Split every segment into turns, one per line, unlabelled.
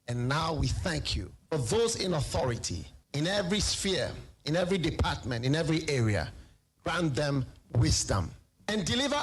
And now we thank you for those in authority, in every sphere, in every department, in every area. Grant them wisdom. And deliver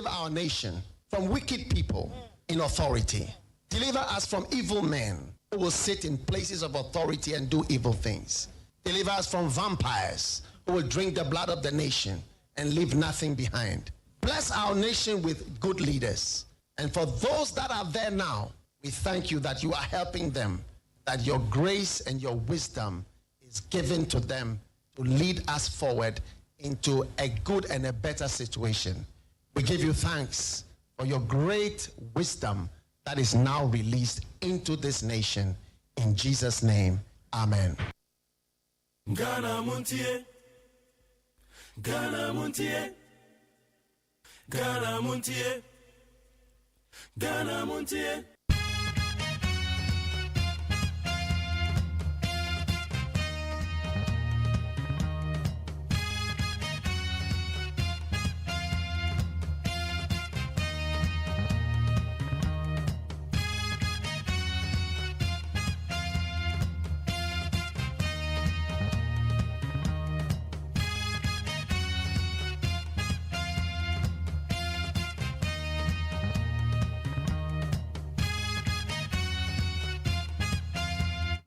our nation from wicked people in authority. Deliver us from evil men who will sit in places of authority and do evil things. Deliver us from vampires who will drink the blood of the nation and leave nothing behind. Bless our nation with good leaders. And for those that are there now, we thank you that you are helping them, that your grace and your wisdom is given to them to lead us forward into a good and a better situation. We give you thanks for your great wisdom that is now released into this nation. In Jesus' name, amen.
Ghana MONTIE, Ghana MONTIE, Ghana MONTIE, Ghana MONTIE.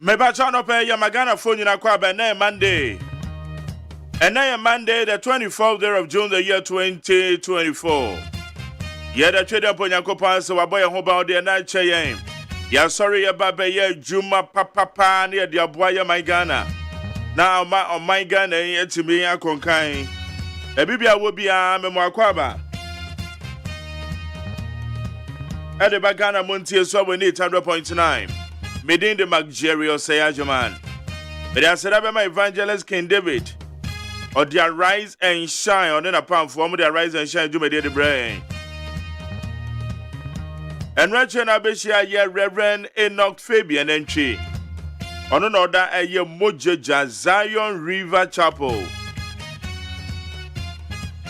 Meba chano pe ya magana phone na kwa ba na Monday. And na Monday the 24th day of June the year 2024. Yeah, the trade up on Yakopan so aboy ho ba de na che yen. Ya sorry ya baba ya juma papa na de aboy ya my Ghana. Na my Ghana etimi akonkan. E bibia wo bia memo akwa ba. E de ba Ghana MONTIE so we need 100.9. Medin the Magjerio OSEI AGYEMAN. But I said, my evangelist King David, or their rise and shine, or then a pound for their rise and shine, do me the brain. And Rachel Abeshia, ye Reverend Enoch Fabian entry. On another, a year Mojeja Zion River Chapel.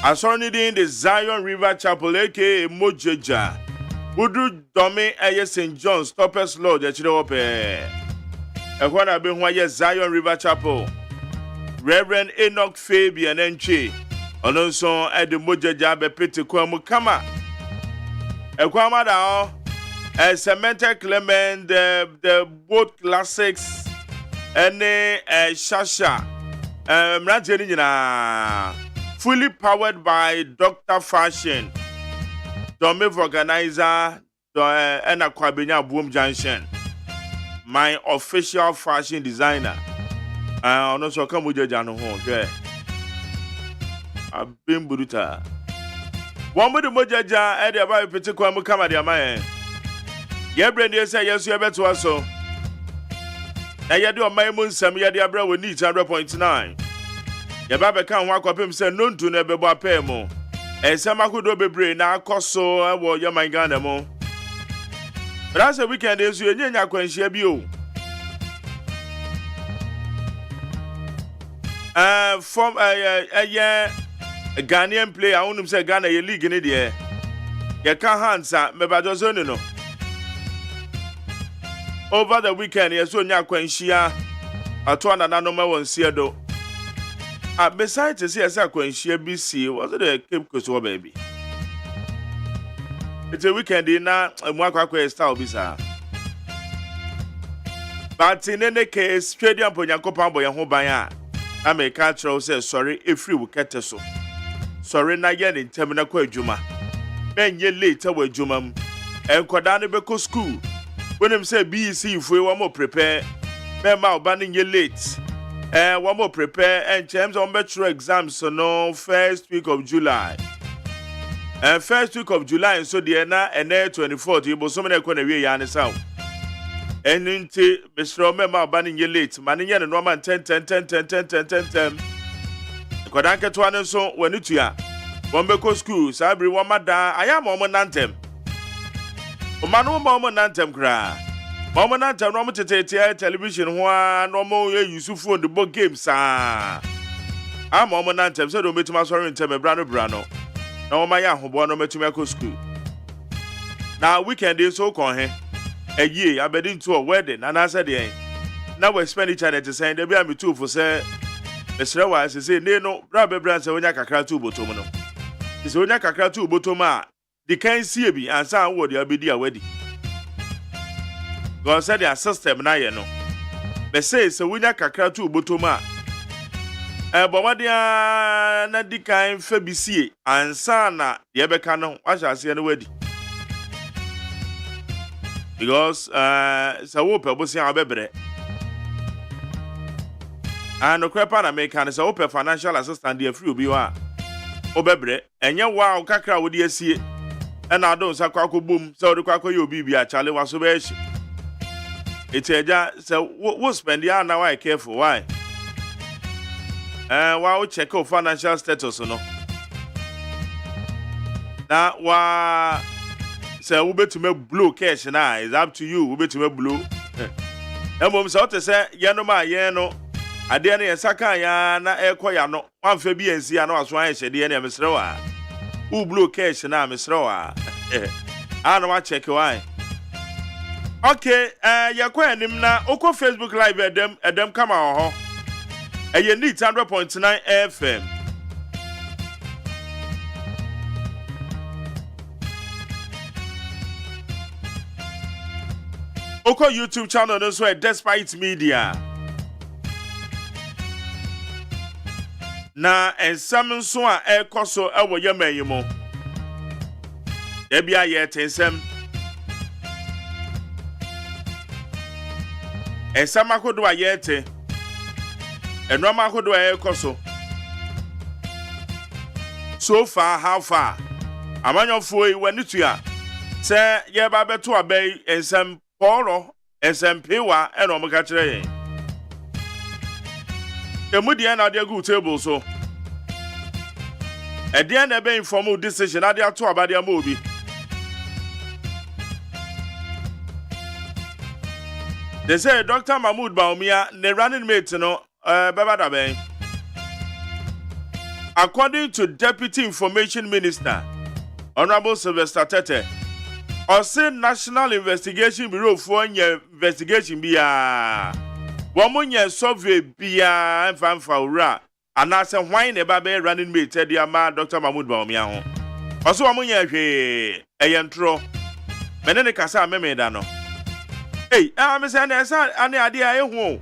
I saw it in the Zion River Chapel, aka Mojeja. Budu Domi Aye St. John's Stoppers Lord at Chirope. A one I've been why Zion River Chapel. Reverend Enoch Fabian entry. And also at the Mojajabe Pitikuamu Kama. A Kwamada, a Samantha Clement, the boat classics, and a Shasha. Fully powered by Dr. Fashion. Domiv organizer and a Kwabenya Boom Junction. My official fashion designer. I also come with your Jano home. I've been Buruta. One with the Mojaja at the Bible particular Mukama de Amae. Yebrand say yes, you better also. Now you do a Maimun Samia de Abra will need 100.9. Yababa can walk up him say none to never pay more. And some I could be brain now, cost so I will your my Ghana mo. But as a weekend is you and your quench you. From a Ghanaian player, I want to say Ghana, your league in it, yeah. You can't answer, maybe I don't know. Over the weekend, you saw your quench here. I told another one, see a do. Besides to see as I can share BC, was it a Cape Coast baby? It's a weekend dinner and one style bizarre. But in any case, Stadium Ponyakopa boy and Hobaya. I may catch say sorry if you will catch us so. Sorry, na yen in Terminal Juma. Ben ye later with Jumam and Quadani Beko School. When him say BC if we want more prepare, Ben Mao banning ye late. One more prepare and terms on metro exams so no first week of July. And first week of July so the and 24th you so many kwana we yan sound. And into Mr. Omema banning ye late, manning and Roman 10. Kodanka to an so when it ya. Bombeko school, Sabri Wamada, I am Oman Nantem. Omano Moman Nantem cry. Mama na normal television one normal Yusufu on the book game sa. I'm Mama na so do me to my sorry in Teme Brano. No my young who born no me to school. Now weekend is so con he. a year abedin to a wedding and I said now expenditure that is saying there be me too for say Mr. Wise say no rabbe brand say onya kakra tu botom no is onya kakra tu botom a the can see bi ansa wo de abedi a wedding God said their system na ye no be say onya kakra tu botom a Bomadia na di kan fa bisie ansa na ye beka no ahase no wedding because so wo pe bosia abebre and okrepa na make an so wo financial assistant dey free obi wa obebre enye wa o kakra wo dey asie e na do nsa kwa kobom so wo kwa ye obi bia chale wa so be echi eteja so wo spend ya na why careful why wa check your financial status no na wa say we betume blow cash na is up to you we betume blow emom say what say ye no ma ye no ade na ye saka ya na ekoya no wanfa bi ensi ya na waso an hyede na mesre wa u blow cash na mesre wa ana wa check why okay ye kwa anim na okọ Facebook live edem kama ho Eye need 100.9 FM. Oko YouTube channel no so Despite Media. Na ensam nso a ekoso ewo yemanyimo. Ebia ye tensem. Ensam akodo a ye te. Enoma kodo ekoso so far how far amanyofo yi wani tua se ye ba beto abey ensem poro ensem pewa eno mo ka kire yen emudie na de good table so edie na be inform decision ade ato abade am obi they say Dr. Mahmoud Baumia the running mate no according to Deputy Information Minister Honorable Sylvester Tete, Ose National Investigation Bureau for investigation biya. Womunya survey biya mfa ura. Anase hwan ne ba be running mate dia ma Dr. Mahmoud Baumia ho. Ose womunya hwe eyentro. Menene kasa meme da no. Hey, me say na esa ane ade aye ho.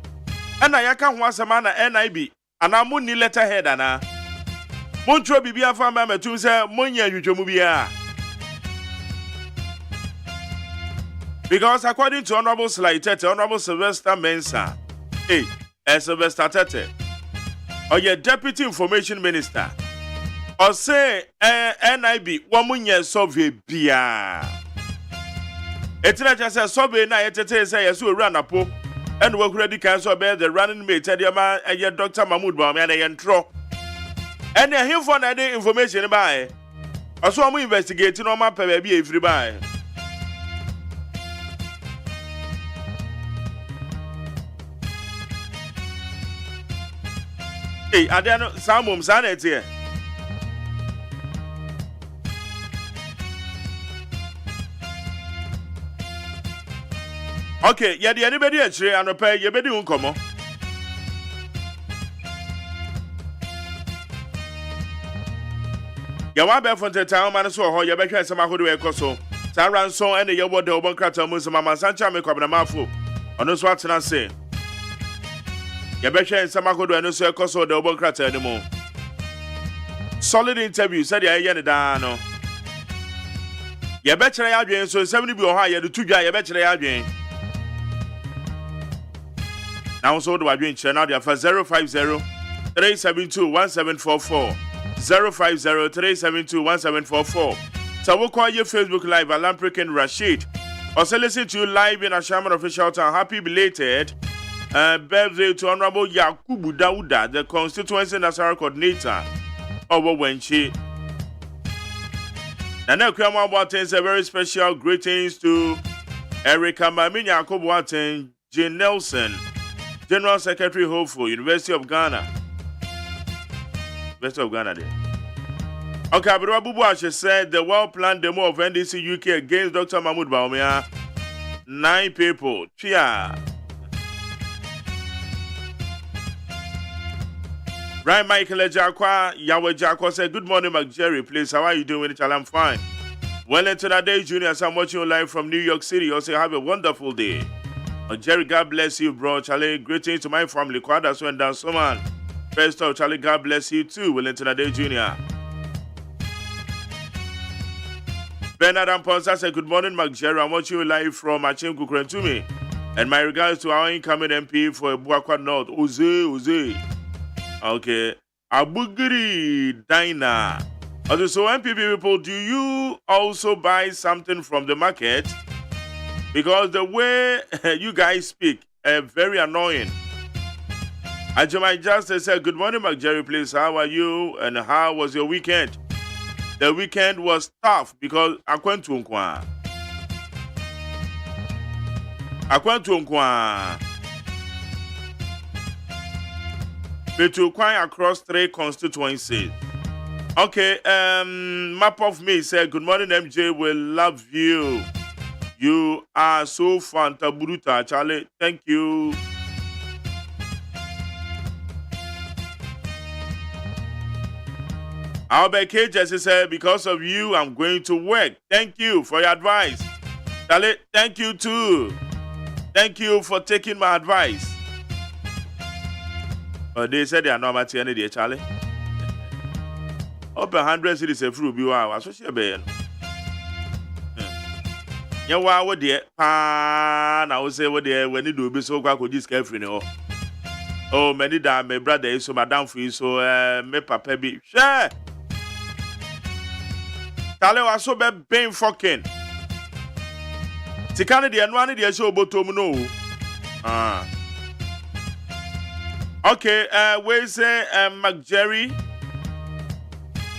Ana yaka ho asema na NIB ana mu ni letterhead ana montro bibia fa ma metum se monya hwetwemu bia because according to Honorable Honorable Sylvester Mensa Sylvester Tete Deputy Information Minister or say NIB womunya survey bia etina just survey na yetete say yeso owura napo and we already cancel be the running mate Ediama and Dr. Mahmoud Baumia and Yentro. And him for that information by. Also, I'm investigating on my baby if you buy. Hey, I don't know some of them here. Okay, yeah, the anybody actually and repair your bedi uncomo. Yawabe for the town man so ho yabeka sama hodo ekoso. Saran so and the yabo de obon krata mu sama mansancha me kwabna mafo. Ono so atena se. Yabeka sama hodo eno so ekoso de obon krata animo. Solid interview said ya ye ne da no. Yabekere ya adwen so 70 bi o ha ye de tudwa yabekere ya adwen. Now so do I doing channel there for 050-372-1744 050-372-1744. So we'll call you Facebook Live Alampric and Rashid. Also listen to you live in Ashaman official town. Happy belated birthday to Honorable Yakubu Dauda, the constituency national coordinator of Wenchi. And now Krama Watens a very special greetings to Erica Mamini Yakubu Waten, Jane Nelson, General Secretary Hopeful, University of Ghana. University of Ghana there. Okay, but Abubu Ashe said the well-planned demo of NDC UK against Dr. Mahmoud Baumia 9 people. Chia. Right, Michael Ejakwa, Yahweh Jakwa said, good morning, McJerry. Please, how are you doing? I'm fine. Wellington Ade Jr., as I'm watching you live from New York City. Also, have a wonderful day. Jerry, God bless you, bro. Charlie, greetings to my family. Quadas went down, so man. First off, Charlie, God bless you too, Wellington Ade Jr. Bernard Amponsa said, good morning, McJerry. I'm watching you live from Achim Kukrentumi. And my regards to our incoming MP for Buakwa North, OSEI. Okay. Abugiri Dina. Okay, so MPP people, do you also buy something from the market? Because the way you guys speak, very annoying. AGYEMAN just said, good morning, McJerry, please. How are you? And how was your weekend? The weekend was tough because I went to Nkwa. To Nkwa across 3 constituencies. Okay, Map of Me said, good morning, MJ. We love you. You are so fantaburuta, Charlie. Thank you. Albert K. Jesse said, because of you, I'm going to work. Thank you for your advice. Charlie, thank you too. Thank you for taking my advice. They said they are not material, any day, Charlie. Up 100 cities a fruit, you are. So she be. Yeah, what dear? I will say what dear when you do be so quite this carefree. Oh, many that my brother is so madam for you, so me papa be share. Charlie was so bad, pain fucking. Tikani the and one the show bottom no. Okay, we say McJerry.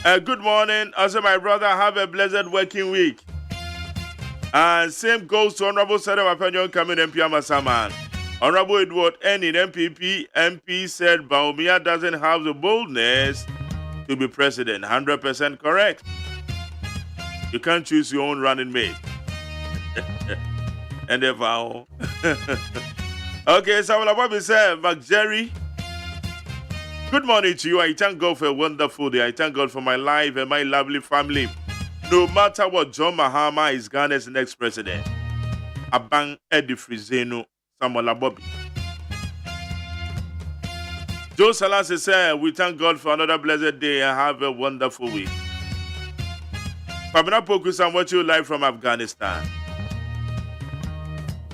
Good morning. Also, my brother, have a blessed working week. Same goes to Honorable Sarah Opinion coming MP Amasaman. Honorable Edward N in MPP. MP said Baumia doesn't have the boldness to be president. 100% correct. You can't choose your own running mate. And if I okay, so Bobby said, McJerry. Good morning to you. I thank God for a wonderful day. I thank God for my life and my lovely family. No matter what, John Mahama is Ghana's next president. Abang Eddie Frizeno, Samuel Bobby. Joe Salas said, we thank God for another blessed day and have a wonderful week. Pabina Pokus, I'm watching you live from Afghanistan.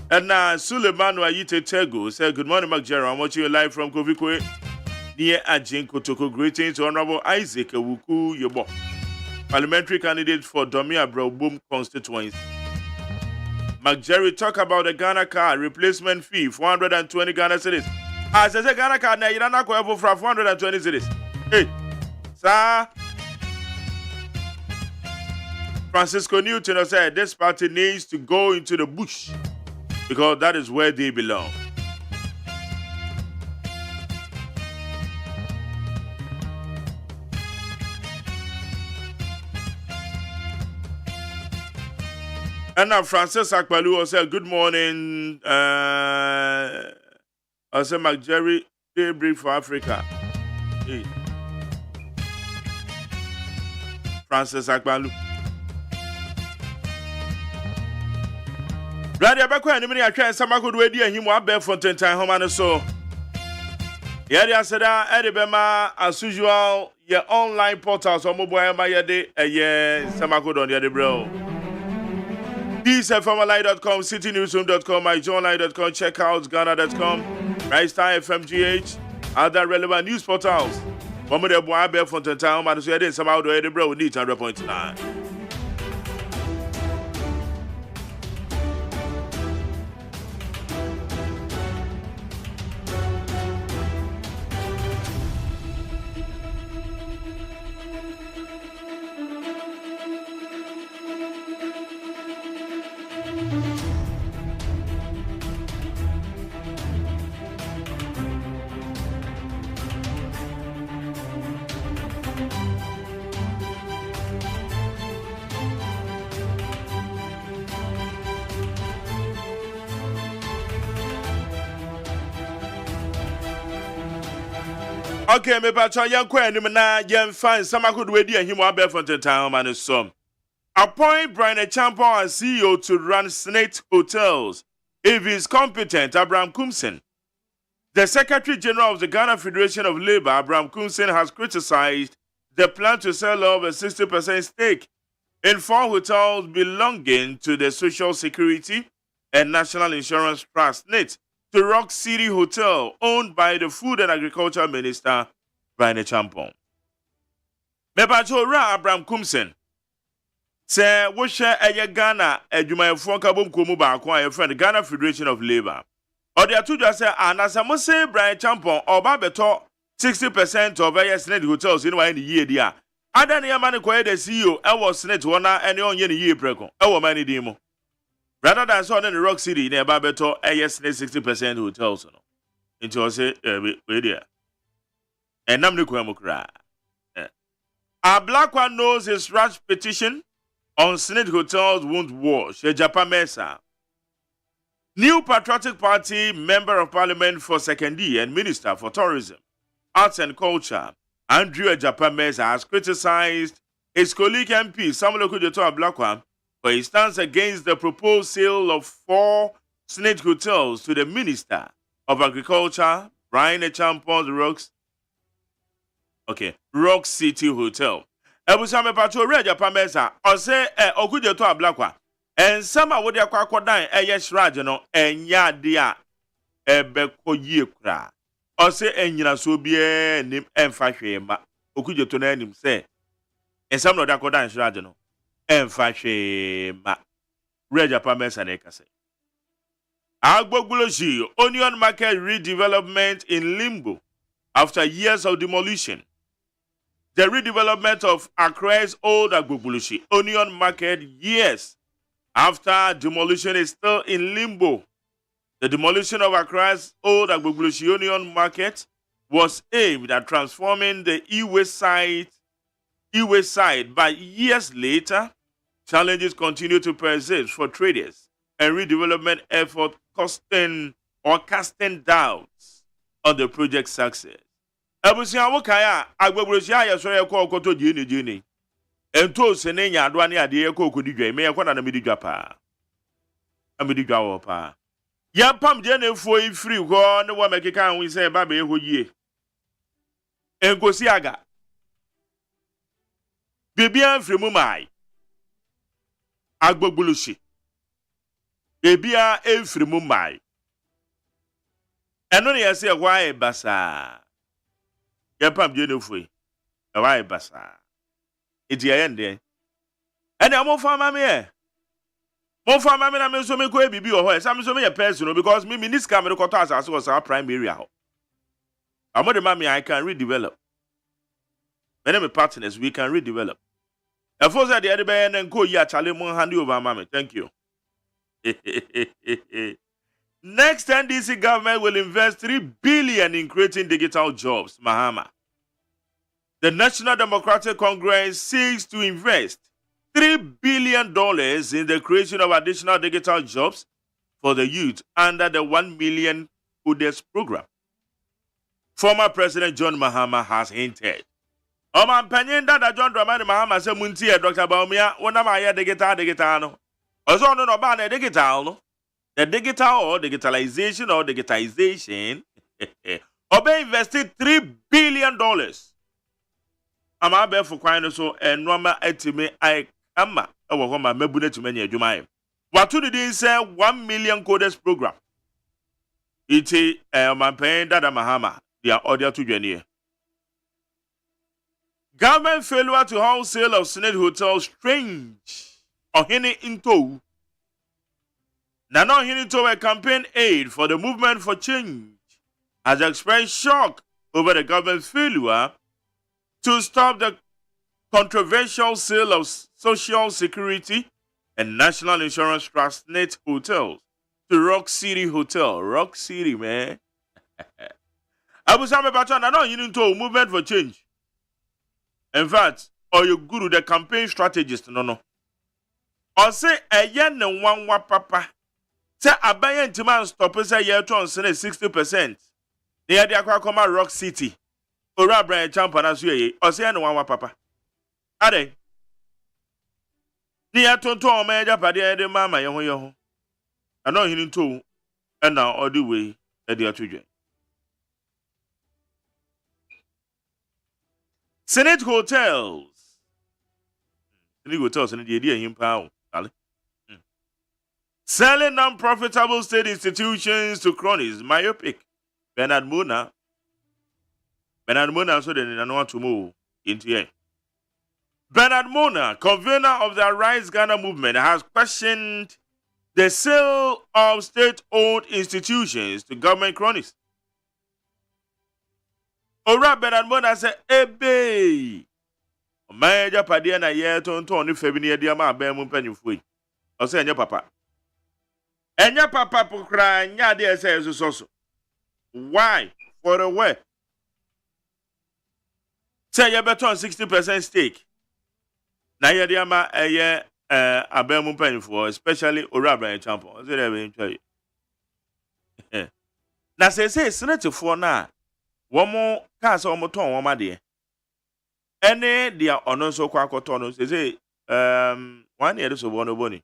And now, Suleiman Wayite Tego said, good morning, McJerry. I'm watching you live from Kovikwe. Near Ajin Kotoko. Greetings to Honorable Isaac Ewuku Yobo, parliamentary candidate for Domia Boom constituency. McJerry talk about the Ghana card replacement fee, 420 Ghana cedis. As I say, Ghana card now, you don't know for 420 cedis. Hey, sir. Francisco Newton said this party needs to go into the bush because that is where they belong. And now Francis Akbalu said, good morning. I said, McJerry, daybreak for Africa. Hey. Francis Akbalu. Brother, I'm going to try some good way to him. What bear for 10 times, home and so. Yeah, I said, Edibema, as usual, your online portals or mobile, my day, yeah, some good on the other bro. DSFMLI.com, CityNewsroom.com, MyJournal.com, check out Ghana.com, Ristar FMGH, other relevant news portals. One of the boy bear for 10 times, and so I didn't somehow do it, bro, we need 100.9. Okay, me pa cho yan kwa anim na yan fan samakodo wedi ahim wa be fonten town man som. Appoint Brian Champon as CEO to run Senate hotels if he is competent. Abraham Kumsen. The Secretary General of the Ghana Federation of Labour, Abraham Kumsen, has criticized the plan to sell off a 60% stake in 4 hotels belonging to the Social Security and National Insurance Trust, NIT, to Rock City Hotel, owned by the Food and Agriculture Minister, Brian Champon. Mepachora Abraham Kumsen say, "We share a Ghana, a Jumayafon Kabum Kumuba, acquire friend Ghana Federation of Labour. Or the two just say, and as I say, Brian Champon, or Babeto, 60% of a Senate hotels in one year, dear. Other than Yamani Koya, the CEO, I was Senate one and on year preco, our money demo. Rather than so in the Rock City, near Babeto, a 60% hotels. Into us, dear. And Namdi Kwamukra. A black one knows his rash petition on Senate hotels won't wash. A Japan Mesa. New Patriotic Party Member of Parliament for Secondary and Minister for Tourism, Arts and Culture, Andrew Japan Mesa, has criticized his colleague MP Samuel Okujeto Ablakwa for his stance against the proposed sale of 4 Senate hotels to the Minister of Agriculture, Brian Champon's Rock City Hotel. Ebusame Patrol Red Japan Mesa, or say Okujeto Ablakwa, and some would acquire dying a yes rajano, and ya dia ebeko yekra. Or say, and yina so be a name and fashion, Okujeto name say, and some of the Kodan rajano, and fashion Red Japan Mesa Nekase. Agboguloshi, Onion Market redevelopment in limbo after years of demolition. The redevelopment of Accra's old Agboguloshi Onion Market years after demolition is still in limbo. The demolition of Accra's old Agboguloshi Onion Market was aimed at transforming the e-waste site, but years later, challenges continue to persist for traders and redevelopment effort casting doubts on the project's success. Ebusia wokaya Agboguloshi ayesoro ekọ okoto jini. Ento sene nya adwa ne ade ekọ okodidwa me ekọ na medidwa pa. Amedidwa wo pa. Ya pam je na fo ifri ho ne wo mekeka anwi se ba be ho yie. Enkosi aga. Bibia mfremu mai. Agboguloshi. Bibia mfremu mai. Eno ne yese why basa. Ya pam je na fo. Why basa. Iti ayende. Ene amofa mame e. Mofa mame na me so me ko ebibi o ho e. Sam so me ye personal because me this camera ko to asase was our prime area ho. Amode mame I can redevelop. Many me partners we can redevelop. E for say the ede be na nko yi achale mo hand over mame. Thank you. Next NDC government will invest 3 billion in creating digital jobs. Mahama. The National Democratic Congress seeks to invest $3 billion in the creation of additional digital jobs for the youth under the 1 million Coders program. Former President John Mahama has hinted. Oman Penyin Dada John Dramani Mahama said MONTIE Dr. Baumia, Onamaya digital no. Also no ban digital no. The digital or digitalization Obey invested $3 billion. Ama be for kwan so enoma etime I ama ewo ho ma mabune tume nya adwuma watu de din say 1 million coders program iti Mampen Dada Mahama dia order to dwane. Government failure to wholesale of Senate hotels strange ohene into Nana ohene to a campaign aid for the movement for change has expressed shock over the government's failure to stop the controversial sale of Social Security and National Insurance Trust net hotels to Rock City Hotel. Rock City, man. Abusame Batan, I know you need to movement for change. In fact, or you guru the campaign strategist, no. Or say a yen and one papa. Say a bayan to man stop us a year to 60%. They are the Aquacoma Rock City. Ora Brian Champa na so ye. Ose no wan papa. Ade. Ni atonto o ma japade de mama ye ho. Ana ohini nto na odi we e de atodwen. Senate Hotels. Senate Hotels and the idea him pound. Selling non-profitable state institutions to cronies. Myopic. Bernard Mona so they didn't want to move into here. Bernard Mona, convener of the Rise Ghana movement, has questioned the sale of state-owned institutions to government cronies. Ora Bernard Mona said, "Ebe, Major Padiana ye tonto ni febini edi ama abe mu mpanyufo. O say enya papa. Enya papa pokra nya de ese so. Why? For the way. Say you beton 60% stake. Na ye de ama eye abe mu mpanyufo, especially Ora Brian Champo. O say dey be ntwa. Na say senate for na womo ka say womo ton woma de. Ene dia ono so kwa akoto no say 1 year so bono boni.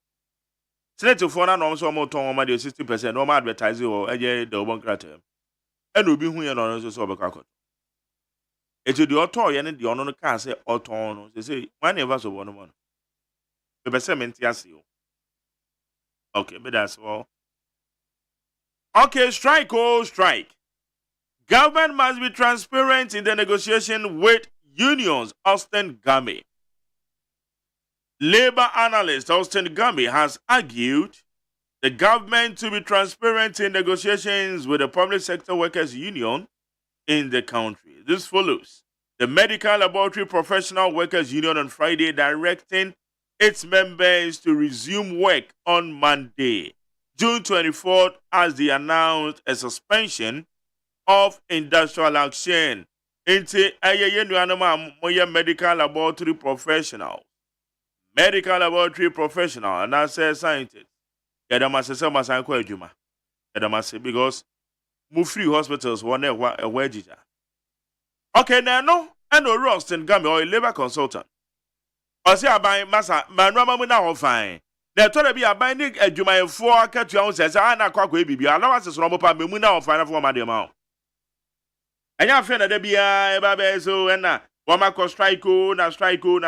Senate for na no so womo ton woma de 60% no ma advertise o eje de obon krata. Ene obi hu ye no so obeka akoto. Ejo de oto ye ne de ono no ka say oton no say 1 year so bono bono. E be say menti ase o. Okay, but that's all. Okay, strike. Government must be transparent in the negotiation with unions, Austin Gummy. Labor analyst Austin Gummy has argued the government to be transparent in negotiations with the public sector workers union in the country. This follows the Medical Laboratory Professional Workers Union on Friday directing its members to resume work on Monday, June 24th, as they announced a suspension of industrial action into a medical laboratory professional. Medical laboratory professional and I say scientist. Yadamase masanko ejuma. Yadamase because move free hospitals one a wedgija. Okay, now and no Roston Gummy or a labor consultant. I say I massa manrama now fine. They told me a binding a Juma 4 cat you says I na kwa baby. Allow us to Romopa Muna or find for my amount. And your friend at the Bia Babezo and na Wamako strike on strike on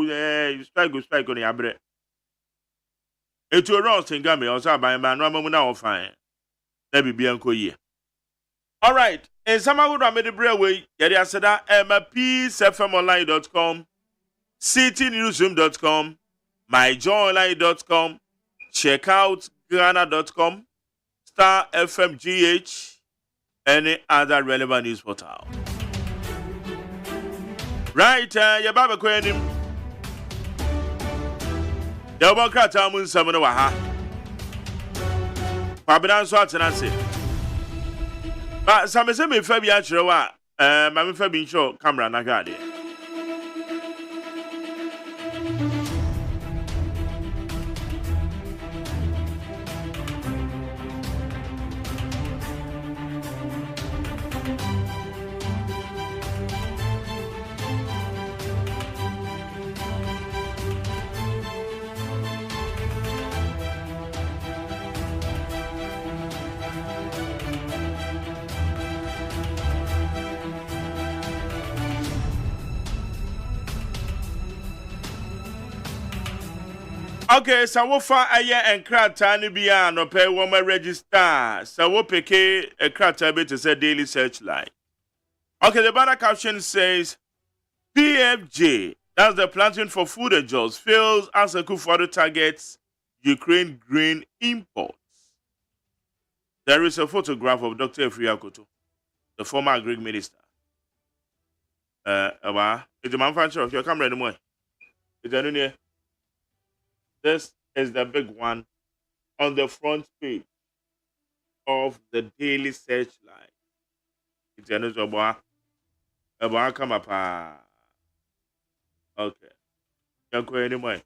the abre. It's a roast in Gummy or by manrama now fine. There be Bianco ye. All right, and some would have made the breakaway. Yet said that peacefmonline.com, citynewsroom.com, myjoyonline.com, checkoutghana.com, Star FMGH, any other relevant news portal. Right, your Baba Quenim. The Bokata Moon Samana Waha. Pabidan Swatanasi. But some say me Fabian Chrowa, Mammy Fabian show camera Nagadi. Okay, so what for a year and crata ni bia no pay woman register. So what peke a crata bit to say daily searchlight. Okay, the banner caption says PFJ, that's the planting for food and jobs, fails as a coup for the targets Ukraine grain imports. There is a photograph of Dr. Efriakoto, the former agri minister. It's the manufacturer of your camera anymore. It's a new. This is the big one on the front page of the Daily Searchlight. It's a news about come up. Okay. Can't go anymore.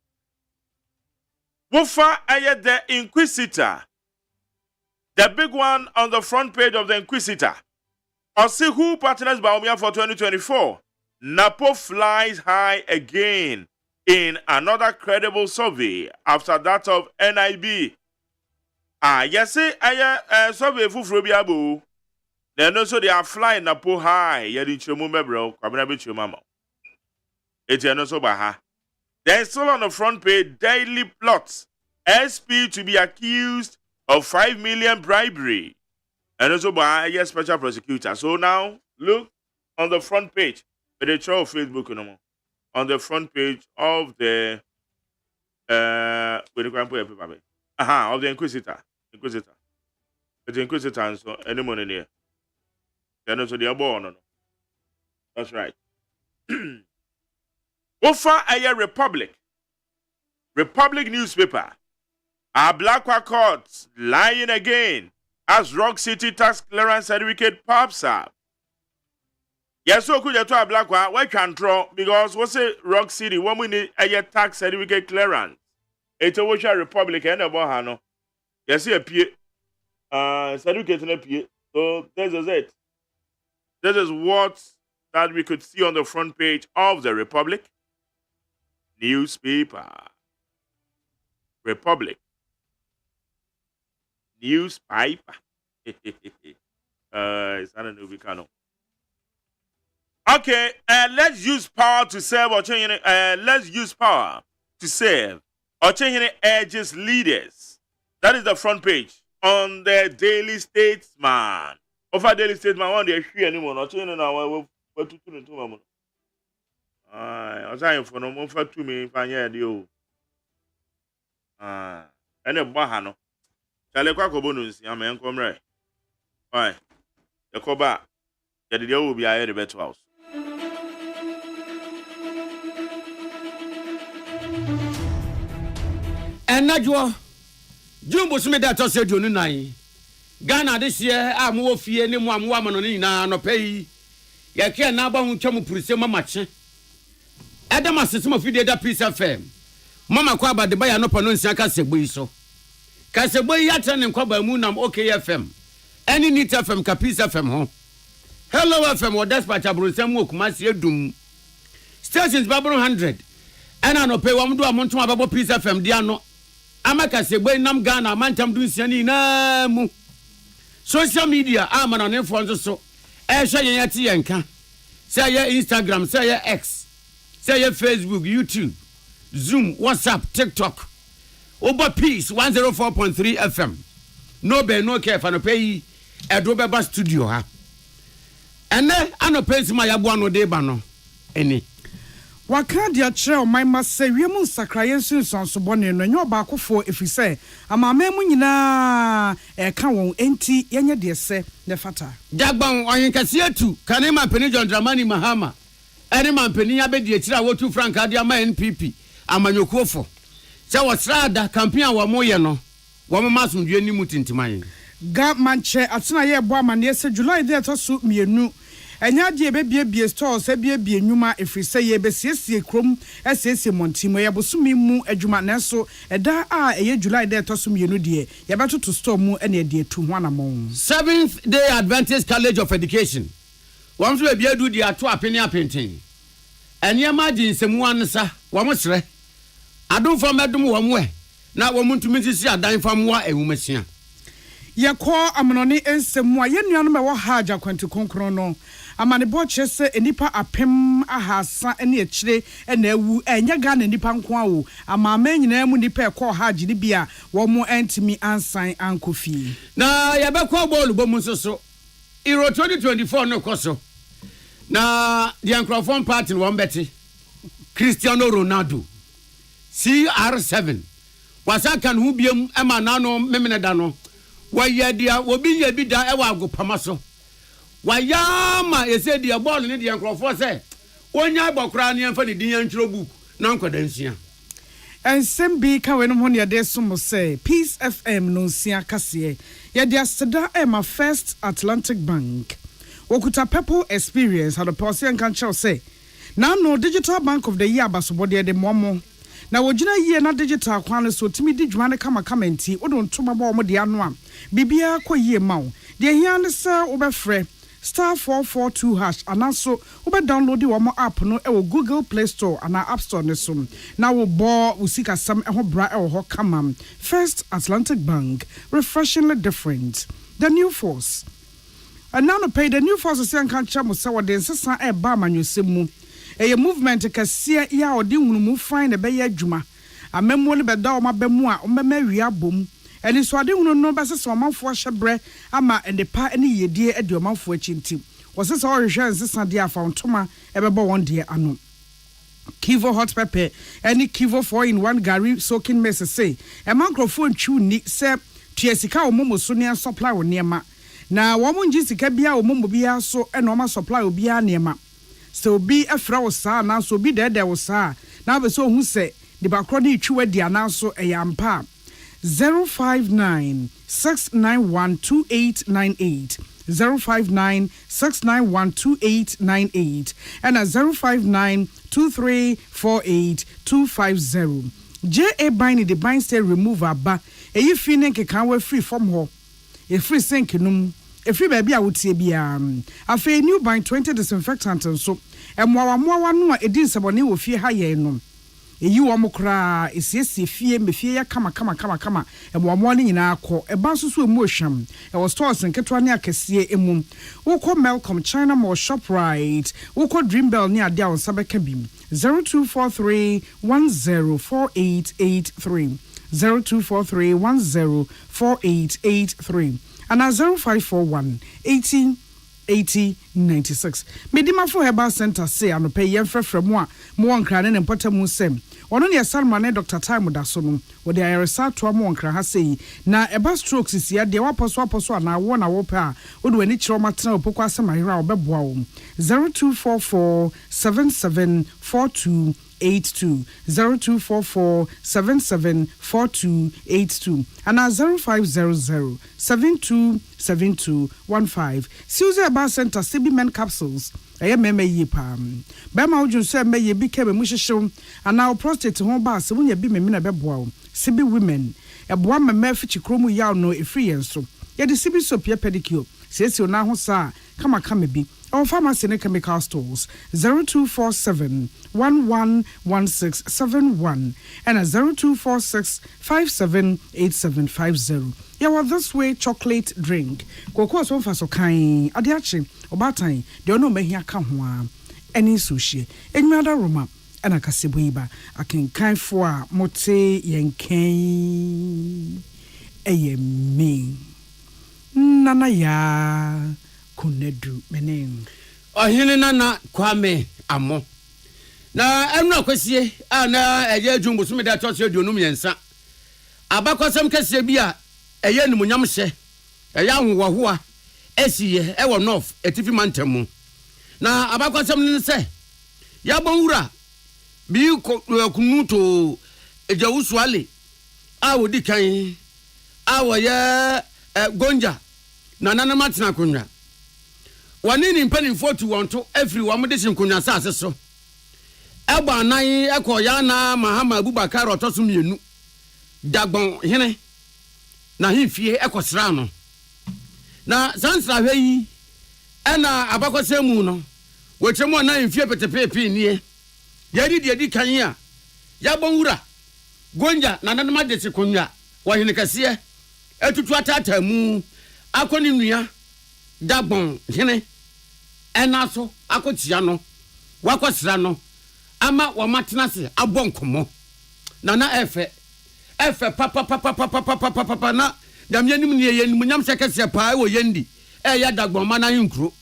Wufa Aye the Inquisitor. The big one on the front page of the Inquisitor. Ɔse who partners Baumia for 2024? Napo flies high again in another credible survey after that of NIB. Yes, survey fufuro bi abo. Then also they are flying Napo high. Yedi chomu mebro, kwabena bi chomama. Eti also baha. Then still on the front page, daily plots. SP to be accused of 5 million bribery. And also by a special prosecutor. So now, look on the front page. But they show Facebook on the front page of the of the Inquisitor. The Inquisitor and so any money there. Then also they are born. That's right. Ofa a Republic newspaper. Our Blackwa courts lying again as Rock City tax clearance certificate pops up. Yes, so could you to a Blackwa? Why can't draw? Because what's a Rock City? One we need a tax certificate clearance. It's a Washa Republic and a Bohano. Yes, a P. Certificate in a P. So this is it. This is what that we could see on the front page of the Republic newspaper. Republic newspaper. It's not a new Vicano. Okay, let's use power to serve let's use power to serve Ochehene urges leaders. That is the front page on the Daily Statesman. Over Daily Statesman, one day anyone Ochehene now what to do. I'm saying for no more for 2 million deal. And a bahano. Talekwa bonus, I'm a comrade. Why? The Koba, the deal will be a better house.
And Najwa Jumbo Smeda to say Jununai Ghana this year, I'm more fear any one woman on in no pay. Yakia Naba Chamu Prisema match. Adama system of video that piece of fame. Mama Kwaba the Baya no pronuncia Caseboy so. Caseboy Yatan and Kwaba Moonam OK FM. Any neat FM Capisa FM home. Hello FM or Despatch Abrusam Wook Masia Doom. Stations Babylon 100. And I no pay one do a month to a piece of FM Diano. Amaka Seboy Nam Ghana Mantam Dusiani Namu. Social media, I'm on influence so. Esha Yati Yanka. Say your Instagram, say your X. Say your Facebook, YouTube, Zoom, WhatsApp, TikTok. Over Peace 104.3 FM. No be no care for no pay Adobe Studio ha. And then I no pay my abuano de bano. Any.
Waka dia chere my must say we mu sakrayen sunson so bone no nyo ba kofo efise amama mu nyina e ka won enti yenye de se ne fata.
Jagban oyinkase atu kanema peni John Dramani Mahama. Any man penny abedi etira wotu frank adia ma NPP amanyokofo se wosrada campaign wa moye no wo masundue ni mutintiman
ga manche atena ye bo amane se July de to so mienu enya de bebie stores se bie nyuma efrise ye besiesie krom esiesie MONTIE mo ye bosumi mu adwuma neso eda a eye July de to so mienu de ye beto to store mu ene de tu ho anamon.
7th Day Adventist College of Education. One to be do the ato apenia painting. And ye imagine some one sa, wamosre. I don't from Madam one way. Now woman to Mrs. Adan from wa a woman.
Ye call Amanoni and some more yen number haja quanti concrono. Amani botches a nipa apem ahasa and ye chile and a woo and yagan and nipan kwao. A mamma name nipa call haji bia, one more antimi ansign Uncle Fee. Now
Yabako ball bomuso. Euro 2024 no koso. Na the Ankrofon party one betty. Cristiano Ronaldo. CR7. Wasakan hubium emanano memenedano. Waya dia wobi ye bi da ewa go pamaso. Wayama ye say dia ball ni the Ankrofon say. Onya bokra ni amfa ni din antro book na nkodansia.
And Sembi Kawen Monia de Sumo say, Peace FM no sia kasiye. Ya dia seda my First Atlantic Bank. Wokuta People Experience had a Persian country say. Now no Digital Bank of the Year basobode de momo. Na wojina ye na digital kwan so timi di dwane kama enti odon toma bo mo de ano a bibia kɔ ye mawo de hia ne sa obɛfrɛ *442# anaso obe download the one app no e Google Play Store and App Store ne so. Now we bo usika sam e ho bra e ho kama. First Atlantic Bank, refreshingly different. The new force. And now no pay the new force say kan chamo say what the sesa e ba manwesemu. A movement kase ya odi hunu fine be ya adwuma. Amemmo le be da o mabemu a o mema wi abom. Eni so ade hunu no be sesa omanfo hyebre ama endepa ene yedie ade omanfo achinti. Wo sesa o hwehwe sesa de afontoma e be bo won de ano. Kivo hot pepper any Kivo 4-in-1 Gary soaking mess say a microphone chew ni se tiesika o momo so ne supply o niema na wo mo nji sika bia o momo bia so e no ma supply obi a niema so bi efra wo sa na so bi dede wo sa na be so hu se de bakro ni twi di ana so e yampa 059-691-2898 059-691-2898 and at 059-2348-250. J.A. Binding the bind state remover ba e you feeling can we free from ho e free sink num e free baby a wotie bia afa new bind 20 disinfectant so e moawa no a edin sabone wo fie ha ye no eyi wo mokra esiesie fie mefie ya kama e moamoa ni nyina akọ e ba susu emu ohwam e wo stores nketwa ne akese emu wokọ Melcom China Mall Shoprite wokọ Dreambell ni ade a won sabeka bim 0243104883 0243104883 and 0541188096 Medimafo Herbal Center say anope yemfrefremu a mo wankra ne mpotemu sem ono ne Salma ne Dr. Time da so no wo de ayaresa to mo wankra ha sei na eba strokes sia de waposo na wo na wo pa wo de wani kiro matena opokwa asema hira obeboa wo 0244774282 0244774282 and 0500727215 Susie Bar Center CB Men capsules eye meme yi pam be ma ojun so me ye bi ke be mu hyehyew ana prostate ho ba se munya bi me na be boa wo CB women e boa meme fi chikromu yaw no e free yenso ye de CB soap ye pedicure sesi ona ho sa kama bi our pharmacy and chemical stores 0247111671 and 0246578750. Yeah, this way chocolate drink. Koko so fa so kan adiache obatan de ono mahia ka ho a eni sushi enwada roma ana kaseboiba akenkan fo a mote yenkan eyemi nana ya kunedu menen
ohine nana kwame amo na enu akwasie ana eje adwumbu so me da to so aduonum yensa abakwasam kase bi a eye nimunyam hye eye ahwohoa esiye ewo north etifi mantamu na abakwasam ne se yabonwura bi kunuto ejawusuale a wodi kan a woye gonja na nanamatena kunwa wani ni mpanimfo tu wonto every one de sinkunwa sase so eba anan ekoya na Mahama Abubakar otoso mienu dagbon hene na himfie ekosra no na sansra hweyi ena abakosemu no wotwemu na himfie petepepe nie yedi kan ya yabonwura gonja na nanama de sinkunwa wo hene kase etutu atata mu akoni nua dagbon hene enaso akotia no wakosra no ama wamatena se abonkomo na efe papa na damyanim ne ye nimunyam sekese pa wo yendi ya dagbon ma na yinkro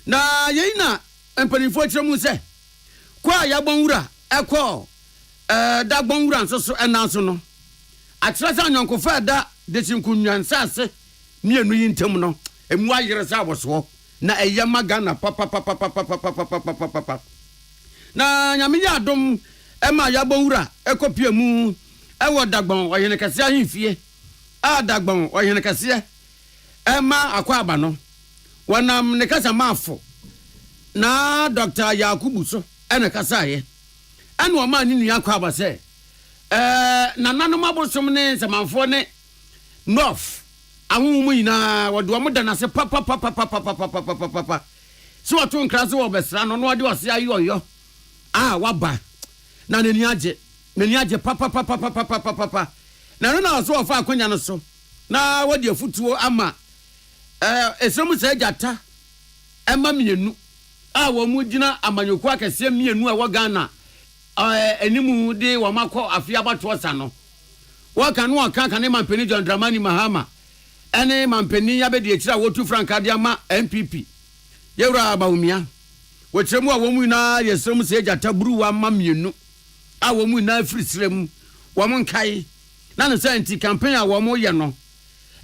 na yeina empanifo kyeremu se kwa yabonwura ekọ dagbonwura nso enaso no atrasa nyonkofa da de sinkunwansase mienu yintam no emu ayere sa aboso na eyama Ghana papa na nyame ya adom ema yabonwura ekopie mu ewo dagbon oyene kase ahimfie a dagbon oyene kase ema akwa aba no wanam ne kasa mafo na Dr. Yakubu so ene kasa ye ene o ma ni nua akwa aba se na nanom abosom ne samanfo ne north ahumu ina wode omo da na se papa so wato nkrase wo besra no wode wase ayoyo waba na nani age papa na no na so ofa akonya no so na wode afutuo ama esemu se jata ema mienu wo mu gina amanyoku akese mienu a wo Ghana enimu de wo makọ afia bato osa no wo kan wo kan kan mampeni John Dramani Mahama ene mampeni ya be de ekira wotu franka de ama MPP yewra baumia wo tiremu a wo mu na yesemu se jata buru wa ma mienu wo mu na afrisirem wo mu nkai na no senti campaign a wo mu ye no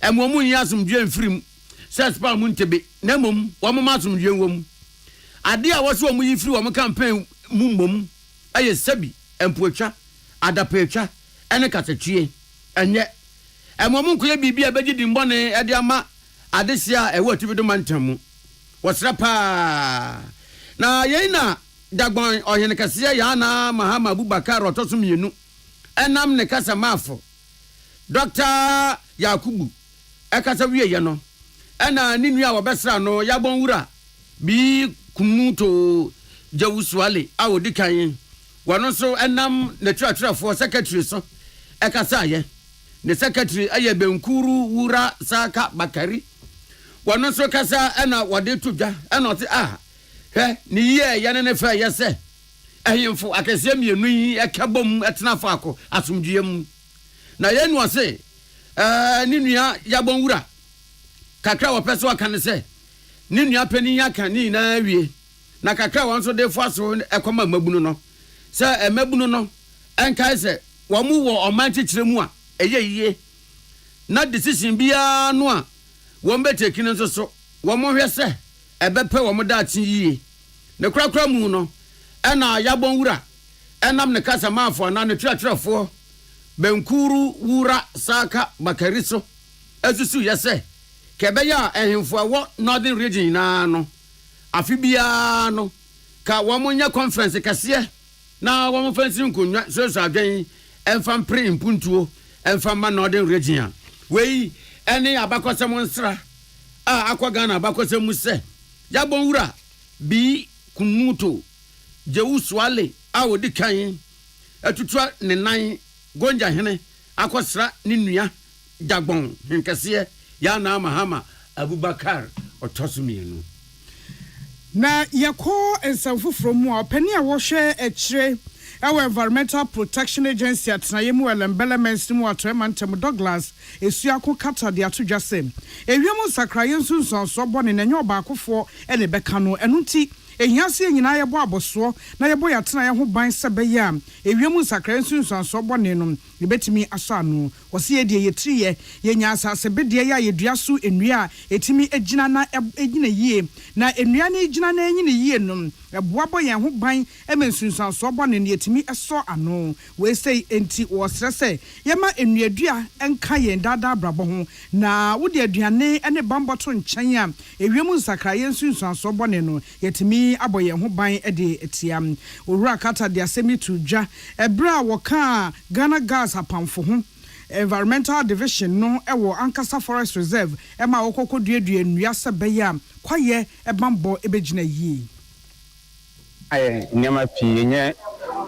emo mu yasumdwe mfirim sespa mu ntebe na mom wo mu masumdwe wom ade a wo so mu yifiri wo mu campaign mu mom aye sabi empoatwa adapatwa ene katatwie enye emo mu nkoye bibia begidi mbone ade ama adesia ewo atibido mantamu wosra pa na yeina dagbon ohene kase ya na Mahama Abubakar otoso mienu enam ne kasa mafo Dr. Yakubu ekasa wiye no ena ninu a wobesra no yabon wura bi kumuto jawusuale awodikan wano so enam ne twatwafo secretary so ekasa ye ne secretary aye Benkuru Wura Saka Bakari wano so kasa ena wode tudwa ena oti ni ye yane ne fa yese ehimfo akese mienu yi ekabom etena fa ako asumdwem na ye nu ase ninua yabon wura kakra wo peso aka ne se ninua pani aka ni na wie na kakra won so de fo aso ekoma mabunu no se emabunu no enkai se wo mu wo omanche kiremu a eyeye na decision bia no a wo mbeteki ne so wo mo hwe se ebepe wo mo da achi yie ne krakra mu no ena yabon wura enam ne kasa mafo na ne twatwafo Benkuru Wura Saka Bakari so esusu yese kebeya ehemfo awo northern region na no afibia no ka wo monya conference kase na wo mo fansi nkonwa so adwen emfa mpre impuntuo emfa ma northern region wei ene abakosem nsra akwa Ghana abakosem se yabon wura bi kunuto jewusuale awodikan atutwa ne nan gonja hene akosra ninua jagbon hinkase ya na Mahama Abubakar otosumienu
na yako ensafufro mu a pani a wo hwe ekire our Environmental Protection Agency atna yemu elembele mensimu atremantam Douglas esuako kata de atodwa sem ewiemu sakraye nsunsun so bone na nyo ba akofo ene beka no enunti ehiase nyina yebo aboso na yebo yatena ye ho ban sebeya ewiemu sakraye nsunsun so bone no ebetimi asano wose ye de yetriye yenya asase bede ya yeduaso enua etimi egina na egina yie na enua na egina na enyine yie no eboabo ye ho ban emensunsun so bone ne etimi eso ano we say enti wo srese yema enuadua enka ye dada brabo ho na wode aduane ene bamboto nchen a ewiemu nsakraye nsunsun so bone no yetimi aboye ho ban ede etiam owura kata de asemi tudwa ebra woka Ghana gas apamfo ho Environmental Division no ewo Ankasa Forest Reserve ema wokoko duadua nnua sebeya kwaye ebambo ebegina yi
nyama pi yenye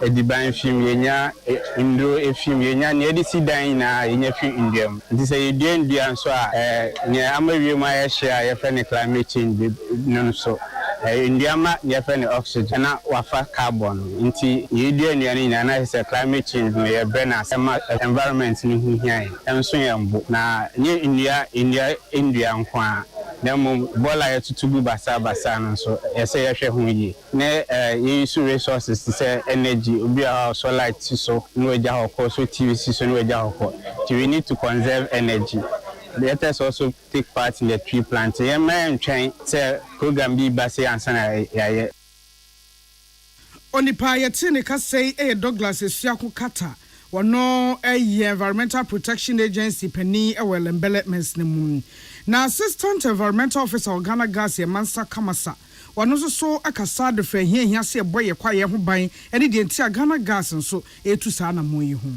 ediban film yenya indo efilm yenya ne edisi dan na yenya fi indiam nti say yedua nso a ne amawie ma ya share ya fa ne climate change no so indiama ya fa ne oxygen na wafa carbon nti yedua nnuane na na say climate change no ya bena sama environment ni hu hian enso ya mbo na nye india nkwa na mo bola ya tutubu basa no so yese ya hwe hu yi ne yesu resources say energy obi a solar so no eja hoko so TV so no eja hoko so we need to conserve energy. Let us also take part in the tree planting. Yeah, man, trying to program be basi ansana ya
onipa yetine ka say Douglas esuako kata wono Environmental Protection Agency pani ewelembele mensnemu na Assistant Environmental Officer Ghana Gas Mansa Kamasa wono so akasa de fa hia se boye kwaye ho ban ene de ntia Ghana Gas nso etu sa na moyi ho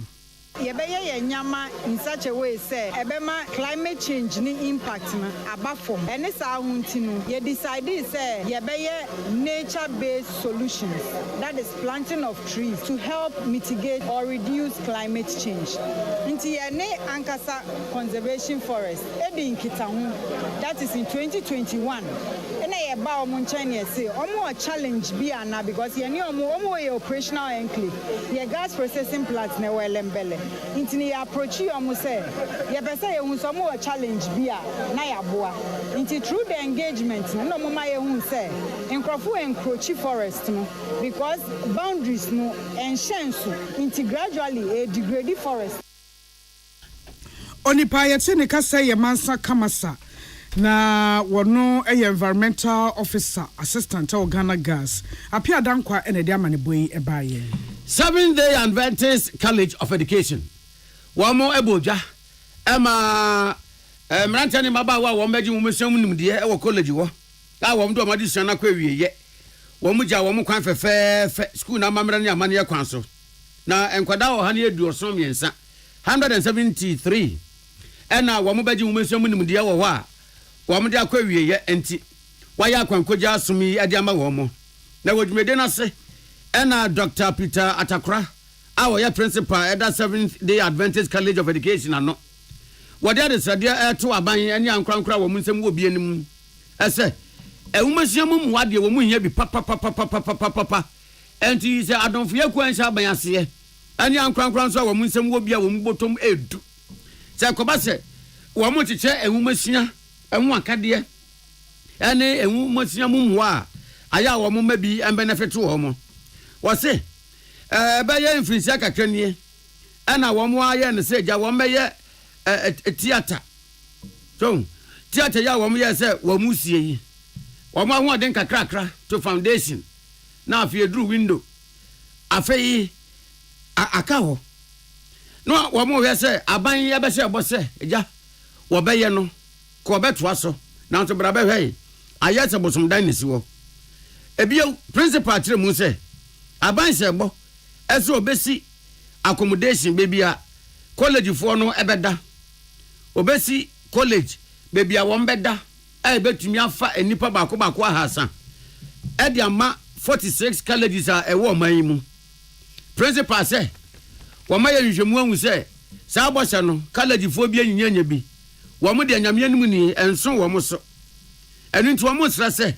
Yebeye nyama in such a way say ebema climate change ni impact na abafom. Ene sa ahunti no ye decide say yebeye nature-based solutions. That is planting of trees to help mitigate or reduce climate change. Inti ene ankasa conservation forest edi nkita ho. That is in 2021. Ene ye ba omo nchen say omo a challenge bi ana because ye ni omo ye operational enclave. Ye gas processing plant na welembele. Inti ni approach omo say ye pese ye hu so omo a challenge bi a na ya boa. Inti through the engagement no omo ma ye hu say nkrofo encroach forest no because boundaries no enshenso inti gradually degrade forest.
Onipa yete ne kasa ye mansa kamasa na wono environmental officer assistant of Ghana Gas apia dankwa ene de amane boyi ebaye
7th-day Adventist College of Education wamo eboja ema mrantani mabawa wo meji wo mesem nimde e wo college wo ka wo mdo amadi sua na kwa wieye wo mu ja wo mu kwan fefefe school na mamra ne amane ye kwan so na enkwada wo ha ne eduoso miensa 173 ena wo mu beji wo mesem nimde wo ho a wo mu de akwa wieye enti waya kwankoja asumi ade ama wo mo na wodwumede na se ena Dr. Peter Atakra awo ya principal at 7th-day Adventist College of Education ano wode de sadia to aban ene ankrankra wo munsem wo bi anim ese ewumasiam mu wade wo mu hia bi papa enti se adonfo yakwan sha aban ase ene ankrankra so wo munsem wo bi a wo mu botom edu se koba se wo mu chiche ewumasia enwu akade ene ewumasiam mu a aya wo mu mabi en benefit wo mo wo se beye influence kakanie ana wo mu aye ne se ja wo meye theater so theater ya wo mu ye se wo mu sie yi wo mu ho den kakrakra to foundation na afie dru window afei aka ho no wo mu ye se aban ye be se bo se ja wo beye no ko beto aso na nto bra be hwe aye se bosum dan ne si wo ebio principal tire mu se aban se bo eso obesi accommodation bebia college for no ebeda obesi college bebia wo mbeda betumi afa enipa bako ahasa edi ama 46 colleges a ewo man mu principal say wo ma ye nhwemu ahu say sa abose no college fo bi anyanya bi wo mo de anyame anim ni enso wo mo so enu nti wo mo sra say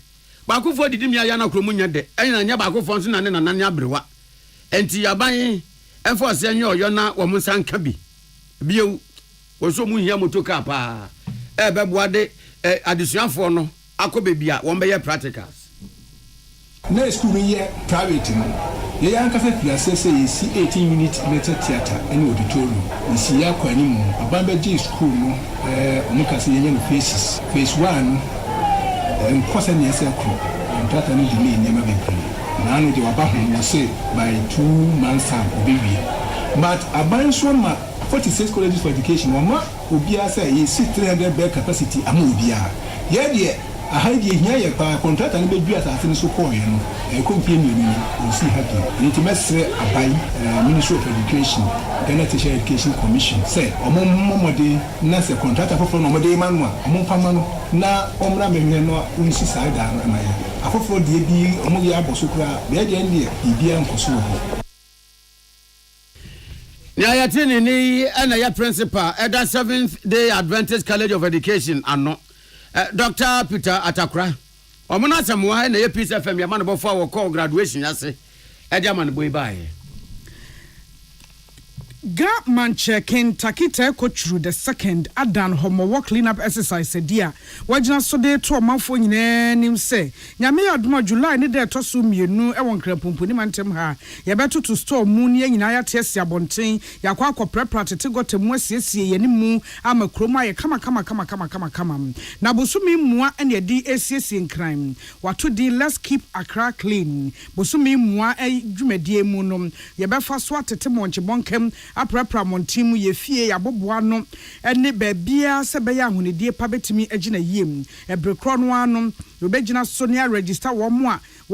bako fo didi mi aya na kromu nya de enya nya bako fo nso na ne nanane abrewa enti yaban enfo se nya oyo na wo mo sanka bi bieu wo so mu hia motoka pa beboade adesuafo no akobebia wo be ye practicals
na school ye private no ye yan ka fe fiase se ye si 18 minute lecture theater any auditorium ni si ya kwani mu abamba ji school no omuka se ye no phase 1 nkosa ni ese ku ntata ni delay nyama bebre na anu de waba ho say by 2 months time obewie but abanso ma 46 colleges for education wama obia say ye 300 bed capacity ama obia ye de ahadi hia ye pa contractor ni bedu asase ni so ko ye no company ni o si happy it mesre abai Ministry of Education Ghana Teacher Education Commission say omomode na se contractor for no mode manwa omompama no na omra mehwe no unsi side na ye afofo de bi omoye abosokura be de ndi bibia nkoso ho
Nyayatini ni ena ya principal at 7th-day Adventist College of Education ano Dr. Peter Atakra omuna samwa na ye Peace FM ya manbo fo wo call graduation yase ejaman boy bae
Ga manche Kentakita Kochru the second adan homo clean up exercise dia wajina so de to manfo nyina nim se nyame adoma July ne de to so mienu e won krampumpu ni mantem ha ye beto to store mu ne nyina ya tese abonten yakwa akopprepra tete gotemu asiesie ye ni mu amakroma ye kama na bosumi mua ene di asiesie nkran wato di let's keep Accra clean bosumi mua dwumadie mu no ye befa so atete monche bonkem aprapra montimu ye fie ya boboa no ene babia se be ya hunedie pa betimi agina yiem ebrekro no ano obegina sonia register wo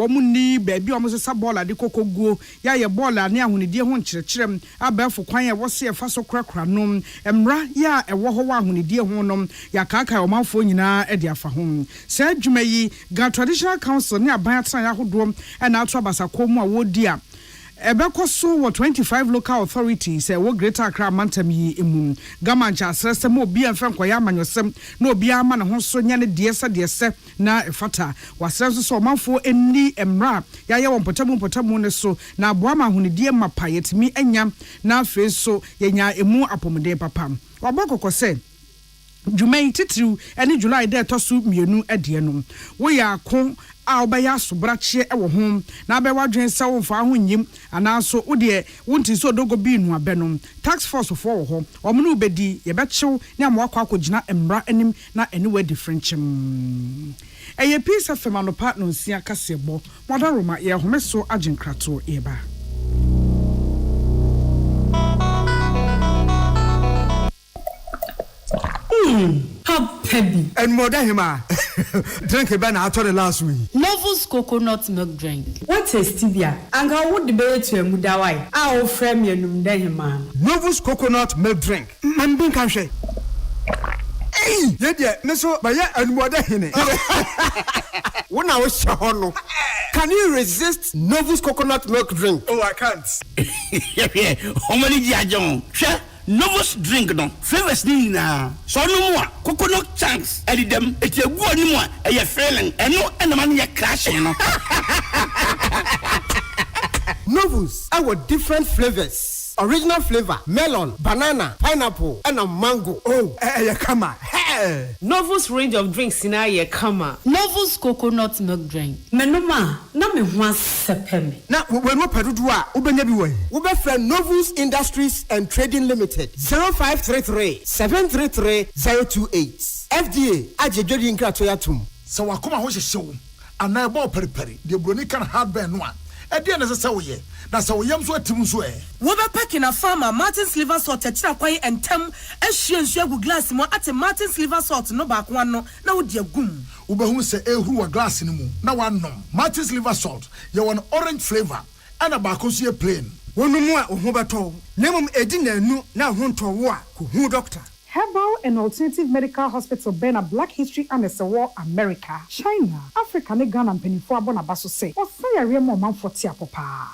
mu ni baby omo sesa ball ade kokoguo ya ye ball ane ahonidie ho nkyerɛkyerɛm abɛfo kwan ya wɔse ɛfa so krakra nom emra ya ɛwɔ ho wa ahonidie ho nom ya kaka ɔmanfo nyinaa ɛde afa ho sɛ adwuma yi ga traditional council ne aban atra ya hodo ɛna ato abasakɔ mu a wodi a Ebeko so were 25 local authorities wo Greater Accra mantam yi emu gamancha asrese mo obi anfa kwaya amanyosem na obi ama ne ho so nya ne de na efata wasrese so manfo eni emra ya ye won potamu ne so na aboa ma hunidie mapa yetimi anya na afi so yenya emu apomde papa wabokoko se Jumai titru eni July de tosu mienu edie no wo ya ko a obaya sobrache ewo ho na abewa dwen se wo fa ho nyim anaso wo de wonti so dogo bi nu abenom tax force fo wo ho omno ubedi ye bechew ne amwakwa akogina emra anim na anywhere different chim eye peace fm anopa no nsia kasebo modaroma ye homeso agenkrato eba
Happy.
And more than him, drink a banana after the last week.
Novus coconut milk drink. What is stevia? And how would the baby to a mudawai? Our friend, you know, man.
Novus coconut milk drink. Man, being country. Hey, yeah, Misso, but yeah, and more than him. When I was Shahono, can you resist Novus coconut milk drink? Oh, I can't.
Yeah, how many John? Novus drink no flavors ni na so no mo coconut chunks edi dem eti egu oni mo e ye feeling eno enema ye crashing no
Novus our different flavors original flavor melon banana pineapple and a mango come on
Novus range of drinks in aye kama Novus coconut milk drink menoma na me ho asepem
na we no padudu a ubenya bi won we be friend Novus Industries and Trading Limited 0533 733 028 FDA ajedwedi nkrato yatum
so wakoma ho hyehyew ana ebo periperi de broni kan hardware no a ede na sese wo ye na so wo yam so atim so
wo be pack na farmer Martin's liver salt achira kwan entem ahwie nsu agu glass mo ate Martin's liver salt no ba kwa no na wo de agum
wo be hu se ehuru wa glass ni mu na wanom Martin's liver salt ye won orange flavor ana ba ko so ye plain
wonu mu a ho beto nemum edi na anu na ho ntowo a ko hu doctor
Herbal and Alternative Medical Hospital Bena Black History and War America, China, Africa, ne Ghana and Penifo Abonabaso say, or say a real man for Tiapopa.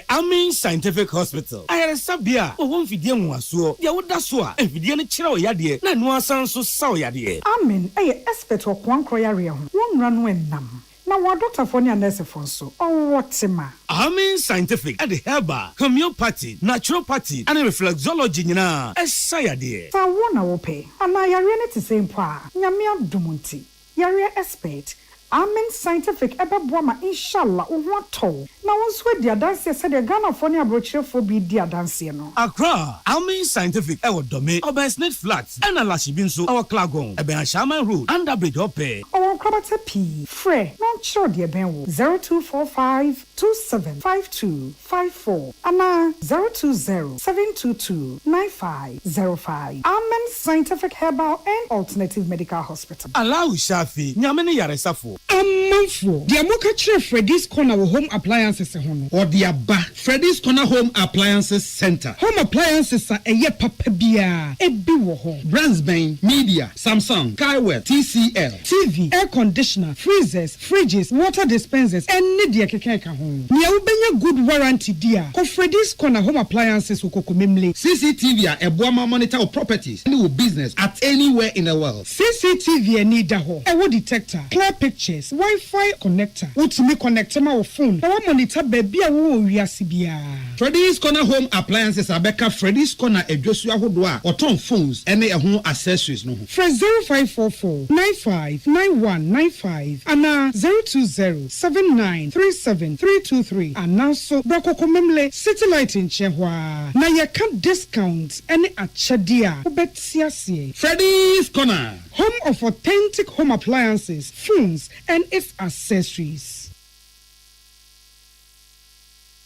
Amen Scientific Hospital. I had a sabia, or one video was so, ya would daswa, and video chiro yadie, na no sounds so sour yadie.
Amen, expert or one croyaria, one run when nam. Now, what Dr. Fonia nurse for so? Oh, what's ma?
Amen Scientific at the herbal, homeopathy, naturopathy, and reflexology, na, as sayadie.
So, one will pay, and I are to same pa, Yamia Dumunti, Yaria expert. Amen Scientific ebe boama inshallah uwato na wonswe dia dance said the Ghana for near brochure for be dia dance no
Accra Amen Scientific ewo dome Obersnet Flats and Alashibinso our Klagon ebe Shaman Road under bridge ope
our Krabata P Fre non sure dia benwo 0245 275254 ana 020 722 9505 Amen Scientific Herbal and Alternative Medical Hospital
Allow Shafi nyamene yaresafo
Amanfo dia moka kire Freddy's Corner home appliances hono
or dia ba Freddy's Corner Home Appliances Center
home appliances eye papa bia ebi wo ho
brands ben Media Samsung Skywell TCL
TV air conditioner freezers fridges water dispensers and dia kekeka ho nia ubenya good warranty dia ko Freddy's Corner Home Appliances ukokomemle
CCTV a eboama monitor of properties any business at anywhere in the world
CCTV ani da ho e wo detector clear pictures Wi-Fi connector ultimate connector ma wo phone na monitor baby a wo wiase bia
Freddy's Corner Home Appliances abeka Freddy's Corner edwosu ahodo a oton phones ene ehun accessories no ho
0544 959195 ana 020 7937323 ana so brokokomemle satellite in chehwa na ye can discounts any achadia obetiasie
Freddy's Corner
home of authentic home appliances phones and its accessories.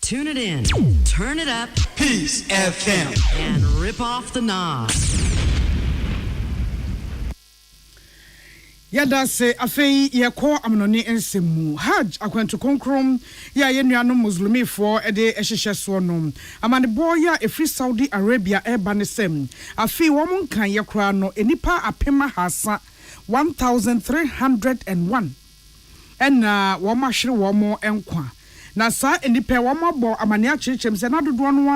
Tune it in, turn it up,
Peace FM,
and rip off the knob.
Yada se afei yɛkɔ amanoni nsɛmu hajj akwantu konkrom ya yɛnuano muslimifoɔ ɛde ɛhyehyɛ soɔ no amanebɔ ya ɛfiri Saudi Arabia ɛba ne sɛm afei wɔn nkan yɛkora no enipa apema hasa 1301 ɛna wɔn ahwere wɔn nkwa na saa enipa wɔn abɔ amane akyerɛkyerɛm sɛ na dodoɔ no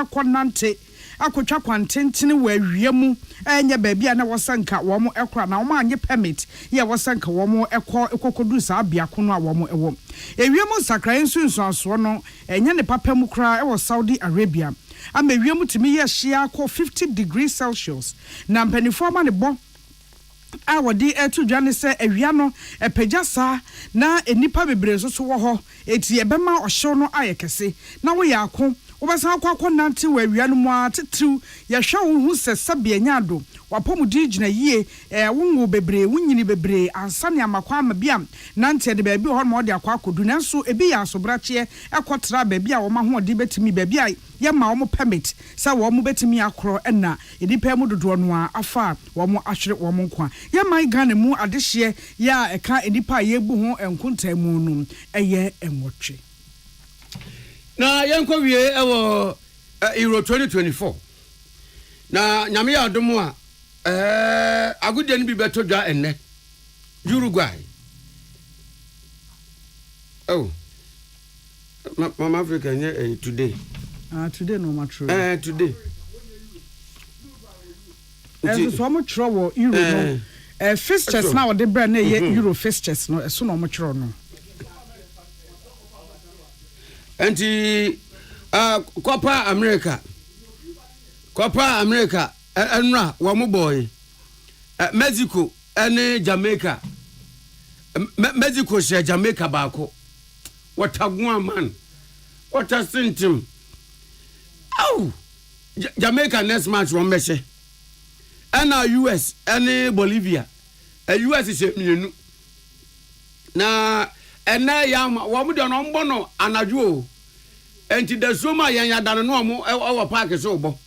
akɔnante akotwa kwantentene wɔ awiemu ɛnyɛ baabi a na wɔsanka wɔn ɛkora na wɔn anye permit yɛ wɔsanka wɔn ɛkɔkodu saa biako no a wɔn ɛwɔ awiemu nsakran nsunsuasoɔ no ɛnyɛ ne papa mu kora ɛwɔ Saudi Arabia ama awiemu tumi yɛ hyia kɔ 50 degrees Celsius na mpanifoɔ ma ne bɔ a wɔde ɛto dwa ne sɛ awia no ɛpagya saa na enipa bebree nso so wɔ hɔ eti ɛbɛma ɔhyew no ayɛ kɛse na wɔyɛ ako Obasan akɔ nante wɔ awia no mu a tetriw yɛhwɛ wo hu sɛ sɛbea nyado wapɔmudi gyina yie wonwo bebree wonyini bebree ansa ne amakwa ama bia nante de baabi hɔ ma ɔde akɔ akɔdu nanso ebi yɛ asobrakyɛ ɛkɔtra baabi a wɔma ho ɔde betimi baabi a yɛma wɔn permit sɛ wɔn betimi akorɔ ɛna edipa mu dodoɔ no a afa wɔn ahwere wɔn nkwa yɛma Ghana mu adehyeɛ yɛ a ɛka edipa a yɛbu ho nkontaa mu no ɛyɛ enwɔtwe
na yanko wie ewo Euro 2024 na nyame ya adomo a agudie ni bi beto dwa enne Uruguay oh Mama Africa nye today
today no matro
today
so mo tro wo Euro no fixtures na wo de bra na ye Euro fixtures no so no mo tro no
Anti Copa America enra wo boy Mexico ene Jamaica Mexico share Jamaica baako watagun man watasintim au Jamaica next match won meche ena US ene Bolivia US she mienu na ena ya wo mu de no mbo no anadwo enti da soma yan ya dan no mo e park so bo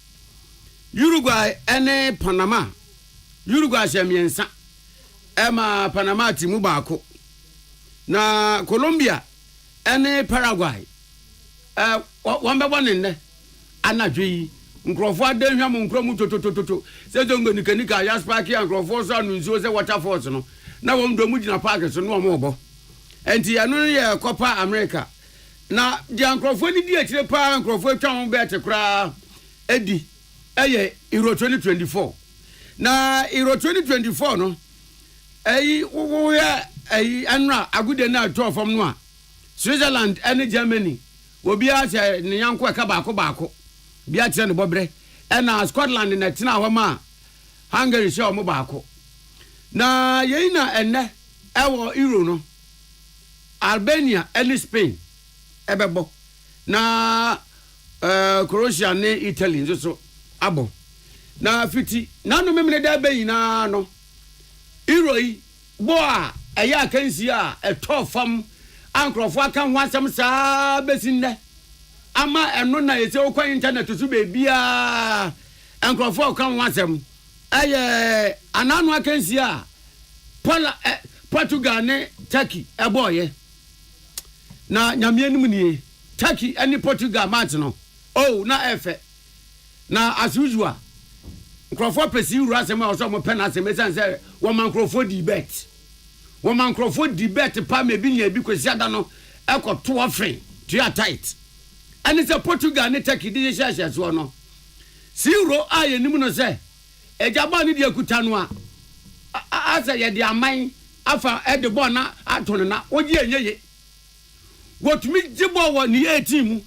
Uruguay ene Panama Uruguay shemiensa ema Panama timu baako na Colombia ene Paraguay won be bone ne anadwo yi nkrofo adanhwa mo nkromu totototo se jongo nikanika ya spark ya nkrofo so anu nsuo se water force no na won do mu gina park so no mo bo enti anu ye Copa America na di nkrofo ni di akire pa nkrofo atwa ho bet kra edi eye Euro 2024 na Euro 2024 no wo ya anra agude na to fam no a Switzerland and Germany obi a se ne yanko eka baako bi a tire ne bobre na Scotland na tina ho ma Hungary she o mo baako na yeyi na enne ewo Euro no Albania and Spain ebebo na Croatia ne Italy so abo na fiti na no memene da bayi na no Euro yi bo a eya kansi a eto fam ankrofo aka ho asem saa besinne ama eno na yese okwa internet so be bia ankrofo aka ho asem eye ananu akansi a Portugal ne Turkey eboye na nyame nim nie Turkey and Portugal match no oh na efe na as usual nkrofo pesi uru asem a so mo penalty me say wo man nkrofo debate pa me bi nya bi kwesi ada no ekoto ofre to tight and it's a Portugal ne Turkey di share so no zero aye nim no say ejaba ne di akuta no a asa ye di aman afa e de ball na atono na ogi enyeye wotumi jibo wo ni 18 mu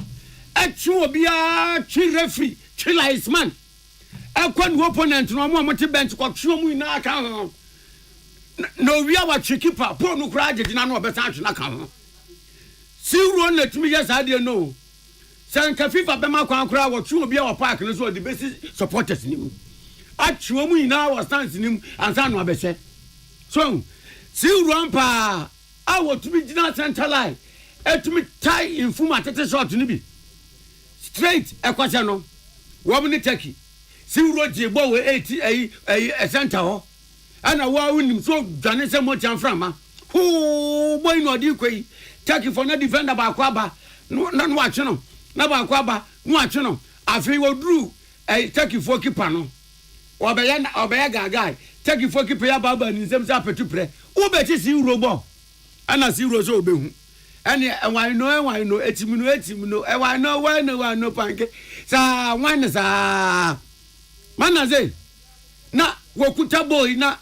atwu obi a twi referee twi linesman akwan opponent no mo te bench ko twu mu na aka no wi awa twi keeper po no kura agedi na no obesa atwe na kan zero na tumi yes ade no sanka FIFA be ma kwan kura wo twu obi a wo park no so the basic supporters ni mu atwu mu na wo stance ni mu ansa no abese so zero ampa a wo tumi gina center line etumi tie infuma tete shot ni bi straight ekwase no wo mu ni Turkey zero je bo we 80 center ho ana wa unim so dwane se mo chanframa ho boy no di kwai take for na defender ba kwa ba no atwe no na ba kwa ba no atwe no afi wodru take for keeper no obeya gaga take for keeper ya baba ni nsem sa petu pre wo be ti si robo ana si ro so obehu ene why no etimi no why no panke sa wan sa manaze na wokuta boy na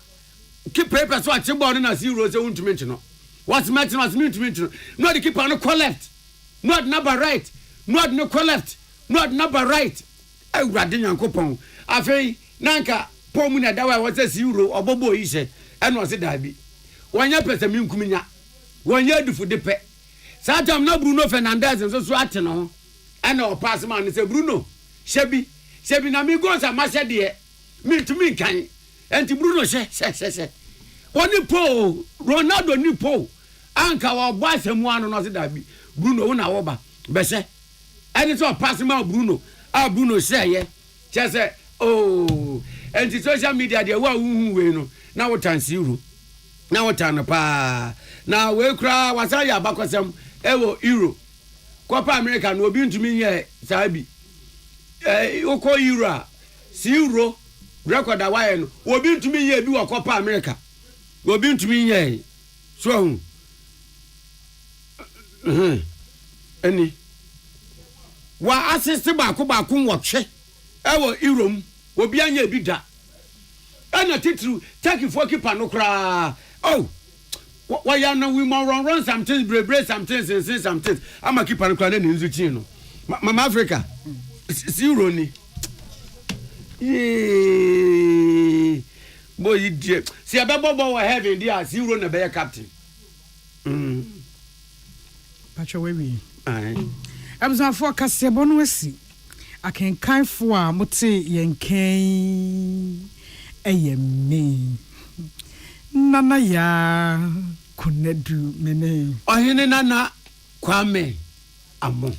keeper pe so ache ball na si ro so untumi nchino what's match no no the keeper no call left no number right no call left no number right awurade nyankopon afei nanka pomu na dawa wa se euro obobo yi se eno se dabi wonya pese minkuminya wonya dufu de pe satam na Bruno Fernandes so ate no ena o pass man se Bruno shebi na mi go sa ma se de mi tumi kan enti Bruno she woni po Ronaldo ni po anka wa bo asemu anu no se dabi Bruno wo na wo ba be se eni so pass man Bruno Bruno say ye say oh and the social media they wa hu we no na wo tan euro na wo tan pa na we kra wasa ya bakosem ewo euro Copa America no obi ntumi ye sabi oko euro si euro record awaye no obi ntumi ye bi wo Copa America obi ntumi ye so any wa assist baako nwotwe ewo euro obi anya bi da ana titru take for keeper no kra oh why ya no we more run something break something say something ama keeper no kra na nzu chin no mama Africa euro ni boy die si abebo wa heaven dia euro na be captain
pacho we abza for kasebo no asi akenkanfo a mote yenken eyemi nana ya kunedu mene
ohene nana kwame amo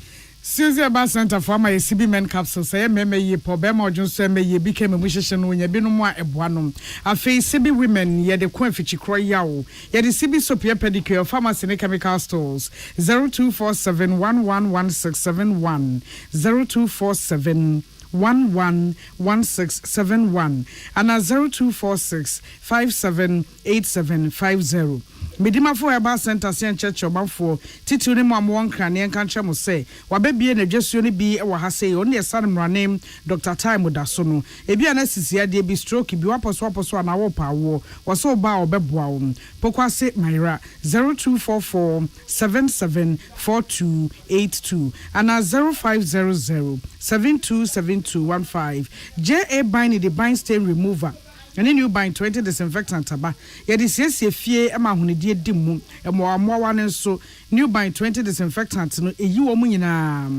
Susie Bar Center for my CB men capsule say meme ye po be ma odun so me ye bi ke me hwehye no nya bi no mu a eboanom afei CB women ye de ko afichi kro yawo ye de CB soap ye pedicure pharmacy ne chemical stores 0247111671 0247111671 and 0246578750 Medima for Bar Center Sian Church Obafo titu ni mo won krane enka nche mo say wabebie na dwasuo ni bi e wa ha say on ye sanmra name Dr. Time Daso no ebi ana sisia de bi stroke bi waposo na wo pa wo so ba obeboa wo pokwase Myra 0244774282 and 0500727215 JA Bine the Bine stain remover and new buying 20 disinfectant aba ye de siesie fie e ma honedie di mu e mo amoa ne so new buying 20 disinfectant no eyi wo mu nyina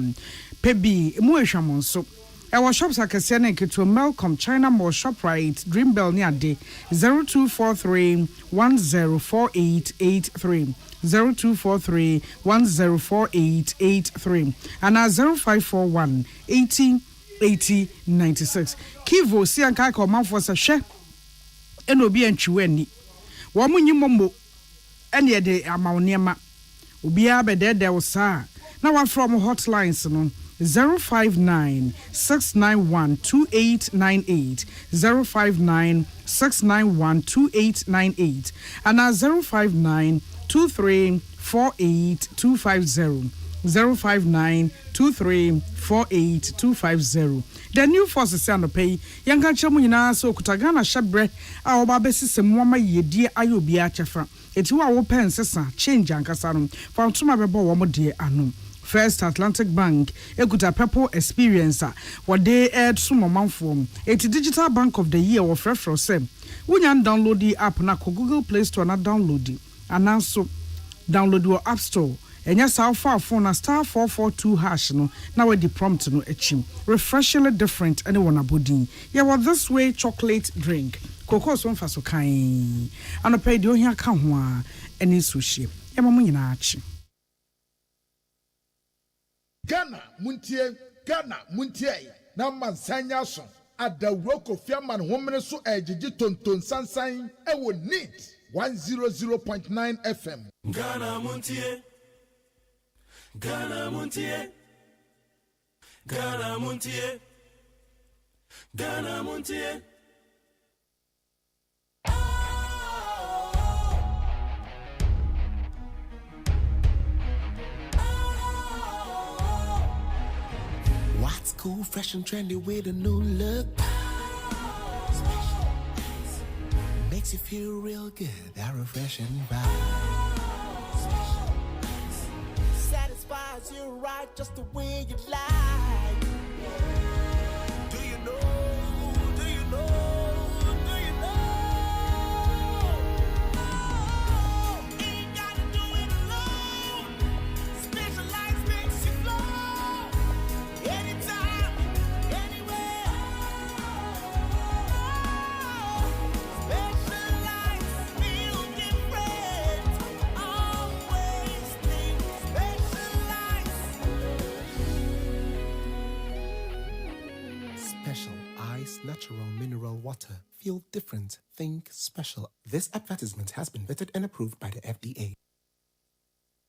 pebi mu ehwamon so e wo shops akese na keto Malcolm China Mall Shoprite Dreambell ni ade 0243104883 0243104883 and 0541808096 Kivo si anka ka manfo se hwe eno bi antwiwe ani wo munyi mommo ene ye de amawnema obi abedede wo sa na wa from hotlines no 059-691-2898 059-691-2898 and 059-2348-250 059-2348-250 The new forces say no pay yanka chemu nyina so kutagana shabre a oba besise mwama yedie ayobi a chefa eti wa wo pen sesa change ankasa no fa ntoma bebo wo mo de ano First Atlantic Bank ekuta people experience what they add sumo manfo eti digital bank of the year wo frefro sem wunya download the app na ko Google Play Store na download it and so download your app store enya sa phone na *442# no na we the prompt no echim refreshingly different anyone abodin yeah what this way chocolate drink cocoa so mfa so kan anopa di ohia ka ho a eni sushi e mamu nyina achi
Ghana muntie na mansanya so Adawuro Kofi Aman homene so ejiji tonton sansan ewo NEAT 100.9 FM.
Ghana Montie. Ghana Montie. Ghana Montie. Ghana Montie.
What's cool, fresh and trendy with a new look? Makes you feel real good, that refreshing vibe. Satisfies you right just the way you like. Do you know? Do you know? Do you know? Ain't gotta do it alone. Specialized makes you flow. Anytime, anywhere. Specialized feel different. Always think specialized. Special Ice Natural Mineral Water. Feel different. Think special. This advertisement has been vetted and approved by the FDA.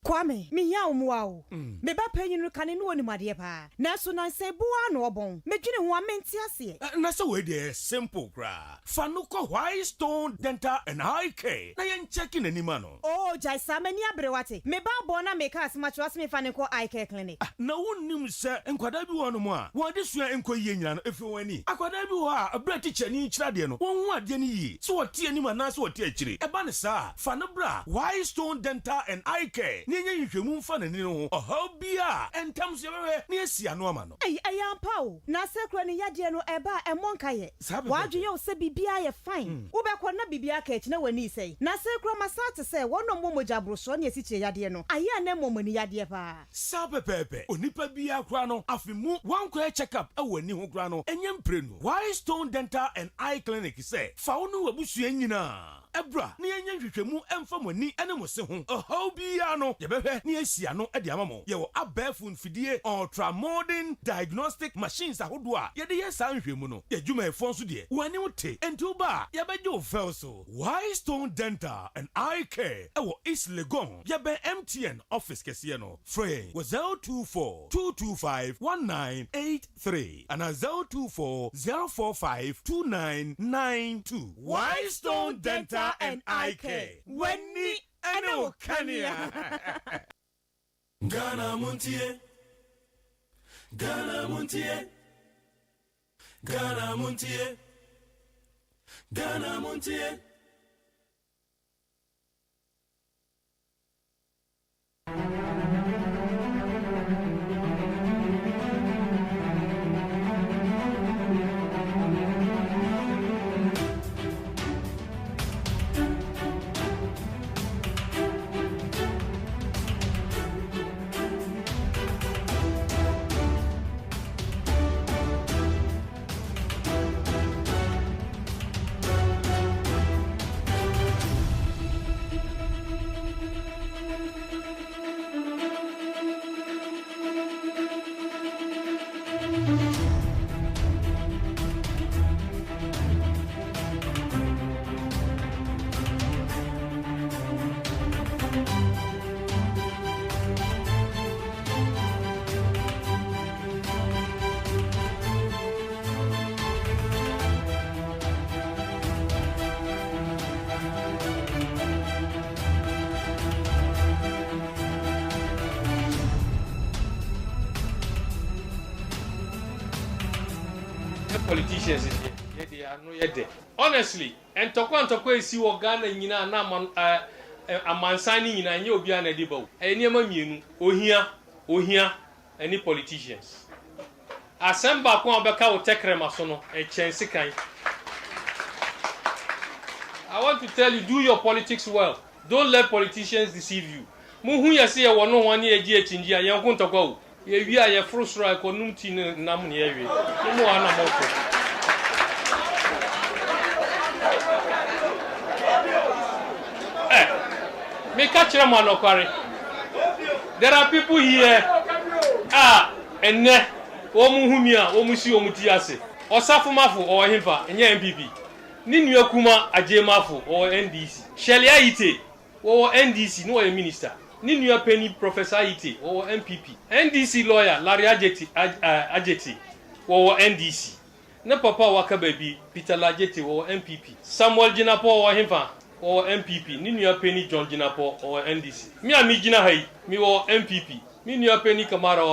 Kwame, me ya umwao. Me ba penyi no kane no ni made pa. Na so na se bua no obon. Me dwene ho amenti ase.
Na so we dey simple kra. Fa no ko White Stone Dental and Eye Care. Na yen check in anima no.
Oh, jai samani abrewate. Me ba bo na me ka asma chwas me fa ne ko Eye Care clinic.
Na wonnim se enkwada bi wono mo a. Wo de sua enko yie nyina no efi wani. Akwada bi wo a abra teacher ni kira de no. Won hu ade ni yi. So wo tie anima na so wo tie akire. E ba ne sa. Fa no bra White Stone Dental and Eye Care. Nye nhwemu mfa na ni no. Oho bia entam so yewe ni asia no ama no.
Ayampa o. Na sekro ni yade no eba emonka ye. Wadwe ye se bibia ye fine. Wo be ko na bibia ka echi na wani sei. Na sekro masate se wono momoja broso na esi che yade no. Aya na momani yade pa.
Sapepepe. Onipa bia kra no afimu wankwa check up e wani ho kra no. Enye mprenu. White Stone Dental and Eye Clinic se fa wono wabusu nyina. Ebra ni enye nhwehwemu emfa mani ene mo se ho. Oho bia no yebehwe ni asia no e de amamo. Ye wo abafu mfidie ultra modern diagnostic machines ahodo a ye de yesa nhwehmu no. Ye dwuma efo nso de. Wani wote enti ba ye beje o fel so. White Stone Dental and Eye Care e wo East Legon. Ye be MTN office kese no. Free was 024 225 1983 and 024 045 2992. White Stone Dental and Eye Care. Wenni eno kania.
Ghana Montie. Ghana Montie. Ghana Montie. Ghana Montie.
Politicians they are no yet. Honestly, and tokwa esi wo Ghana nyina na amansani nyina nye obi ana diba. Enema mienu ohia any politicians. Asemba ko obeka wo tekrema so no e chense kan. I want to tell you, do your politics well. Don't let politicians deceive you. Mu hu yesi e wono ho ne eji echinji ayen ko ntokwa o. Ye wi aye frustro ko numti nam ne ye wi. Mu ana moto. Me catch them on Okwari. There are people here. And ne, Omuhumia, Omusi Omutiase. Osafumafo or Himfa, and MPP. Ninu Kuma Ajemafo or NDC. Shelia Ite or NDC, no a minister. Ninu Penny Professor Ite or MPP. NDC lawyer Larry Ajeti or NDC. Ne papa waka baby Peter Lajeti or MPP. Samuel Jinapo or Himfa or MPP. Ninu Penny John Jinapo or NDC. Me and Jina Hay, me or MPP. Me New Penny Kamara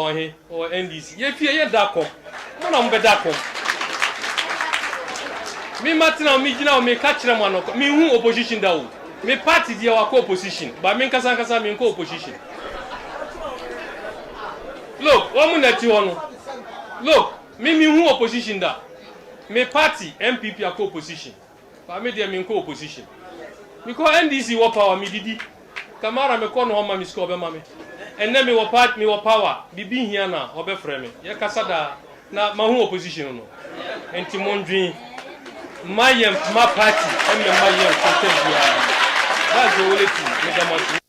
or NDC. Ye fear ye dako. Mona mbe dako. Me Martina me Jina me catch them one. Me who opposition da. Me party dia wa co-opposition. But me kasa me co-opposition. Look, woman that you want. Look, me who opposition da. Me party MPP a co-opposition. But me dia me co-opposition. Because NDC wa power me didi. Kamara me kono homa me score be mame. And then me wa power. Bibi here na obe frame. Ye kasa da na ma hu opposition no. Enti mondwin mayem ma party and me mayem content. That's the only thing me da ma.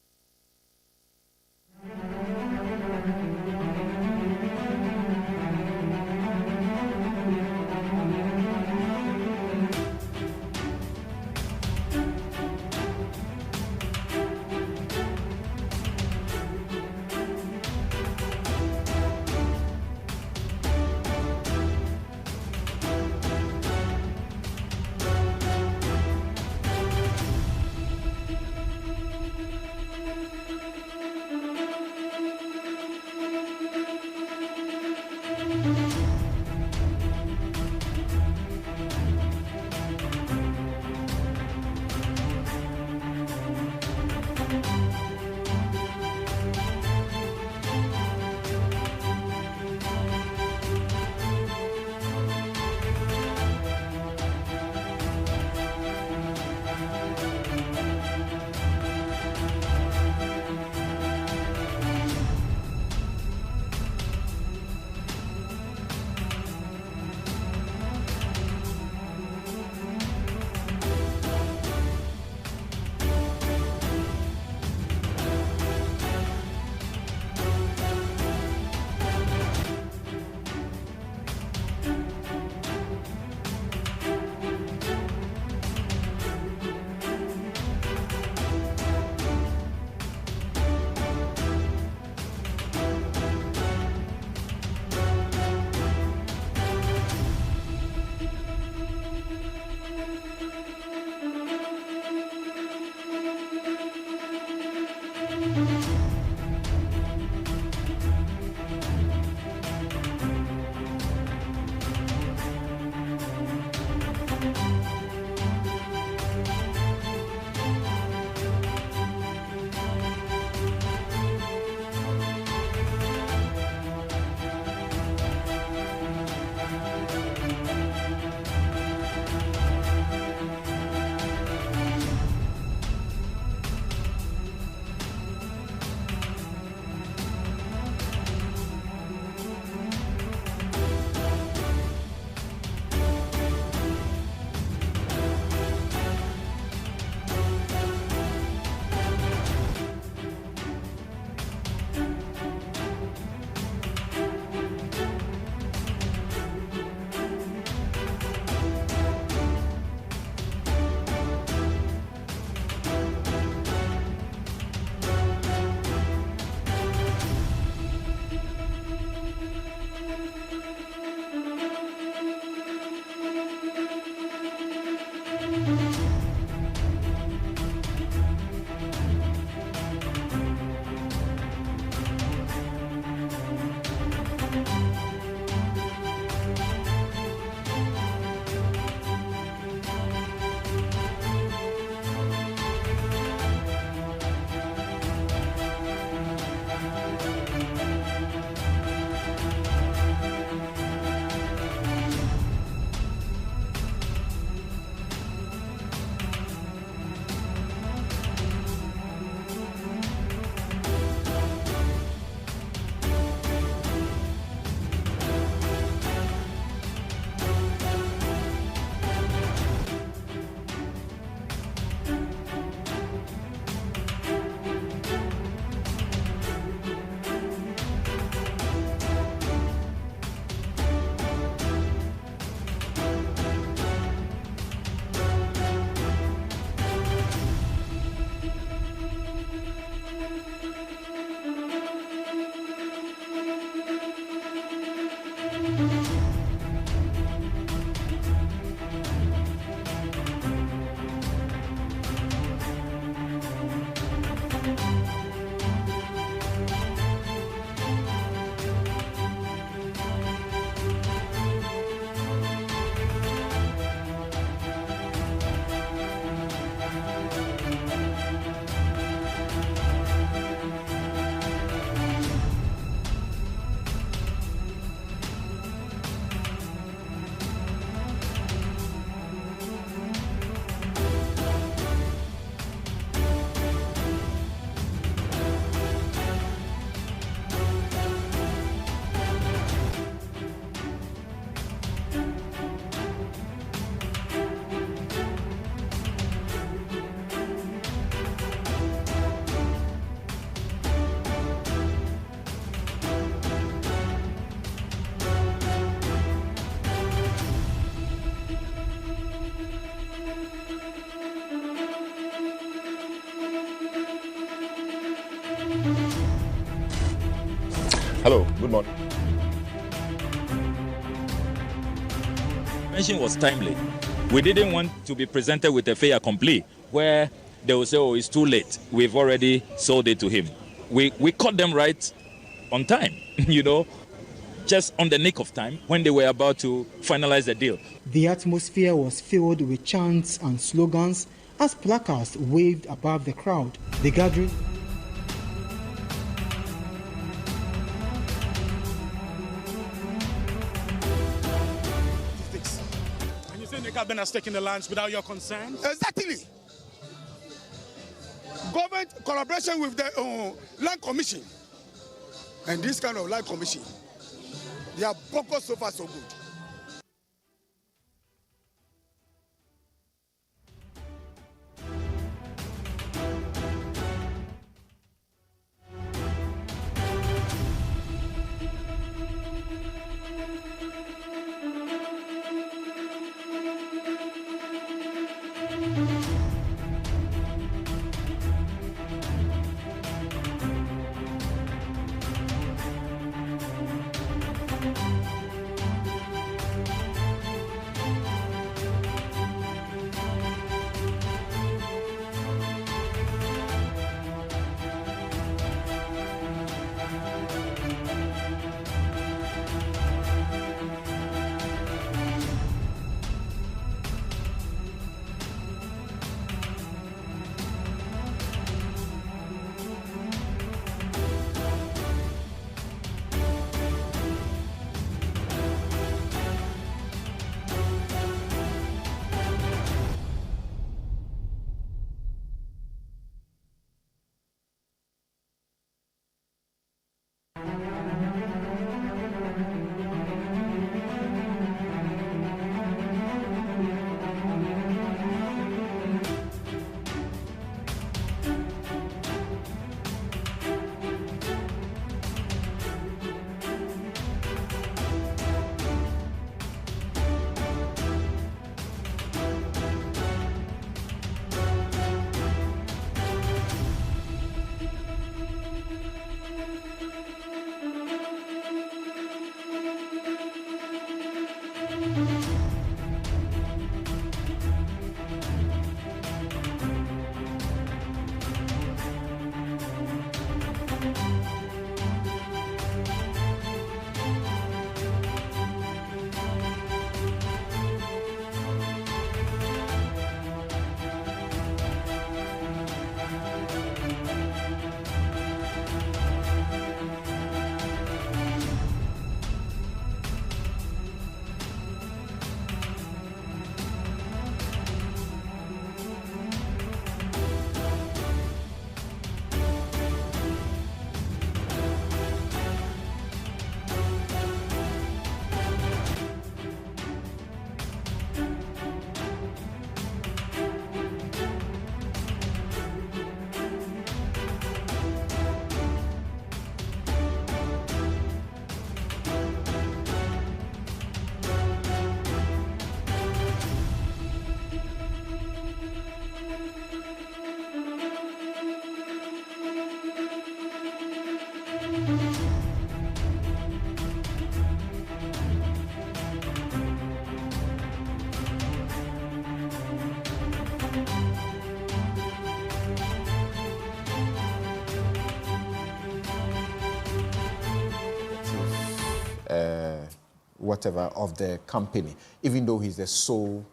Hello, good morning.
Mention was timely. We didn't want to be presented with a fait accompli where they will say, oh, it's too late. We've already sold it to him. We caught them right on time, just on the nick of time when they were about to finalize the deal.
The atmosphere was filled with chants and slogans as placards waved above the crowd. The gathering
And you think the government has taken the lands without your consent?
Exactly. Government collaboration with the land commission and this kind of land commission, they are bogus so far so good.
whatever of the company, even though he's the sole.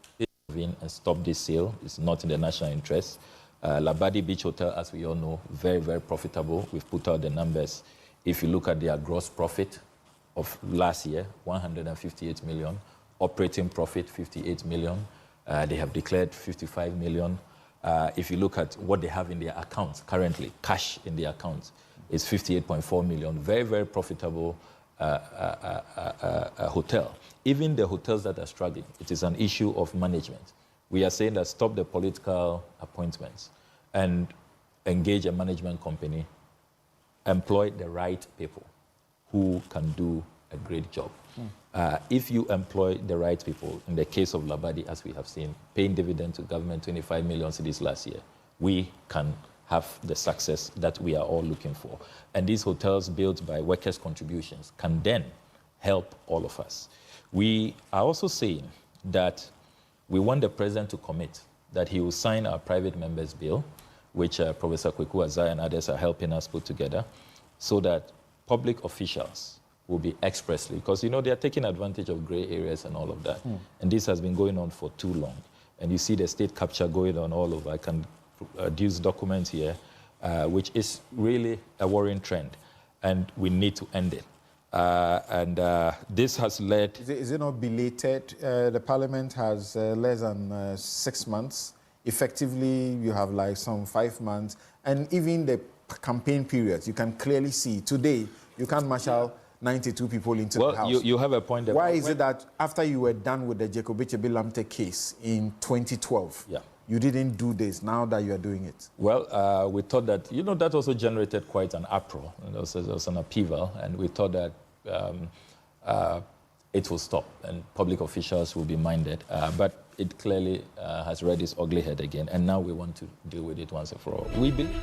And stop this sale. It's not in the national interest. Labadi Beach Hotel, as we all know, very, very profitable. We've put out the numbers. If you look at their gross profit of last year, 158 million. Operating profit, 58 million. They have declared 55 million. If you look at what they have in their accounts currently, cash in their accounts, is 58.4 million. Very, very profitable hotel. Even the hotels that are struggling, it is an issue of management. We are saying that stop the political appointments and engage a management company, employ the right people who can do a great job. If you employ the right people, in the case of Labadi, as we have seen, paying dividend to government 25 million cedis last year, we can have the success that we are all looking for. And these hotels built by workers' contributions can then help all of us. We are also saying that we want the president to commit that he will sign our private members bill, which Professor Kweku Azai and others are helping us put together, so that public officials will be expressly, because they are taking advantage of gray areas and all of that. And this has been going on for too long. And you see the state capture going on all over. I can produce documents here, which is really a worrying trend, and we need to end it. This has led...
Is it not belated? The parliament has less than 6 months. Effectively, you have like some 5 months. And even the campaign periods, you can clearly see. Today, you can't marshal 92 people into the house.
Well, you have a point.
Why is it that after you were done with the Jacob Lamte case in 2012, you didn't do this now that you are doing it?
Well, we thought that, that also generated quite an uproar. There was an upheaval, and we thought that it will stop and public officials will be minded. But it clearly has reared its ugly head again, and now we want to deal with it once and for all. We believe...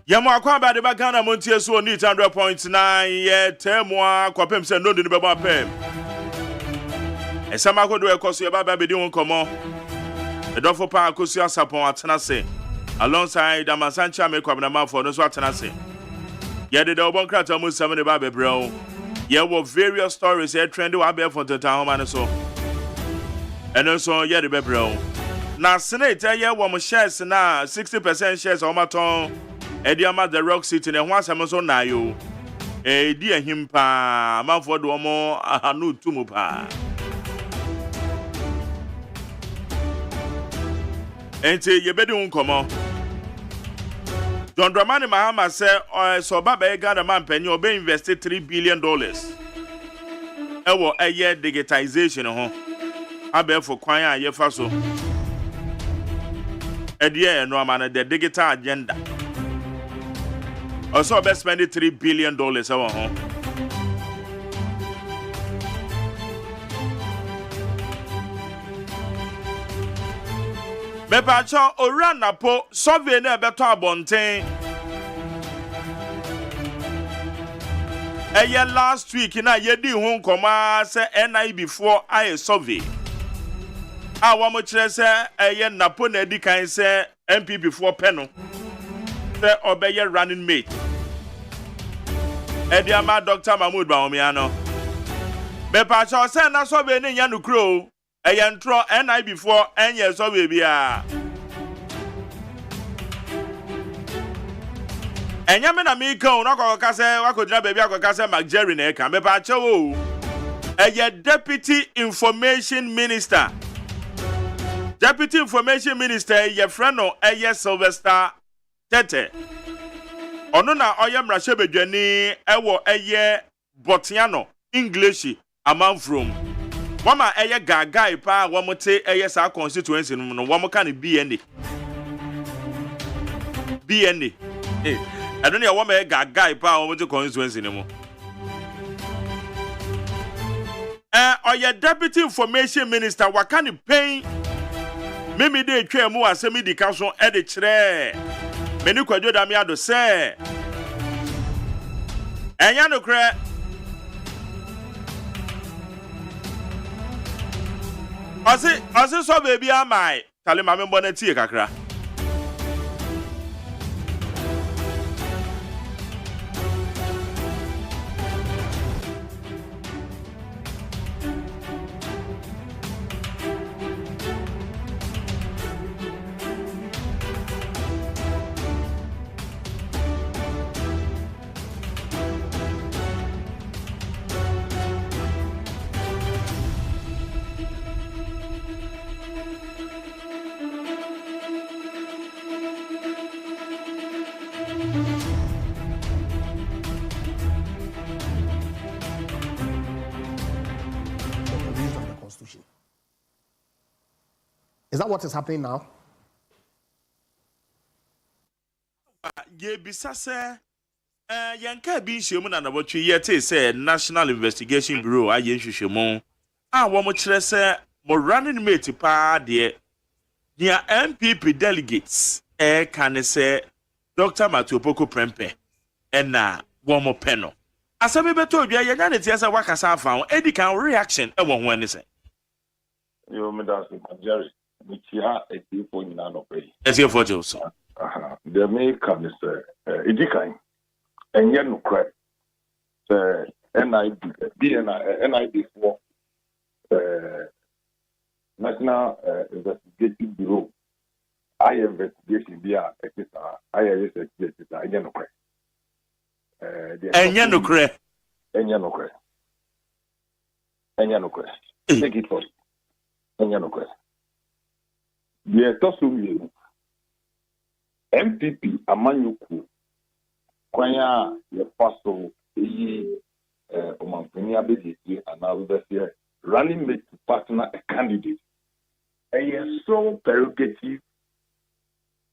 Yamo akwa ba de Ghana Montie so ni 100.9 ye temwa kwapem se no de be ba pem. Esama ko do ekoso ye ba ba be di won komo. Edofo pa akosu asapon atena se. Alongside Amasancha me kwabna manfo no so atena se. Ye de obon krata mu 7 de ba be bro. Ye wo various stories here trend wa be for town home and so. Eno so ye de be bro. Na senate ye wo mo shares na 60% shares o maton. Ediama the Rock City ne ho asem so na yo. Di ahim pa manfo do mo anu tumu pa. Enti ye bedi unkomo. John Dramani Mahama say so baba Ghana man penny obe invested $3 billion. Ewo eye digitization ho. Abe for kwan a ye fa so. Edie no amana the digital agenda. Also, best spending $3 billion. Mepacho Orana po survey na beto abonten. Last week na yedi ho nkoma se NI before I survey. Awa mo kire se napo na di kan se MP before peno. Se obeye running mate. Ediama Dr. Mahmoud Baomiano. Bepacho se na so be ne nya nukro. Ntro NI before enye so be bia. Enya me na me kan no ko se wakodina baby akoka se McJerry na e kan. Bepacho o. Deputy Information Minister. Deputy Information Minister ye friend no Sylvester Tete. Ono na oye mrahye bedwani ewo Botiano English amanfrom. Wama gagai pa wamote sa constituency no wamoka ne BNA. BNA. I don't know wama gagai pa wamote constituency no mo. Oye Deputy Information Minister wakani pain. Mimi de twa mu asemi di kaso e de kire. Meni kwadwo da me ado se. Enya no kre. Ose so baby amai. Tale ma me mbona tie kakra.
Is that what is happening now?
Ye bisase yanka bi nhwemu na nabotwe yete say National Investigation Bureau aye nhwehwemu a wo mo kire say mo running mate pa de nia MPP delegates kan say Dr. Matthew Poko Prempe na wo mo pe no asabe beto odua ye nya ne tie say wakasa afa edi kan reaction e wo ho ani say
yo me das Jerry mitia etipo nyina no pe
ese for so
the American is Edikan and yet no crack NID for National Investigative Bureau. I investigation via I investigation and yet no crack.
And yet no crack.
And yet no crack. And yet no crack. Take it first. And yet no crack. Yes, that's you. MPP Amanyuku kwanya ye paso eyi omanfani abedisi another running mate to partner a candidate a sole prerogative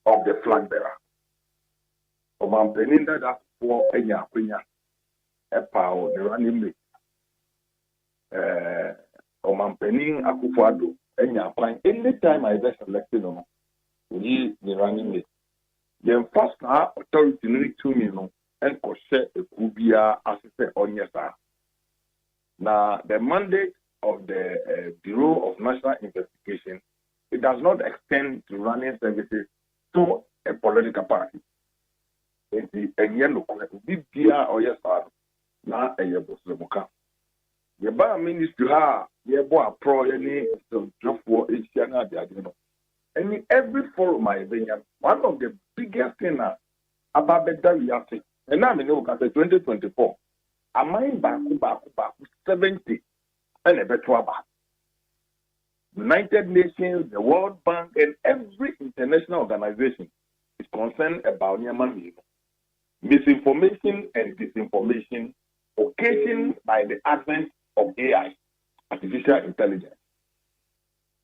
of the flag bearer omanfani that for enya kwanya e power the running mate omanfani Akufo-Addo enya kwan anytime I get selected no we the running mate. The first authority need to me and share a kubia assistant on yes. Now the mandate of the Bureau of National Investigation, it does not extend to running services to a political party. It's the Enyano Bibia or yes, now a Yabosmoka. The bar ministry ha Yabo pro any job for Asiana Diadino. And in every forum, my opinion, one of the biggest things about better reality, and now I know 2024, I mind back 70 and a better back. United Nations, the World Bank, and every international organization is concerned about Yemen. Misinformation and disinformation occasioned by the advent of AI, artificial intelligence.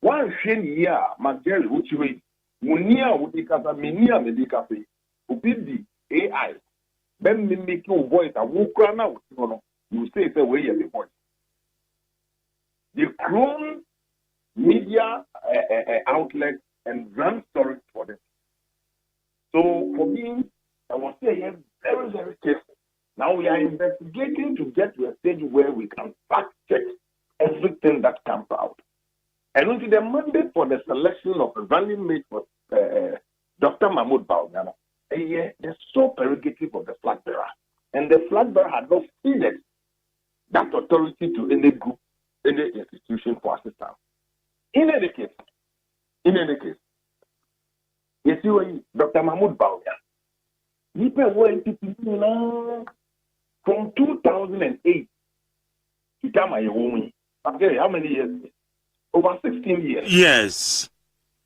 One shame year, Mageri, which way, Munia would be Casa Minia Medicafe, who did the AI. Then we make your voice a wukana, you say it's a way of the voice. The clone media outlet and brand storage for them. So for me, I was saying very, very careful. Now we are investigating to get to a stage where we can fact check everything that comes out. And only the mandate for the selection of a running mate for Dr. Mahmoud Baumana, the sole prerogative of the flag bearer. And the flag bearer had not ceded that authority to any group, any institution for assistance. In any case, you see when Dr. Mahmoud Baumana, people went to from 2008 to Tama Yewumi. How many years? Over 16 years.
Yes.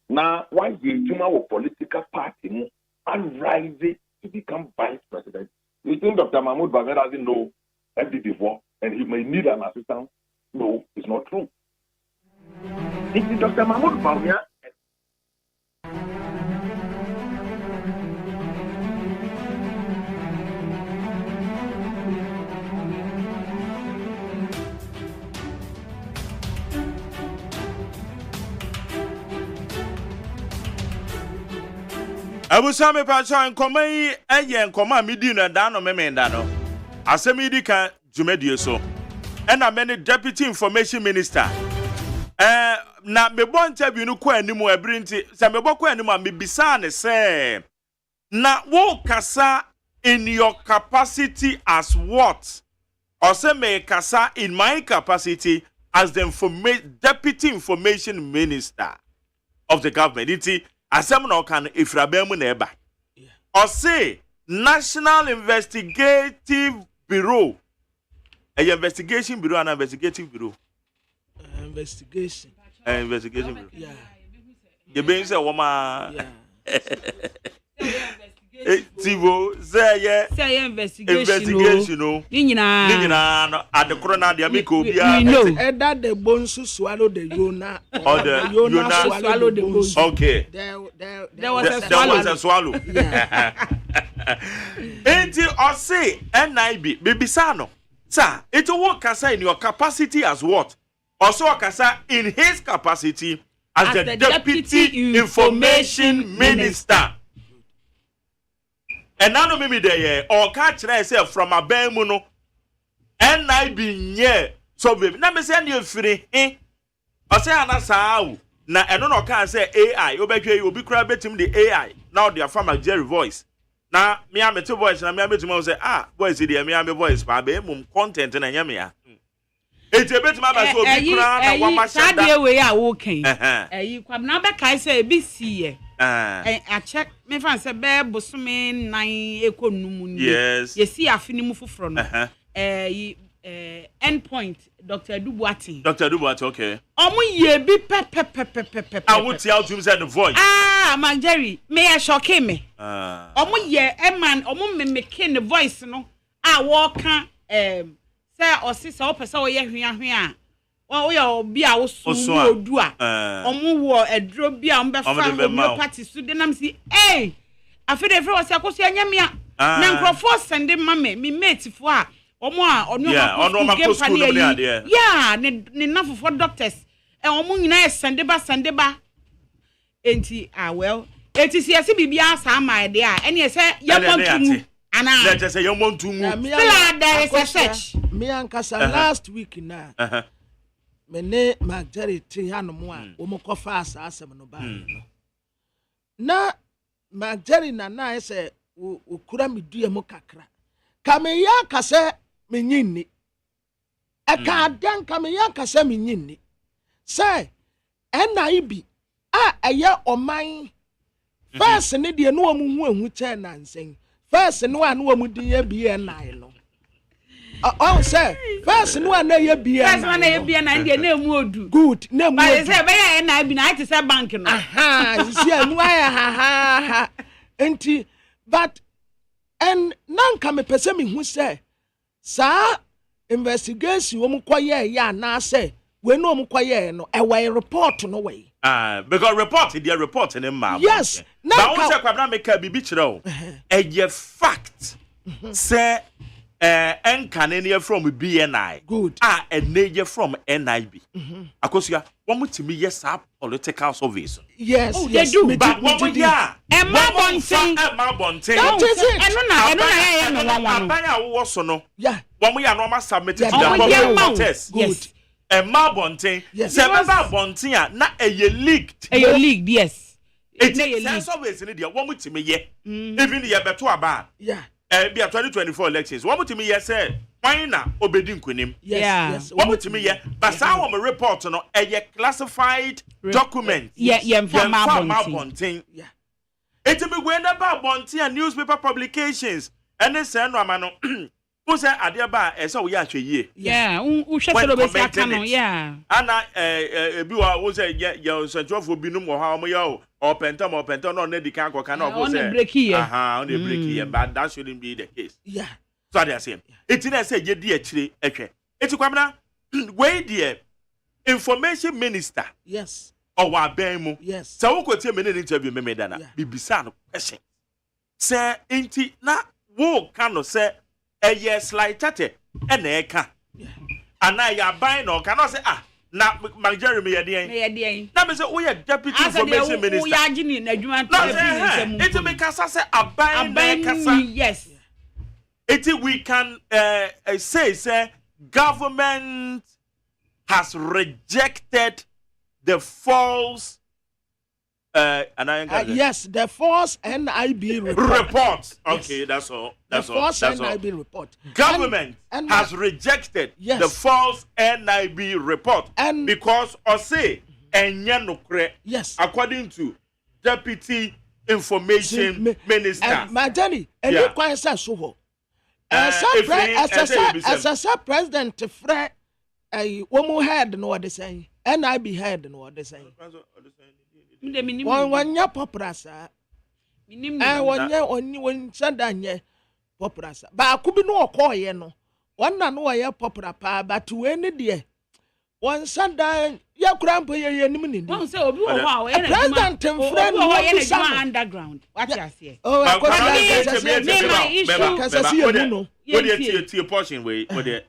Now, why the Juma political party and rising to become vice president? You think Dr. Mahmoud Baumana doesn't know MD before and he may need an assistant? No, it's not true. It is Dr. Mahmoud Baumana.
Abusame pacha nkoma yi eye nkoma midi na da no memenda no asemi di kan dwumadie so ena me ne deputy information minister na mebo interview no kwa animu abrinti se mebo kwa animu amebisa ne se na wo kasa in your capacity as what or say me kasa in my capacity as the deputy information minister of the government. Asem no kan ifrabemu na eba. Or say National Investigative Bureau. A investigation bureau and investigative bureau.
Investigation.
Investigation bureau.
Yeah.
You being say woman.
Yeah.
Tivo say investigation no. Ni nyina no adekoro na de ameka obia.
That the bones swallow the Yona
or the Yona
swallow the bones.
Okay.
There was a swallow.
Enti or say NIB bibisa no. Sir, it won't kasa in your capacity as what? Also kasa in his capacity as the Deputy Information Minister. And now no me there or catch myself from a bemuno NIB nye so baby na me say you free or say anasa na eno no can say AI obetwe you obi kura betim the AI now their farmer Jerry voice na me am to voice na me am betim say voice dey me am voice pa be mum content na nya me a eti betim aba so obi kura na wa ma shada
sadie we a wo kan kwam na be kai say e be sie I check me fan say be bosome nan ekonumu ni
yes
yesi afini mu foforo no end point Dr. Dubuati
okay
omu ye bi pe
I would tell you say the voice
man Jerry me a shock me omu ye man omu me ken the voice no wo kan say osisa o pese wo ye hwia o ya obi a wo so odu a omu wo edro bi a mbe fa ho party so de nam si afede fre wo se akoso anya me a na nkrofo sende mame me mate fo a omo a ono ma ko school no there yeah ne nafo doctors omo nyina sende ba enti well enti si ase bibia sa ma de a ene se yamontu ana
let us say yamontu
there is a search
me ankasa last week na mene Magdari tri hanom a wo mo kofa asasem no ba na Magdari na ese okura medua mo kakra kameya kase menyinni eka adan kameya kase menyinni say NIB eye oman first ne de no mu hu ahu che nansen first no anu mu din ye bi NI no say first no anu ye bi
first one ye bi NI de na mu odu
good na mu
but say be ye NIB na it say bank no
see anu ha enti but and nanka me pese me hu say sa investigation wo mu koye ya na say we no mu koye no e we report no we
because report the report in ma
yes
na wo say kwabna make bibi kire o ye fact say enkane ne from BNI
good
eneye from NIB akosia wo mutimi yes political service
yes
they do
but wo dia
Emma Bontin
that
is it eno na ya no wan
abanya wo so no
yeah
wo mo ya no ma submit to the public test
good
Emma Bontin se baba Bontin a na leaked
yes
it is service ni dia wo mutimi ye even ye beto aba
yeah
be 2024 elections what mutimi ye say why na obedi nkonim
yes
what mutimi ye but say wo report no classified document
ma
Bontin yeah it be going about Bontin and newspaper publications and say no amano who say ade ba e say wo ya hwe ye
yeah wo hwe so be say aka no yeah
ana bi wa wo say ye centrofo binum wo ha mo ya or pentam no na di kan ko kan no say
on break here
on the break here but that shouldn't be the case
yeah
so they say it na say ye di akire ehwe eti kwamna we there information minister
yes
or wa ban mu
yes
say wo kwatie me ne interview me da na bibisa no question say enti na wo kan no say yes like tate na e ka ana ya ban no kan no say na Magdari me yedien na me say we deputy information minister
we ya gini na adwuma
to it me kasa say aban kasa
yes
it we can say government has rejected the false
yes the false NIB
report okay that's all
false NIB report
government has rejected the false NIB report
and
because say enye nokre
yes
according to deputy information minister
Majani any kwan say so ho as president frɛ womu head no what they say NIB head no what they say wanya popra sa When Sandanya popular. But I could be no call, you know. One no way popular pa, but to any dear. One Sunday, your grandpa, your enemy. Don't say, President and friend
underground. What you say?
Oh, I got portion way with the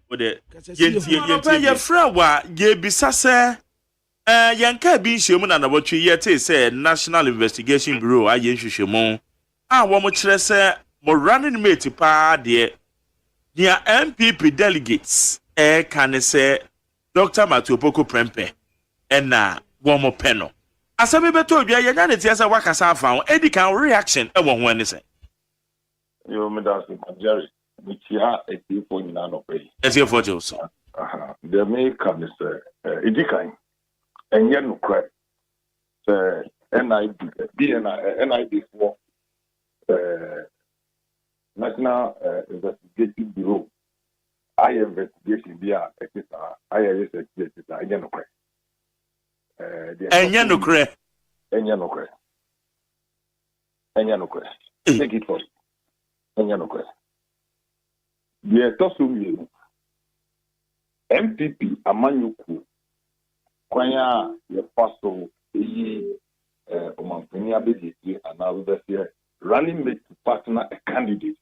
yanka bi nhyiamu na nabotwe yete say National Investigation Bureau aye nhwehwemu wo mo kire say mo running mate pa de nia MPP delegates kan say Dr. Matthew Poko Prempe na wo mo pe no asemi beto odua yenya ne tie say wakasa afa edi kan reaction wo ho ani say
yo me das Jerry me tia eti fo nyina no pe
eti fo je so
the me kan say edi kan enye no kra NID for National Investigation Bureau I investigation dia ekita I research ekita enye no kra
enye no kra take it first enye no kra ye to so mi MPP amanyuku kwanya ye paso eyi omanfani abedie another year running mate to partner a candidate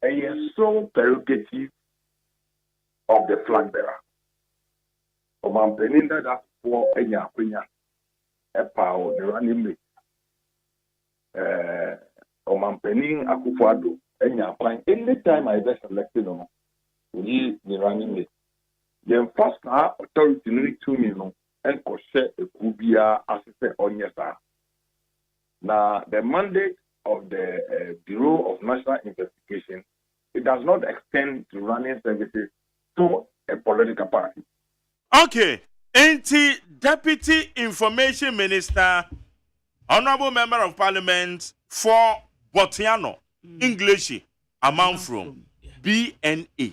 a sole prerogative of the flag bearer omanfani that for enya kwanya e power the running mate omanfani Akufo-Addo enya kwan anytime I be selected no we the running mate. The first authority need to me no and koshe ekubia asese onyesa. Now the mandate of the Bureau of National Investigation, it does not extend to running services to a political party. Okay, Deputy Information Minister, Honorable Member of Parliament for Botiano, English, amount from BNA,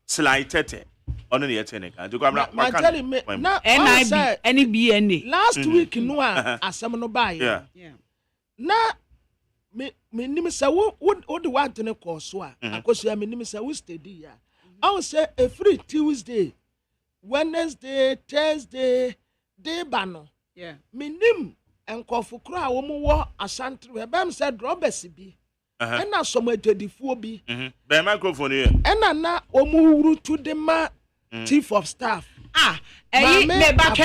Slighted. On the eternity, and to come back.
NIB, last week, no, as some no buy. Yeah. Now, me name is what the one to the course, because I mean, Miss steady. I will say a free Tuesday, Wednesday, Thursday, day banner. Yeah. Me name and call for cry, woman, a shanty, where said Robert B. And now somewhere to the 4B.
The microphone here.
And now, Omu to the man. Chief of Staff.
Meba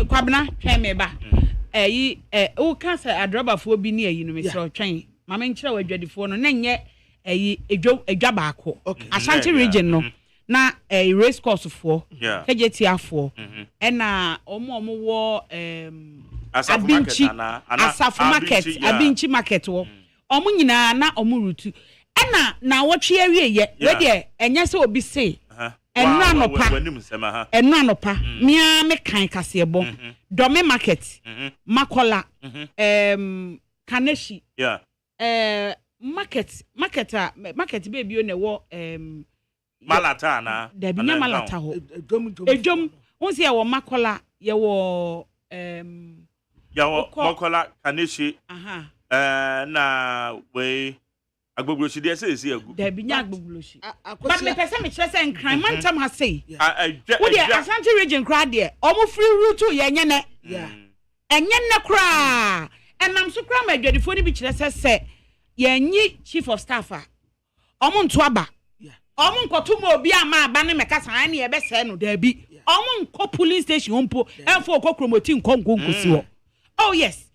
kwabna twen meba. O kan say adrobafo bi ne ayi no me so twen. Ma me nkire wadwadifo no na nye edwa baako. Ashanti region no na race course fo. Kejetiafo. Na omo wo Abinchi Asafu market, Abinchi market wo. Omo nyina na omo rutu. Na wotwe awie ye we de enye se obi say Enranopa, mia me kan kasebo, Dome market, Makola, Kaneshi, market baby on the wall,
Malata na,
there be no Malata ho. Ejom, once ya wo Makola, ya wo
Makola, Kaneshi, na we. Agbogloshi dey say
there be nya agbogloshi but me person me kire say nkran man tam ha say wo dey Ashanti region crowd there omo free route ye nye ne enye ne kra enam so kra ma adwadifo ni bi kire say ye nyi chief of staff a omo nto aba omo nkoto ma obi ama aba ne meka san ne ye be say no da bi omo nko police station ompo enfo okokromoti nkonko si ho oh yes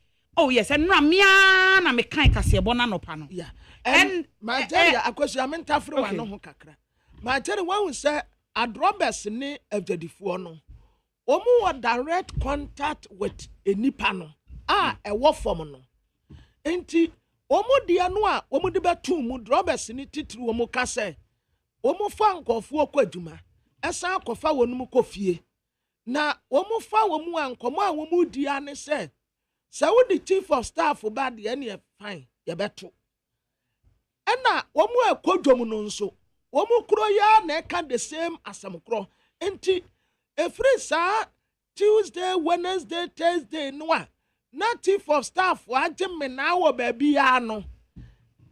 and no mia na me kan kasebo na no pa no
and my Jerry, I question I mean tafri wa no ho kakra. My Jerry, when we say adrobers ni evjadifo no. Omu wa direct contact with enipa no. E wo form no. Enti omu dia no a omu de betu mu drobers ni titiri omu ka say. Omu fa nkofo okọ adwuma. Esa akofa wonum kofie. Na omu fa omu ankomo a omu dia ne say. Say wo the chief of staff ba de na fine, ye beto. Ena womu ekodwom no nso womu kro ya na eka the same asem kro enti every saa Tuesday Wednesday Thursday no a na chief of staff AGYEMAN na wo baby ya no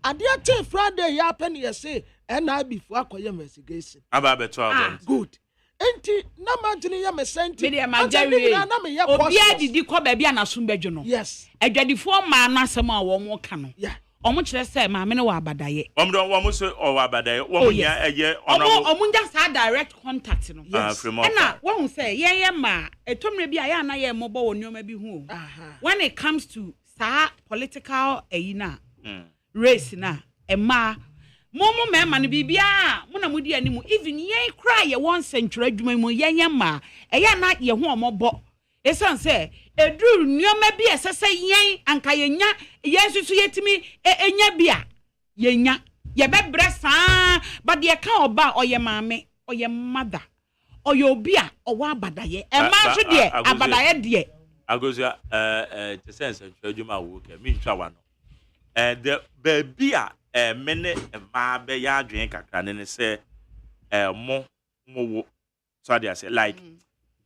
ade ate Friday ya pen ye say na before akoye investigation
aba beto agent
good enti na magini ya me senti
me Jerry obi adidi ko baby anaso bedwo no
yes
adwadifo ma no asem a wo mo ka no
yeah
omo kire say ma me ne wa abadaye
wo so o wa abadaye wo nya eye
omo nja sa direct contact no
yes
na wo hu say ye ma etomre bi aya na ye mobo wo nyoma bi hu when it comes to political na race na ema momo mema no bibia mo na mudi animu even yen cry ye one century adwuma mu yen ma eya na ye ho omobo esan say eduru nyoma bi esese yen anka yenya yesusu yetimi enya bia yenya ye bebre saa but ye ka oba oye maame oye mother oye obi a owa abadaye ema so de abadaye de
agozia the sense adwuma wo ke mi twa wa no the baby a mene ma be ya adwen kakra ne se mo wo so they say like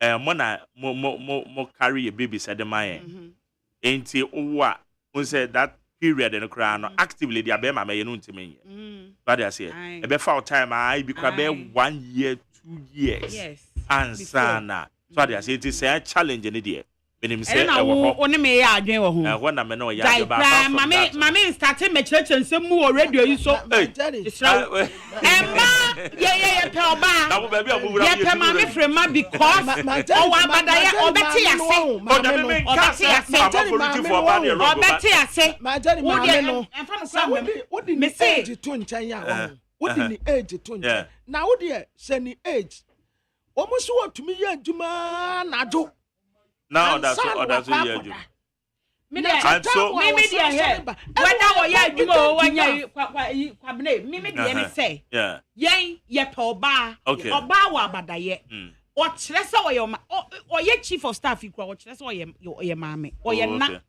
mo na mo carry a baby said the man enti wo a won say that period in kra no actively dia be ma me no ntimi so they say e be foul time I be kra be 1 year 2 years
yes
ansana so they say it is a challenge in there menim say
e wo oni me ya adwen wo ho
when na me no ya adwen ba
mama start me church nsem mu o radio yi so emma ye pe oba
na wo baby amubura
ye pe mama frema because o wa abadaye obeti ase obeti ase
mama no wodi me age to nchan ya wodi ni age to nchan na wodi se ni age omuso watumi ye adwuma na jo
now that's what you do.
And so, me media here. Whether or ya do when you kwabne, me media say.
Yeah.
Yen ye oba. Oba wa abadaye. Or chresa or ye chief of staff equal or chresa or ye mame. Or ye na.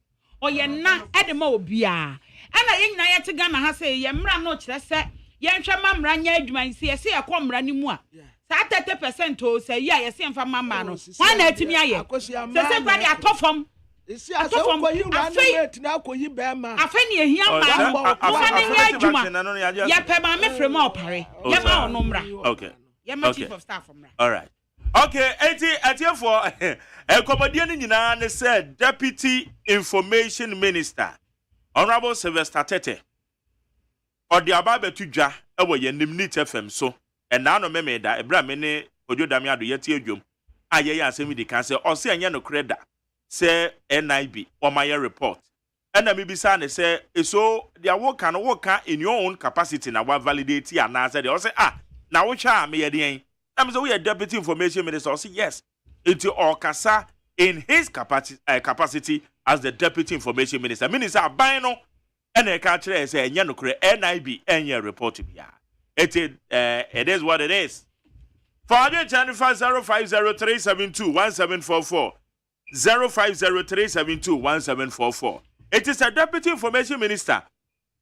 Or ye na edemo bia. And I yen na ye to Ghana ha say ye mra no chresa. Yen hwa mamra nya adwuma nsi ye say akomra ni mu a. Sa 30% o say yeah ye say mfa mama no. Wan na atimi aye. Se se kwade atofom.
Isi atofom ko yi ran wait na ko yi be ma.
Afa ni ehia ma. Mo fa ni nya adwuma. Ye pe ma me frema opare. Ye ma ono mra.
Okay.
Ye ma chief of staff mra.
All right. Okay, for comedian ni nyina ne said Deputy Information Minister Honorable Sylvester Tete odi aba betudwa e wo ye nimnit FM so and now no me da ebra me ne ododame ado yeti adwom aye ya asemi di kan se o se enye no kreda se NIB o my report and me bisa ne se so dia wo kan in your own capacity na wa validate ya na say o say na wo twa me ye den am say we are Deputy Information Minister o say yes into Okasa in his capacity as the Deputy Information Minister aban no and e ka kire say enye no kre NIB enye report bia it is what it is. For 05037211744 05037211744. It is a Deputy Information Minister.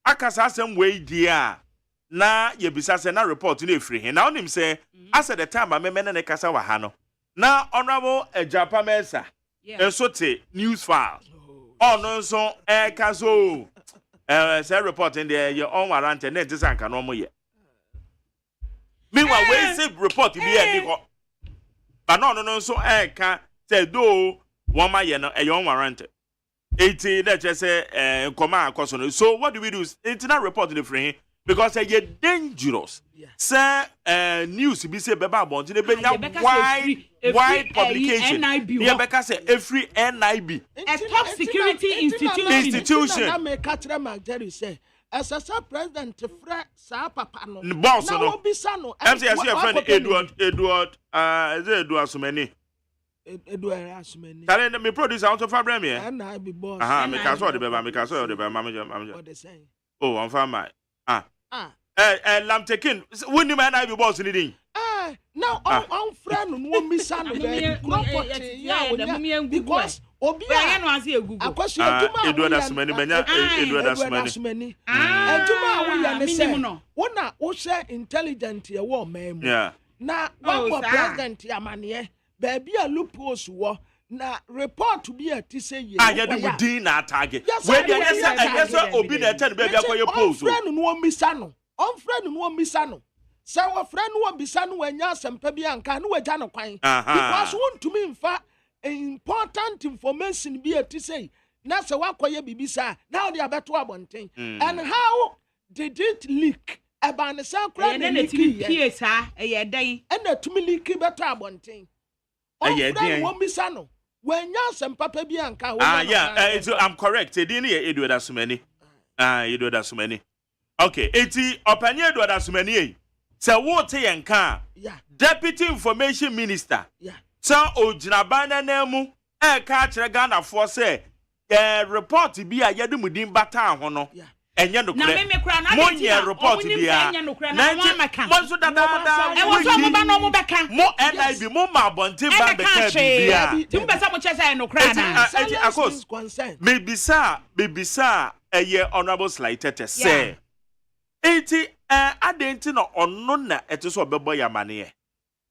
Akasa some way dia na yebisa se na report na free hin. Now him say as at the time amemene ne kasa wa ha no. Na Honorable Ejapa Mensa. So te news file. Oh no so kaso say report in there your own warrant and this anka no mo ye. Meanwhile, we say report to be a but no, so can say, do one my yen a young warrant. 80 that just say, command question. So, what do we do? It's not report to the free because they're dangerous. Say, news be say, Baba Bond, they be wide publication. Yeah, because every NIB,
a top security institution.
I may catch them, Jerry say. As a president to Fred Sa Papa no.
Boss
no.
I'm saying your friend Edward Sumeni.
Edward Asumeni.
Tell me producer out of Fabrem here.
And I be boss.
Me can saw the baby, me can saw the baby, mama.
What they say?
Oh, I'm fine, my. Lam taking. When you man I be boss anything.
Now on friend no me son because obi
Edward Asumeni benya Edward Asumeni
aduma wo ya ne say wona wo share intelligent ye wo man mu na one president amane baby a loopholes wo na report bi a ti say ye
ya de wudin na target we dey yes obi na tell baby akoye pose
friend no omisa no on friend no omisa no say wo friend no omisa no wanya asempa bi anka no wagya no kwan because wontumi mfa important information bi a ti say na say wakoye bibisa now they abeto abonten and how did it leak abanisa kra na leak
sa eye dan
na tumi leak beto abonten eye dan wo misa no wanya asempa pa bi anka
I'm correct edin ye edu da sumani edu da sumani okay eti opanye edu da sumani e say wo te yenka deputy information minister so ojinaban na namu e ka kire Ghana for say report bi a yede mudin bata ho no enye no kure mo nye report bi a na mo so dada e wo so mo ba no mo beka mo NIB mo ma bonte ba beka bi a
ti mo be sa mo chese no kure na
akos bebisa eye honorable slighted say enti adenti no ono na eto so bebo yamane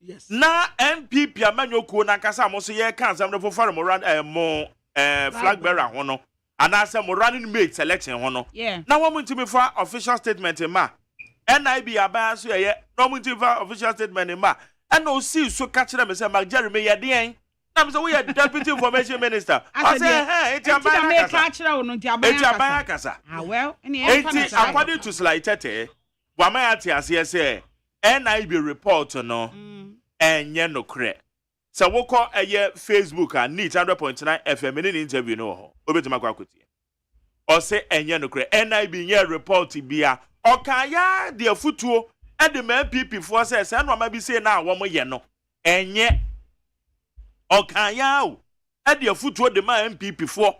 yes
na MPP amanyokuo na kasa mo so ye kan sam no fofare mo run mo flag bearer ho no anase mo running mate selection ho no na wo ntimi fa official statement ma NIB aba so ye no ntimi fa official statement ma and no see so ka kire me say Jerry me ye den na me say we deputy information minister I say eti aba ka
kire wo no nti aba
kasa
well
eti according to slide tete wa ma ati ase say NIB report no enye no kre so we call Facebook and need 100.9 FM in interview no ho obetima kwa kwoti o say enye no kre NIB nye report bia o kan ya de afutuo e de MPP for say no ma bi say na wo mo ye no enye o kan ya o e de afutuo de ma MPP for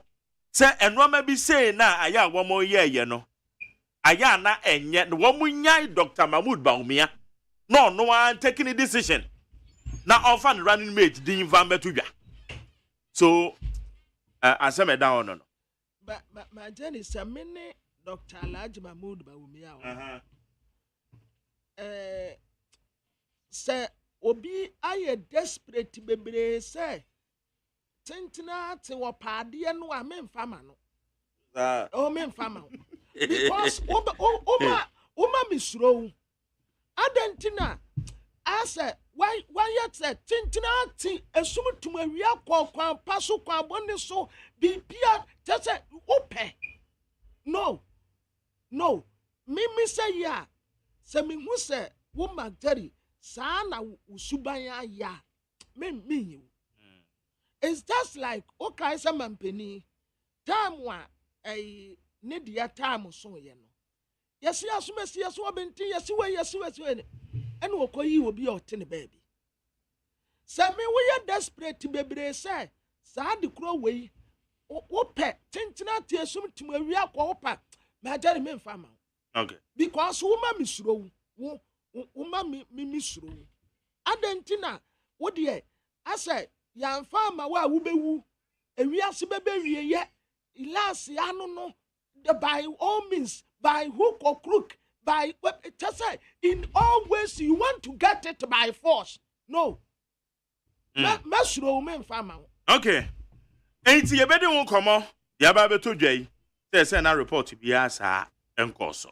say eno ma bi say na aya wo mo ye no aya na enye wo mo nyai Dr. Mahmoud Baumia no one taking a decision na offer running mate din van betudwa so aseme down no
but my journey is a mini Dr. Alhaji Mahmoud Baumia say obi aye desperate bebre say tintina ti wo paade no a memfama no o memfama because oma misro adentina ase why yet say tintina ti esumutum awia kwakwan paso kwa boni so bibia just say ope no me say ya say me hu say wo magari sa na usuban ya me you it's just like okay say mampeni time wa ne dia time so ye no yesi asumesi yeso obenti yesi we ene okoyi obi otene baby say me we desperate bebre say sa de kro we wo pe tintina tie sum tim awia kwa wo pa ma jare me mfama
okay
because woman misuro wo woman misuro adentina wo de ase ya mfama wa wo bewu ewia se bebewie ye last anu no by all means by hook or crook by just say in all ways you want to get it by force no mesro men fama
okay enti ye bedi won komo ya ba beto dwai say na report bia sa enkoso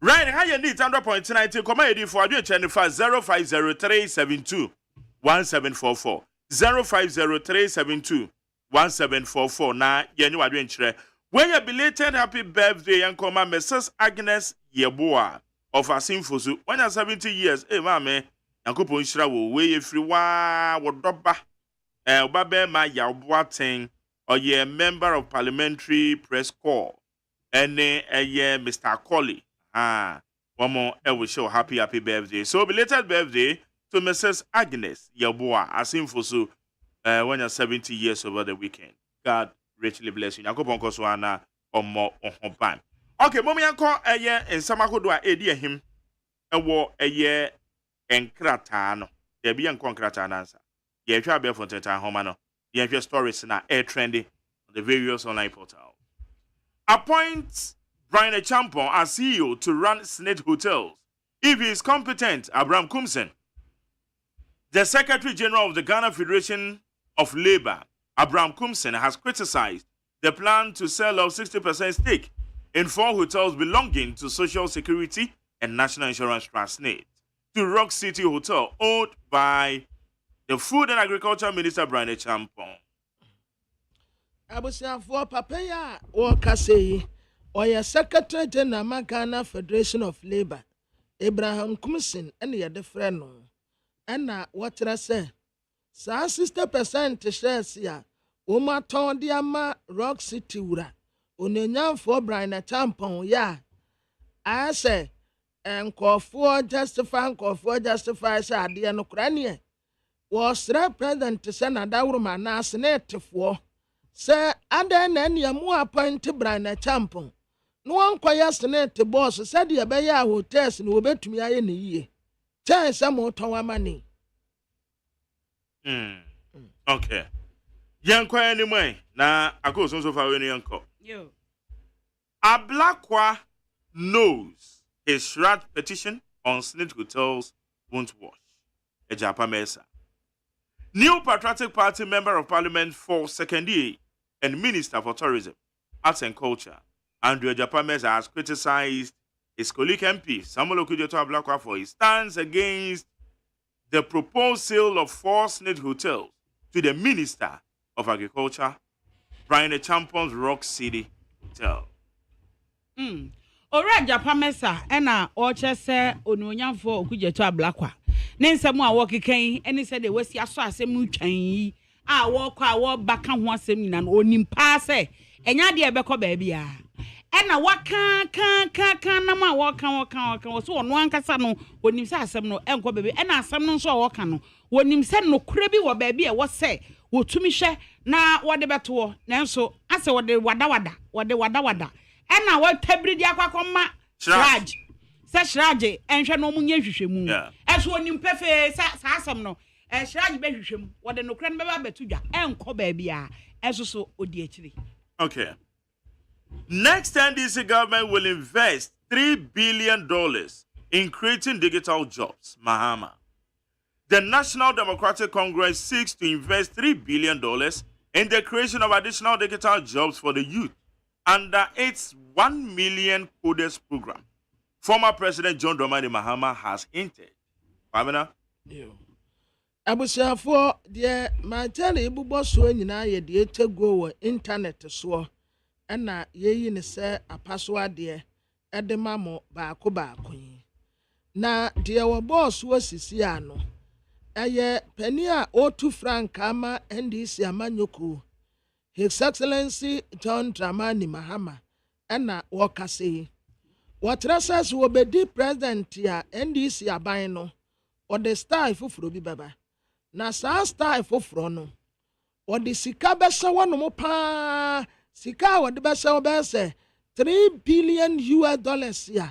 right how you need 100.90 komo edi for adu eche fa 050372 1744 050372 na ye nyu adu enchire when you belated happy birthday and come Mrs. Agnes Yeboah of Asimfosu when you're 70 years mame yankopo nshira wo we efri wa wodoba obabe ma Yaboaten or ye member of parliamentary press corps ene Mr. Colley one more we show happy birthday so belated birthday to Mrs. Agnes Yeboah Asimfosu when you're 70 years over the weekend. God richly bless you. Yakopon koso ana omo ohban. Okay, momi yanko ensamakodo a edi ehim ewo enkrata no. Ye bi yanko enkrata na ansa. Ye hwa be fonteta homa no. Ye hwa stories na air trending on the various online portals. Appoint Brian Champon as CEO to run Senate Hotels. If he is competent, Abraham Kumsen, the Secretary General of the Ghana Federation of Labor, Abraham Kumsen has criticized the plan to sell off 60% stake in 4 hotels belonging to Social Security and National Insurance Trust SNAIT to Rock City Hotel, owned by the Food and Agriculture Minister Brian Champon.
Abusiafo papa ya wakase oya Secretary General Ghana Federation of Labour Abraham Kumsin ene ye de frɛ no ɛna wɔkyerɛ sɛ saa 60% shares ya oma ton de ama Rock City wura onenyanfo Brian Champon ya asɛ nkɔfoɔ justify sɛ adeɛ no kora ne wɔsrɛ president sɛ nadawroma na senatefoɔ sɛ adan na ne mu appoint Brian Champon no ankɔyɛ senate boss sɛ de bɛyɛ hotels no obetumi ayɛ ne yie kyɛn sɛ mo tɔn amane.
Okay. Yanko anymore na akoso so far when yanko.
Yo.
Ablakwa knows his shroud petition on SNAIT hotels won't wash. Ejapa Mesa. New Patriotic Party Member of Parliament for Second Year and Minister for Tourism, Arts and Culture, Andrew Ejapa Mesa has criticized his colleague MP, Samuel Okudzeto Ablakwa, for his stance against the proposed sale of 4 SNAIT hotels to the Minister of Agriculture, Brian Champon's Rock City Hotel.
Ora Ejapa Mesa ena oche se ononyamfo Okudzeto Ablakwa. Nensemu a wokekan ene se de wasi aso asem twan yi a wokɔ a wo baka ho asem nyina no onimpa se enya de ebekɔ ba bia ena waka na ma waka so ono ankasa no onim se asem no enkɔ ba bia ena asem no nso a woka no wonim se no kura bi wo ba bia wo se wotumi hwɛ na wode beto nanso ase wode wada ena wo tabiri di akwakɔma shraj se shraj enhwɛ no mu nya hwehwɛmu eso onim pefe sa asem no shraj be hwehwɛmu wode no kura no beba beto dwa enkɔ ba bia eso so odi akiri.
Okay. Next NDC government will invest $3 billion in creating digital jobs. Mahama. The National Democratic Congress seeks to invest $3 billion in the creation of additional digital jobs for the youth under its 1 million coders program. Former President John Dramani Mahama has hinted. Pamela?
Abusiafo de matele ibubo so nyina ye de etego wo internet so na yeyi ne se apaso ade e de mamo baako yi na de wo boss wo sisi ano eye pani a otu frank ama NDC amanyoko His Excellency John Dramani Mahama na wokase wotrasa wo bedi president ya NDC aban no o de style foforo bi baba na saa style foforo no o de sika bɛhyɛ wɔn mo pa sika o de bɛhyɛ wo bɛsɛ $3 billion ya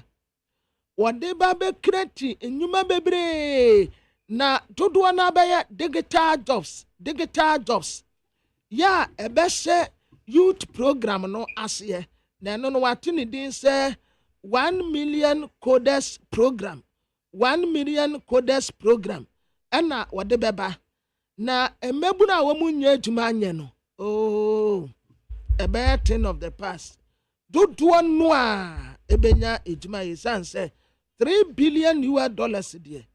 o de ba be create enyuma bebre na dodoɔ na bɛyɛ digital jobs ya ɛbɛhyɛ youth program no aseɛ na no no wate ne din sɛ 1 million coders program ɛna wɔde bɛba na emebuna wo munye adwuma anye no a bad thing of the past dodoɔ no a ebenya adwuma yisan sɛ $3 billion de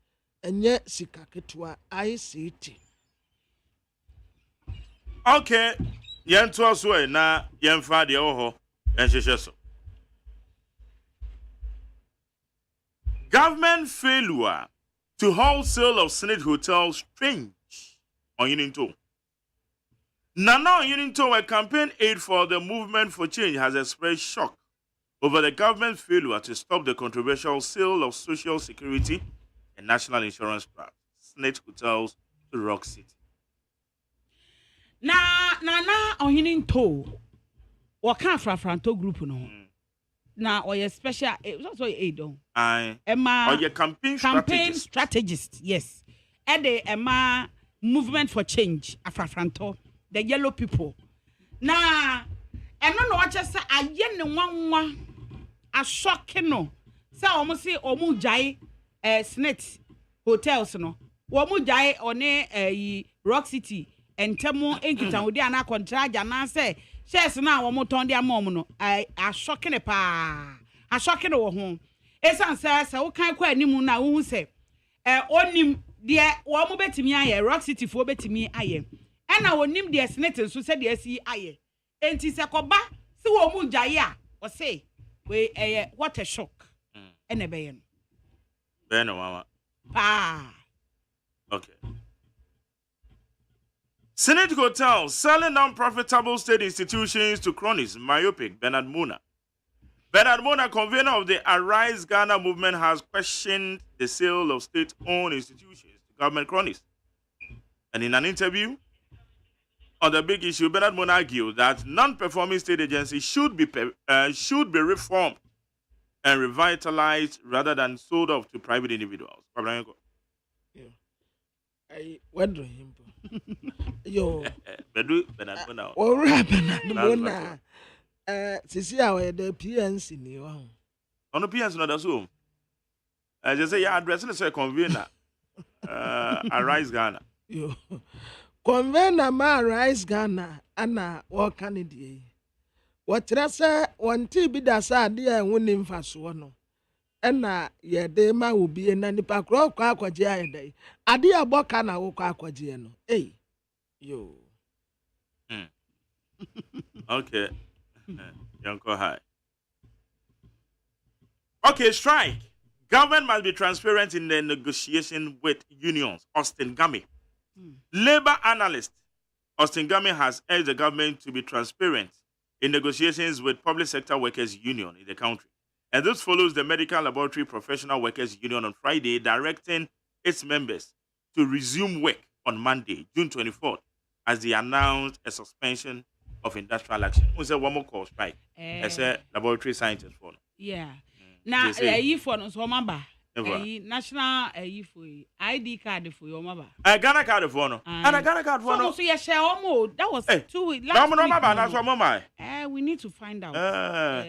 enye sika ketewa ICT.
Okay, yento aso na yemfa de wo ho enhyehyɛ so. Government failure to wholesale of SNAIT hotels strange on Uninto. Nana Uninto, a campaign aide for the Movement for Change, has expressed shock over the government's failure to stop the controversial sale of Social Security and National Insurance Trust SNAIT hotels to Rock City.
Nana Uninto, waka Franto group no. Na or special it was also aid on. Emma or your campaign strategist, yes. And the Emma Movement for Change Afrafranto, the yellow people. Na and no what just say a yen one a shocking no. So almost say omu jai SNAIT hotels no. Omu jai on a Rock City entemo enkita wodi ana contract ana say shares na wo moton de amom no a shocking pa a shocking wo ho esan say wo kan kwa animu na wo hu say onim de wo mo betimi aye Rock City fo betimi aye ena onim de senate so say de asi aye enti se koba si wo mu gyaye a o say we what a shock ene be yen
be no mama okay. Senate Hotel selling non-profitable state institutions to cronies, myopic Bernard Muna. Bernard Muna, convener of the Arise Ghana movement, has questioned the sale of state-owned institutions to government cronies. And in an interview on the big issue, Bernard Muna argued that non-performing state agencies should be reformed and revitalized rather than sold off to private individuals.
I wonder him. Yo,
Bedu Bernard Muna.
Oh, Bernard Muna. Sisi awe the PNC ni wa.
Ono PNC no da so. Just say your address na say convener. Arise Ghana.
Yo. Convener ma Arise Ghana ana wo Canada. Wotra say wonti bi da sa ade a woni mfaso no. Ena ye de ma obi na nipa kro kwa akwaje ayedai. Ade aboka na wo kwa akwaje no. Yo.
Okay. Yanko high. Okay, strike. Government must be transparent in the negotiation with unions. Austin Gami. Labor analyst Austin Gami has urged the government to be transparent in negotiations with public sector workers union in the country. And this follows the Medical Laboratory Professional Workers Union on Friday directing its members to resume work on Monday, June 24th, as they announced a suspension of industrial action. We say one more call strike. I say laboratory scientists for.
Yeah. Now, for no so mamba. National for ID card for your mother.
Ghana card for no. And a Ghana card for no.
So you share almost. That was 2 weeks. Last week.
That's what mama.
We need to find out.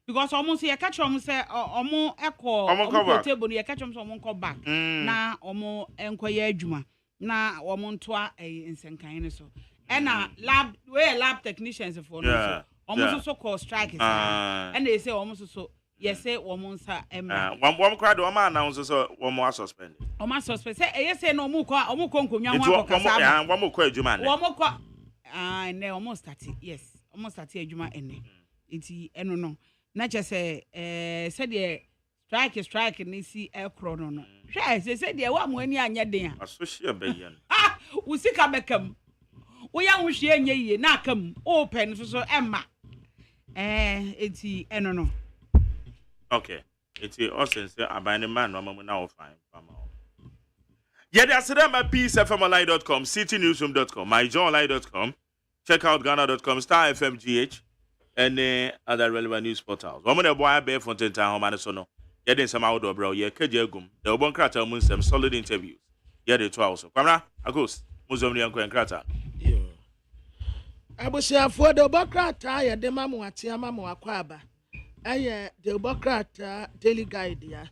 Because almost you catch almost say almost echo table you catch almost come back. Na almost enquire adwuma. Na almost toa nsenkan so. And lab technicians for no. Almost so called strike. And they say almost so. Yes, say almost
one crowd one man announces one more suspended.
One more suspended. Say yes, say no more konkunya
one more kwa adwuma ne.
One more kwa ne almost started. Yes, almost started adwuma ene. Enti eno no. Na che say say the strike ni si ekro no no. Hwe say the wa mo ani anya den a.
Associate be yen.
Wo sika bekam. Wo ya wo hwe anya yie na akam. Open so emma. Enti eno no.
Okay. It's also say abandoned man no mama now fine. Yeah, that's it. My peacefmli.com, citynewsroom.com, myjoyonline.com. Check out Ghana.com, Star FMGH, and other relevant news portals. One of the boy bear Fontaine Town, Manasono. Yeah, then some outdoor bro. Yeah, Kajagum. The Obon Krata moon some solid interviews. Yeah, they 12 also. Camera, a ghost. Muslim Yanko and Krata.
I was here for the Bokrata, yeah, the Mamu Atiamamu Aquaba. Aye, the Bokrata Daily Guide, yeah.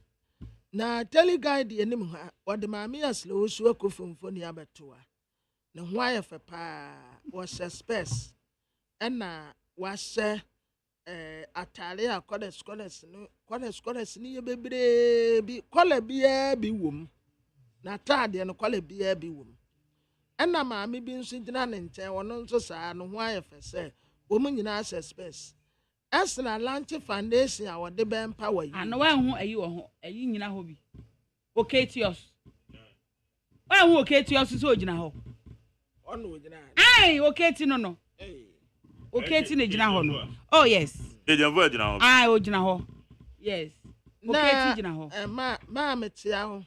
Na Daily Guide, the enemy, what the Mamia slow swoko from Fonia Batua. No, why if a pa was a space, and was Atalia, scholars, near baby, call a be womb. Natadi and call a be womb. And now, mammy being sitting and tell one on so sad, no, why if I say, woman in our space. As an Atlantic Foundation, our debate power.
I know who are you a union hobby. Okay to yours. Well, okay to yours is original. Aye, okay to no. Okay to the oh, yes. I original. Yes. Okay to Jinaho.
Mamma, Tiao.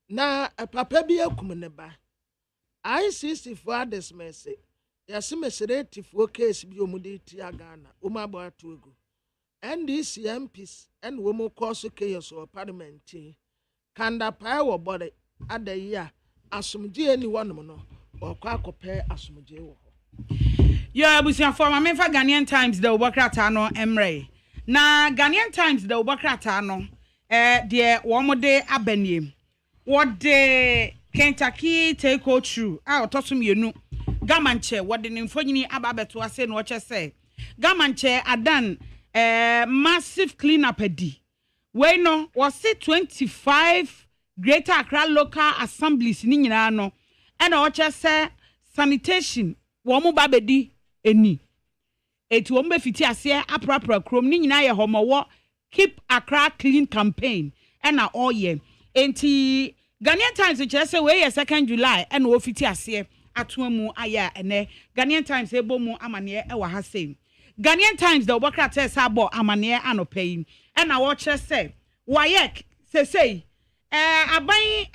Now, a papa be a kumaneba. I see for others mercy. Yes, Messereti for case be omuditi agana, Umaba Tugu. And these MPs and woman cause chaos or parliament Kanda power body at the year, as some any one mono, or quack pair as some jail.
Yeah, we see for my member Ghanaian Times, the Wakratano Emre. Na Ghanaian Times, the Wakratano, dear one more day abenim. What day Kentucky take all true. Ah, otosum yenu. Gamanche what the infonyini ababeto ase no che say. Gamanche adan massive cleanup edi. We no was it 25 Greater Accra local assemblies ni nyina no. And oche say sanitation wo mu babedi eni. Eti wo mbe fiti ase aprapra krom ni nyina ye homowo keep Accra clean campaign. And na all ye. Enti Ghanaian Times which say we 2nd July and wo fiti ase atoamu aya ene Ghanaian Times ebo mu amane e wa ha sei Ghanaian Times the obokra tell sabo amane anopai and na wo kire say wayek say aban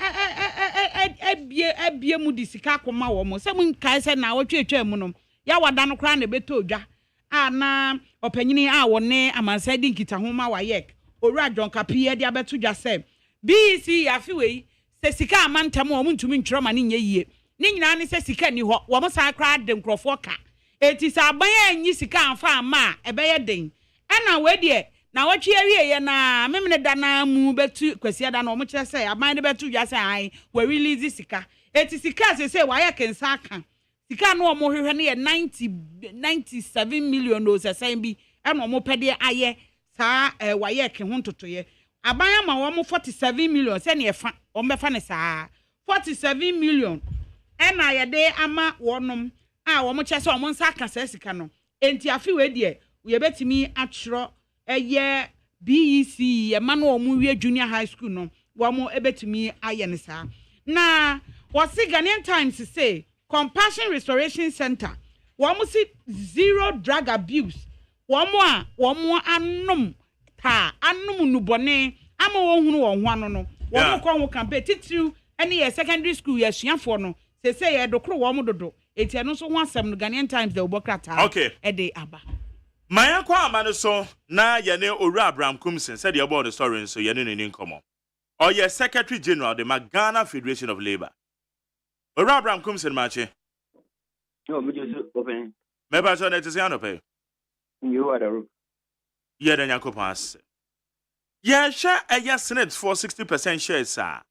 ebie mu disika koma wo mo se mun kai se na wo twetwa mu no ya wada no kra na beto odwa ana opanyini a wo ne amansa di nkita ho ma wayek owura John Kapie de abeto dwa se BC afiwe se sika amantam wo ntumi ntworo ma ne nyeyie ni nyina ne se sika ni ho wo mo sa kra de nkrofo ka eti sa aban anyi sika amfa ama ebeye den ana we de na wo twe awie ye na memne da na mu betu kwasi da na wo mo kire se aban de betu dwa se an we release sika eti sika se wa ye kensa aka sika no wo mo hwehwe ne ye 97 million no se san bi ana wo mo pede aye sa wa ye ke ho ntotoye aban ama wo mo 47 million se ne efa wo mbefa ne saa 47 million ena yede ama wonom a wo mo kire se wo mo nsa aka sa sika no enti afi we de we betimi atro eye BEC ye manu omu wie junior high school no wo mo ebetumi aye ne saa na wasi Ghanaian Times say Compassion Restoration Center wo mo si zero drug abuse wo mo anom ta anom nubone ama wo hunu wo ho ano no wo mo ko ho campaign titru ene ye secondary school ye suafo no say ye dokro wo mo dodo eti eno so ho asem no Ghanaian Times the obokrata e de aba
Maya kwa amane so na ye ne Owura Abraham Kumsin said the about the story so ye ne ni nkomo or ye Secretary General the Ghana Federation of Labour Owura Abraham Kumsin mache
no me just open
me ba so na tese anope
you are the
ye da nyakopas ye sha eye Senate for 60% shares sir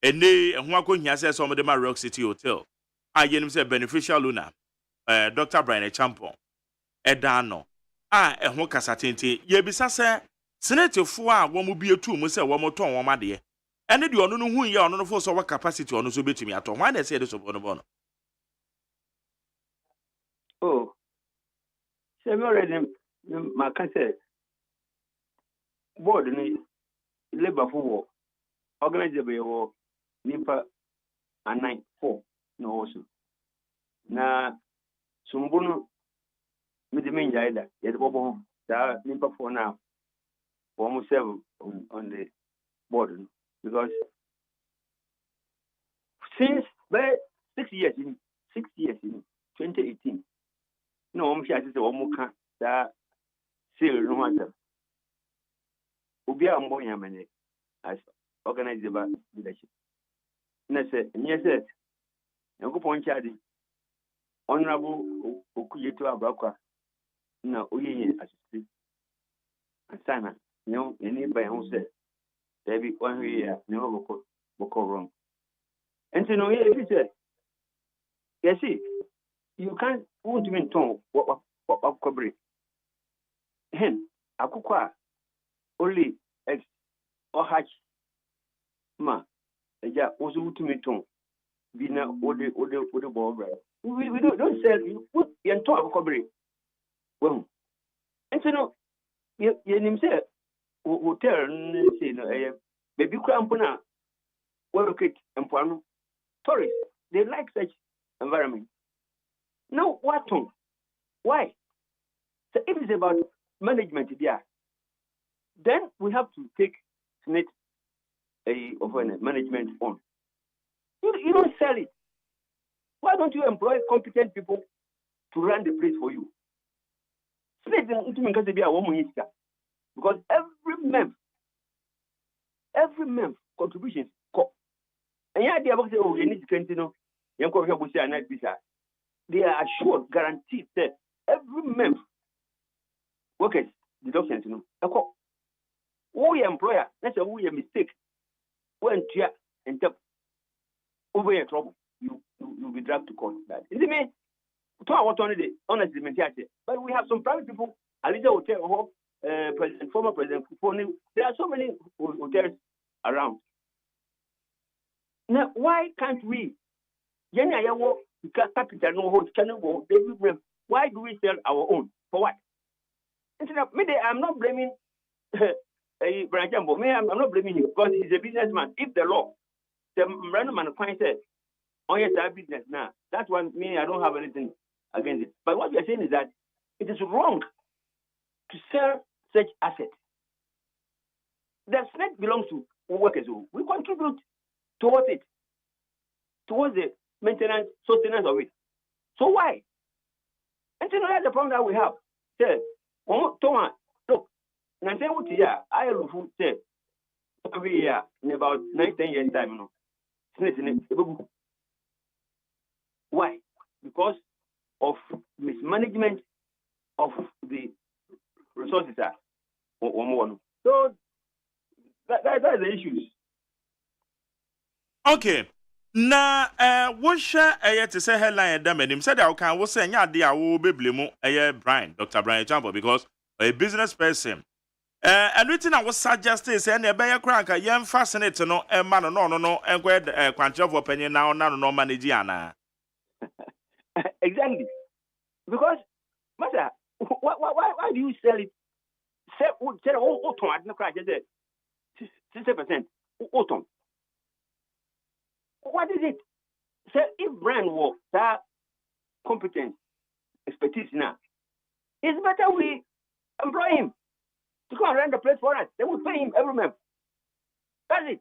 ene ehun akohia say so me de ma Rock City Hotel ayenim say beneficial owner Dr. Brian Champon edano ehun kasatente ye bisa say Senate fo a wo mu bi etu mu say wo mo ton wo made ene de ono no hu ye ono no fo so wa capacity ono so betumi aton why na say de so bono
oh say me already ma kan say board ni labor for organize be wo nimpa anai 4 no also na sumbunu mi de menja ida ye de bobo da nimpa 4 now almost 7 on the board because since by 6 years in 2018 no I'm sure say omo ka da sale no matter obi a mbo yamane as organize by leadership na say nye say yango ponchadi honorable okuyeto abakwa na oyenye asisi asana nyo eni by who say David one here no boko wrong and no if say you see you can't want me to what cover hen akukwa only x or hatch ma eja ozu to me to be na ode ball we don't sell you put your talk cover well and no you nim say hotel say no baby crampona well okay and tourists they like such environment no what why so if it's about management there then we have to take Senate of management on you don't sell it. Why don't you employ competent people to run the place for you? Because every month contributions and yeah, they about say, oh, you need to continue. They are assured, guaranteed that every month workers deductions, you know. Who your employer, that's a who your mistake. When and over your trouble. You'll be dragged to court. That is it me. Honestly, but we have some private people. Alida Hotel, former President Fufoni. There are so many hotels around. Now, why can't we? Why do we sell our own? For what? I'm not blaming Brian Jambo. I'm not blaming him because he's a businessman. If the law, the random man said, oh yes, I have business now. That's one me. I don't have anything against it. But what we are saying is that it is wrong to sell such assets. The SNET belongs to workers. We contribute towards it, towards the maintenance, sustenance of it. So why? And so that's the problem that we have. Say, Thomas, look, I say what here, I have food say every year in about 9-10 years time, Why? Because of mismanagement of the resources. So that's the issues.
Okay. Na wo hwe to say headline da manim said I can wo say nya de a wo beblemu Brian Dr. Brian Champo because a business person everything I was suggest is na be ye kra nka ye fascinate no e ma no enko kwantre for penny now no manage ana.
Exactly. Because master why do you sell it? Say auto at no crash 60% auto. What is it? So if Brian was that competent expertise now, it's better we employ him to come and run the place for us. Then we pay him every month. That's it.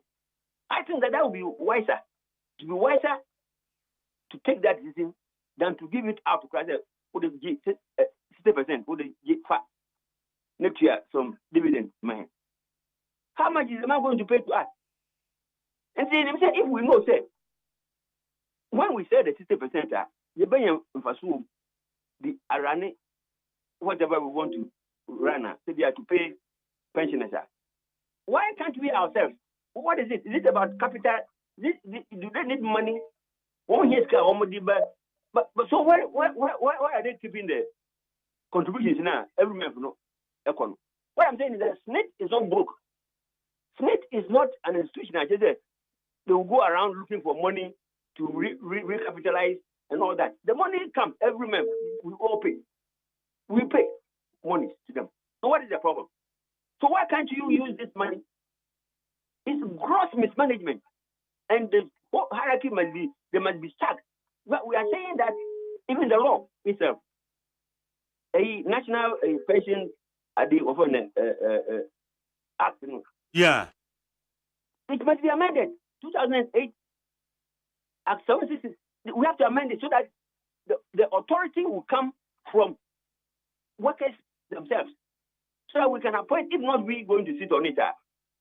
I think that would be wiser. To be wiser to take that decision than to give it out to Christ. Would they give 60%? Would they give next year some dividend, man? How much is the man going to pay to us? And see, if we know, say, when we say the 60%, you buy the arani, whatever we want to run, so they are to pay pensioners. Why can't we ourselves? What is it? Is it about capital? Do they need money? But so why are they keeping the contributions now every month? No, what I'm saying is that SNET is not broke. SNET is not an institution. I said they will go around looking for money to recapitalize and all that. The money comes every month. We all pay. We pay money to them. So what is the problem? So why can't you use this money? It's gross mismanagement. And the hierarchy must be stuck. But we are saying that even the law itself, a national pension act,
yeah,
it must be amended. 2008 Act 76. We have to amend it so that the authority will come from workers themselves, so that we can appoint. If not, we going to sit on it.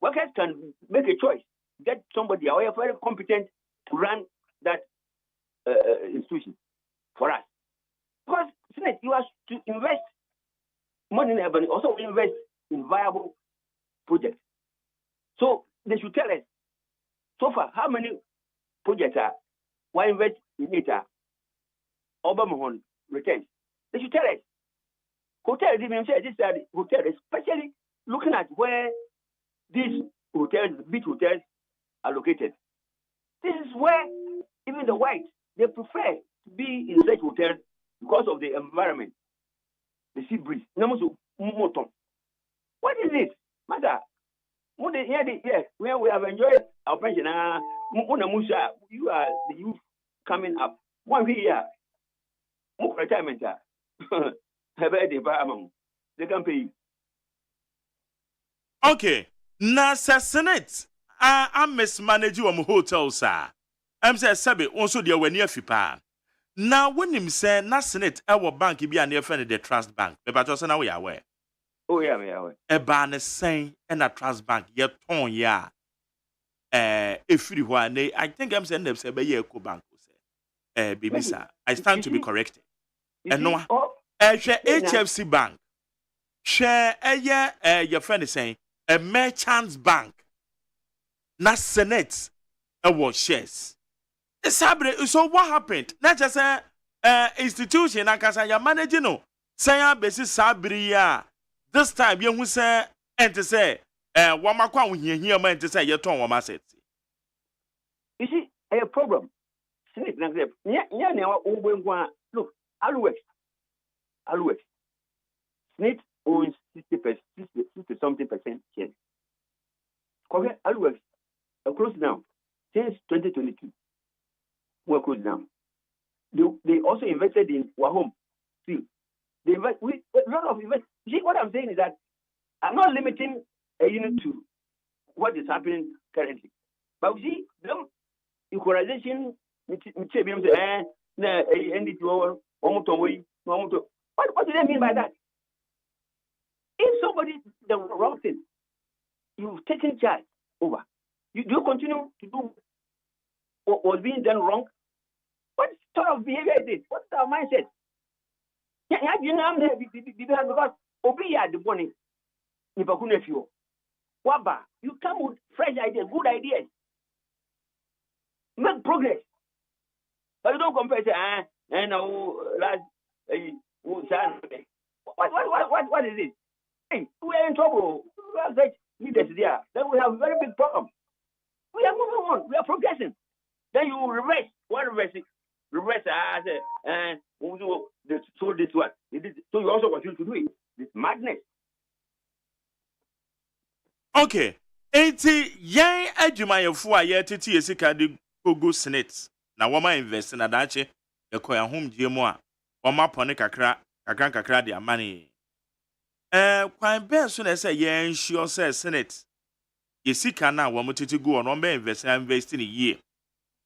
Workers can make a choice, get somebody very competent to run that institution for us. Because Senate, you have to invest money in everybody, also invest in viable projects. So they should tell us so far how many projects are why invest in it Obama returns. They should tell us. Hotels, even say this hotel, especially looking at where these hotels, beach hotels, are located. This is where even the whites they prefer to be in such hotels because of the environment, the sea breeze. What is this, matter? Yes, where we have enjoyed our pension. You are the youth coming up. One here, retirement. They can pay you.
Okay. Na Senate, I mismanage you hotel, sir. I'm say sabe also the when near fipa. Now when him say na Senate our bank be an near friend the trust bank. But also now we are aware.
Oh yeah, we are aware.
A ban saying and a trust bank yet ton ya. If you want, I think I'm saying them say be ye co bank say. Baby sir, I stand to be corrected. And no HFC bank. Share your friend is saying a merchants bank. Na Senate was shares. Sabre, so what happened? Not just a institution, and because I am managing, no, say a basis Sabria. This time, you will say, and to say, one more quan here, man, to say your tone, what must it?
You see, a problem. Look, Alouette. Snake owns 60 something percent share. Correct, Alouette closed down since 2022. We're closed down. They also invested in Wahom. See, they invest a lot of invest. See, what I'm saying is that I'm not limiting a unit to what is happening currently. But we see them equalization. What do they mean by that? If somebody the wrong thing, you've taken charge over. Do you continue to do what was being done wrong? What sort of behavior is this? What's our mindset? You know, I'm there because Obi had the money. Waba, you come with fresh ideas, good ideas. Make progress. But you don't compare, say, what is it? Hey, we are in trouble. We have such leaders there. Then we have a very big problem. We are moving on. We are progressing. Then you reverse. What reverse? Reverse, so this one. So you also continue to do it. This madness.
Okay. Enti yan adwumayefo a yetete yesika de gogo senate na woma invest na dache ekoya home diemu a woma pone kakra de amane kwan ben so na say yan sure say senate yesika na woma tete go on be invest in a year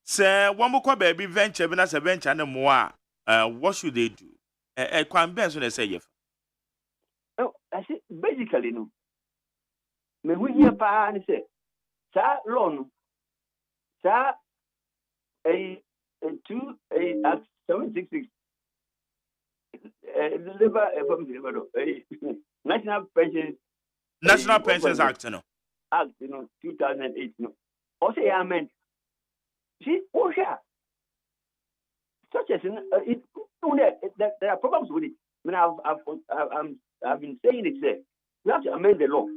say woma kwa baby venture bi na say venture na mo a what should they do kwan ben so na say yef
oh I say basically no me we hear pa ni say sa loan sa a 766 National Pensions Act no Act 2008 no also amen see oh yeah such as there are problems with it. I mean, I've been saying it there. We have to amend the law.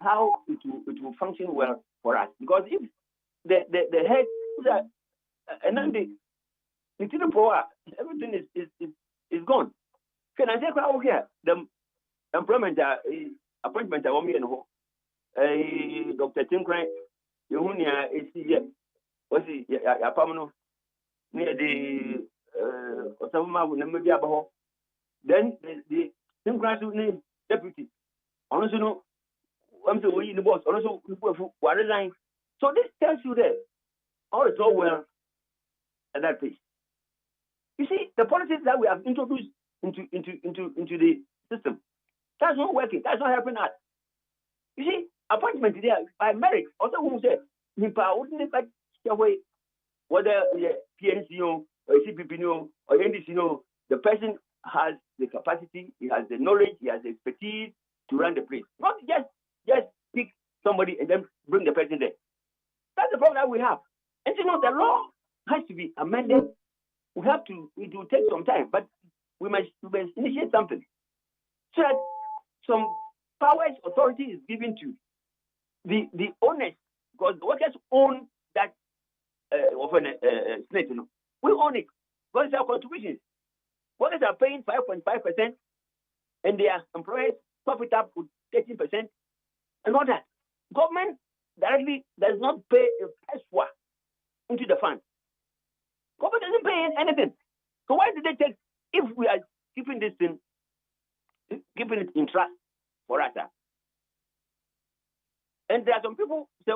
How it will function well for us. Because if the head and then the power, everything is gone. Can I say out here the employment appointment I want me and Dr. Tim Crank, Yehunia is here. What's he Apamano near the Osama with Namadia. Then the Tim Crank name deputy. Also no I'm saying in the boss, also what resign. So this tells you that all is all well at that place. You see, the policies that we have introduced into the system, that's not working, that's not helping us. You see, appointment there by merit, also who say Nipa wouldn't like away whether PNC or CPP or NDC, the person has the capacity, he has the knowledge, he has the expertise to run the place. Not just pick somebody and then bring the person there. That's the problem that we have. And the law has to be amended. It will take some time, but we must initiate something. So that some powers, authority is given to the owners, because the workers own that snake, We own it. Because it's our contributions. Workers are paying 5.5%, and their employers top it up with 13%. And all that. Government directly does not pay a price into the fund. Government doesn't pay anything. So why did they take, if we are keeping this thing, keeping it in trust for us? And there are some people say,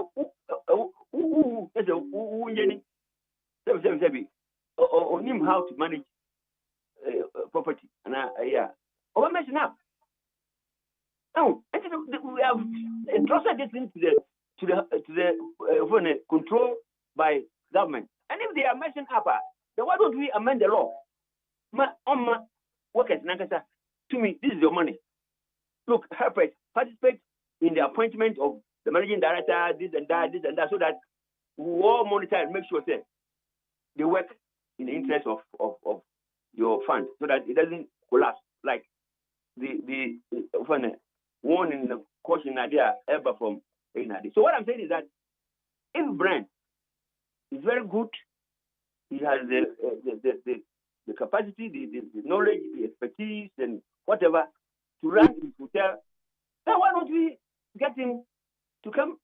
on him how to manage property. And we're messing up. No, we have entrusted this thing to the control by government. And if they are messing up, then why don't we amend the law? Workers, to me, this is your money. Look, help us participate in the appointment of the managing director, this and that, so that we all monitor and make sure that they work in the interest of your fund so that it doesn't collapse like the one in the caution idea ever from Inadi. So what I'm saying is that if brand is very good, he has the capacity, the knowledge, the expertise, and whatever to run his hotel, then why don't we get him to come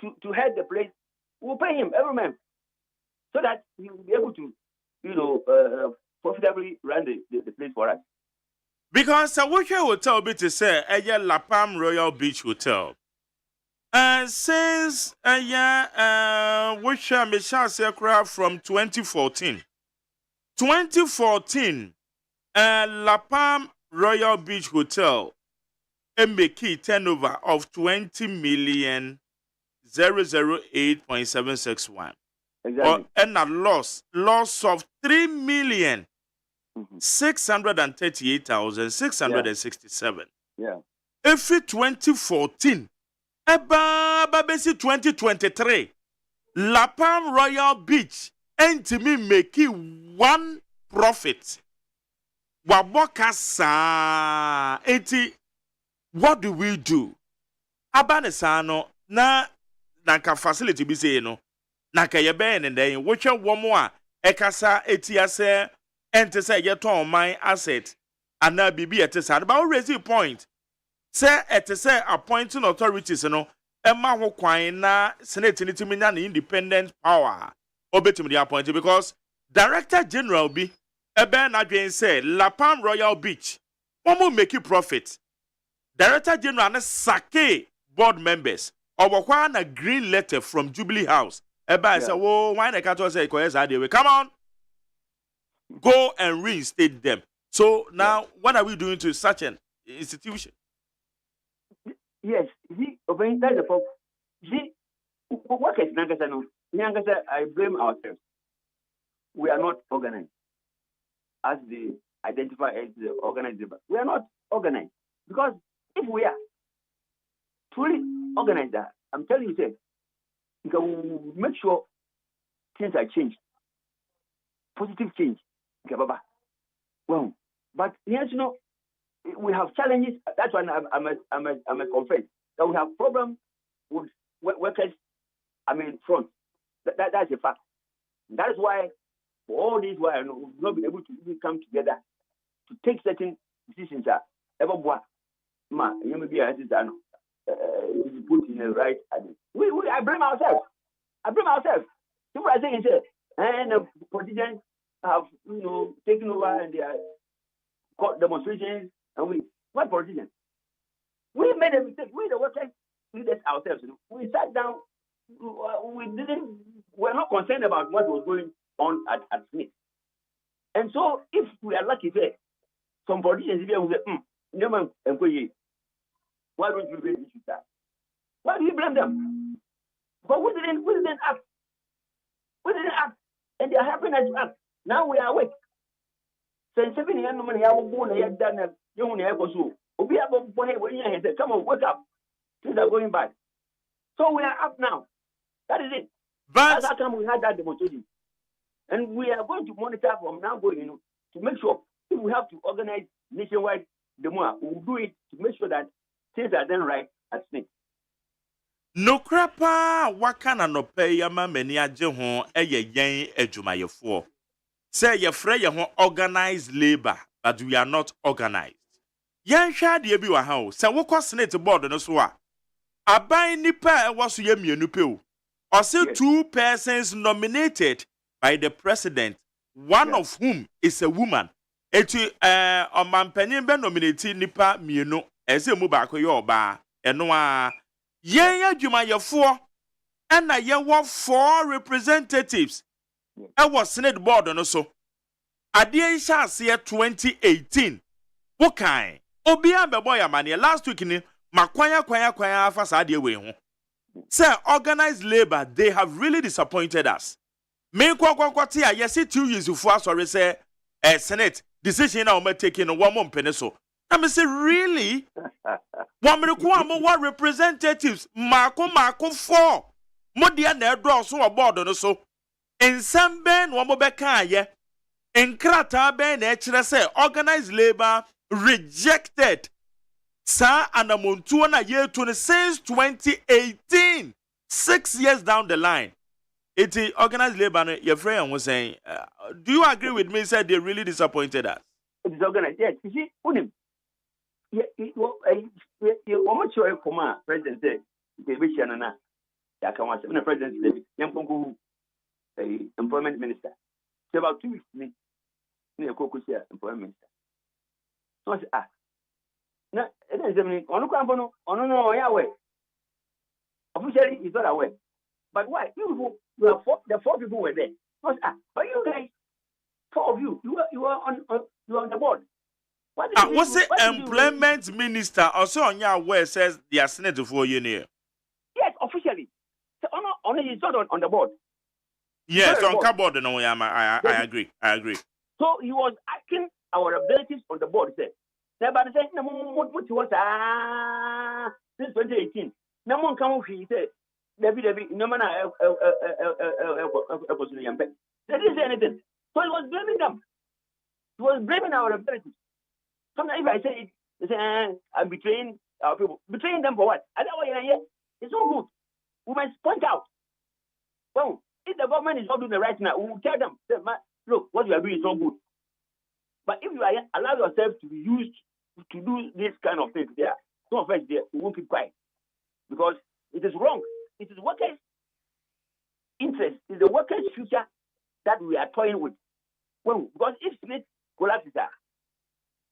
to head the place? We'll pay him every month so that he will be able to, profitably run the place for us.
Because which hotel be to say a La Palm Royal Beach Hotel. And since which Michelle Sekra from 2014. 2014, La Palm Royal Beach Hotel make turnover of 20,008.761.
Exactly.
And a loss of 3,638,667.
Yeah.
If 2014, Basi 2023, La Palm Royal Beach, and to me making one profit. Wabokasa 80. What do we do? Abanesano na ka facility be say no. Na ka yebe and then which one more ekasa etiase ente say yeton my asset and na bibi etesa but raise the point. Say etese appointing authorities no emma ho kwan na senate ni timinya na independent power obetimi the appointed because Director General be ebe na dwen say La Palm Royal Beach one make you profit. Director General na sake board members or na green letter from Jubilee House. Eba say, "Whoa, why the cattle say we come on, go and reinstate them." So now, what are we doing to such an institution?
Yes, that's the problem. What is Nangasa no? Nangasa, I blame ourselves. We are not organized, as they identify as the organized. We are not organized because if we are truly organized, I'm telling you, sir, we can make sure things are changed, positive change. Well, but yes, we have challenges. That's why I'm a confess that we have problems with workers. Front. That's a fact. That is why for all this while we will not be able to even come together to take certain decisions. Ma, you may be a put in the right. I blame ourselves. People are saying, and the politicians have taken over and they are caught demonstrations. And what politicians? We made a mistake. We the workers leaders ourselves. We sat down. We're not concerned about what was going on at Smith. And so, if we are lucky, some politicians will say, why don't you raise issues that? Why do you blame them? But we didn't act. We didn't act. And they are helping us to act. Now we are awake. Since 7 years, nobody has done it. You only have to come on, wake up. Things are going bad. So we are up now. That is it. But that's how come we had that demonstration. And we are going to monitor from now going, to make sure if we have to organize nationwide the more, we'll do it to make sure that things are done right at Snake.
No crapa wakana no pay yama many aje ho eye yen adwumayefo. Say ye frey ye ho organized labor, but we are not organized. Yan hwa de bi wa ha o. Say wo kwa Senate board no so a. Aban nipa e waso ye mienu pe o. Also 2 persons nominated by the president, one of whom is a woman. Eti omampanyin be nominate nipa mienu. Ese mu ba ko ye oba. Eno a yen adwumayefo and na ye wo 4 representatives. E was Senate board no so. Ade nsha ase 2018. Wo kan obi abebo ya mane last week ni makwanya afa sa de we ho. Say organized labor, they have really disappointed us. Me kwakwati a yesi 2 years before sorry say Senate decision na o ma taking one month so. I me say really? One representatives mako 4. Modia na draw so aboard no so. In some ben one mobeka ye. In krata ben say organized labor rejected. Sir and a montuana year 20 since 2018. 6 years down the line. It's organized labor, your friend was saying. Do you agree with me? Said they really disappointed us.
It's organized. Yes, you see, Unim. I'm sure for president said, the Vishanana, Yakawas, and the president, Yampungu, employment minister. It's about 2 weeks, near Kokusia, employment minister. So I said, no, it is on the company, on no Yahweh. Officially, it's not away. But why? You are the 4 people were there. But you guys, 4 of you, you are on the board.
What's the employment minister also on your way says they are senator for you near?
Yes, officially. So he's not on the board.
Yes, on cardboard. No, I agree. I agree.
So he was asking our abilities on the board. He said, but he said, no, what you want? Since 2018. No one come over. He said, David, no man, they didn't say anything. So he was blaming them. He was blaming our abilities. Sometimes if I say, they say, I'm betraying our people. Betraying them for what? I don't know. It's so good. We must point out. Well, if the government is not doing the right now, we will tell them, look, what you are doing is not good. But if you allow yourself to be used to do this kind of things there, don't offense there, we won't keep quiet. Because it is wrong. It is workers' interest, it's the workers' future that we are toying with. Well, because if Smith collapses,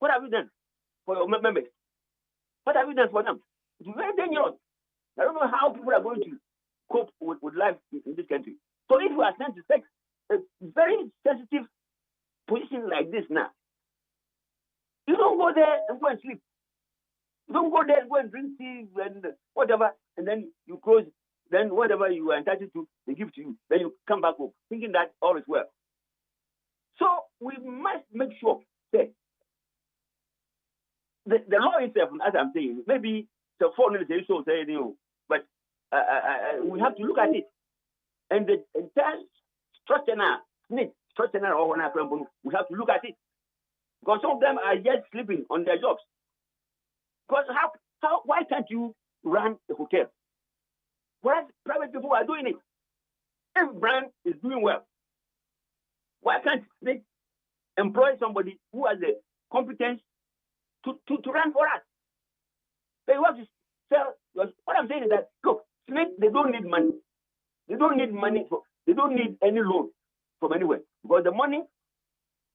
what have you done for your members? What have you done for them? It's very dangerous. I don't know how people are going to cope with life in this country. So if we are sent to take a very sensitive position like this now, you don't go there and go and sleep. You don't go there and go and drink tea and whatever, and then you close. Then whatever you are entitled to, they give to you. Then you come back home, thinking that all is well. So we must make sure that the law itself, as I'm saying, maybe the foreign legislation say but we have to look at it. And the entire structure now, we have to look at it. Because some of them are just sleeping on their jobs. Because why can't you run a hotel? Whereas private people are doing it. If brand is doing well, why can't they employ somebody who has the competence to run for us? They want to sell. What I'm saying is that, look, they don't need money. They don't need money. They don't need any loan from anywhere. Because the money,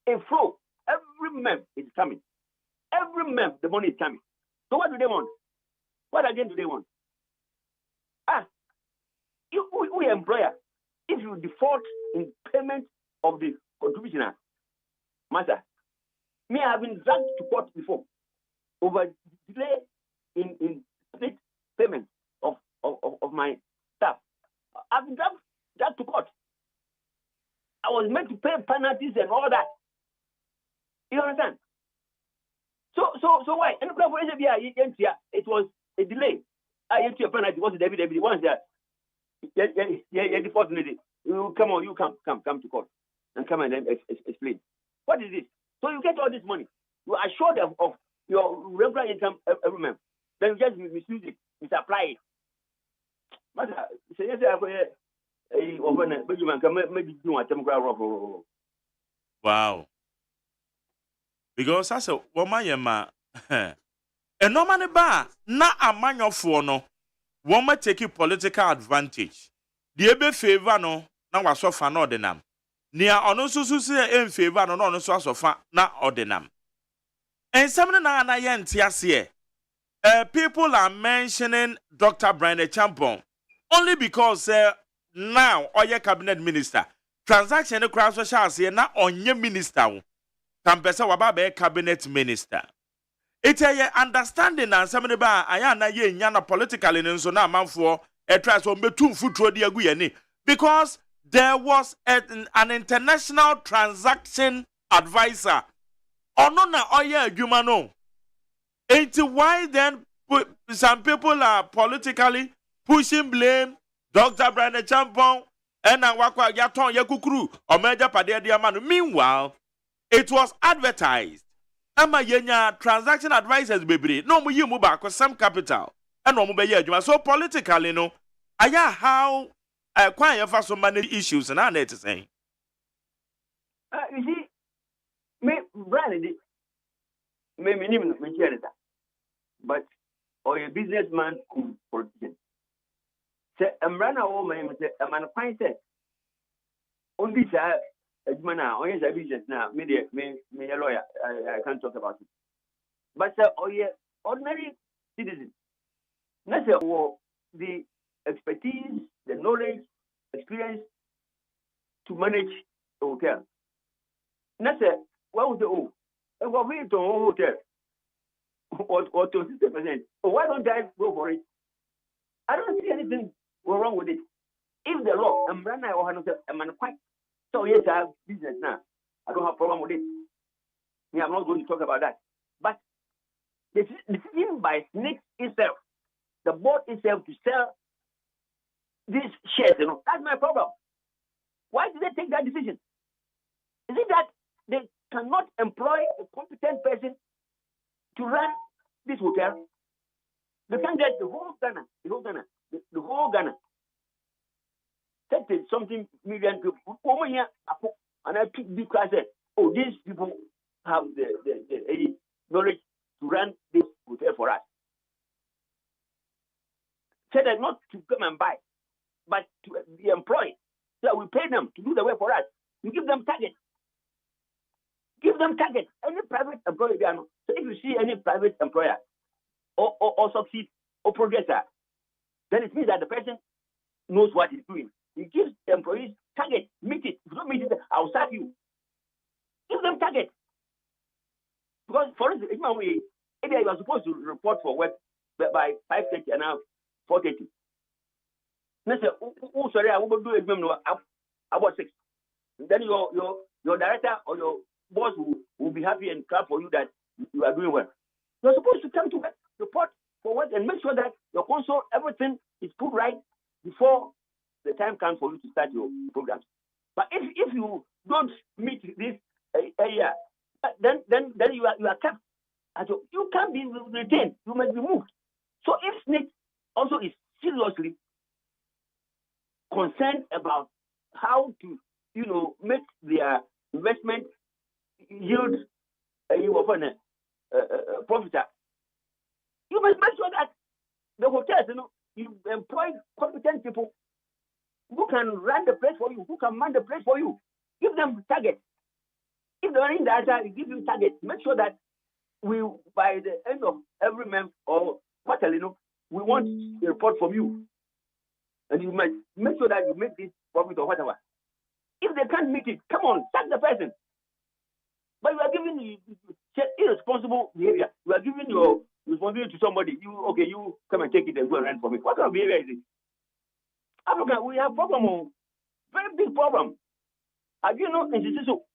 a flow, every month is coming. Every month the money is coming. So what do they want? What again do they want? We employer, if you default in payment of the contribution, master, me I have been dragged to court before over delay in split payment of my staff. I've been dragged to court. I was meant to pay penalties and all that. You understand? So why? And it was a delay. I had to pay penalty. What's the David? Once there. You come on, you come to court and come and then explain. What is this? So you get all this money. You are assured of your regular income every month. Then you just misuse it, misapply it. But
wow. Because that's a woman, and no money bar, not a man of four no. Woman take political advantage. The ebe favor no na wasofa na ordinam. Nia ono susu se in favor no no so asofa na ordinam. And some na yenti ase. People are mentioning Dr. Brian Champon only because now oye cabinet minister. Transaction crowd so shall say na onye minister. Kampesa waba be cabinet minister. It's a understanding and some of the bar ayana ye nyana politically in so na manfo a try so betu futro di aguyeni because there was an international transaction advisor. Ono na oye adwuma no. Why then some people are politically pushing blame Dr. Brandon Champon, and now Wakwa Yaton Yakukuru, or Major Padea Diamano. Meanwhile, it was advertised. Ama yenya transaction advisors baby. No mu yimu back with some capital. And no mu be yejuma. So politically, no. Aya how quite a so many issues and I need to say.
You see, me brand me minimum me but or a businessman could politician. Say Amrana woman say a man fine say on this AGYEMAN on his business now me a lawyer I can't talk about it. But ordinary citizen. Let's say the expertise, the knowledge, experience to manage a hotel. Let's say what would the what we to a hotel or to 60%. Why don't I go for it? I don't see anything wrong with it. If the law, I'm running a man quite. So yes, I have business now. I don't have problem with it. Me, I'm not going to talk about that. But the decision by SNIC itself, the board itself to sell these shares, that's my problem. Why did they take that decision? Is it that they cannot employ a competent person to run this hotel? They can get the whole Ghana, the whole Ghana. 30 something million people over here, and I pick big class. Oh, these people have the knowledge to run this hotel for us. Said that not to come and buy, but to be employed. So we pay them to do the work for us. We give them target. Give them target. Any private employer, so if you see any private employer or succeed or progressor, then it means that the person knows what he's doing. He gives the employees target, meet it. If you don't meet it, I'll sack you. Give them target. Because for instance, you are supposed to report for work by 5:30 and now 4:30. Let's say, sorry, I will do it about 6. Then your director or your boss will be happy and clap for you that you are doing well. You're supposed to come to work, report for work, and make sure that your console, everything is put right before the time comes for you to start your programs. But if you don't meet this area, then you are kept. You can't be retained. You must be moved. So if SNIC also is seriously concerned about how to, make their investment yield profit, you must make sure that the hotels, you employ competent people who can run the place for you, who can man the place for you. Give them target. If they're in data, you give them target. Make sure that by the end of every month or quarterly, we want a report from you. And you must make sure that you make this profit or whatever. If they can't meet it, come on, sack the person. But you are giving irresponsible behavior. You are giving your responsibility to somebody. You come and take it and go and run for me. What kind of behavior is it? Africa, we have problem, very big problem. Have you know so?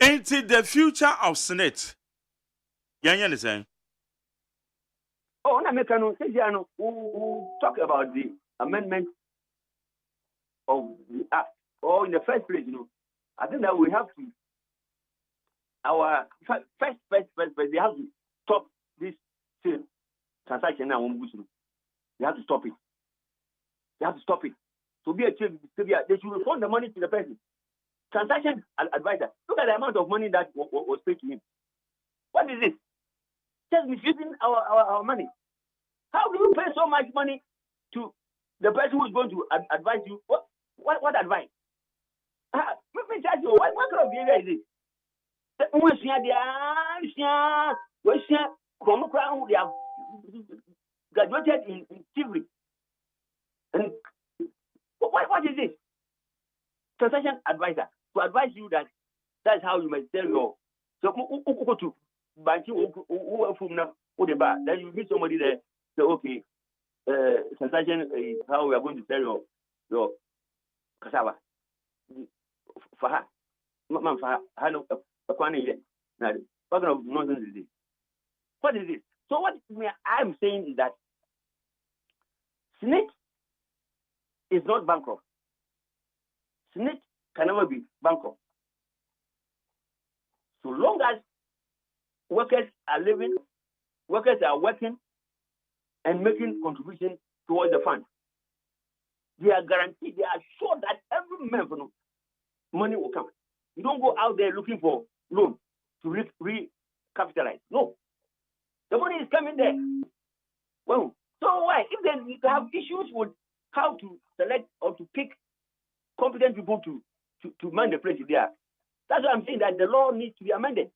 Ain't it the future of SNIT? You understand?
Oh, we'll talk about the amendment of the act. Or in the first place, I think that we have to, our first, they have to stop this transaction now. They have to stop it. They have to stop it. To be a chief, they should refund the money to the person. Transaction advisor. Look at the amount of money that was paid to him. What is this? Just misusing our money. How do you pay so much money to the person who is going to advise you? What advice? Let me tell you, what kind of behavior is this? They have graduated in chivalry. And what is this? Transaction advisor to advise you that that's how you must tell your. So go to banking then you meet somebody there. Say okay, transaction is how we are going to sell your cassava. For her, man, for her, no, what kind of nonsense is this? What is this? So what I'm saying is that Senate is not bankrupt. Senate can never be bankrupt. So long as workers are living, workers are working and making contributions towards the fund, they are guaranteed, they are sure that every month money will come. You don't go out there looking for loan to recapitalize. No. The money is coming there. Well, so why? If they have issues with how to select or to pick competent people to man the place there, that's why I'm saying that the law needs to be amended.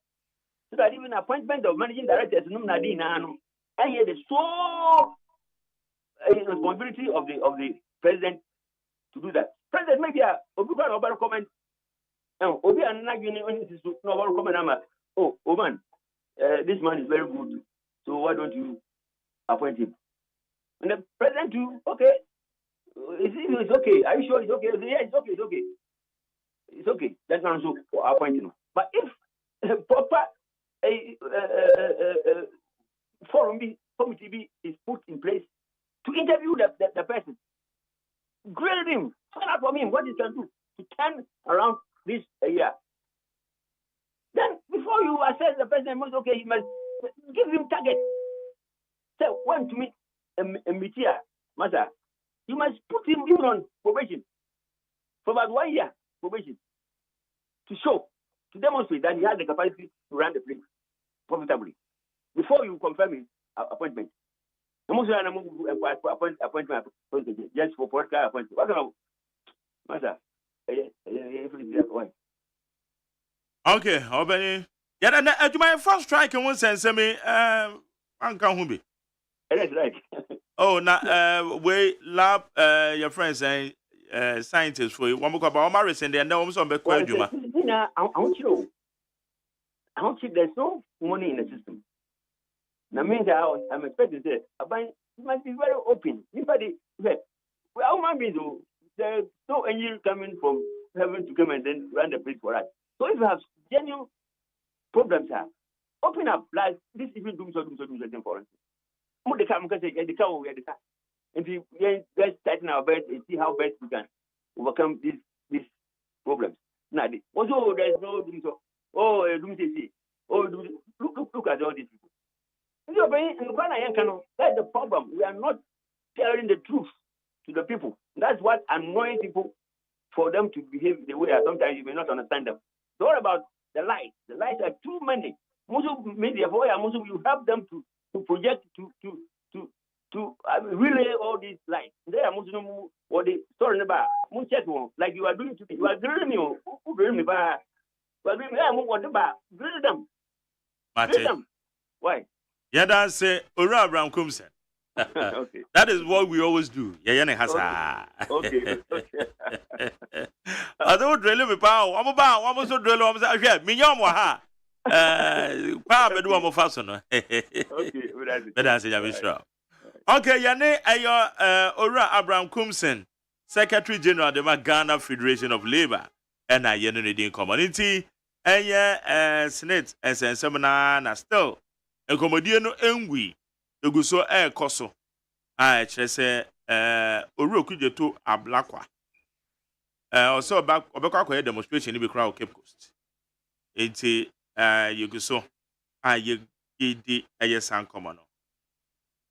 So that even appointment of managing directors, and here the sole responsibility of the president to do that. President maybe a over comment. Obi and no comment. Oh man, this man is very good. So why don't you appoint him? And the president too, okay. It's okay. Are you sure it's okay? Yeah, it's okay. It's okay. It's okay. That's not so appointing. But if proper forum committee is put in place to interview the person, grill him, find out from him what he can do to turn around this year. Then before you assess the person, okay, you must give him target. Say, want to meet a meteor matter, you must put him even on probation for about 1 year probation to show, to demonstrate that he has the capacity to run the place profitably before you confirm his appointment. Appointment just for political appointment. What kind of matter?
Okay, Obeni. Yeah, and my first strike and one sense, me, Uncle
That's right.
Oh, now, we lab, your friends and scientists for you. One more about Maris and then no some back.
I want you. There's no money in the system. Now, means I'm expecting that. It must be very open. Anybody, well, man, there's no angel coming from heaven to come and then run the place for us. So if you have genuine problems, open up like this. Even do so for us. The car because the car we are the car. And let's tighten our belt and see how best we can overcome these problems. Now, also there's no doing so. Oh, look at all these people. That's the problem. We are not telling the truth to the people. That's what annoys people for them to behave the way sometimes you may not understand them. It's all about the lies. The lies are too many. Most of media, most of you help them to project to relay all these lies. They are most of them or the story about like you are doing to me. You are drilling me. Who drilling me? But we drill them. Drill them. Why?
Yeah, that's Ura Abraham Kumsen. Okay. That is what we always do. Yeah,
okay.
I don't drill me power. I'm also drill. I'm saying, Minyam Waha. Pa bedu am faso no. Okay, that's it. Okay, yane ayo Ura Abraham Kumsen, Secretary General of the Ghana Federation of Labor, and I yene the community, and yeah, Senate and seminar na still. En komodie no engwi eguso koso a kire se Owura Kudjeto ablakwa also obekwa akwa demonstration ni be kra Cape Coast enti yeguso yedi ayesan komo no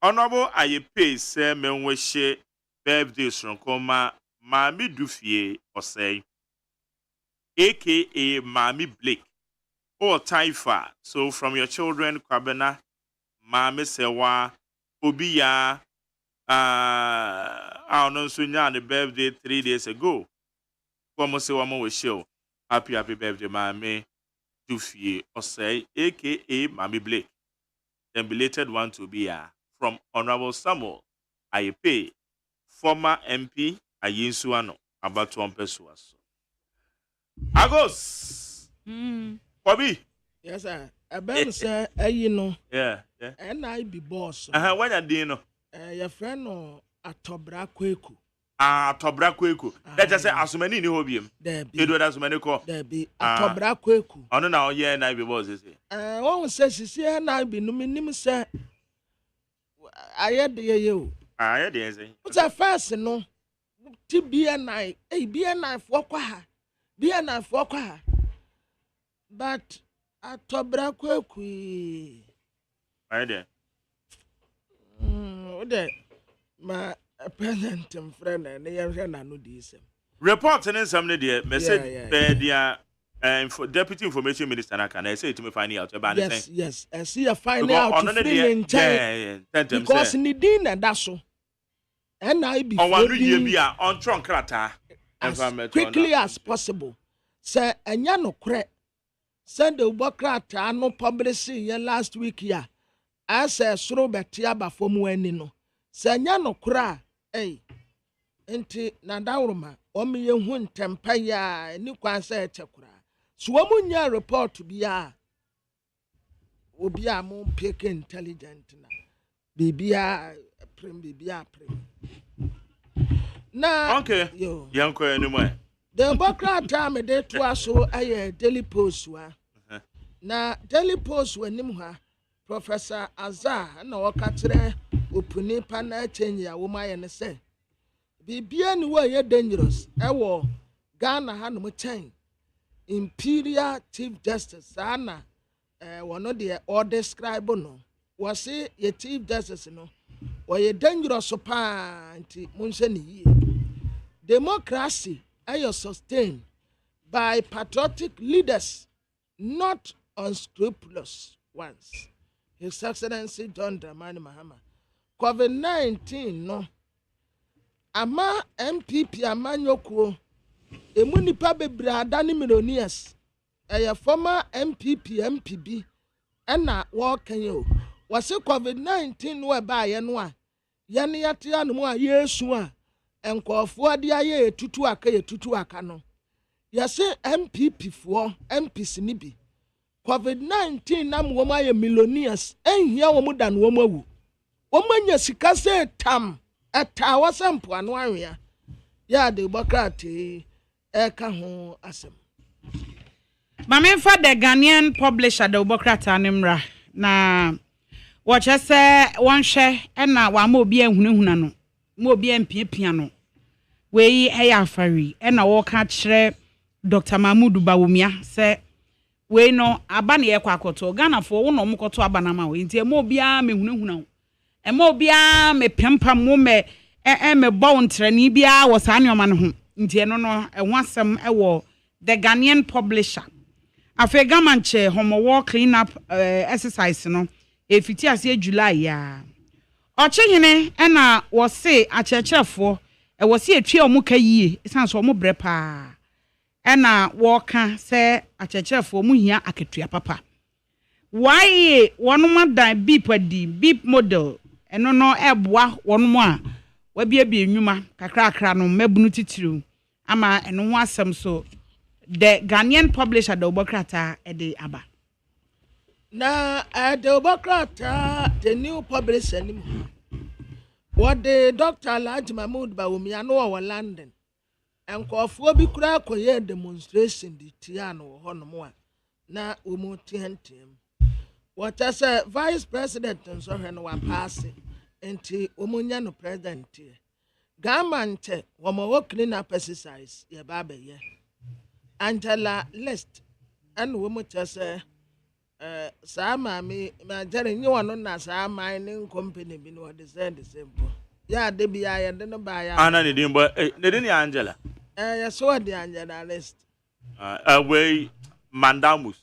honorable ayepe se menwehye birthday sronkoma Mami Dufie OSEI aka Mami Blake or Taifa. So from your children, Kwabena, Mami Sewa, Obiya, I don't know, the birthday 3 days ago. Como se wamo we show. Happy birthday, Mami Dufie OSEI, aka Mami Blake. Then belated one to be from Honorable Samuel Ayepe, former MP Ayinsuano, about 1 person. Agos. Bobby.
Yes, sir. Ben say, you know.
Yeah.
And I be boss.
When you dino.
Your friend no Atobra Kweku.
Atobra Kweku. Let us say asumani ni hobium.
There be.
You do that asumani ko.
There be Atobra Kweku.
Ono na oye na be boss say.
One say she say na be no minim say. Aye de ye o.
Ah, yeah, say.
What's a first no? TBNI, BNI for Kwaha, BNI for Kwaha. But at Tobra Kwekwi.
Right there.
My present and friend and they are no decent.
Reporting in some day, message Deputy Information Minister, and can I say to me finding out about
yes, yes, I see a finding out because Nidin and that's so. And I be
on trunk
as quickly as possible. Say, and ya no cre. Send the Bokrata no publishing ya last week ya. As a sro betiaba for muenino. Say, ya no cra, eh. Enti Nadauruma, omi ye hun tempaya, ni kwan say chekura. Swamunya report to be a Obia mon pick intelligent na. Bibia prim, bibia prim. Na
okay, young queen anymore.
The Bokra time a day to us so a daily post wa. Na daily post when nimha Professor Azar na wakatre upuni pana change ya woman and say. Bibia ni wa ye dangerous. Ewo Ghana hanum chain. Imperial Chief Justice Sana one of the or describe no. Was say ye Chief Justice no. Or ye dangerous so pa anti munsheni. Democracy are sustained by patriotic leaders, not unscrupulous ones. His Excellency John Dramani Mahama. COVID-19 no. Ama MPP amanyoko. Emunipa bebra adani millionaires. A former MPP MPB. Ena walking you. Was COVID-19 no ba yenwa. Yani yati anu mo yesu Enkofo de aye tutu aka no. Ya se MPP fo, MPs ni bi. COVID-19 na mo ma ye millionaires. Ehia wo mu dan wo mawu. Wo manya sika se tam. Eta wasampo anu anwea. Ya de Bokrate eka ho asem.
Mamemfa the Ghanaian publisher the Bokrate animra na wacha se wonhwe na wa ma obi ehunahuna no. Mo bi empia no we eya afari na wo ka kire Dr. Mahmoud Bawumia se we no aba na ye kwakoto Ghana fo wo no mkoto aba na ma we nti mo bia mehunahuna mo bia me pempa mo me me bo ntrani bia wo sa anyoma no ho nti no no ho asem wo the Ghanaian publisher afi gamanche homo clean up exercise no efiti ase July ya Ochehene ena wose achercherefo wose etwe omuka yie isanso omu brepa ena woka se achercherefo omu hia aketua papa why wonomadan beep model eno no eboa wonomo a wabiabia enwuma kakra no mabunu titiru ama eno ho asem so the Ghanaian publisher the Bokrate ede aba
na the Bokrate the new publisher ni what the Dr. Alhaji Mahmoud Bawumia no wa London enkofo bi kura koye demonstration di tia no hono mo na omo tiantem what as a vice president nso hwe no wa pass enti omo nya no president gamante wo mo clean up exercise ye ba be ye Angela list and wo mo chese sama me jare nyi wono na sa mining company bi no the same ya de bia ya de no ba ya
ana ne din ba ne din ya Angela
ya so de Angela list
away Mandamus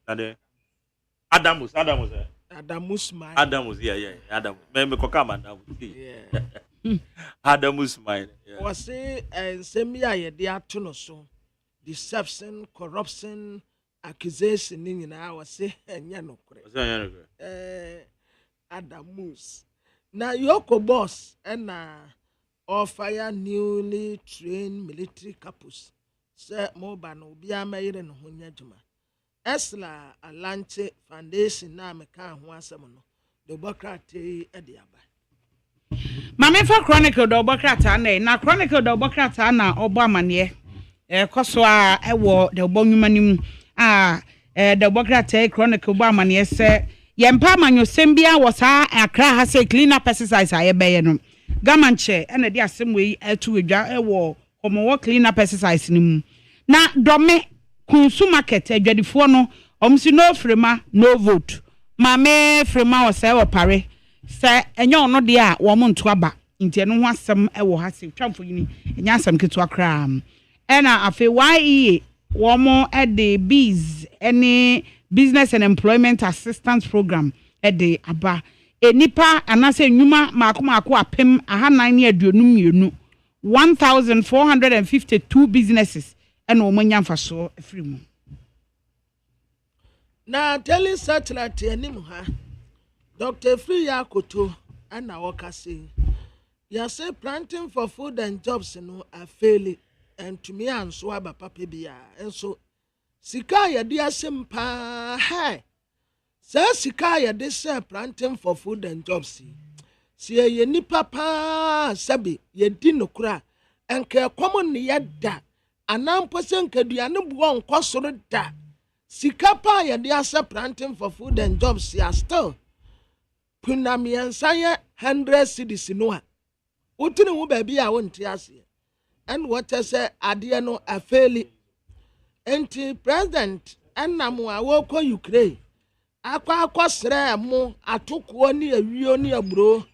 ade Adamus
mine
Adamus yeah Adamus me koka Mandamus Adamus mine
was say ensem ya ye de ato no so deception corruption accusation ni nyina wa se enya no kore Adamus na yoko boss na offer newly trained military couples se moba no bia mayire no honya djuma Esla Alanche Foundation na meka ho asem no the Bokrate ede aba
Mamemfa Chronicle the Bokrate na Chronicle the Bokrate na obo amane koso a ewo the obonwuma nim the Bokrate Chronicle bo amane se yempa manyosem bia wo saa akra ha say cleaner pesticides aye beye no gamanche ena de asem we atu edwa ewo omo cleaner pesticides ni mu na dome kunsu market adwadifo no omsi no frema no vote mame frema wo say wo pare say enye ono de a wo mo nto aba nti eno ho asem ewo ha say twamfo yini enya asem ketu akra ena afi ye wo mo de bees any business and employment assistance program ede aba enipa anase nyuma maako apem aha 9 1452 businesses ena omanya mfaso free mu
na tele satellite anim ha Dr. Free Yakoto ana wakase ya say planting for food and jobs no are failing and to me anso aba papa bia enso sika ya di asem pa hai sa sika ya de say planting for food and jobs si ye ni papa sabi ye di nokura enka common ne yada anampo senkadua ne buo nkosoro da sika pa ya de say planting for food and jobs ya still punamiansa ye 100 cities no a utini wo ba bia wonte ase and what say ade no afeli enti president enam a wo ko Ukraine akwa sere mo atokuo ni awio ni aburo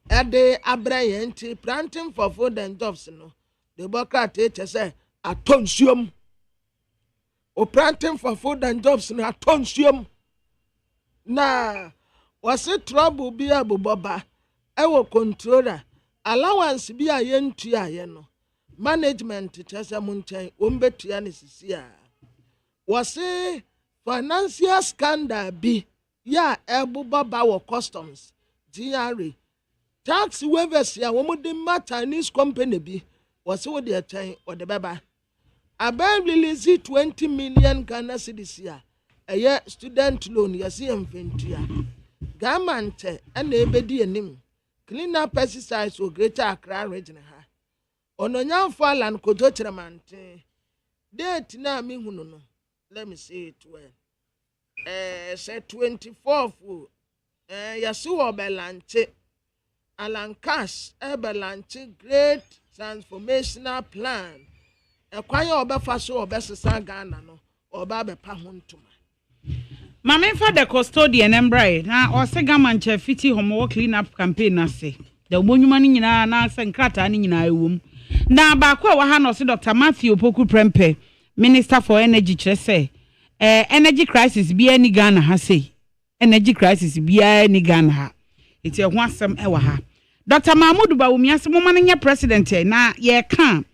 ede abraye enti planting for food and jobs no the democrat say atonsuom o planting for food and jobs no atonsuom na wase trouble bi abuboba ewo controller allowance bi a yentu aye no management chese munchen ombetua ne sisia wase financial scandal bi ya ebuboba wo customs GRA tax waivers ya wo de ma Chinese company bi wase wo de chen wo de beba abel release 20 million Ghana cedis ya eye student loan yasi emfentua gamante ena ebedi enim cleaner pesticides o Greater Accra region ha ononyamfo alan kojo chiremante date na mi hunu no let me say it well say 24th yasi wo belanche alan cash belanche great transformational plan ekwan ya obefa so obesesa Ghana no oba bepa ho ntoma
Mama for the custodian embrai na osegamanche fiti homo clean up campaign na se da obonyuma ni nyina na se nkrata ni nyina ewum na ba kwa wa ha no se Dr. Matthew Poku Prempe Minister for Energy chese energy crisis bia ni Ghana ha se energy crisis bia ni Ghana ha eti ho asem e wa ha Dr. Mahmoud Bawumia se mo man nya president na ye kan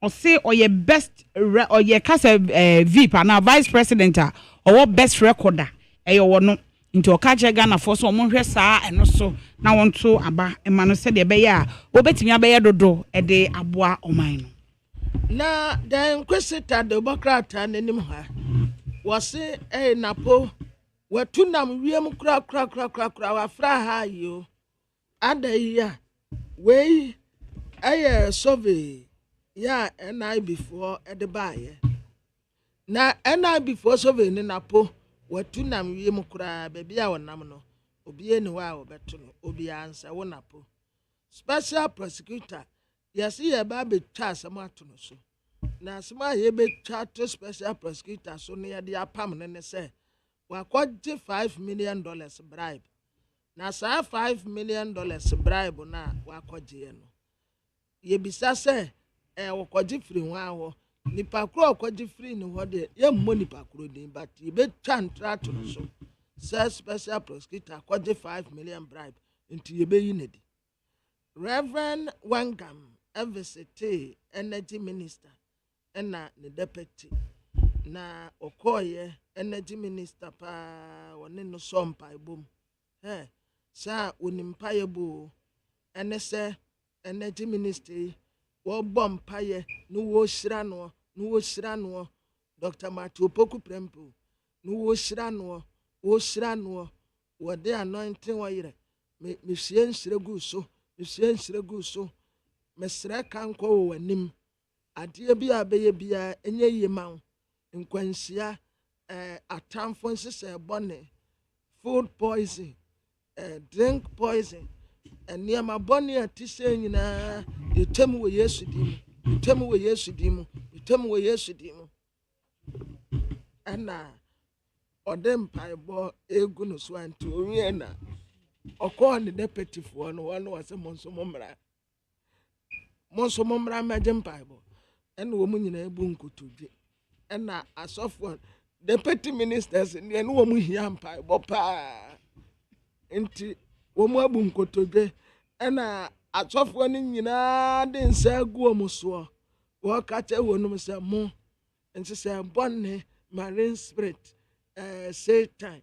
ose oye best oye kasa VIP na vice president or best recorder eyo no nti okaje Ghana for so mo hwe saa eno so na wonto aba ema no se de be ya obetimi abaye dodo e de aboa oman no
na den kwesita democrat nanim ha wose napo watunam wiem kura wafra ha yo adaya we survey ya NI before edebaaye na NI before survey ni napo watunam wiem kura bebia wonam no obiye ni wa obeto no obi ansa wonapo special prosecutor yesi ye ba be twa asama to no so na asama ye be twa to special prosecutor so ne ye de apam ne se wakwaje $5 million bribe na sa $5 million bribe na wakwaje no ye bisa se wakwaje free ho aho nipa kro wakwaje free ni ho de ye mmo nipa kro din but ye be twa ntra to no so say special prosecutor wakwaje $5 million bribe nti ye be yi nedi Reverend Wangam Evesete energy minister ena ne deputy na okoye energy minister pa woni no sompa ibom sa onimpa yebu ene se energy minister wo bompa ye no wo hira no Dr. Matthew Poku Prempe no wo hira no wo de anointing wo yire me hie nsregu so mesre kanko wanim ade bia beye bia enye yema nkwansia atamfo nsese bone food poison, drink poison, and near my bonny at Tissan, you tell me where yes, you tell me where yes, you tell me where yes, you and or them pie ball a goodness one to Rihanna or call the deputy for one was a monsomra. Monsomra, Madam Bible, and woman in a bunko to day. And a soft one, deputy ministers and the woman here pie bopa. Enti woman bunko to day. And a soft one in didn't say go muswa. Walk at a woman say more. And she said, Bonnie, marine spirit, Satan,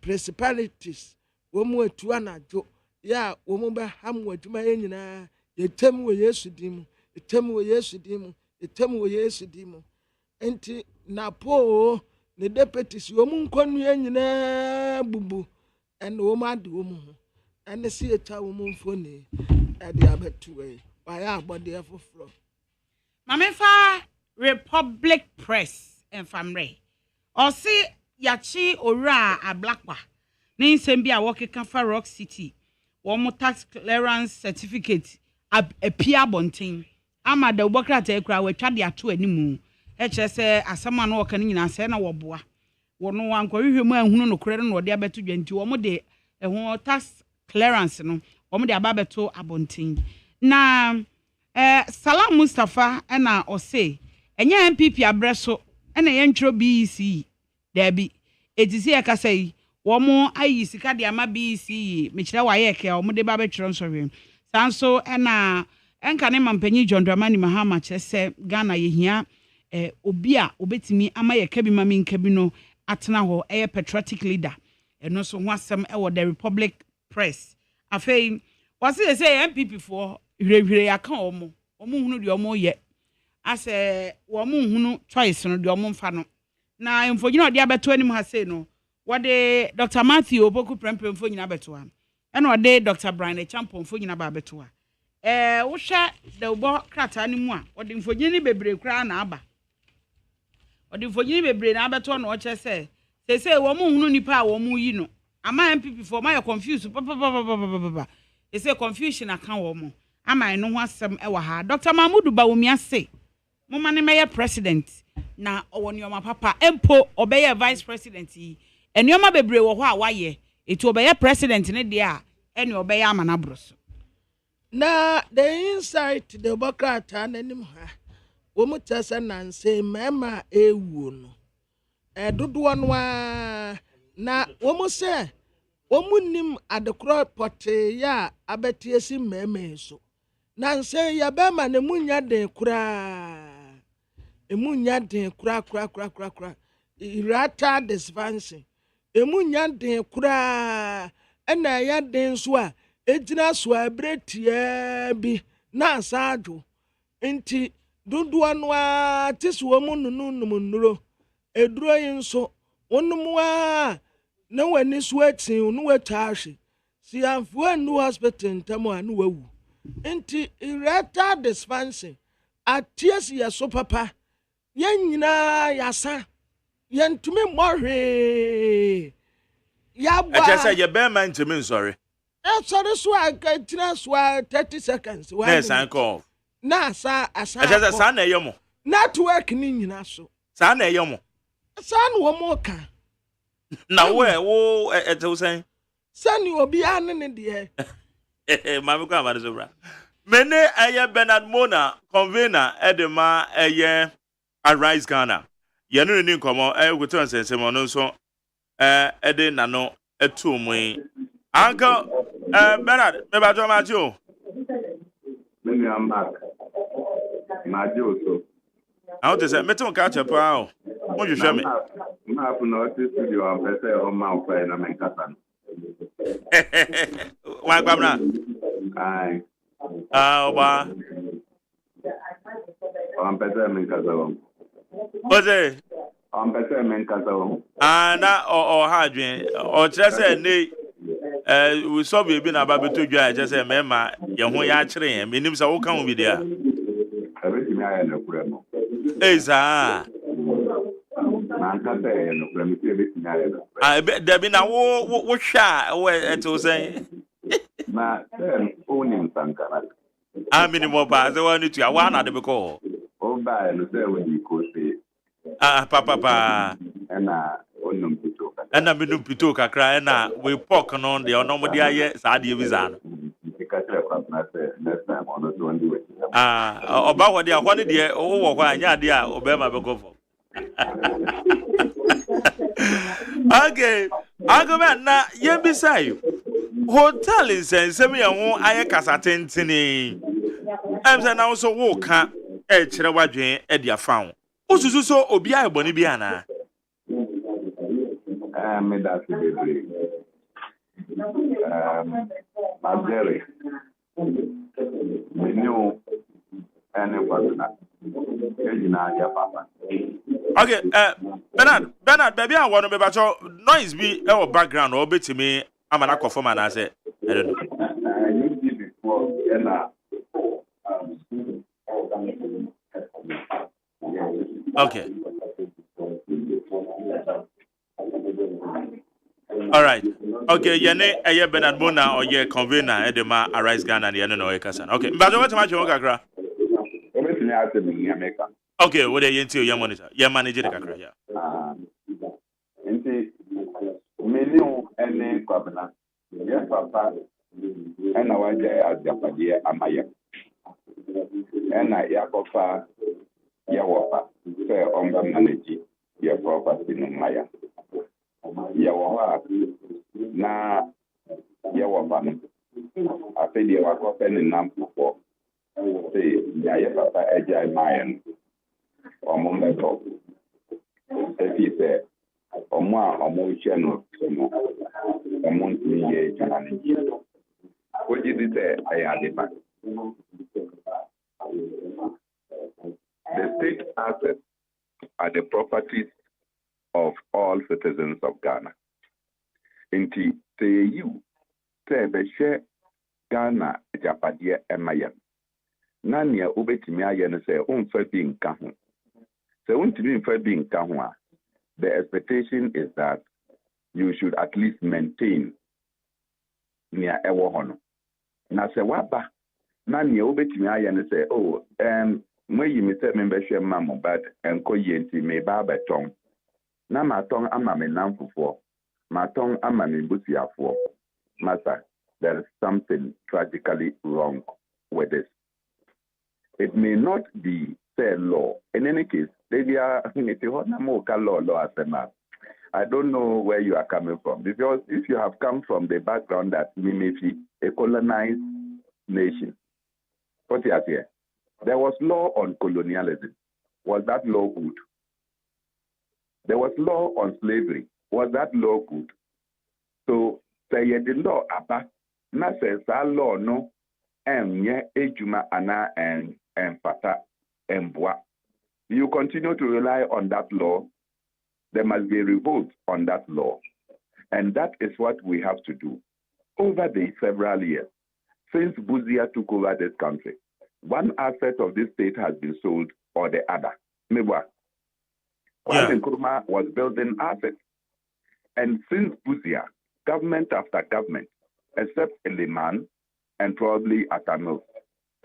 principalities, woman to an jo. Ya, woman by hamward to my enina. You tell me where yes, you tell me where yes, you tell me where yes, you enti na po ne deputies woman konye nyina bubu and woman do woman and see a child woman phone at the other two way. Why are body for floor?
Mamenfa Republic Press and family. Or see Yachi Ora a Blackwa. Nin Sembia Walker Kafa Rock City. One more tax clearance certificate a Pia Bonting. Ama the worker at Ekra we try their two anymore. HSA as someone walking in a sena wabua. One one quarry man who no credit or their better than two or day a one tax clearance no or the ababeto abonting. Na Salam Mustafa and OSEI. And ya MPP abreso and a intro BEC. There be it is here say one more I sika de ama BEC Michela Wayeke or Mode Babe Transferring. Sanso and Enkane Mampenyi John Dramani Mahama Chese Ghana ye Obia obetimi ama ye kebi mami nkebino atena ho patriotic leader eno so wasem the Republic Press afei wase say MPP for hwehwere aka omo hunu de omo ye ase wo mo hunu choice no de omo mfa no na emfonyina de abeto anim ha sei no wode Dr. Matthew Opoku Prempem mfonyina beto ha eno wode Dr. Brian Champo mfonyina ba beto ha wo hwe de obo krata ni mu a wode mfonyini bebre kra na aba odi mfonyini bebre na abeto no oche se wo mu hunu nipa a wo mu yi no ama MPP for my confused papa say confusion aka wo mu ama no ho asem e wa ha Dr. Mahmudu Bawumia ase mo mane meye president na owo nioma papa empo obeye vice president yi enioma bebre wo ho a waye eti obeye president ne de a eni obeye amana broso
na the inside the bokata nanim ha womu tesa nanse mema ewu no dodo no na womu se womu nim adekro pote ya abetiesi mema so nanse ya bema ne munya den kura emunya den kura irata disvansi emunya den kura ena ya den so a ejina so abretie bi na asado enti dodo anwa tisu womu nunu eduro yinso onumwa na wani sweti unu wetashi si amfu anu hospital ntamo anu wawu enti irata dispense atias ya so papa yanyina yasa yantumi mohwe ya ba
acha say ye be man ntumi sorry
sorry so akatina so 30 seconds
yes uncle
na asa
acha say sa na yemo
network ni nyina so
sa na yemo
san wo mo ka
na wo eto sen
sani obi ane ne de
mami ko amade so bra mene eye Bernard Mona convener edema eye Arise Ghana ye no ni nkomo go to nsensem no so ede na no etu mu uncle Bernard me ba jo ma ji o
me am back ma ji o so
how to say meton ka chepa o mo ju hwe me
na fu no studio am pese o ma o fa na men kasa
wa gbamna
ai
oba
am pese men kasa o
oze
am pese men kasa o
na o ha adwen o kire se ne we so be na ba beto dwa kire se me ma ye ho ya kire yen menim se wo kan wo bi dia
everything I na kure no
eza
na
Debbie, now, what shall where to say? How many more bars? I want to. I want to be called. Papa. And I'm in Pituka crying now. We poke on the nobody. Yes, I did Vizan. About what they are wanted there. Oh, why, yeah, dear, Obama will go for. Okay, argument now, yeah, beside you. Hotel is saying, send me a whole ayakasatentini. I'm saying also walk a cherawadrin at your found. Also, so Obia Bonibiana.
That's Jerry. We knew anyone.
Okay, Bernard, baby, I want to be about your noise be our background or bit to me. I'm an aquaform and I said, I don't know. Okay. All right. Okay, yene eye Bernard Mona or ye convener edema arise Ghana and yene no ekasan. Okay. But what much you kakra? Okay, what you into your monitor? Your manager kakra here.
Million and governor. Yes, papa. And I want to Japadia Amaya. And I yakofa yawofa. Say on the manager, your property in Maya. Yawa na yawofa. I said you are open in number for. Say, Yaya AGYEMAN or MONDAYDAY. If he said, Omo MONTIE what did it say? I had it back. The state assets are the properties of all citizens of Ghana. Inti say you say the share Ghana Japadia Emayan. Nania ubetimi ayen say unfa bi nka ho. Say untimi nfa bi nka ho. The expectation is that you should at least maintain near ewo hono. Na se waba nania ubetimi ayen say oh mwe yimi say membership mamo but enko yenti me ba beton. Na matong ama me namfufo. Matong ama me busiafo. Master, there is something tragically wrong with this. It may not be fair law. In any case, I don't know where you are coming from. Because if you have come from the background that we may be a colonized nation, what is here? There was law on colonialism. Was that law good? There was law on slavery. Was that law good? So, say the law about not say law no ejuma ana and fata and bois. You continue to rely on that law, there must be a revolt on that law. And that is what we have to do. Over the several years, since Buzia took over this country, one aspect of this state has been sold or the other. Mebwa. Kwame Nkrumah was building assets. And since Buzia, government after government, except Eliman and probably Atamil,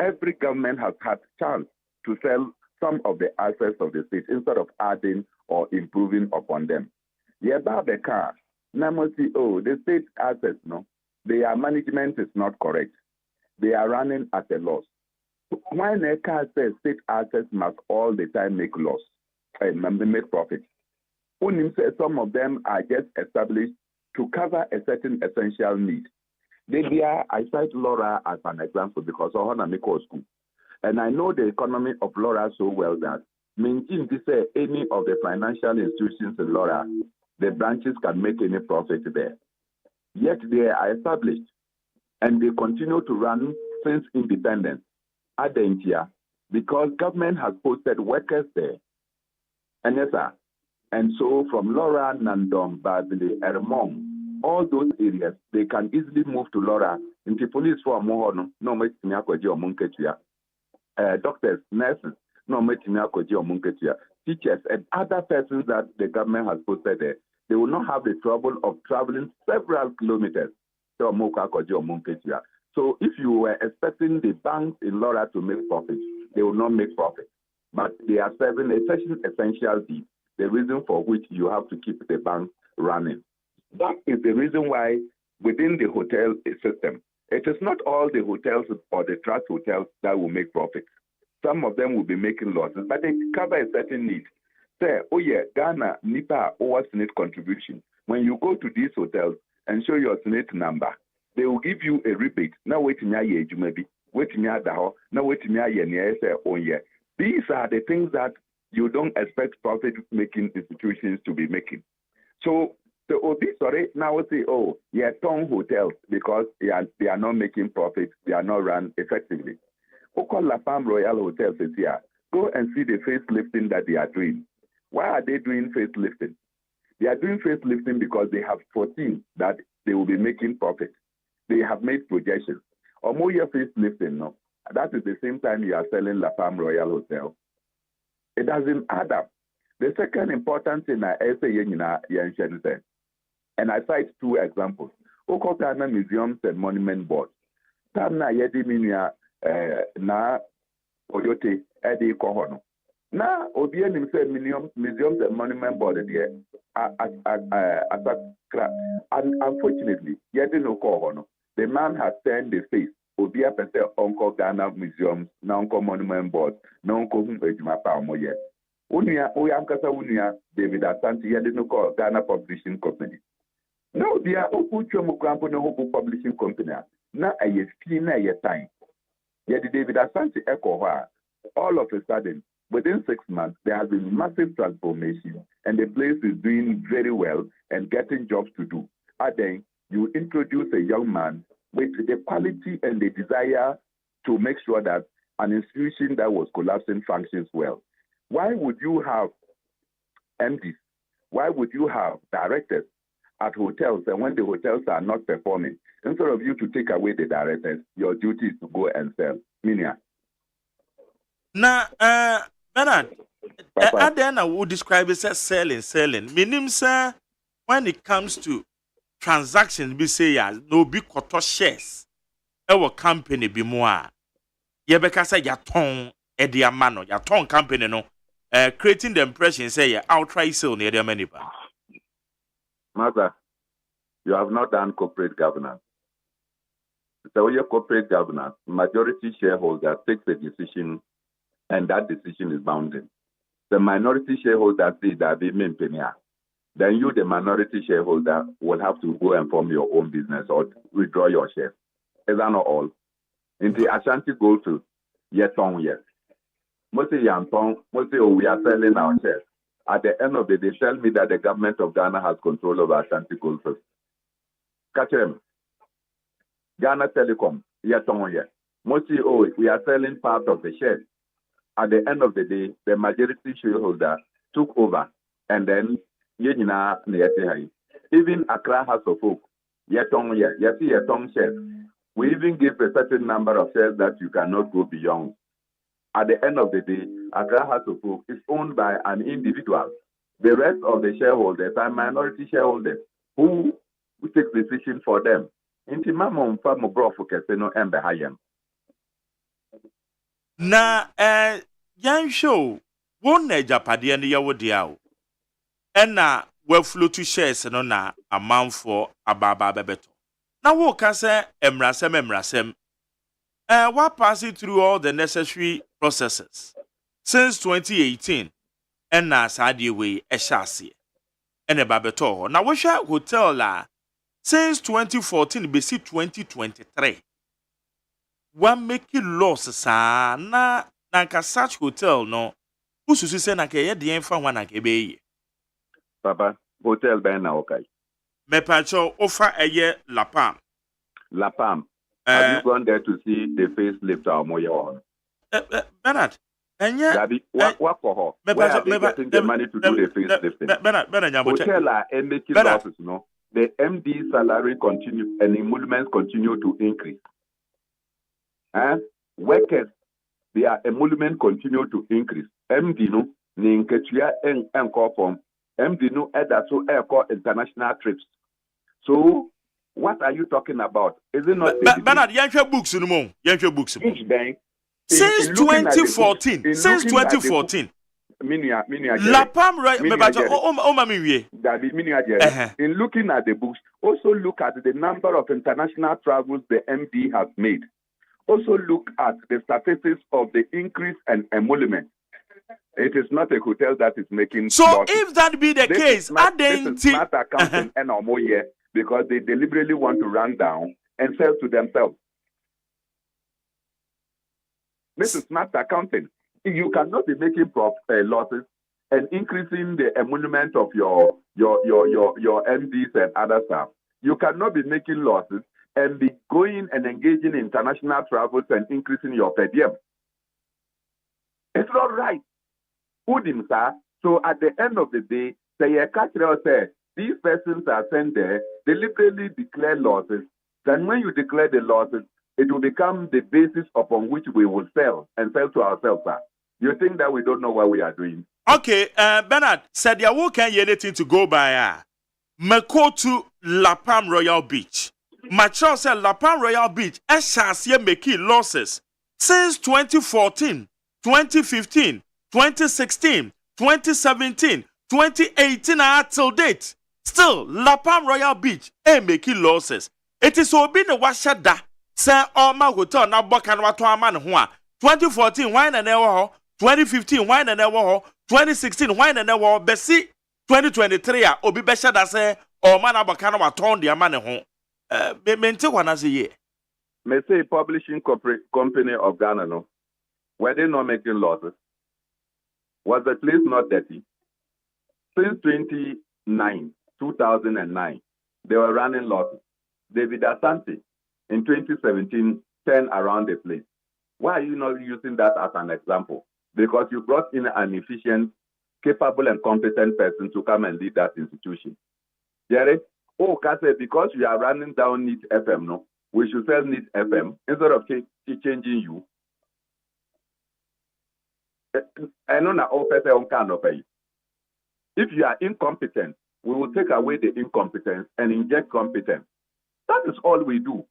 every government has had chance to sell some of the assets of the state instead of adding or improving upon them. Yeba Beka, Namosi, the state assets, no, their management is not correct. They are running at a loss. Why Neka says state assets must all the time make loss, make profit? Unim says some of them are just established to cover a certain essential need. I cite Laura as an example because I want to make a school. And I know the economy of Laura so well that maintain this any of the financial institutions in Laura, the branches can make any profit there. Yet they are established and they continue to run since independence at the India because government has posted workers there. And yes, sir. And so from Laura, Nandom, Babili, Ermong, all those areas, they can easily move to Laura. In the police for Mohono, no Metimia Koji or Munketia. Doctors, nurses, no Metimia Koji or Munketia. teachers, and other persons that the government has posted there, they will not have the trouble of traveling several kilometers. So if you were expecting the banks in Laura to make profit, they will not make profit. But they are serving a essential need, the reason for which you have to keep the bank running. That is the reason why within the hotel system, it is not all the hotels or the trust hotels that will make profits. Some of them will be making losses, but they cover a certain need. Say, oh yeah, Ghana, NIPA, or SNIT contribution. When you go to these hotels and show your SNIT number, they will give you a rebate. Now wait in your maybe. Wait in your daho. Now wait in your year. These are the things that you don't expect profit-making institutions to be making. So the OB, now we say, oh, yeah, Tong hotels, because they are not making profit, they are not run effectively. Oko La Palm Royal Hotels is here. Go and see the facelifting that they are doing. Why are they doing facelifting? They are doing facelifting because they have foreseen that they will be making profit. They have made projections. Or more your facelifting, no. That is the same time you are selling La Palm Royal Hotel. It doesn't add up. The second important thing I say, and I cite two examples. Okotana Museums and Monument Board. Tamna yedi minia na Oyote Edi Kohono. Na Obien himself Museums and Monument Board there. And unfortunately, yedi no Kohono. The man has turned the face. Obia pese Uncle Ghana Museums, na Uncle Monument Board, na Uncle Ejimapa Omoye. Unia Oyamkasa Unia David Asante yedi no call Ghana Publishing Company. No, they are Okuchomo Crampo no Hobo Publishing Company. Now a year time. Yet David Asante Echo, all of a sudden, within 6 months, there has been massive transformation, and the place is doing very well and getting jobs to do. And then you introduce a young man with the quality and the desire to make sure that an institution that was collapsing functions well. Why would you have MDs? Why would you have directors at hotels, and when the hotels are not performing, instead of you to take away the directors, your duty is to go and sell? Minia.
Now, Bernard, then I would describe it as selling. Meaning, sir, when it comes to transactions, we say, no big quarter shares, our company be more. Yeah, because I ton Ediamano, your ton company, no, creating the impression, say, outright sale near the money.
Mother, you have not done corporate governance. So your corporate governance, majority shareholder takes a decision, and that decision is bounding. The minority shareholder say that they mean penny. Then you, the minority shareholder, will have to go and form your own business or withdraw your shares. Is that not all? In the Ashanti Gold Fields, yes on yes. Most say we are selling our shares. At the end of the day, tell me that the government of Ghana has control over Ashanti Gold Fields. Catch them. Ghana Telecom, yes on yes. Most say, we are selling part of the shares. At the end of the day, the majority shareholder took over, and then even Accra House of Folk, shares. We even give a certain number of shares that you cannot go beyond. At the end of the day, Accra House of Folk is owned by an individual. The rest of the shareholders are minority shareholders who take decisions for them.
Na yan show won na japade ne yawo dia o ena we flow to shares no na amanfo ababa bebeto na wo ka se emrasem we passing through all the necessary processes since 2018 ena saade we ehase ene babeto na wo hwa hotel la since 2014 besi 2023 one making loss na such hotel no ususu se na ke ye de enfa wana ke be
Papa hotel ben na okay
me pacho offer eye La Palm
have you gone there to see the facelift or moyo
Bernard enye
what for her where are they getting the money to do the facelifting
Bernard
hotel are making losses no the MD salary continue and emoluments continue to increase. Workers, their emolument continue to increase. MD, no, ni nketua enko form MD no eda so airco international trips. So what are you talking about? Is it not
Bernard, yanhwe books no mo. Yanhwe books mo. Since
looking at the books,
2014.
in
Since
looking at the
2014.
Minia
La Pam
in looking at the books, also look at the number of international travels the MD has made. Also look at the statistics of the increase and emolument. It is not a hotel that is making
so
losses.
If that be the case,
this is smart accounting and more year because they deliberately want to run down and sell to themselves. This is smart accounting. You cannot be making losses and increasing the emolument of your MDs and other staff. You cannot be making losses and be going and engaging in international travels and increasing your per diem. It's not right. So at the end of the day, these persons are sent there, deliberately declare losses. Then when you declare the losses, it will become the basis upon which we will sell and sell to ourselves. You think that we don't know what we are doing?
Okay, Bernard, said you won't anything to go by. Meko to La Palm Royal Beach. Macho said La Palm Royal Beach has making losses since 2014, 2015, 2016, 2017, 2018 till date. Still, La Palm Royal Beach making losses. It is so been a washada. Say all my hotel na bokan watu amane ho a 2014 wine na ewo 2015 wine na ewo 2016 wine na ewo besi 2023 a obi be shada say all man abokan watu de amane ho mente wana say ye
may say publishing company of Ghana no were they not making losses? Was the place not dirty? Since 2009 they were running losses. David Asante in 2017 turned around the place. Why are you not using that as an example? Because you brought in an efficient, capable, and competent person to come and lead that institution. Jerry, Kase, because we are running down NEET FM, no, we should sell NEET FM instead of changing you. I know that all person can pay. If you are incompetent, we will take away the incompetence and inject competence. That is all we do.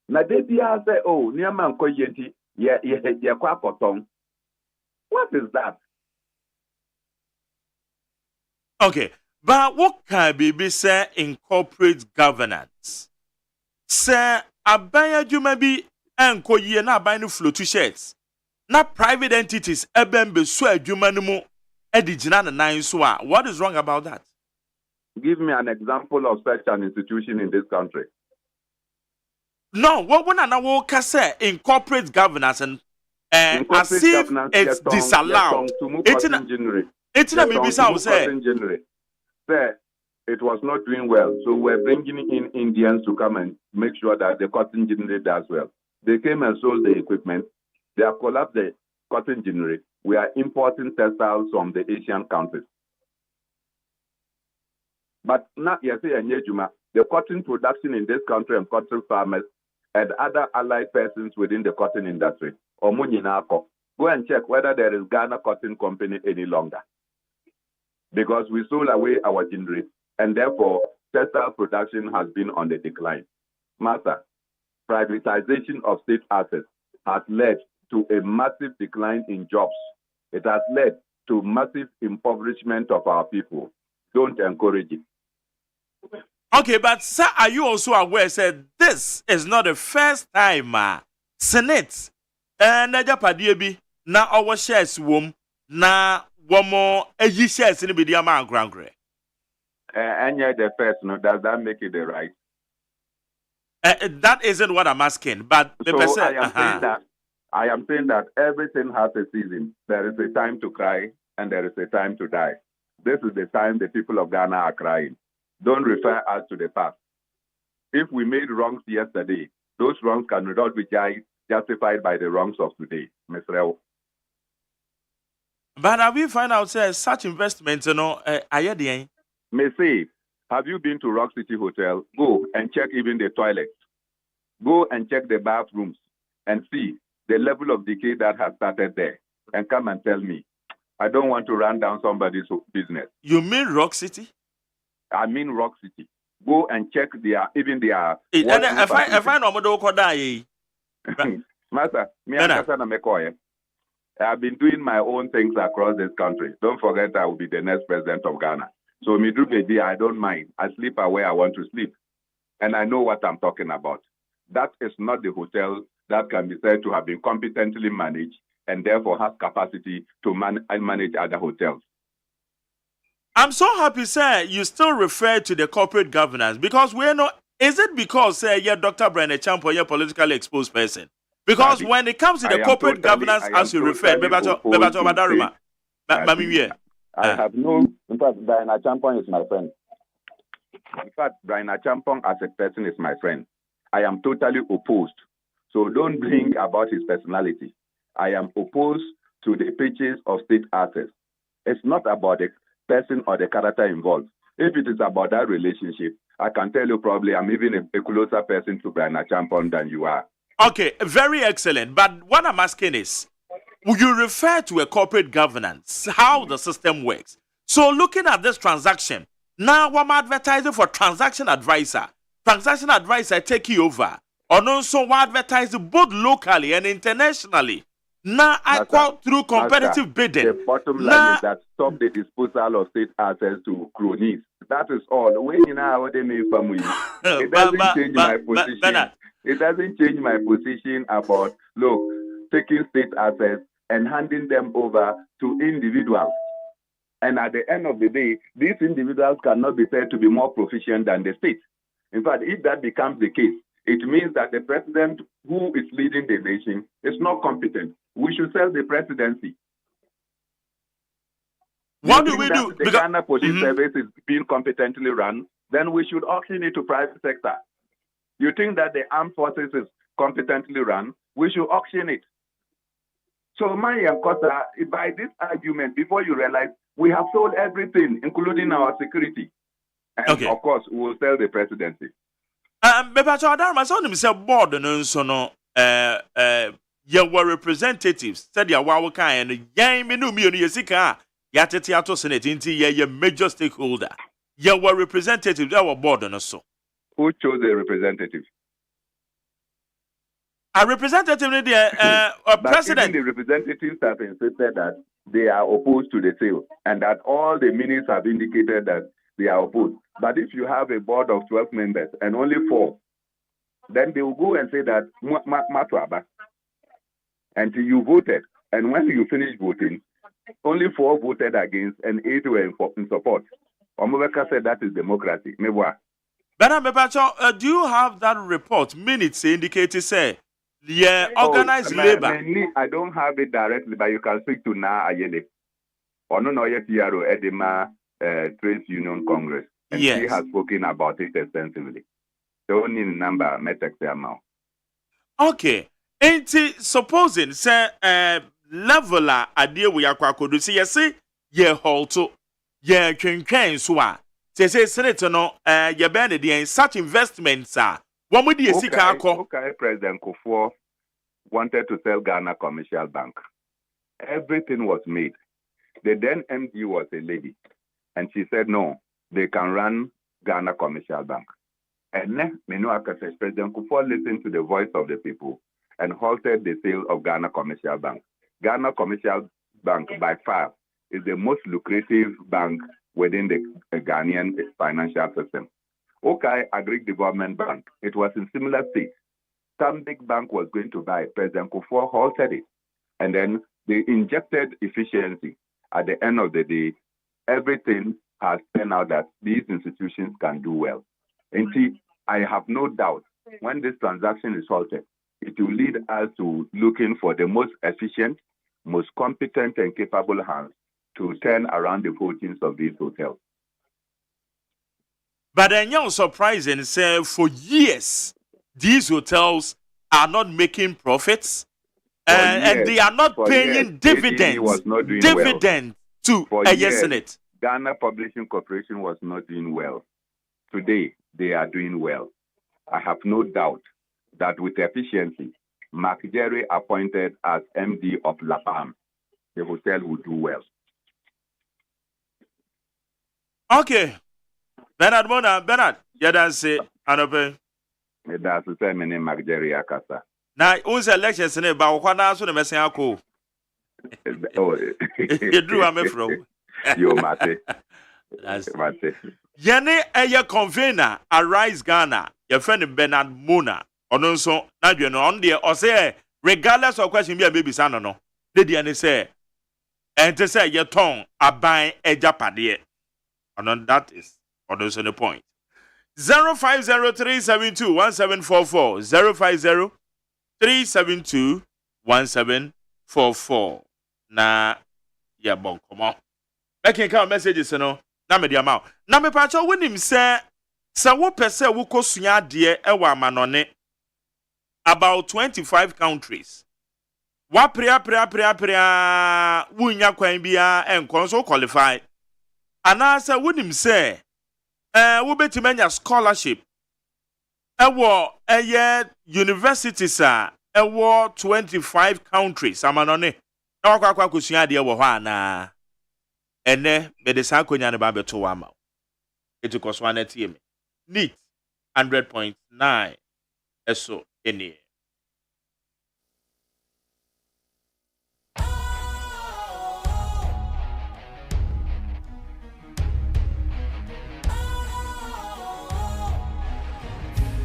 Na de bia say oh niama nko yenti ye kwa koton. What is that?
Okay, but what can be say in corporate governance? Say abaya juma bi enko ye na aban no flow to shirts. Na private entities ebembe so adwuma no mu edi gina na nan so a. What is wrong about that?
Give me an example of such an institution in this country.
No, what when I walk say in corporate governance and as if it's disallowed. It's not maybe say
it was not doing well, so we're bringing in Indians to come and make sure that the cotton gin does well. They came and sold the equipment. They have collapsed the cotton gin. We are importing textiles from the Asian countries. But not yet the cotton production in this country and cotton farmers and other allied persons within the cotton industry. Or go and check whether there is Ghana Cotton Company any longer. Because we sold away our gingery, and therefore textile production has been on the decline. Master, privatization of state assets has led to a massive decline in jobs. It has led to massive impoverishment of our people. Don't encourage it.
Okay, but sir, are you also aware that this is not the first time Senate and Najapadiebi na our shares wom na womo eji shares in the amount grand grade?
And yet the first, no, does that make it the right?
That isn't what I'm asking, but the
so
person,
I am saying that everything has a season. There is a time to cry and there is a time to die. This is the time the people of Ghana are crying. Don't refer us to the past. If we made wrongs yesterday, those wrongs cannot be justified by the wrongs of today, Mr. Reo.
But have you find out such investments,
May say, have you been to Rock City Hotel? Go and check even the toilets. Go and check the bathrooms and see the level of decay that has started there. And come and tell me, I don't want to run down somebody's business.
You mean Rock City?
I mean Rock City. Go and check their
If I know what I
Master, me and Kasana Mekoye. I've been doing my own things across this country. Don't forget I will be the next president of Ghana. So me do baby, I don't mind. I sleep where I want to sleep. And I know what I'm talking about. That is not the hotel that can be said to have been competently managed and therefore has capacity to manage other hotels.
I'm so happy, sir, you still refer to the corporate governance because we're not. Is it because, sir, you're Dr. Brian Champo, you're a politically exposed person? Because when it comes to the corporate governance, as you referred,
I have no. In fact, Brian Champon is my friend. In fact, Brian Champon as a person is my friend. I am totally opposed. So don't bring about his personality. I am opposed to the pitches of state assets. It's not about the person or the character involved. If it is about that relationship, I can tell you probably I'm even a closer person to Brian Champon than you are.
Okay, very excellent. But what I'm asking is, you refer to a corporate governance, how the system works. So looking at this transaction, now I'm advertising for transaction advisor. Transaction advisor take you over. Or also we're advertising both locally and internationally. Now I call through competitive bidding.
The bottom line is that stop the disposal of state assets to cronies. That is all. When you know what they mean from me, it doesn't change my position. It doesn't change my position about, look, taking state assets and handing them over to individuals. And at the end of the day, these individuals cannot be said to be more proficient than the state. In fact, if that becomes the case, it means that the president who is leading the nation is not competent. We should sell the presidency.
What do we do?
The Ghana Police Service is being competently run, then we should auction it to private sector. You think that the armed forces is competently run, we should auction it. So, Maya Kosa, by this argument, before you realize, we have sold everything, including our security. And of course, we will sell the presidency.
Your representatives said your wow kind and yang menu yesika yatetiato senate into your major stakeholder. Your representatives our board and so.
Who chose the representative?
A representative, a president.
The representatives have insisted that they are opposed to the sale and that all the minutes have indicated that they are opposed. But if you have a board of 12 members and only 4, then they will go and say that Matwaba. Until you voted, and when you finish voting, only 4 voted against and 8 were in support. Omubeka said that is democracy.
But do you have that report? Minutes indicated say, organized labor.
I don't have it directly, but you can speak to Na Ayele. Ononoye PRO Edema Trade Union Congress. And she has spoken about it extensively. The only number metex amount.
Okay. Ain't supposing say leveler idea we are kwakodu see say ye holto ye twinkwen so a say senator no ye ben the such investments are one with the sika akọ.
Okay, President Kufuor wanted to sell Ghana Commercial Bank. Everything was made. The then MD was a lady, and she said no, they can run Ghana Commercial Bank. And then President Kufuor listened to the voice of the people and halted the sale of Ghana Commercial Bank. Ghana Commercial Bank, by far, is the most lucrative bank within the Ghanaian financial system. Okay, Agri Development Bank, it was in similar state. Some big bank was going to buy. President Kufuor halted it. And then they injected efficiency. At the end of the day, everything has turned out that these institutions can do well. And see, I have no doubt when this transaction is halted, it will lead us to looking for the most efficient, most competent and capable hands to turn around the fortunes of these hotels.
But then you're surprising, say for years, these hotels are not making profits and they are not paying dividends. Dividend to a Senate.
Ghana Publishing Corporation was not doing well. Today, they are doing well. I have no doubt that with efficiency, Mark Jerry appointed as MD of La Palm, the hotel will do well.
Okay. Bernard Mona, Bernard, yeah, that's it. Anope.
That's the same name, Magderi Akasa.
Now, who's elections in about what else the messing uncle?
Oh,
you drew a me from.
You mate.
Mate. Yene a convener, Arise Ghana, your friend Bernard Mona, or no so, now you know, on the or say, regardless of question, be a baby son or no. Did you say, and to say your tongue, a buying a japade. And that is, or those on the point. 05037211744 05037211744 na ya bon come on making count messages no na me dia ma na me pa cho wonim se wo pese wo kosua de e wa manone about 25 countries wa pria wunya kwan bia enkon so qualify ana se wonim se wo betimanya scholarship ewo universities ewo 25 countries amanone na wakwa kusua de ewo ho ana ene me de san konya ne ba beto wa ma etukoswa na tie me neat 100.9 eso eni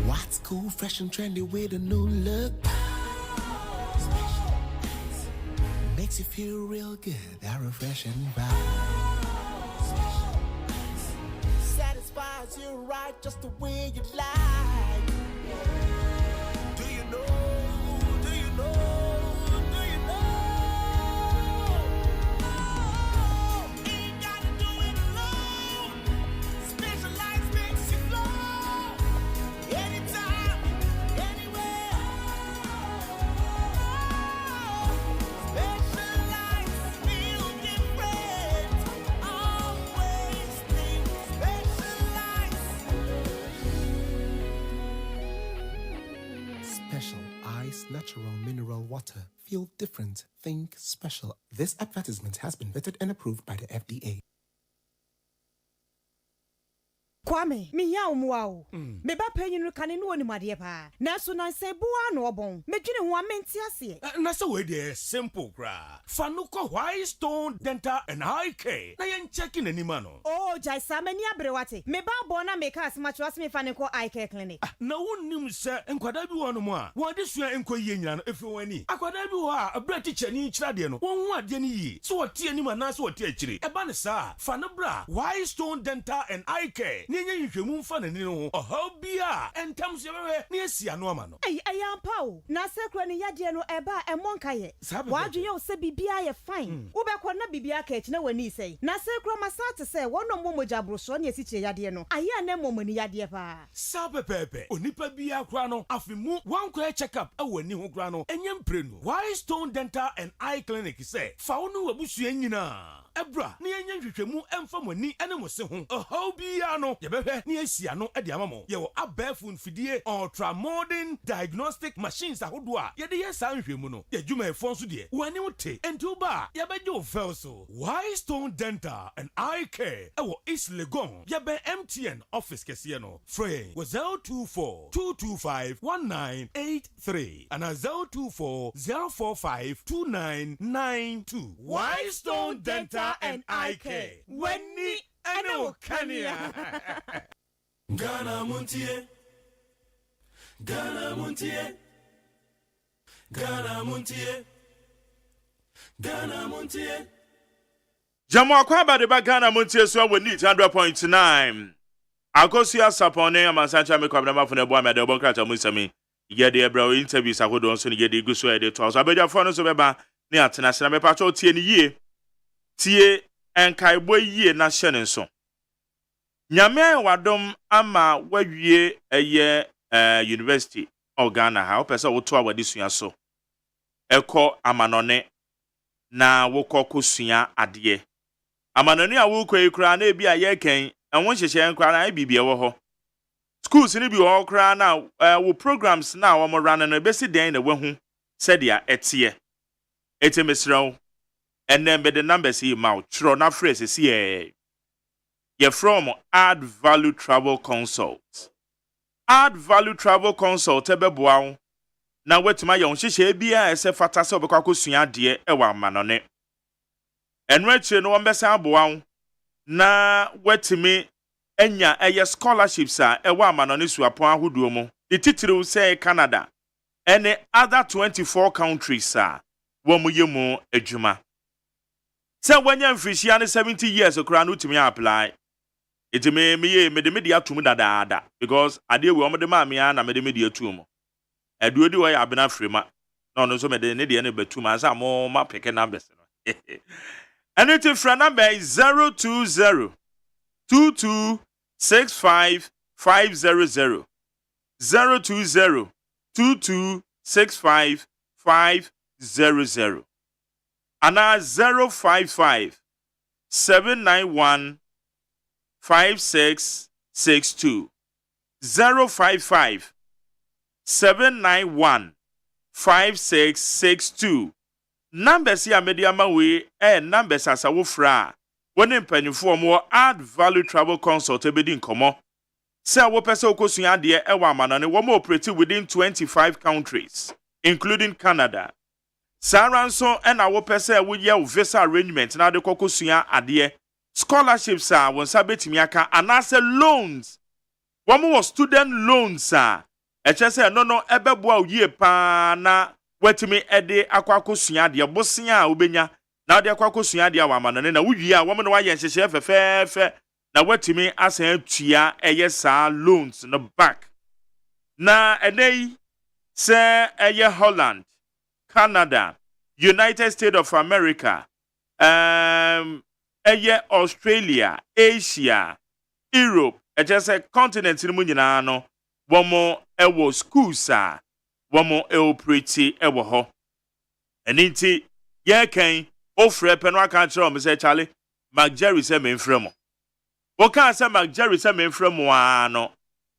What's cool, fresh and trendy with a new look? Makes you feel real good, that refreshing vibe. Satisfies you right just the way you like. Do you know? Do you know? Do you know? Ain't gotta do it alone. Specialized makes you flow. Anytime, anywhere. Specialized feel different. Always think specialized. Special Ice Natural Mineral Water. Feel different. Think special. This advertisement has been vetted and approved by the FDA.
Kwame, me ya umwao. Me ba penyi no kane no animade pa. Na so nan se boa no obon. Me dwene ho amenti ase.
Na so we dey simple gra. Fanuko White Stone Dental and Eye Care. Na yen checking anima no.
Oh, jai samani abrewate. Me ba bona me ka asmacho asme faniko eye care clinic.
Na wonnim se enkwada bi wono mo a. Wode sua enko yie nyina no efi wani. Akwada bi wo a abra teacher ni kyira de no. Won hu ade ni yie. So wote anima na so wote akire. Eba ne sa. Fanabra White Stone Dental and Eye Care. Nye nhwehwemu mfa na ni no. Oha bia entam so yewe na esia no ama no.
Ayampa o. Na sekro ni yade no eba emonka ye. Wadwe yo se bibia ye fine. Wo be ko na bibia ka echi na wani sei. Na sekro masate se wono momoja broso na esiche yade no. Aya na momani yade pa.
Sapepepe. Onipa bia kra no afimu wankwa check up awani ho kra no. Enyem prenu. White Stone Dental and Eye Clinic say fa wo no wabusua nyina. Ebra na yenye nhwehwemu emfa mani ene mo se ho. Oha bia no yebehwe na esia no ade amamo. Ye wo abafu nfidie ultra modern diagnostic machines ahodo a ye de yesa nhwehemu no. Ye dwuma efo nso de. Wani wote enti ba ye beje wo fel so. White Stone Dental and Eye Care ewo East Legon. Ye be MTN office kese no. Free was 024 225 1983 and 024 045 2992. White Stone Dental and Eye Care. Wenni eno kania.
Ghana Montie. Ghana Montie. Ghana Montie. Ghana Montie.
Jamo akwaba de ba Ghana Montie so we need 100.9. Akosia sapone amansancha me kwabna mafo na bo amade obonkrata musami. Ye de ebra interviews akodo so ne ye de guso e de to so abeja fo no so beba ne atena sena me pa cho tie ne yie. Tie enkaibɔ yie na hyɛ ne nso. Nyame wadom ama wawie eye University of Ghana ha opese woto awade sua so. Ekɔ amanone na wokɔ kosua ade. Amanone a wokɔ ekura na ebi aye ken enwo hyehye nkra na bibie wo ho. Schools ni bi wo kra na wo programs na wo mo run no besi den na wahu sadia etie. Etemesrew. And then be the numbers here mouth. True na phrase see You're from Add Value Travel Consult. Add Value Travel Consult ebeboa. Na wetima yon hihye bia ese fata se obekwa kosua de ewa manone. Enweche no mbesa aboa na wetimi enya eye scholarships a ewa manone suapon ahoduo mu. The titiri say Canada and other 24 countries a womu yemu adwuma. Se wanya mfishia ne 70 years okra no timi apply. It me de media to me dada because ade we omde ma me na me de media to mu. Eduodi wo ya abena frema. No so me de ne de ne betum ansa mo ma peke numbers no. And it free number is 020 2265 500 020 2265 500 and 055 791 5662 055 791 5662 numbers ya mediama we numbers asa wo fra woni mpanifo mo Add Value Travel Consult ebedi nkomo se wo pese okosua de ewa amanane wo mo operate within 25 countries including Canada. Saranso na wo pese wo ye visa arrangement na de kokosua ade scholarships a won sabetimi aka anase loans wo mo student loans a echese no ebeboa oye pa na wetimi ede akwakosua de bosia a obenya na de akwakosua de wa amanane na wuyi a wo mo no wa ye nhyehyɛ fefefe na wetimi asan tua eye sa loans no back na enei se eye Holland, Canada, United States of America, eye Australia, Asia, Europe, just a continent in munyina no, womo ewo schools a womo operate ewo ho. Eninti ye kan ofre penwa kan tro me say Charlie McJerry say me mfremo. Wo kan say McJerry say me mfremo ano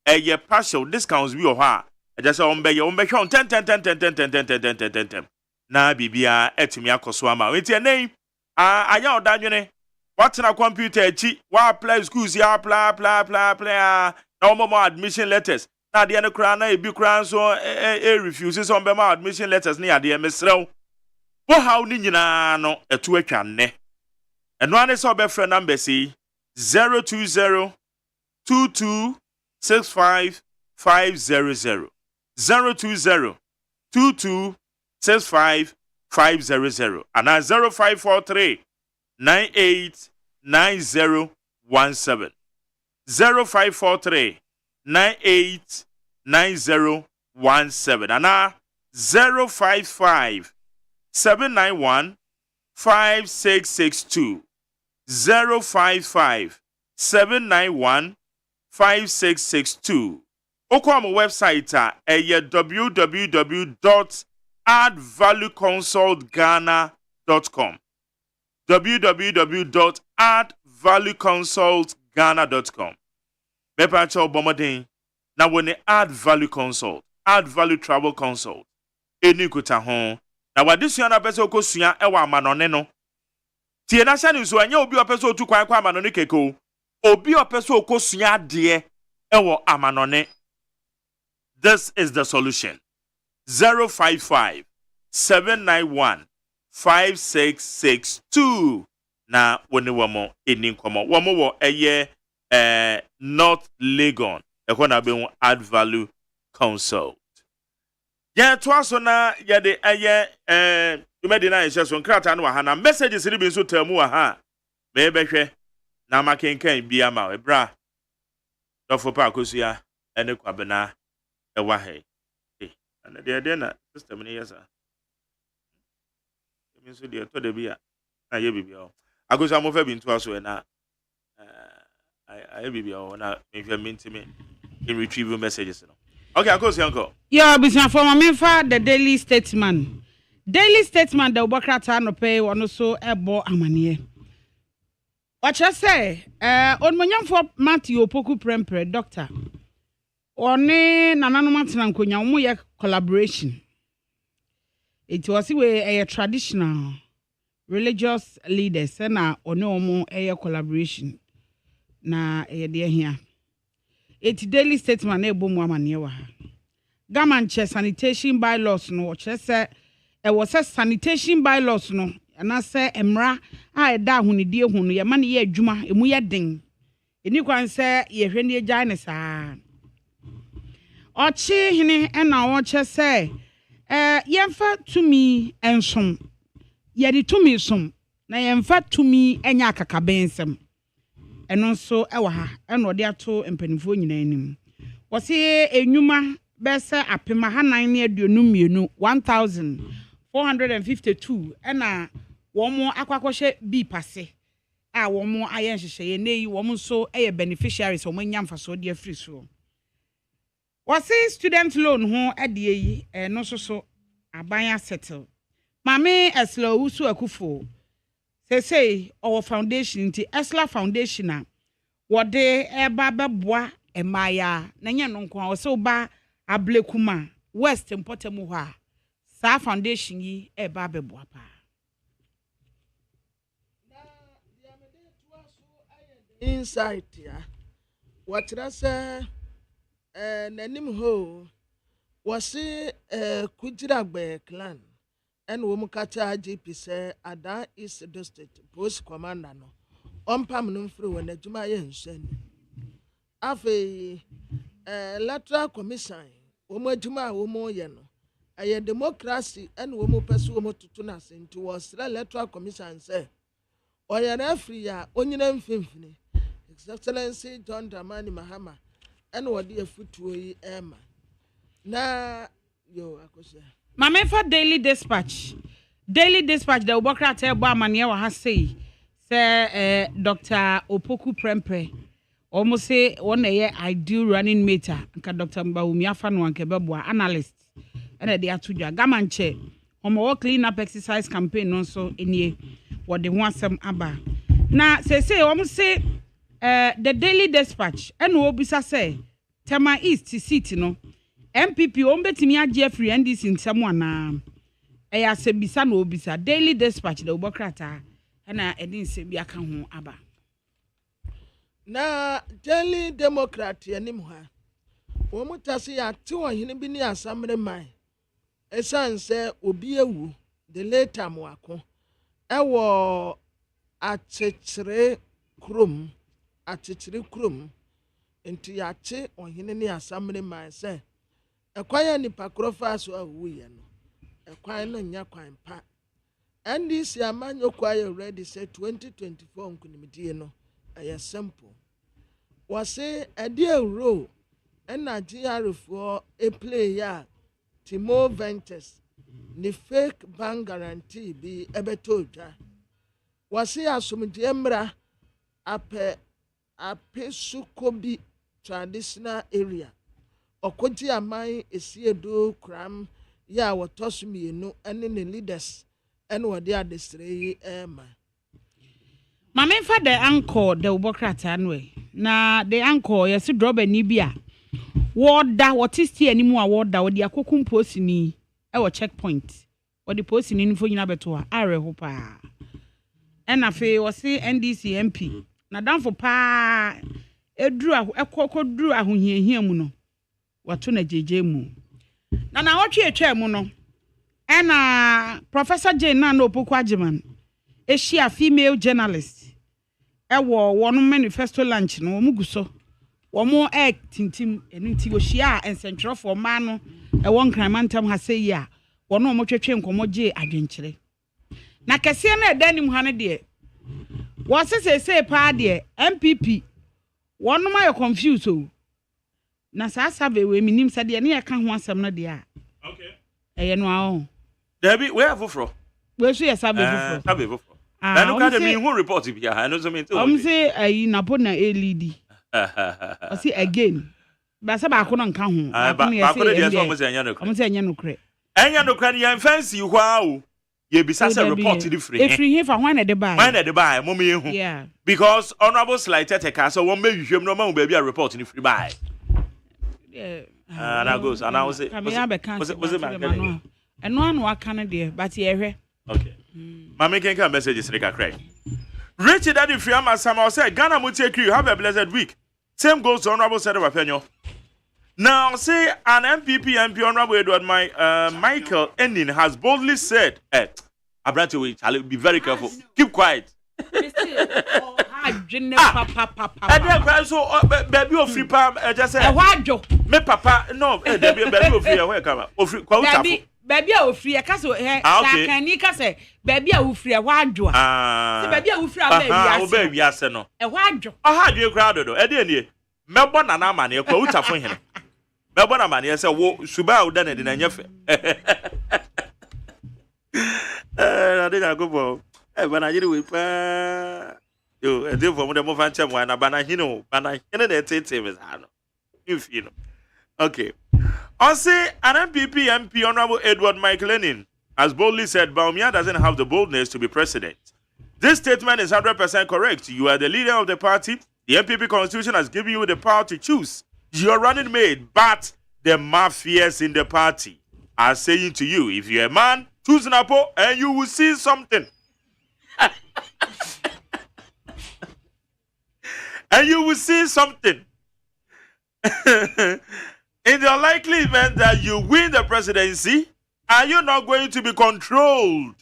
eye partial discounts bi o ha. Just on be on 10 na bibia etimi akoso ama enti name anya odadwene watena computer echi wa apply schools ya apply na omo admission letters na de ne kra na ebi kra so refuses on be ma admission letters na de mesrew wo haw ni nyina no etu atwa nne eno ane so be free number si 020 2265 500 020 2265 500 and 0543 989017 0543 989017 and 055 791 5662 055 791 5662 Okwa mo website www.addvalueconsultghana.com www.addvalueconsultghana.com Bepa cha obomoden na woni Add Value Consult, Add Value Travel Consult eni kuta ho na wadesua na pese okosua ewa amanone no tie na sha ni so anya obi opese otu kwan kwa amanone keko obi opese okosua de ewo amanone. This is the solution. 055 791 5662. Na woni wamo eni nkomo. Wamo wo eye North Legon. Eko na be Add Value Consult. Ya twaso na ya de eye dumedi na yeshe so nkrata no ha na messages ri bi so tamu ha. Me behwe na makenkan bia ma ebra. Dofo pa akosua ene kwabena ewa he and the na system ni yesa emi so de to de bia na ye bibia agosa mo fa bi nto aso na I bibia na me hwe mentime in retrieve messages no okay agosa uncle
yeah business for me fa the Daily Statesman the obokrata no pay wono so ebo amane what you say onmonyamfo Matthew Opoku Prempre doctor One nanano matena nkonya mu ye collaboration. It was a traditional religious leaders na one omo collaboration. na de ahia it daily statement na ebo mu amane wa ha government sanitation bylaws no kire se e wo se sanitation bylaws no na se emra a eda ahunidie hu no ye ma ne ye adwuma emu ye den eni kwan se ye hwe ne agya ne saa ochi hene na wo kire se yemfa tumi ensom ye de tumi som na yemfa tumi enya akakabensem eno nso ewa ha eno de ato mpanifo nyina anim wo se enwuma bese apema hanan ne aduonu mienu 1452 ena wo mo akwakwohye bi pase a wo mo aye nhyehyeye na yi wo mo nso eye beneficiaries wo mo nya mfaso de afiri so wo se student loan ho ade yi no so abanya settle mame esla usu akufo say our foundation ti Esla Foundation a wode eba beboa emaya na nya no nko a wo ba ablekuma West Importemu ho a sa foundation yi eba beboa pa
inside ya watra se nanim ho wasi kujiragbe clan and woman catcher GP say Ada East District Post Commander no pam no free when adwuma ye nsen afi electoral commission woman adwuma woman ye no aye democracy and woman person woman tutu na senti was electoral commission say oya na free ya onyina mfimfini His Excellency John Dramani Mahama and what the futuo yi ema na yo akose
Mama for Daily Dispatch the Obokra tell ba mane wa ha say Dr. Opoku Prempeh almost say one year ideal running mate nka Dr. Mbawumi afa no anke beboa analyst ene de atudwa gamanche omo clean up exercise campaign no so enie what the one some aba na say almost say the Daily Dispatch ene obisa say Tema East seat no MPP ombetimi agye free NDC nsam ana eya sebisa na obisa Daily Dispatch the Obokrata na edin sebi aka ho aba
na Daily Democrat yanim ha wo mutase ya te ohene bi ni asamre man esanse obi ewu the later moako ewo achechire krom enti ya che ohene ni asamre man se ekwaya ni pakrofa so awuye no ekwan no nya kwan pa NDC amanyo kwaya ready say 2024 nkunimdie no aya simple wase ade euro na GR for a player Timo Ventures ni fake bank guarantee bi ebetodwa wase asomdie mra ape sukobi traditional area okoji aman esiedo kram ya wotosumienu ene ne leaders ene wode adestre ema
Mama for the anchor the Obokrata anwe na the anchor yes drop ni bia woda what is tie animu a woda wode akokum post ni e wo checkpoint wode post ni nfo nyina beto a are ho pa ena fe wo se NDC MP na danfo pa eduru ekokoduru ahohiahia mu no wato na jeje mu na wotwe etwa mu no ena Professor Jane na Opoku AGYEMAN eshia female journalist ewo wonu manifesto lunch no muguso womo tintim enti wohia ensentro ma no ewo nkramantam ha sei a wono mo twetwe nkomo je adwenkyere na kese na edanim ha ne de wo sesese pa de MPP wono ma confused o na sa sabe we minim sa de ne ya ka ho asem no de a okay no awo
Debbie we have fro
we so ya sabe fro
I don't got me who report it here. I know something too.
Say na put na LED. I see again. Ba sa ba ko no nka ho.
Ba ko dey so mo say anya no kre.
Mo say anya no kre.
Anya no kre yan fancy ho a o. Ye bisa say report the free.
E free here for when dey buy.
When dey buy mo me hu.
Yeah.
Because honorable slight tete so won me hwehwem no ma be a report the free buy.
Yeah.
That goes and I was it.
Was it man? And no aka no dey but ye hwe.
Okay. Mama can messages Rika Craig. Richard Daddy Friama Sama said, Ghana Montie Crew, have a blessed week. Same goes to Honorable Senator Wapenyo. Now, say an MP Honorable Edward Michael Enin has boldly said, Abrantewi, I'll be very careful. Keep quiet. I didn't cry so, baby of free palm, just say, me papa, no, baby of free, where come up?
Baby a free akaso kanika say baby a free a wadwo say baby a free a
baby ase no
e wadwo
aha de crowd do e de nie mebo na na mane kwa utafo hene mebo na mane say wo suba u da na de na nyefe na de na go bo bana yiri we pa yo e de fo mo de mo fan chem wa na bana hino de tete me sa no if you know okay. Also, an MP Honorable Edward Michael Lenin has boldly said Bawumia doesn't have the boldness to be president. This statement is 100% correct. You are the leader of the party. The MPP constitution has given you the power to choose your running mate, but the mafias in the party are saying to you, if you're a man, choose Napo and you will see something. And you will see something. In the unlikely event that you win the presidency, are you not going to be controlled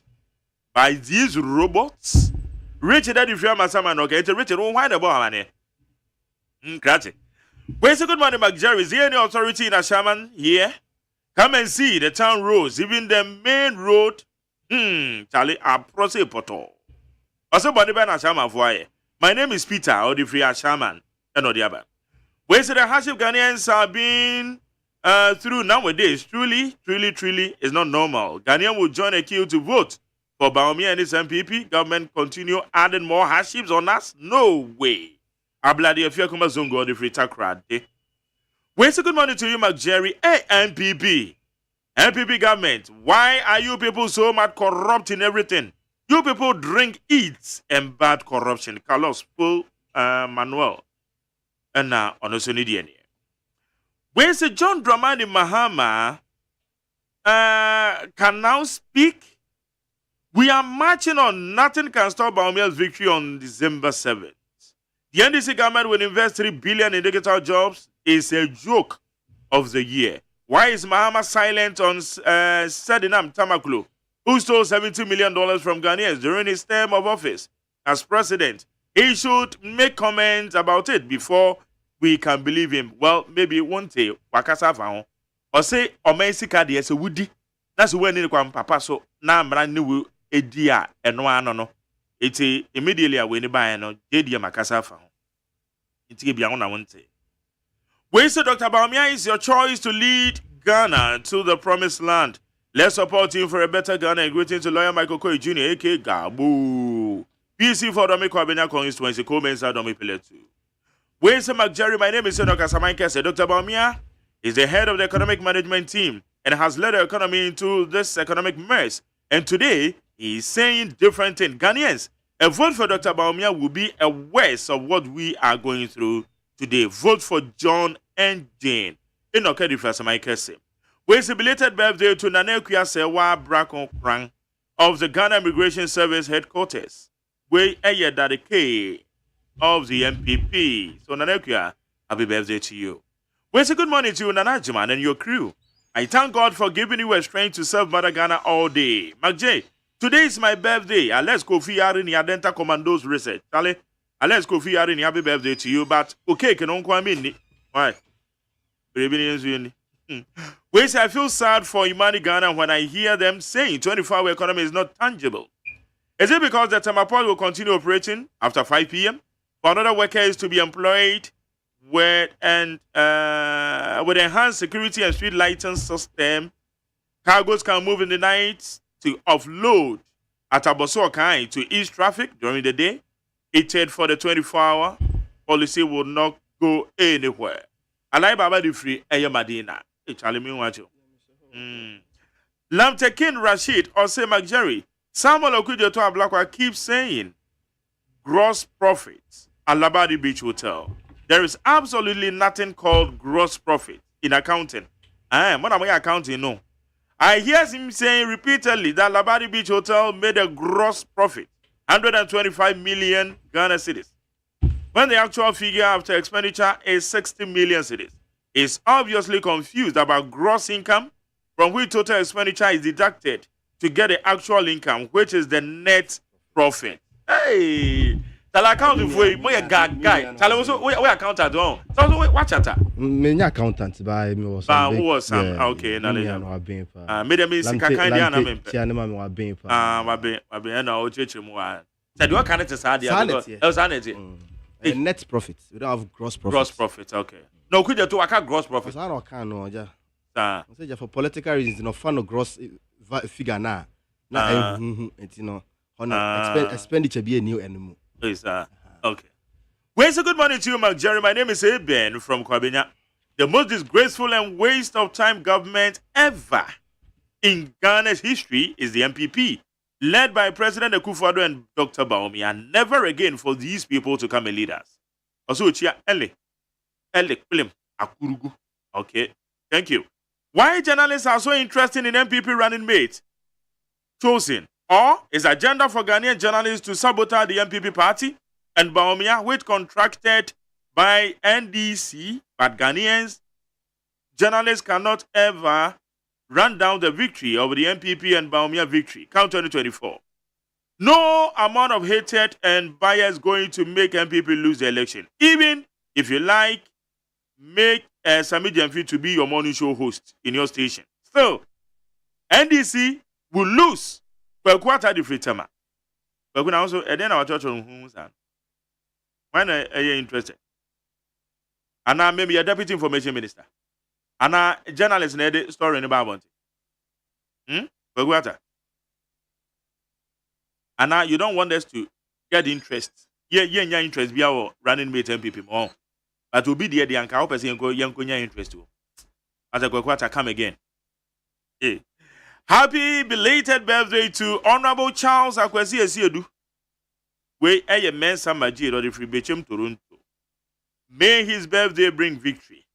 by these robots? Richard Daddy Friama Saman, okay, it's Richard, why the ball, man? Grazie. Where's a good morning, McJerry? Is there any authority in Ashaman here? Come and see the town roads, even the main road. Charlie, I proceed poto. Also, body by Ashaman for my name is Peter, or the free Ashaman, and the other. Where the hardship Ghanaians are being through nowadays, truly is not normal. Ghanaians will join a queue to vote for Bawumia and his MPP. Government continue adding more hardships on us? No way. Abladi Afiakuma Zongo, the free takrad. Where's a good morning to you, McJerry? Hey, MPP government, why are you people so much corrupt in everything? You people drink, eat, and bad corruption. Carlos Full Manuel. And now, on the Sonidian. Where's John Dramani Mahama can now speak? We are marching on. Nothing can stop Bawumia's victory on December 7th. The NDC government will invest $3 billion in digital jobs. Is a joke of the year. Why is Mahama silent on Sedinam Tamaklo, who stole $70 million from Ghanaians during his term of office as president? He should make comments about it before we can believe him. Well, maybe one day, wakasa faho. Or say, or Mexica, yes, a woody. That's when it come papa so now brand new edia and no. It's immediately a winning by no Jedia Macasa faho. It's beyond I won't say. Where is Dr. Bawumia is your choice to lead Ghana to the promised land. Let's support him for a better Ghana and greeting to lawyer Michael Koyi Jr., a.k.a. Gabu. PC for Domiko Abenya constituency, Comensa Domipiletu. Where's McJerry? My name is Dr. Samankese. Dr. Bawumia is the head of the economic management team and has led the economy into this economic mess. And today, he is saying different things. Ghanaians, a vote for Dr. Bawumia will be a waste of what we are going through today. Vote for John and Jane. In Okedi for Samankese. Where's a belated birthday to Nane Kuyasewa Brakon Krang of the Ghana Immigration Service headquarters. Way a daddy K of the MPP. So Nanekia, happy birthday to you. Where's a good morning to you, AGYEMAN, and your crew. I thank God for giving you a strength to serve Mother Ghana all day. McJ, today is my birthday. Let's go for Yarin Yadenta Commandos Research. Charlie, let's go for Yarin. Happy birthday to you. But okay, can I mean? Why? Where's I feel sad for Imani Ghana when I hear them saying 24-hour economy is not tangible. Is it because the Tamapod will continue operating after 5 p.m. for another workers to be employed with enhanced security and street lighting system? Cargoes can move in the night to offload at Aboso Kai to ease traffic during the day. It said for the 24-hour policy will not go anywhere. Alai Baba di free Eya Madina. Charlie me watch you. Lamtekin Rashid or say McJerry. Samuel Okujo to Ablakwa keeps saying gross profits at Labadi Beach Hotel. There is absolutely nothing called gross profit in accounting. What am I accounting? No. I hear him saying repeatedly that Labadi Beach Hotel made a gross profit. 125 million Ghana cedis. When the actual figure after expenditure is 60 million cedis. Is obviously confused about gross income, from which total expenditure is deducted to get the actual income, which is the net profit. Hey, tell accounting for you, my guy. Tell also we accountant on. So watch that.
Me accountant by me was.
Who was some? Okay, na le. Me dem is kakandi na me.
Tia ne ma me wa ben pa.
Wa ben na o cheche mu a. Said you can it sad there. Sanity.
Net profit. We don't have gross profit.
Gross profit, okay. No, could you to account gross profit?
I don't can no, ja. Say for political reasons, no fund no gross figure na. Na it's expenditure be a new enemy.
Yes, okay. Where's a good morning to you, Mark Jerry? My name is Eben from Kwabena. The most disgraceful and waste of time government ever in Ghana's history is the MPP, led by President Akufo-Addo and Dr. Bawumia, and never again for these people to come and lead us. Also, Chia Ele Plim Akurugu. Okay, thank you. Why journalists are so interested in MPP running mate? Chosen. Or is agenda for Ghanaian journalists to sabotage the MPP party? And Bawumia, which contracted by NDC, but Ghanaians, journalists cannot ever run down the victory of the MPP and Bawumia victory. Count 2024. No amount of hatred and bias going to make MPP lose the election. Even if you like, make Sami Jemfi to be your morning show host in your station. So, NDC will lose per quarter the free tema. But when also, and then our church on who's when are you interested? And now maybe a deputy information minister. And now a journalist in the story in the Bible. Per quarter. And now you don't want us to get interest. Yeah, interest be our running mate MPP more. But will be the anchor hope as young interest to. As a quarter come again. Hey. Happy belated birthday to Honorable Charles Akwesi Asiedu. We a mensa maji or the free Bechem Toronto. May his birthday bring victory.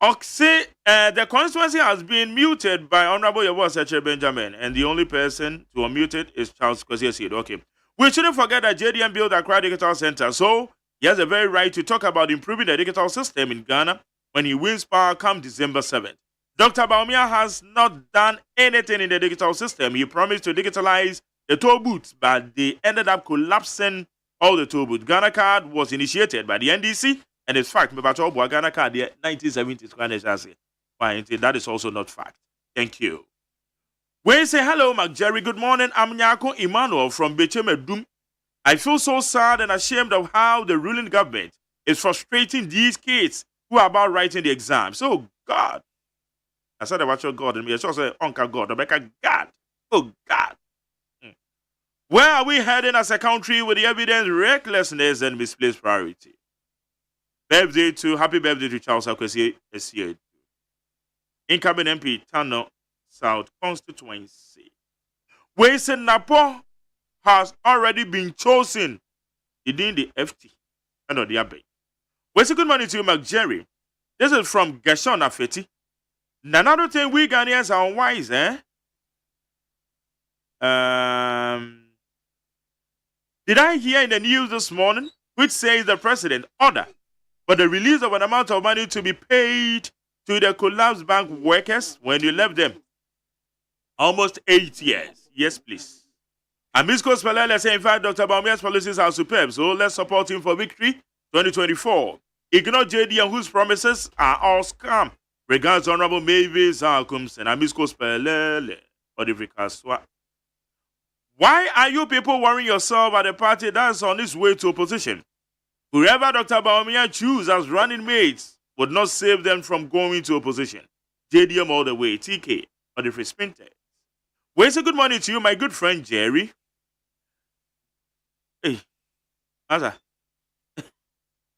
Oxy, the constituency has been muted by Honorable Yabo Benjamin, and the only person to unmute it is Charles Akwesi Asiedu. Okay. We shouldn't forget that JDM built Accra Digital Center, so he has a very right to talk about improving the digital system in Ghana when he wins power come December 7th. Dr. Bawumia has not done anything in the digital system. He promised to digitalize the toll booths, but they ended up collapsing all the toll booths. Ghana Card was initiated by the NDC, and it's fact. Ghana Card, the 1970s, that is also not fact. Thank you. We say hello, Mark Jerry. Good morning. I'm Nyako Emmanuel from Bechem. I feel so sad and ashamed of how the ruling government is frustrating these kids who are about writing the exams. Oh, God. I said about your God, and me. I just said, Uncle God, Rebecca, God. Oh, God. Where are we heading as a country with the evidence, recklessness, and misplaced priority? Happy birthday to Charles Akwesi Asiedu. Incoming MP, Tano South constituency. We said Napo has already been chosen within the FT and the Abbey. We say good morning to you, Mark Jerry. This is from Gershon Afeti. Another thing we Ghanaians are unwise, Did I hear in the news this morning, which says the president ordered for the release of an amount of money to be paid to the collapsed bank workers when you left them? Almost 8 years. Yes, please. And Ms. Kospelele say, in fact, Dr. Bawumia's policies are superb, so let's support him for victory 2024. Ignore JD and whose promises are all scam. Regards Honorable Mavis Alcombs and Ms. Kospelele for the Vikaswa. Why are you people worrying yourself at a party that's on its way to opposition? Whoever Dr. Bawumia chooses as running mates would not save them from going to opposition. JDM all the way, TK, or the free spinter. We say good morning to you, my good friend Jerry. Hey, Asa.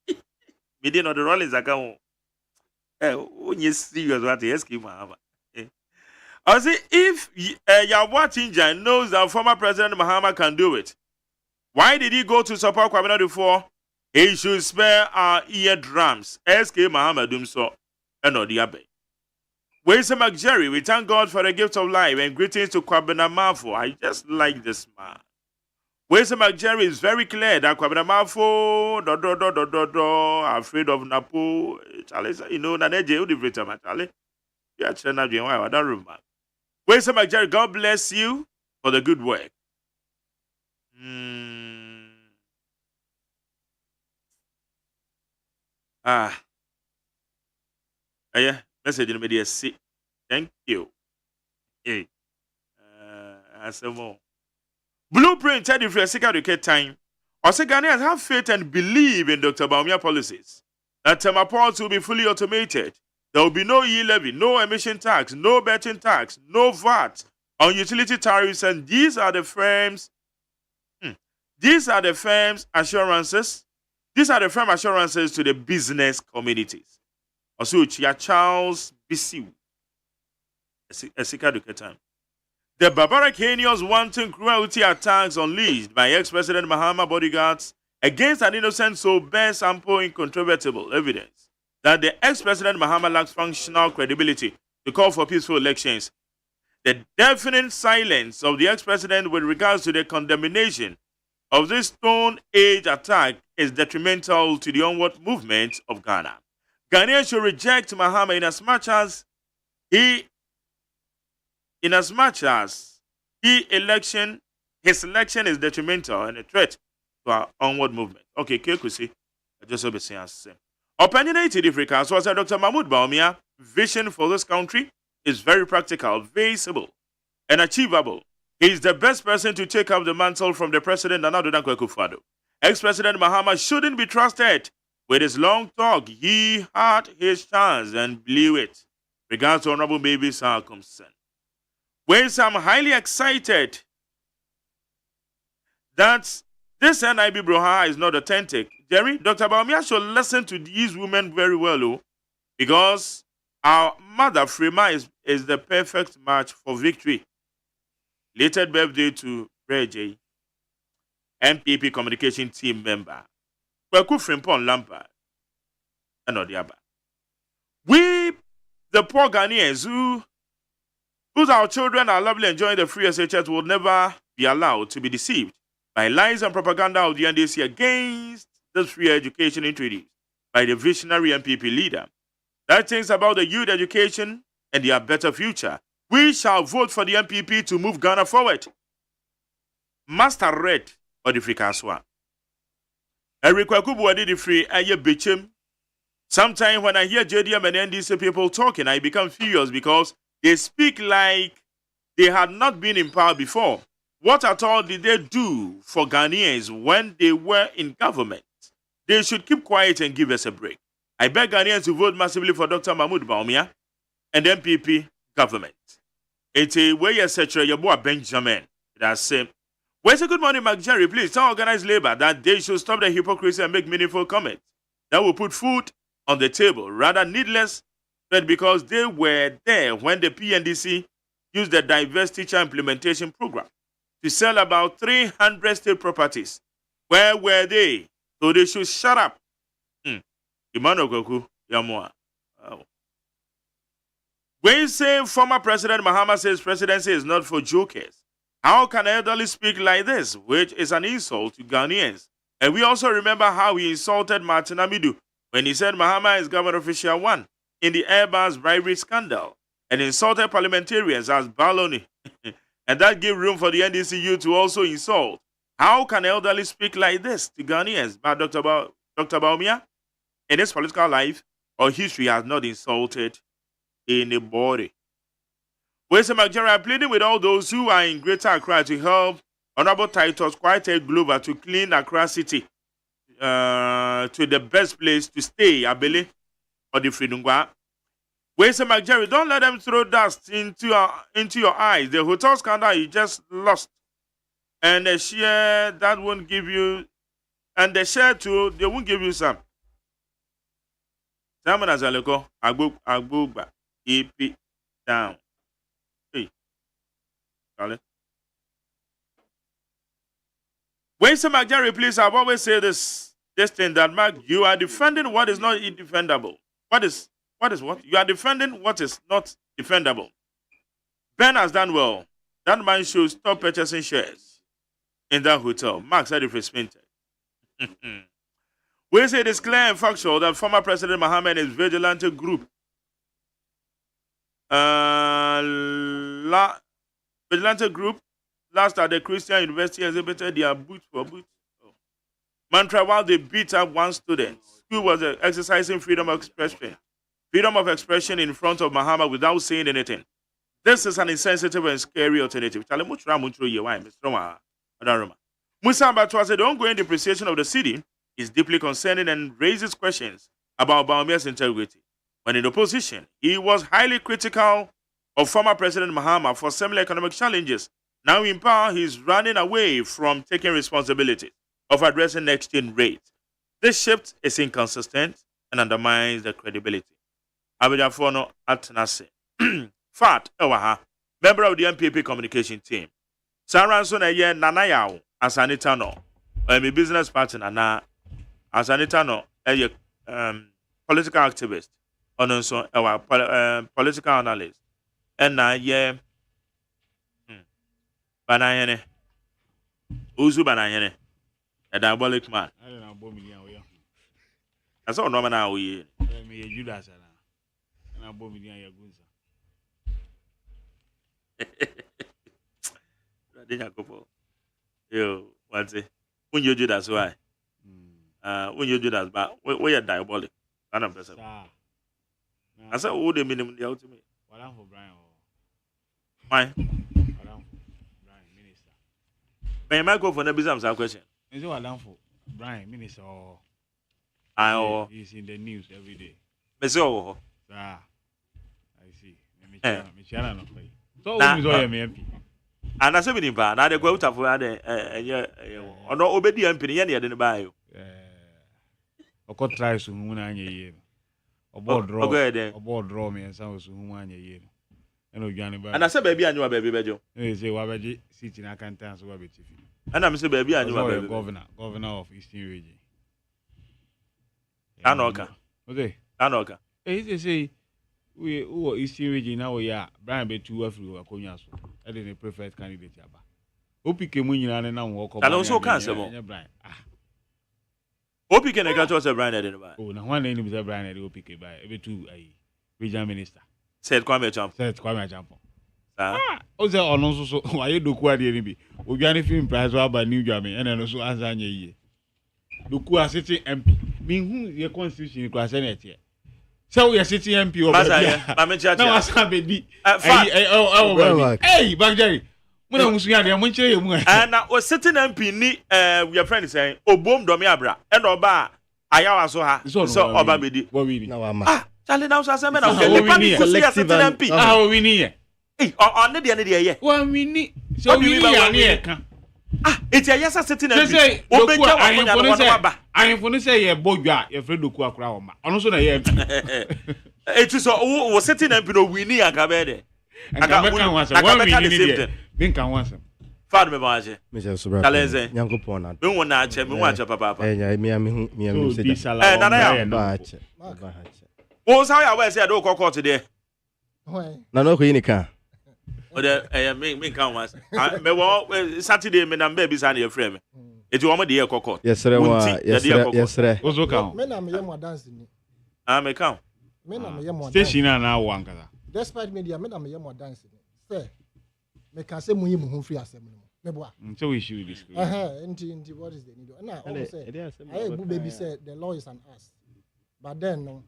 Me didn't know the Rollins account. When you serious, what the SK Mahama. I say, if Yawat knows that former President Mahama can do it, why did he go to support Kwabena before? He should spare our eardrums. SK Mahama doing so, and not the Abbey. Where's Jerry? We thank God for the gift of life and greetings to Kwabena Mafo. I just like this man. Where's Jerry is very clear that Kwabena Mafo, afraid of Napo. Charlie, you know, Naneje, who the Charlie? Yeah, I don't remember. Where's Jerry? God bless you for the good work. Yeah, message in the media. Thank you. Hey, some more. Blueprint, Teddy for a second time. Also, Ghanaians have faith and believe in Dr. Bawumia policies. That ports will be fully automated. There will be no e-levy, no emission tax, no betting tax, no VAT on utility tariffs, and these are the firms' assurances. These are the firm assurances to the business communities. Also, Chia Charles Bisiu. The barbaric heinous wanton cruelty attacks unleashed by ex-President Mahama bodyguards against an innocent soul bears ample incontrovertible evidence that the ex-President Mahama lacks functional credibility to call for peaceful elections. The deafening silence of the ex-president with regards to the condemnation of this Stone Age attack is detrimental to the onward movement of Ghana. Ghanaians should reject Mahama inasmuch as his election is detrimental and a threat to our onward movement. Okay, Kekusi, I just be saying the same. Opinionated Africa, so as Dr. Mahmoud Bawumia, vision for this country is very practical, visible, and achievable. He is the best person to take up the mantle from the president, Nana Addo Dankwa Akufo-Addo. Ex-President Mahama shouldn't be trusted. With his long talk, he had his chance and blew it. Regards to Honorable Baby Sarkomson. Whereas I'm highly excited that this NIB Broha is not authentic. Jerry, Dr. Bawumia should listen to these women very well, because our mother, Frema, is the perfect match for victory. Later birthday to Reggie, MPP communication team member. Kwaku Frimpong Lampard. And Odiaba. We, the poor Ghanaians whose our children are lovely enjoying the free SHS, will never be allowed to be deceived by lies and propaganda of the NDC against this free education introduced by the visionary MPP leader. That thinks about the youth education and their better future. We shall vote for the MPP to move Ghana forward. Master Red or the free Kaswa. Eric Kwakubu did the free aye bitchem. Sometimes when I hear JDM and NDC people talking, I become furious because they speak like they had not been in power before. What at all did they do for Ghanaians when they were in government? They should keep quiet and give us a break. I beg Ghanaians to vote massively for Dr. Mahmoud Bawumia and MPP government. It's a way etc. Your boy Benjamin. That's same. Where's a good morning, Mark Jerry? Please tell organized labor that they should stop the hypocrisy and make meaningful comments that will put food on the table, rather needless, but because they were there when the PNDC used the diverse teacher implementation program to sell about 300 state properties. Where were they? So they should shut up. Emmanuel Goku, Yamua. When say former President Mahama says presidency is not for jokers, how can elderly speak like this, which is an insult to Ghanaians? And we also remember how he insulted Martin Amidu when he said Mahama is government official one in the Airbus bribery scandal and insulted parliamentarians as baloney. And that gave room for the NDCU to also insult. How can elderly speak like this to Ghanaians? But Dr. Bawumia, in his political life or history, has not insulted anybody. Western Nigeria pleading with all those who are in Greater Accra to help Honorable Titus Quite Glover to clean Accra City to the best place to stay, Abele or the Fridungwa. Western Nigeria, don't let them throw dust into your eyes. The hotel scandal you just lost. And the share that won't give you, and the share too, they won't give you some. Simon Azaleko, Agbugba, EP down. Hey, Charlie. When some Jerry, please, I've always said this thing that Mark, you are defending what is not indefendable. What is what? You are defending what is not defendable. Ben has done well. That man should stop purchasing shares in that hotel. Mark said if it's minted. We say it is clear and factual that former President Mohammed and his vigilante group vigilante group last at the Christian University exhibited their boot for boot mantra while they beat up one student who was exercising freedom of expression in front of Muhammad without saying anything. This is an insensitive and scary alternative. Musamba said the ongoing depreciation of the city is deeply concerning and raises questions about Baumia's integrity. When in opposition, he was highly critical of former President Mahama for similar economic challenges. Now in power, he is running away from taking responsibility of addressing the exchange rate. This shift is inconsistent and undermines the credibility. Abidafono Atanase. Fat Ewaha, member of the MPP communication team. Saranson Eye Nanayao, Asanita no. I'm a business partner na Asanita no, political activist. Also, our political analyst. And now, Banayene. Uzu Banayene. A diabolic man.
I don't know,
That's all normal now. We
Judas and I bought me the
Yo, what's it? When you do that's why. When you do that, but we are diabolic. I don't know. I said, "Oh, the minimum the ultimate."
What I'm for Brian?
Why?
What I'm for Brian, minister.
May I go for the business question?
Is it what I'm for Brian, minister? He's in the news every day.
Monsieur.
I see. So who is all MP?
And I said, "Now they go out for or no obedi MP. Any didn't buy you."
Oko try so hu na anya ye. Obo draw me and sound so hu anya ye. And
I said, "Baby, I knew a baby bejo."
Say wabaji sit in accountants so wabe chief.
And I'm say, "Baby, I knew a baby."
Governor of Eastern Region.
Anoka.
Okay.
Anoka.
They say we who Eastern Region now we are Brian be two afri akonya so. I dey preferred candidate aba. Opike mu nyina na wo ko.
And also cancel mo. Opike na catch us Brian Edenba.
Oh, na one name is Brian Edenba Opike by ebe two regional minister.
Said Kwame Champo.
O say ono so why doku ade ni bi. Oduane film price wa ba new dwame ene no so answer anya yie. Doku a city MP. Me hu ye constitution class na etie. So we are city MP over there. Now I say be hey, Bagjeri. Muna musuya de mo nchire mu.
Na o city MP ni we are friend saying obom domi abra. E no ba ayawa so ha. So oba bedi.
Na wa ma.
Charlie now say me na o selective MP.
O we ni ye.
Eh, on ne de ye.
Wa we ni. So we ni ya ne ka.
It's a yes city MP.
Say obeja ahemfo say ye bodwa ye fredoku akura wo ma. Ono so na ye.
It is so city MP no we ni aka be de.
Aka we ni de. Bin kan wansa.
Fad me baje.
Me je so bra.
Kaleze.
Nyankopon na.
Me won na ache, me won ache papa.
Eh, me say.
Nana ya.
Ba ache.
Wo sa ya we say do ko court de.
Na no ko yi ni kan.
O de me kan wansa. Me wo Saturday me na mba bi sa na ye frame me. Eti wo mo de ye ko court.
Yes sir.
Ozo kan.
Me na me ye mo dance ni.
Me kan.
Me na me ye mo.
Station na wo ankara.
Despite media me na me ye mo dance ni. Say me can say mu yi mu hu free asem no. Me bo a.
So we should discuss.
Nti what is the need? Na I say I bu baby say the law is an us. But then no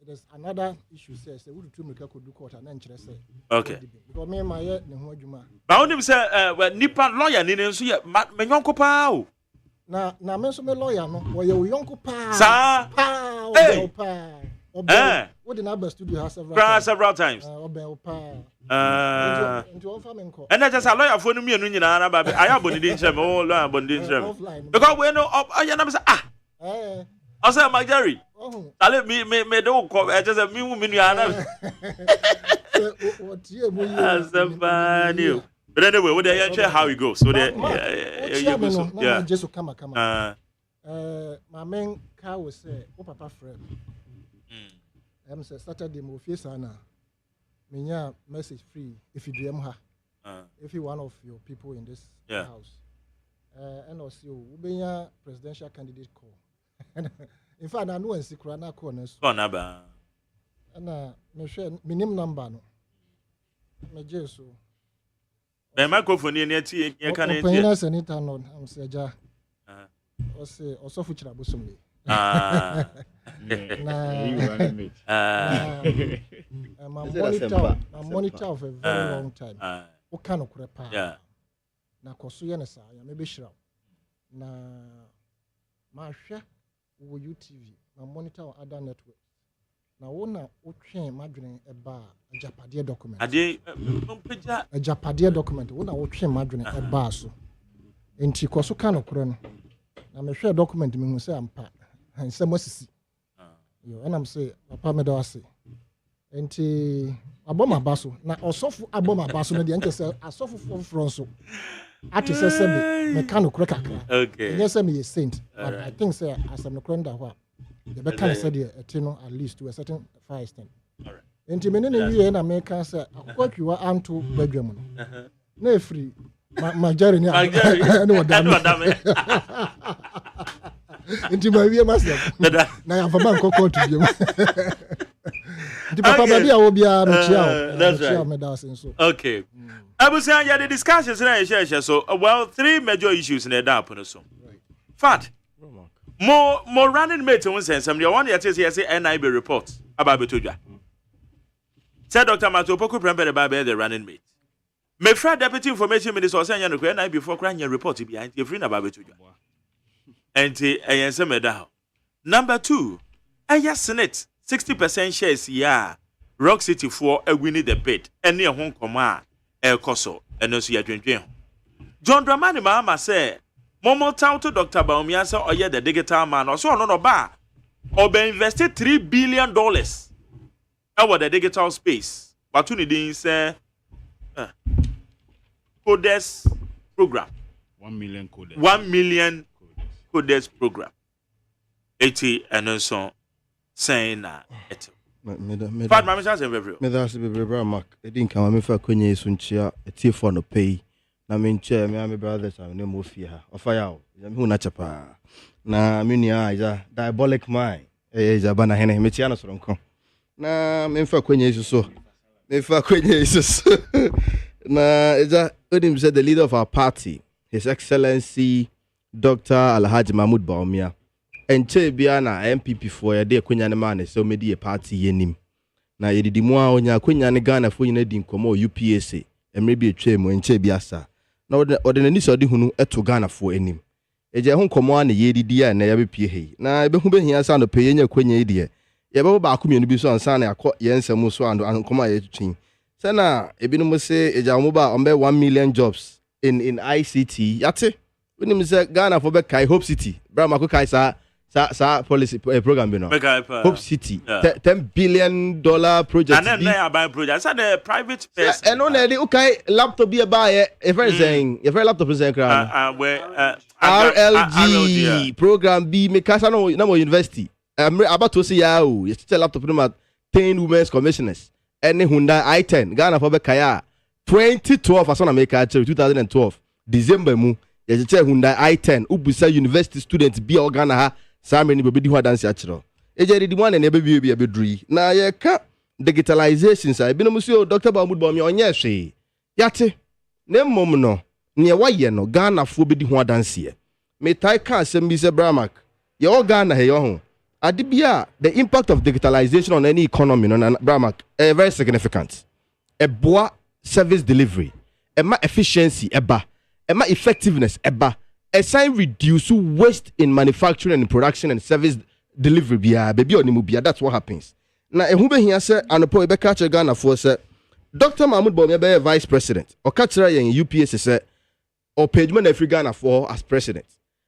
there's another issue say we do make could do court and then say.
Okay.
Because me my ne ho adwuma.
Ba onim say nipa lawyer ni nso ye me nyonko pa o.
Na me so me lawyer no wo ye yonko pa.
Sa.
Pa. What the number studio has
several times. And I just a lawyer for me and I have been in Jam, all lawyer bonding because we know I say I say my Jerry. I let me don't call I just a me woman you are. But anyway, we dey share how it goes. So
yeah. Just come. My main car was say, "Oh, Papa friend." Say Saturday mo fie sana.
Minya message free if you DM her. If you one of your people in this house. And also Ubenya presidential candidate call. In fact, I know and secret na corners.
Konaba.
And me share minimum number no. Me jesu.
The microphone near tea you can eat.
Penina senator no am seja. Ose osofu chira bosomle. I'm monitor of a very long time. What kind of crepa? Yeah. Na kosuya na sa ya maybe shira. Na masha wo UTV. Na monitor on other networks. Na wona otwen madwene eba ajapade document. Ade ajapade document wona otwen madwene eba so. Enti koso kan okoro no. Na me hwe document me hu say ampa. And some was and I'm say papa me do ase enti aboma baso na osofu aboma baso no de nke say asofu from so ati say say me kan okura kakra okay yes say me saint but I think say as am okura nda ho the be kan say the etino at least to a certain far extent all right enti me ne wie na me kan say akokwa anto badwam no na efri majari ni na wadame Inti mawie masem na ya fama nkoko to biem Inti papa baby a obia no chia that's right me da so
okay abusan ya the discussions na share so well 3 major issues in the dap no so fat more running mate won sense some the one that say NIB report about betodwa said Dr. Matopoko Prempere ba the running mate me fra deputy information minister say anya no NIB before cranya report behind you free na ba betodwa Enti ayense meda. Number 2, aya Senate 60% shares ya Rock City for a winning the bid. Eni ehon koma koso eno so ya dwendwen. John Dramani Mahama say Momo town to Dr. Baumia say oye the digital man so no ba obe invested $3 billion over the digital space. But you need say coders program
1 million coders
1 million coders program 80 and so saying it Fat mama say every
me that's be bra mark e din kan me fa kwenye so nchia etie for no pay na me nche me am brothers am no mo fie ha ofa ya o me hu na chapa na me nia ja diabolic mind ja bana hene me tia no soro nko na me fa kwenye so me fa kwenye so na ja odim said the leader of our party His Excellency Dr. Alhaji Mahmoud Baumia enche bia na MPP for ya de kwenya ne man so medi e party yenim na yedidi mu a onya kwenya ne Ghana fo nyina di nkomo UPSA emre bi etwa mu enche bia sa na ode nani so de hunu eto Ghana fo enim eje ho nkomo a na yedidi a na ya bepie hei na ebe hu behia sa no peye nya kwenya yi de ye be ba akomienu bi so ansa na akọ ye nsem so ando nkomo a yetwin se na ebi no se eja mo ba ombe 1 million jobs in ICT yate when him say Ghana for be kai Hope City bra mako kai sa policy program you know Hope City $10 billion project
and then buy project so the private person
and on the okay laptop be buy if saying your laptop is where RLG program be me kasa no university about to say ya o you still laptop no 10 women's commissioners any Hyundai i10 Ghana for be kai 2012 as on America 2012 December mu ye che Hyundai i10 ubusa university student bi Ghana ha Sammy ni bedi ho dance achiro eje di mo na ebe bi ebeduri na ye ka digitalization sa ebi no musio Dr. Mahmoud Baumia onye hwe yate ne mom no ne waye no Ghana fo bedi ho dance ye me tai ka asem bi se Bramak ye o Ghana he yo ho ade bia the impact of digitalization on any economy no na Bramak very significant boa service delivery ema efficiency eba ema effectiveness eba assign reduce waste in manufacturing and production and service delivery bia baby onimu bia that's what happens na ehu behia se anopo ebe ka che Ghana for se Dr. Mahmoud Baumia be vice president o ka kira yen UPS se o pagement na Ghana for as president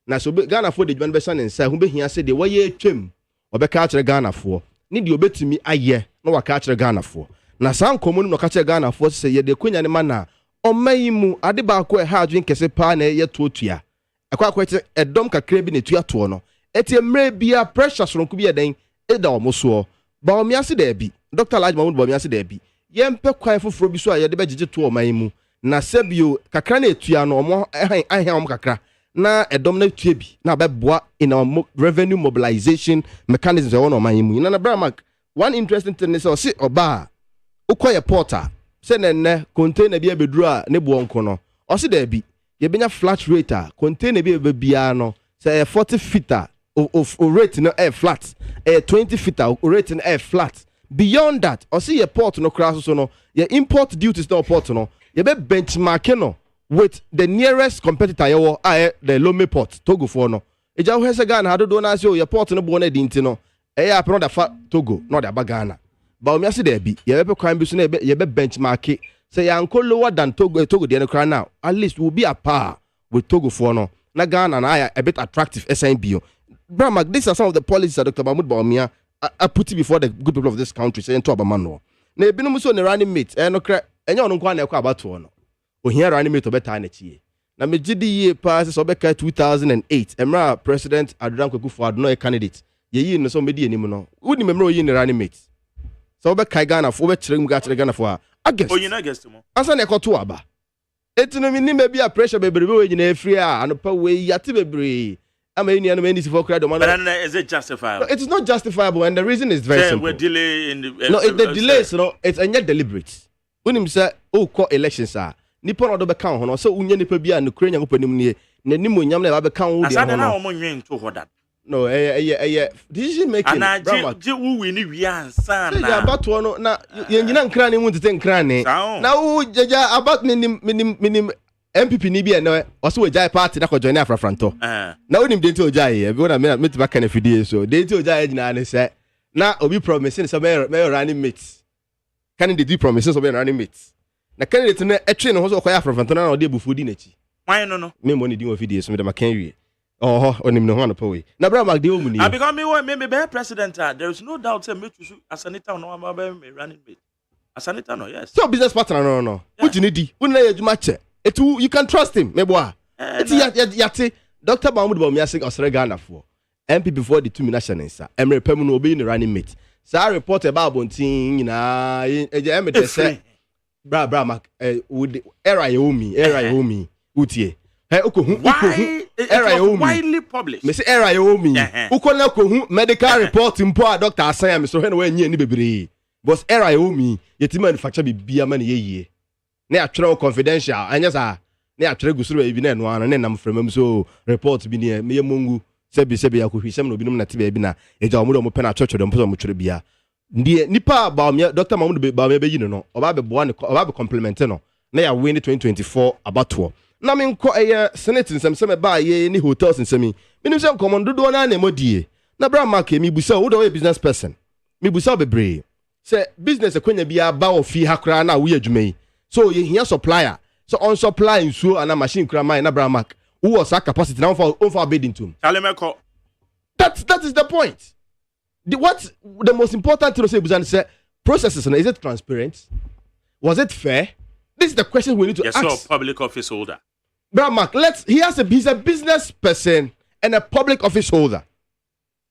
na so Ghana for the dwan be san nsa ehu behia se de waye twem o be ka kira Ghana for ni de obetimi aye na wa ka kira Ghana for na san komu no ka kira Ghana for se ye de kwanya ne mana o mayimu ade ba ko e ha adwen kese pa na ye totua akwakwete edom kakra bi netua to no etie mre bia pressure soronko bi eden eda omoso Baumia se da bi Dr. Alhaji Mahmoud Baumia se da bi yɛmpɛ kwan foforɔ bi so a yɛde bɛgyegye to ɔman mu na sɛbio kakra na etua no ɔmo ahɛn kakra na ɛdɔm na etua bi na bɛboa in our revenue mobilization mechanisms ɛwɔ na ɔman mu na Brahma one interesting thing is ɔsi ɔbaa ukɔ yɛ porter sɛ nɛnɛ container bi abɛduru a ne boɔ nko no ɔsi daabi yɛbɛnya flat rate a container bi ɛbɛbiara no sɛ 40 feet of rate no flat 20 feet rate no flat beyond that ɔsi yɛ port no koraa so no yɛ import duties na port no yɛbɛ benchmark no with the nearest competitor yɛwɔ the Lome port Togo for no ɛgya wo hɛ sɛ Ghana hadodo na ase o yɛ port no boɔ no adi nti no ɛyɛ apɛ no da fa Togo na ɔde aba Ghana ba omi ase daabi yɛbɛ kwan bi so na yɛbɛ benchmark sɛ yɛanko lower than Togo deɛ no koraa now at least will be a par with Togo for no na Ghana na a bit attractive SNBO. Brahma, these are some of the policies that Dr. Mahmoud Bawumia I put it before the good people of this country saying to Abamano. Na ebinom so ne running mate no kra enye ono kwa na ekwa abato no. Ohia running mate obeta na chie. Na megidi ye pass so obeka 2008 emra President Aduran Kwaku no a candidate. Ye yi no so medi anim no. Wudi memro yi ne running mate. So obeka Ghana fo obekire mu ga kire Ghana fo a. Against.
Oyina against mo.
Asa na ekoto aba. Etino mi ni me bia pressure bebrebe we nyina afri a anopa we yate bebre. But
is it justifiable?
No, it is not justifiable, and the reason is very simple.
We're delay in the
the delays, it's not deliberate. When him say, "Oh, call elections are." Nippon odo beka ho no, so unye nipa bia no kura nyakopanim nie, na nimu nyam na ba beka ho de ho no.
Na omo nwen to ho that.
No, decision making.
And je wu wi ni wi ansa na.
Ya abato no na yengyina nkra ne mu tete nkra ne. Na wo jaja about minim MPP ni bia no also ojai party na ko join afrafranto na onim denti ojai e bi wona me ba kana fidie so denti ojai nyina ne se na obi promise so me running mate candidate promise so me running mate na candidate no etwe ne ho so ko afrafranto na ode bufudi na chi
wan no
me mo ne di wo fidie so me da makan wie onim ne ho na pawe na bra mag de o mu ni
because me be president there is no doubt say me choose asanita no ma be running mate asanita no yes
so business partner no uji ne di una ye adwuma che you can trust him meboa yate Dr. Mahmoud Bawumia say Osere Ghana for MP before the 2 national nsa emre pemu no obi in running mate sa report about bontin nyina emete say bra mak would era yomi utie okohu era yomi
widely published
me say era yomi ukona kohu medical report mpo a doctor asan me so he no wa nyi ani bebre but era yomi yeti manufacture bibia man yeye na atwere confidential anya sa na atwere gusuru e bi na eno ano na nam fremam so report bi ne me yemongu sebi yakohwisem no binum na te ba bi na eja omo pe na chọchọ mpo so mo twere bia ndie nipa Bawumia Dr. Mahmoud Bawumia be yi no oba be boa ne oba be compliment no na ya win 2024 abato na me nko senate nsem ba ye ni hotels nsemi minim se komando do na emodie na bra mark mi busa wo do business person mi busa bebre se business ekwanya bia ba ofi hakra na wo adwuma so you hear supplier so on supply nsuo ana machine kura mine na bramak who was that capacity now for bidding to that is the point. The most important thing to say Buzan say processes is it transparent, was it fair? This is the question we need to ask.
Yes, public office holder
Bramak, he's a business person and a public office holder.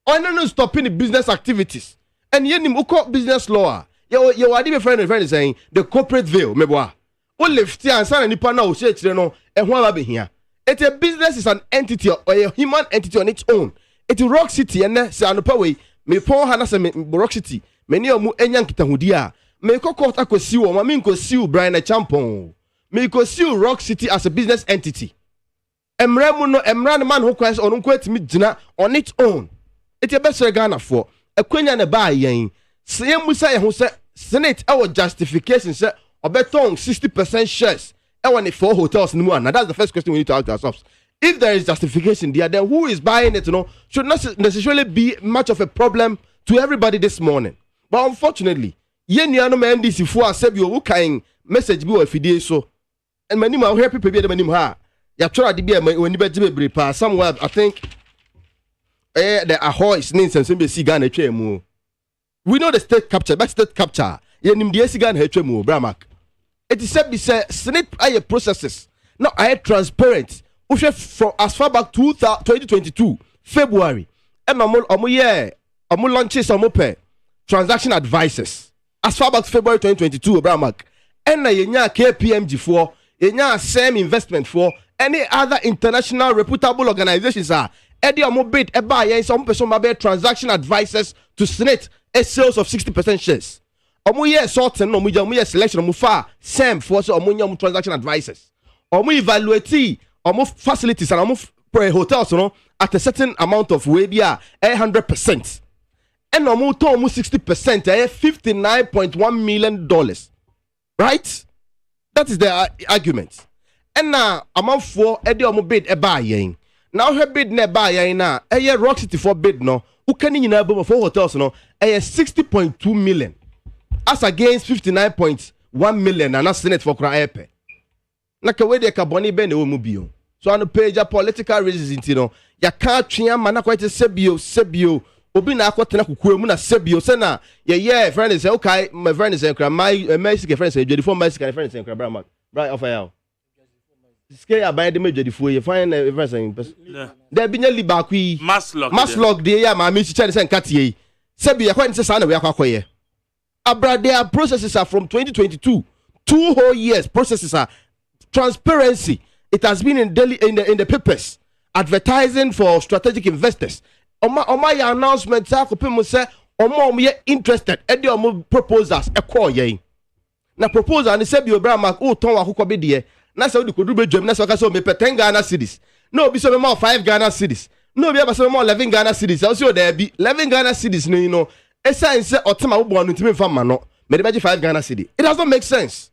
I don't stopping the business activities and yenim uko business law. Your idea friend is saying the corporate veil meboa o left and sana nipa na o se kire no e ho aba be hia. It's a business is an entity or a human entity on its own. It's Rock City and say anopa we me pon ha na se Rock City many omu enya nkitahudi a me kokot akosi wo ma me nkosi u Brian Champon me kosi u Rock City as a business entity. Emra mu no emra ne man ho kwes onu nko atimi gina on its own. It's a best Ghana for akwanya ne ba yen se musa ye ho se Senate our justification say obeton 60% shares when it 4 hotels no and that's the first question we need to ask ourselves. If there is justification there, then who is buying it, should not necessarily be much of a problem to everybody this morning. But unfortunately, yen no man this if I said you kind message be if you so and many more happy people be ha ya try to be when you be pass somewhere I think the ahoy names and some see Ghana mu. We know the state capture, but state capture. Yenim the Sigan HMO, Bramak. It is said, Senate processes. Now, I had transparent. From as far back 2022, February. Amul launches transaction advisors. as far back February 2022 Obramak and na yenya KPMG for yenya same investment for any other international reputable organizations are Eddie omo bid eba yen some person mabe transaction advisors to Senate a sales of 60% shares. Omo ye sorting no omo ye selection omo fa same for so omo nyam transaction advisors. Omo evaluate omo facilities and omo hotels no at a certain amount of way bia 100%. And omo to omo 60% $59.1 million. Right? That is the argument. And now amount for Eddie omo bid eba yen. Now her bid ne ba yen na Rock City for bid no ukani nyina bo for hotels no 60.2 million as against 59.1 million and Senate for kra epe. Na ka we de ka boni be na wo mu bio. So on page political reasons you know ya ka twia ma na kwete sebio obi na akotena kukuo mu na sebio se na ye friend is okay my friend is kra my friend say jodi for my friend is kra bra right of ya Skay aban de medjadi fo ye fine everything there be nyali ba kwi maslog de ya ma mi chiche se nkatie sebi ya kwani se sa na we akwakoye abra their processes are from 2022 2 whole years processes are transparency it has been in daily in the papers advertising for strategic investors oma ya announcement sa ko pemu se omo ye interested e de omo proposals e call ye na proposal ni sebi obra mak o ton akokọ be de na say we could do bedroom na say we so me 10 Ghana cedis no be so me more 5 Ghana cedis no be so more 11 Ghana cedis also there be 11 Ghana cedis no you know e say otema wo bo no ntimi mfa ma no me dey 5 Ghana cedi it does not make sense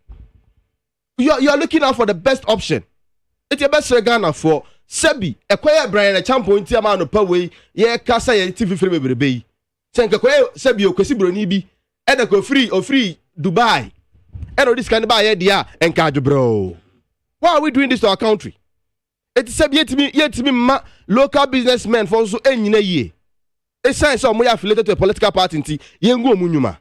you are looking out for the best option it your best Ghana for sebi ekoya Brian champion ti ama no pa we ye kasa ye TV free bebrebe yi say ekoya sebi okwesi broni bi e da ko free Dubai and this kind of buy dia encourage bro. Why are we doing this to our country? It is yet me ma local businessmen for so enyina ye. E sign so mo affiliated to a political party nti yengu omunyuma.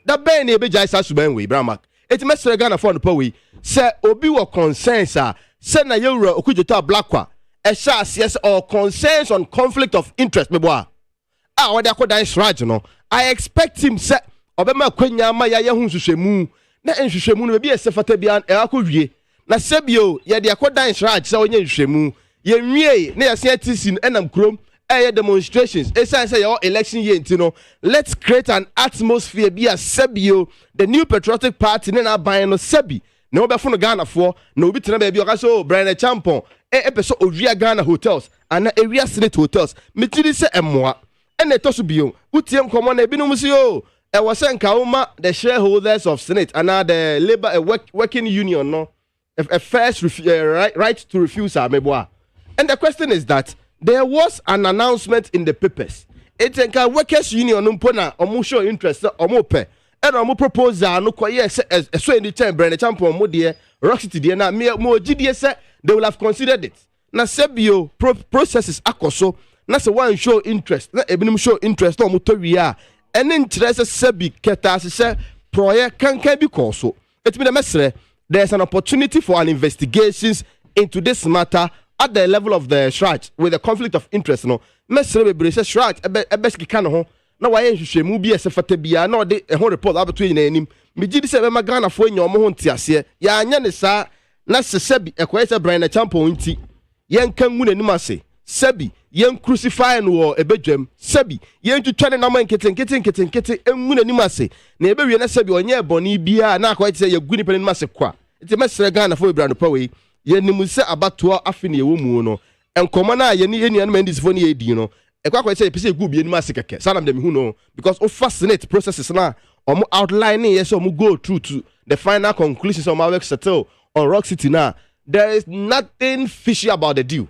Da ben e be jai sa suban we Bramak. It mesre Ghana for no pa we. Say obi wo concerns say na yewura okujota blackwa. E sha yes or concerns on conflict of interest me boa. Ah we dey akodan shraj no. I expect him say obema kwanya ma ya ye hu hwehwemu. Na nhwehwemu no be e sefata bia e akowie. Na sebio ye de akodan shraj say onye nhwehwemu. Ye nwie na ye se atisin enam krom demonstrations. Say your election year intino. Let's create an atmosphere be a sebio the new patriotic party na ban no sebi. No be fun Ghana for no bi tena be oka so Brian Champon epeso Ovia Ghana hotels and area Senate hotels. Metiri se emoa. Ene to so bio. Utiem komo na ebinom si o. E was enkauma the shareholders of Senate and the labor working union no. A first right to refuse meboa. And the question is that there was an announcement in the papers. It's a workers union umpona omu show interest omu pe. And omu proposal no kwa yes so in the time Brian Champion mo de Rock City de na mo GDS they will have considered it. Na sebio processes akoso na se one show interest na ebinim show interest no mo to wi a ene interest sebi keta se project kan bi koso. It be the mesre there's an opportunity for an investigations into this matter at the level of the Shraj with the conflict of interest no mesre be say Shraj ebeski kan ho na waye nhwehwemu bi esefata bia na ode ho report abeto yin anim me gidi se be magana fo nya omo ho ntiase ya anya ne sa na sebi ekoye se Brian Champion nti yen kan mu nanim ase sebi yen crucify no ebedwam sebi yen twetwa ne nam nkete enmu nanim ase na ebewie na sebi onye eboni bia na akoye se yagu ni panim ase kwa enti mesre Ghana fo Ibrahim Pawe yenim se abato afine ewo mu no enkomo na ye ni enu mandis fo ni edi no ekwa say pese egu bi enu ase keke sanam dem hu no because of fascinate processes na omo outline yes omo go through to the final conclusions of my work settle on Rock City now there is nothing fishy about the deal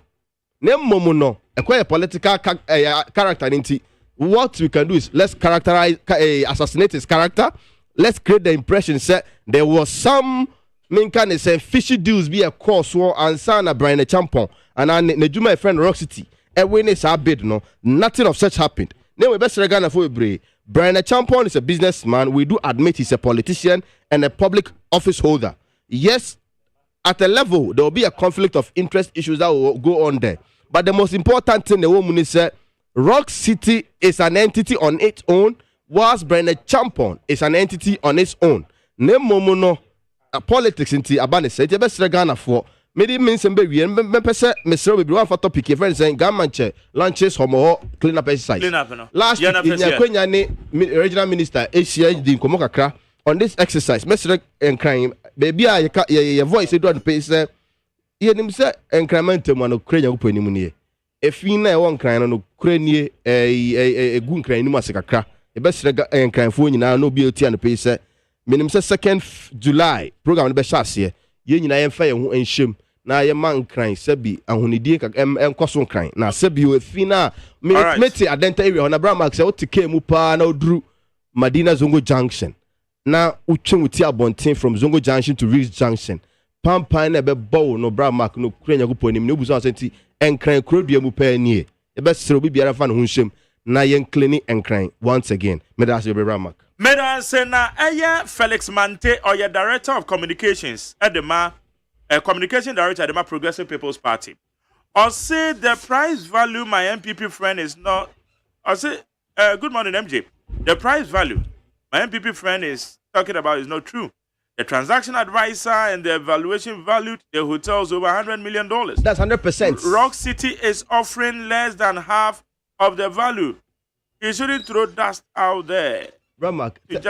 nemmo no ekwa political character nti what we can do is let's characterize assassinate his character. Let's create the impression that there was some can say fishy deals be a course war and sana Brian Champon and my friend Rock City. And when it's our bid, no, nothing of such happened. Then we best regard for Brian Champon is a businessman. We do admit he's a politician and a public office holder. Yes, at a level there will be a conflict of interest issues that will go on there. But the most important thing the woman is Rock City is an entity on its own whilst Brenner Champon is an entity on its own. Nemo no politics inti abane say je be Ghana for medi means mbe wie mpese mesre be one for topic e friend saying gamanche lunches homo clean up exercise. Last year kwenya ne regional minister Asia di nkomo kakra on this exercise mesre enkran baby a ye voice do on pay say ye nim say enkramante mo no krenya go panimu ne efin na e won kran no krenie egu nkran ni masekakra e be sre enkranfo nyina no bi oti an pay say minim say 2nd July program no be shase ye nyina ye mfa ye ho enhyem na ye man kran sabi ahonidie enkoso kran na sabi o efin na meti adenta area na bra max say o tike mu pa na oduru Madina Zongo Junction na utwe wuti abonten from Zongo Junction to Reach Junction pampan na be bow no bra mark no krenya go ponim no buso asenti enkran krodua mu pa nie e be sere obi biara fa no hunhyem na yen cleaning enkran once again me da say bra mark
me da say na Felix Mante or your director of communications at the communication director at the Progressive People's Party or say the price value my MPP friend is not or say good morning MJ the price value my MPP friend is talking about is not true. The transaction advisor and the evaluation valued the hotels over $100 million.
That's 100%.
Rock City is offering less than half of the value. You shouldn't throw dust out there.
Ramak, it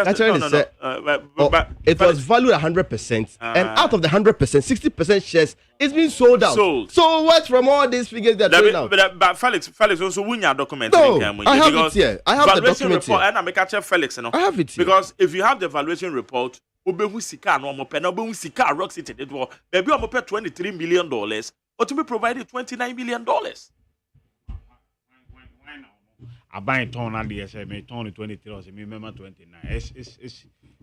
was valued 100%, and out of the 100%, 60% shares is being sold out. So what from all these figures that are out?
But Felix also win your document.
No, I have it here. I have the document
report,
here.
And I make a Felix.
I have it here.
Because if you have the valuation report, Obehu Sika no mo pe na Obehu Sika Rock City it was maybe o mo pay $23 million or to be provided $29 million.
I buy a ton on the say me ton 23 or me remember 29.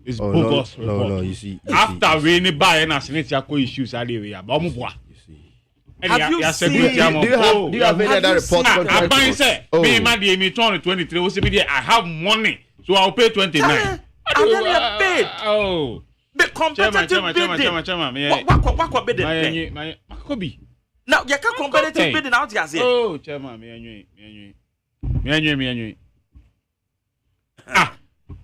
It's
oh,
bogus
no,
report.
No, you see.
After we any buy and senate issues are there, but you see.
Have you seen? Do you have any other report?
I buy say me me ton 23. We say I have money, so I'll pay 29.
I paid.
Oh.
The competitive bidding. What bidding?
My Kobe.
Now you can competitive bidding out here.
Oh, chairman, me.
Ah.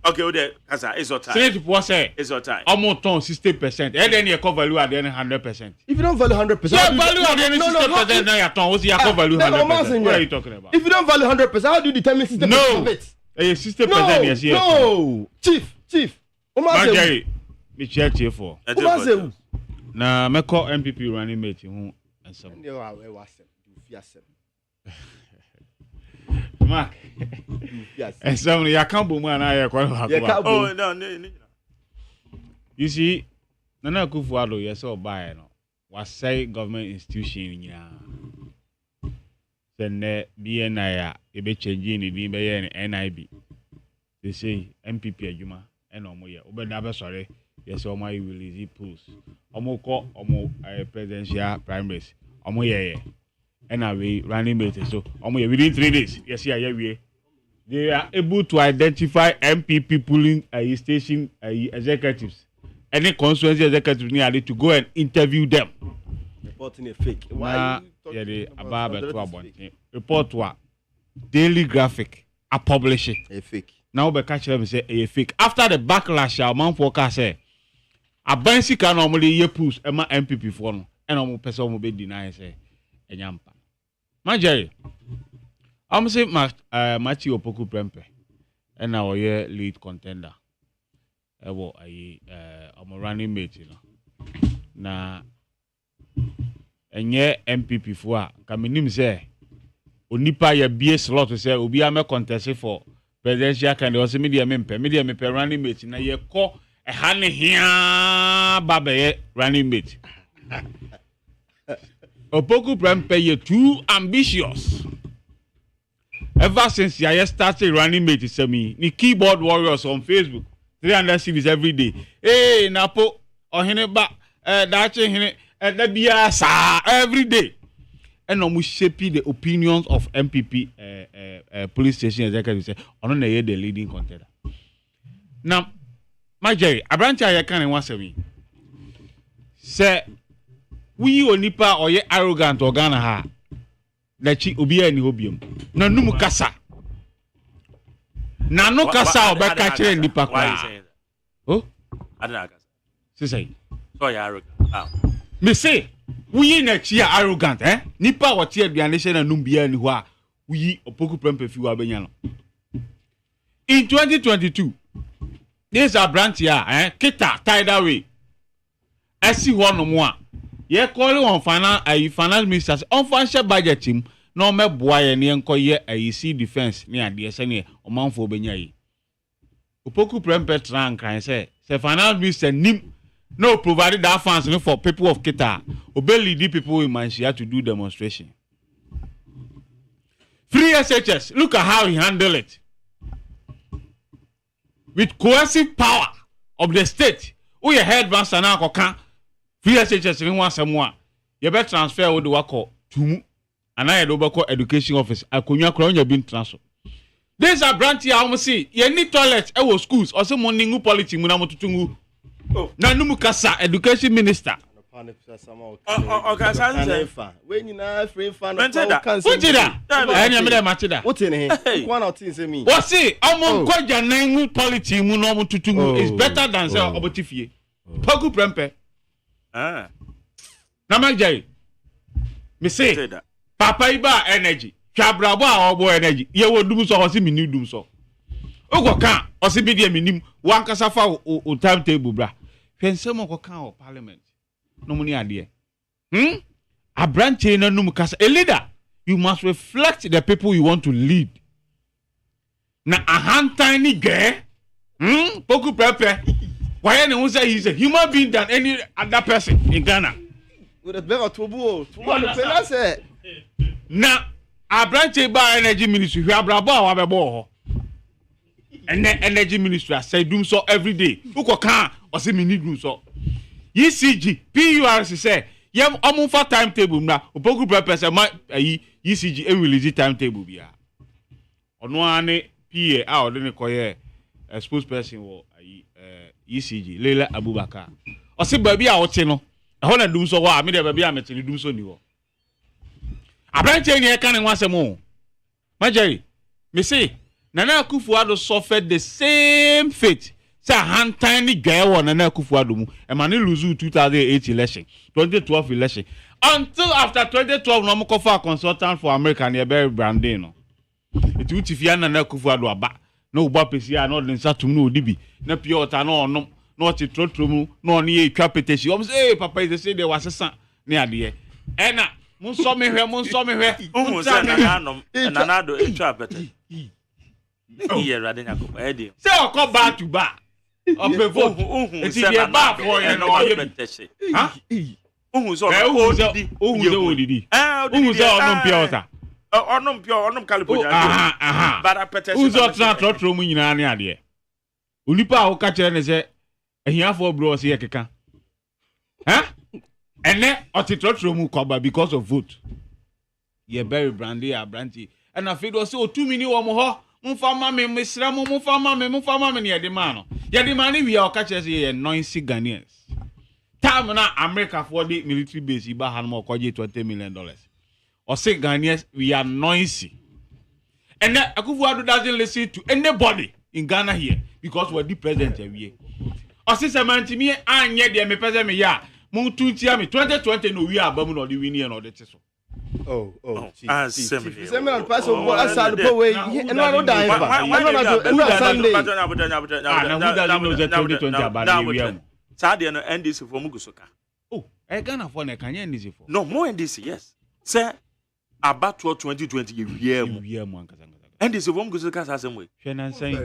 Okay, Ode, Kasa, it's your time.
Senate was say
it's your time.
Almost 60%. And then you cover value at the end 100%.
If you don't value 100%,
yeah, value at the end 60%. Now you ton. What's your cover value 100%? What are you talking about?
If you don't value 100%, how do you determine 60% of it?
60% yes, yes.
No, Chief.
Jerry, me check here for. Na me call MPP running mate who and some. Mark. And some ya can't boom and I
oh no.
You see, Nana Kufuado, yes, or buy no. Was say government institution ya. Then BNI, a bit changing in NIB. They say MPP Ajuma and Omoya. Obedaba sorry, yes, or my will is pools. Omoko, presidential primaries. Omoya. And we running mate. So within 3 days, yes, they are able to identify MPP polling station executives. Any constituency executives need to go and interview them.
Reporting a fake. Why?
Yeah, they about report what Daily Graphic are publishing
a fake.
Now be catch them say a fake. After the backlash, our man forecast say a bansi can normally ye push Emma MPP for no, and almost person will be denied say enyampa. My Jerry, I'm saying Machi Opoku Prempe, and now we lead contender. I'm running mate, you know. Na enye MPP for kaminim say onipa ye bie slot say obi am contest for presidential candidate say media me running mate na ye ko e ha ne hia babe running mate. Opoku Prempe ye too ambitious. Ever since I started running mate me, ni keyboard warriors on Facebook, 300 series every day. Hey, Napo, ohene ba, dache hene, that be every day. And I'm shaping the opinions of MPP police station executives say, on the leading contender. Now, my Jerry, a branch I can't answer me. Say, we onipa or ye arrogant or Ghana ha. That she obia ni obium. Na numu kasa. Na no kasa obeka kire nipa kwa.
Why are you saying that?
Oh?
I don't know.
Say.
So you're arrogant. How?
Me say, we na chi arrogant, eh? Nipa what here aduane hye na num bia ni ho a, we opoku prempe fi wa benya no. In 2022, this a branch here, Kita tidal way. I see one no more. Ye calling on finance minister on financial budget team. No me boy ni enko ye see defense ni ade se ne omanfo benya yi. Opoku prempe tran kan say finance minister nim no provided that funds for people of Kita. Obey lead people in Manchester to do demonstration. Free SHS, look at how he handled it. With coercive power of the state, who your head bounce and now can free SHS in one somewhere. You better transfer all the work to and I had over education office. I couldn't crown your being transfer. There's a branch here. I almost see you need toilets, schools, or some morning politics. Munamutungu. Na numukasa education minister. When
you know, free fan.
What did that? What in here? One or two say me. What see? I'm koja nangu politics. Munamutungu is better than say obotifie. Poku prempe. Namajai. Me say. Papa iba energy. Chabrabo a obo energy. Ye wo dum so o si mi ni dum so. Ogoka o si bi de minim wan kasa fa o timetable bra. Hwensem ogoka o parliament. No money ade. A branch na num kasa. A leader, you must reflect the people you want to lead. Na a hand tiny girl. Poku pepe. Why anyone say he's a human being than any other person in Ghana?
With a better tubu.
Na a branch by energy ministry we abrabo wa bebo and the energy ministry say do so every day who can or say me need do so ECG PURC say yam omunfa timetable na opoku person my ECG e release timetable bia ono ane PA a o de ne koye spokesperson wo ECG Leila Abubakar o say ba bia o te no e ho na dum so wa me de ba bia me te dum so ni wo Abranche ni eka ne wasemo. Majari, me say, Nana Akufo-Addo suffered the same fate. Say hand tiny guy won Nana Akufo-Addo mu. E man lose 2008 election, 2012 election. Until after 2012 no mo for a consultant for America near Barry Branding no. It would if Nana Akufo-Addo aba. No ba pesi no den satum no odibi. Na pure water no no ti trotro no ni e twa petition. O say papa is say there was a ne ade. Ena Munso me hwe.
Unsa nanado etwa bete. Iye rade nyakopa edi.
Say okọ back to back. Opevo. Eti dey back for you no ye. Ha?
Unhu so
odidi. Unhu so onom pia ota.
Onom California. Bara petition.
Unso trotro mu nyina ne ade. Onipa a wo ka kire ne se ehiafo bro se ye keka. Ha? And then Otitrotro mu koba because of vote. Ye Barry Brandy a brandy. And I feel also 2 million wo mo ho. Mumfa me mesra mo mumfa me ne de man no. Ye de man we are catch ye 90 Ghanaians. Time na America for the military base iba han mo kwaje $20 million. Or say Ghanaians we are 90. And then Akufo-Addo doesn't listen to anybody in Ghana here because we're the president here. Or say samantimi anye de me pese me ya. Muntuntia me 2020 no we abamu no the winning and all that so.
Seminar pass of what aside the way and no die.
Sadia no NDC for Mugusoka.
Oh, I Ghana for na can NDC for.
No, more NDC, yes. Sir, about 2020 year NDC for Mugusoka same way.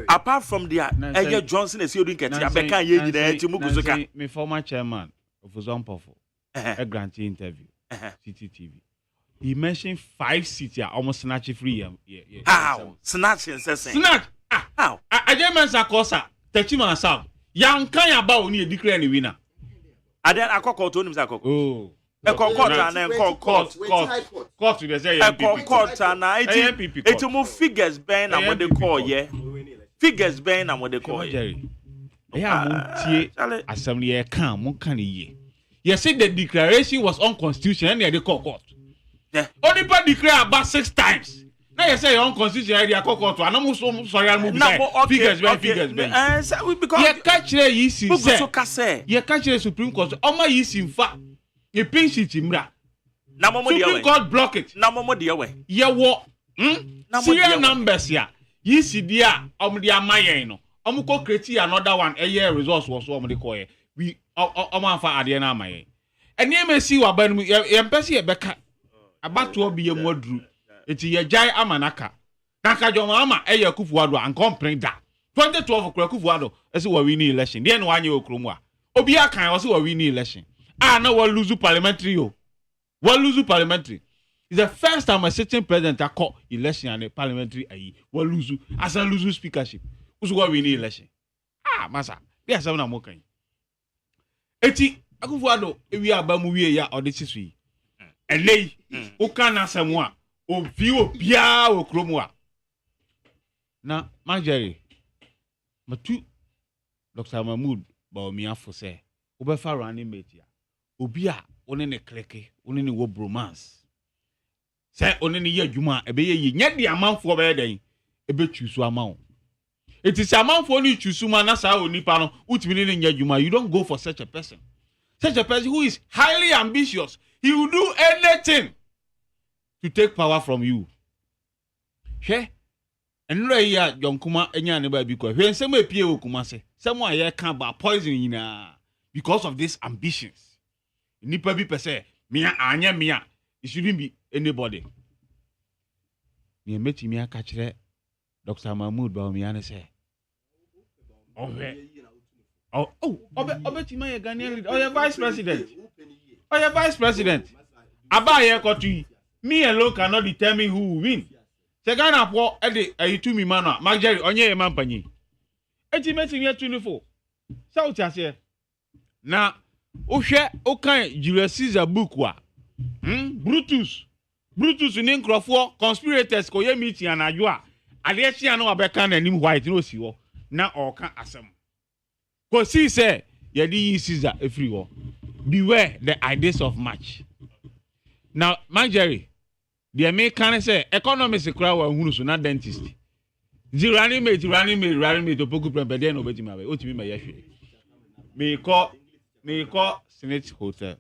Apart from the Johnson is doing Ketia Beka ye to Mugusoka.
Me former chairman of Zompofo, a grant interview, CCTV. He mentioned 5 cities almost snatch free.
How? Snatch and
snatch. How? AGYEMAN Sakosa, Techima South. Young Kanya Bao near declare the winner.
I then I call to him Zako.
Oh,
a court and then court to the say court and it to move figures ban and what they call, yeah. Figures ban and what they call, Jerry.
Assembly come can ye. You said the declaration was unconstitutional and they call court. Yeah. Only but declare about 6 times. Now you say your own constitution area court to anamu so sorry anamu figures because you catch you say you catch the Supreme Court oma you in fact you pinch it imra
na momo dia
Supreme Court block it
na momo dia we
ye wo serial numbers ya you see dia de amayen no ko create another one a year resource was so de call we fa ade na amayen ene me si wa ban mu ye mpese ye beka abato obi ye mu aduru eti ye jai amanaka naka joma ama eye Kufuado and complain da 2012 kura Kufuado ese wa win election dey no anye okromu a obi akan o se wa win election na wa lose parliamentary o wa lose parliamentary is the first time a sitting president a call election and a parliamentary ayi wa lose as a lose speakership usu wa win election masa be asem na mo kan eti Kufuado ewi aba mu wie ya odisisu yi elei o kan asem a o bia o kromu a na Marjorie matu Dr. Mahmood Bawumia for say obefa running mate ya obi a one ne kleke one ne wo bromance say one ne ye adwuma ebe ye nya de amanfo be den ebe chusu amawo it is amanfo ni chusu ma na sa onipa no utimi ne nya adwuma. You don't go for such a person who is highly ambitious. He will do anything to take power from you. She enro ya jonkuma enya ne ba bi ko hwe nsem apie okuma se semo aye kan ba poison yina because of these ambitions. Nipa bi pese mia anya mia, it shouldn't be anybody. Ni emeti mia ka kire Dr. Mahmood Bawumia ne se obeti my Ghanaian leader, your vice president. Abaye kotu me alone cannot determine who will win. Segana po ede ayitu mi manu Marjorie onye e mampanyi. Ejimeti mi 24. South ase. Na ohwe okan Julius Caesar book wa. Brutus ni nkrofo conspirators ko ye meeting anajo a ade chia na obeka na nim white no si wo na oka asem. Ko see say ye di Caesar every wo. Beware the ideas of match. Now Marjorie the American say economics kura wa hunu so na dentist. Running mate opoku prempe dey no betima be otimi ma yehwe. Me call Senate Hotel.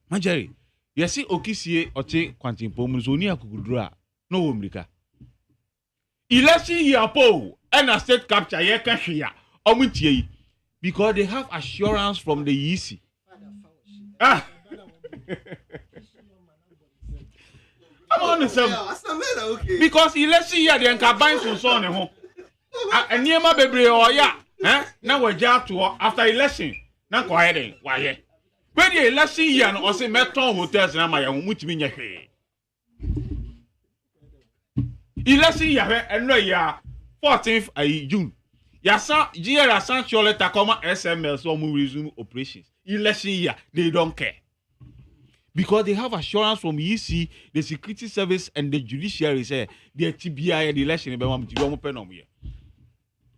Marjorie yesi okisie oche kwantimpo mu so ni akugudura no wo mrika. Election year po and a state capture ye kan hwea omutie yi because they have assurance from the EC. I'm on the same. Because election year they can buy some son home. And near my baby or ya, now we're just to after election. Now go ahead, why? When the election year no say Meton hotels na my own which mean ye. Election year and no year 14th June. Yasa GR Sancho letter comma SML so we resume operations. Election year they don't care. Because they have assurance from EC, the Security Service, and the Judiciary say the TBI and the election be want to go pen on here.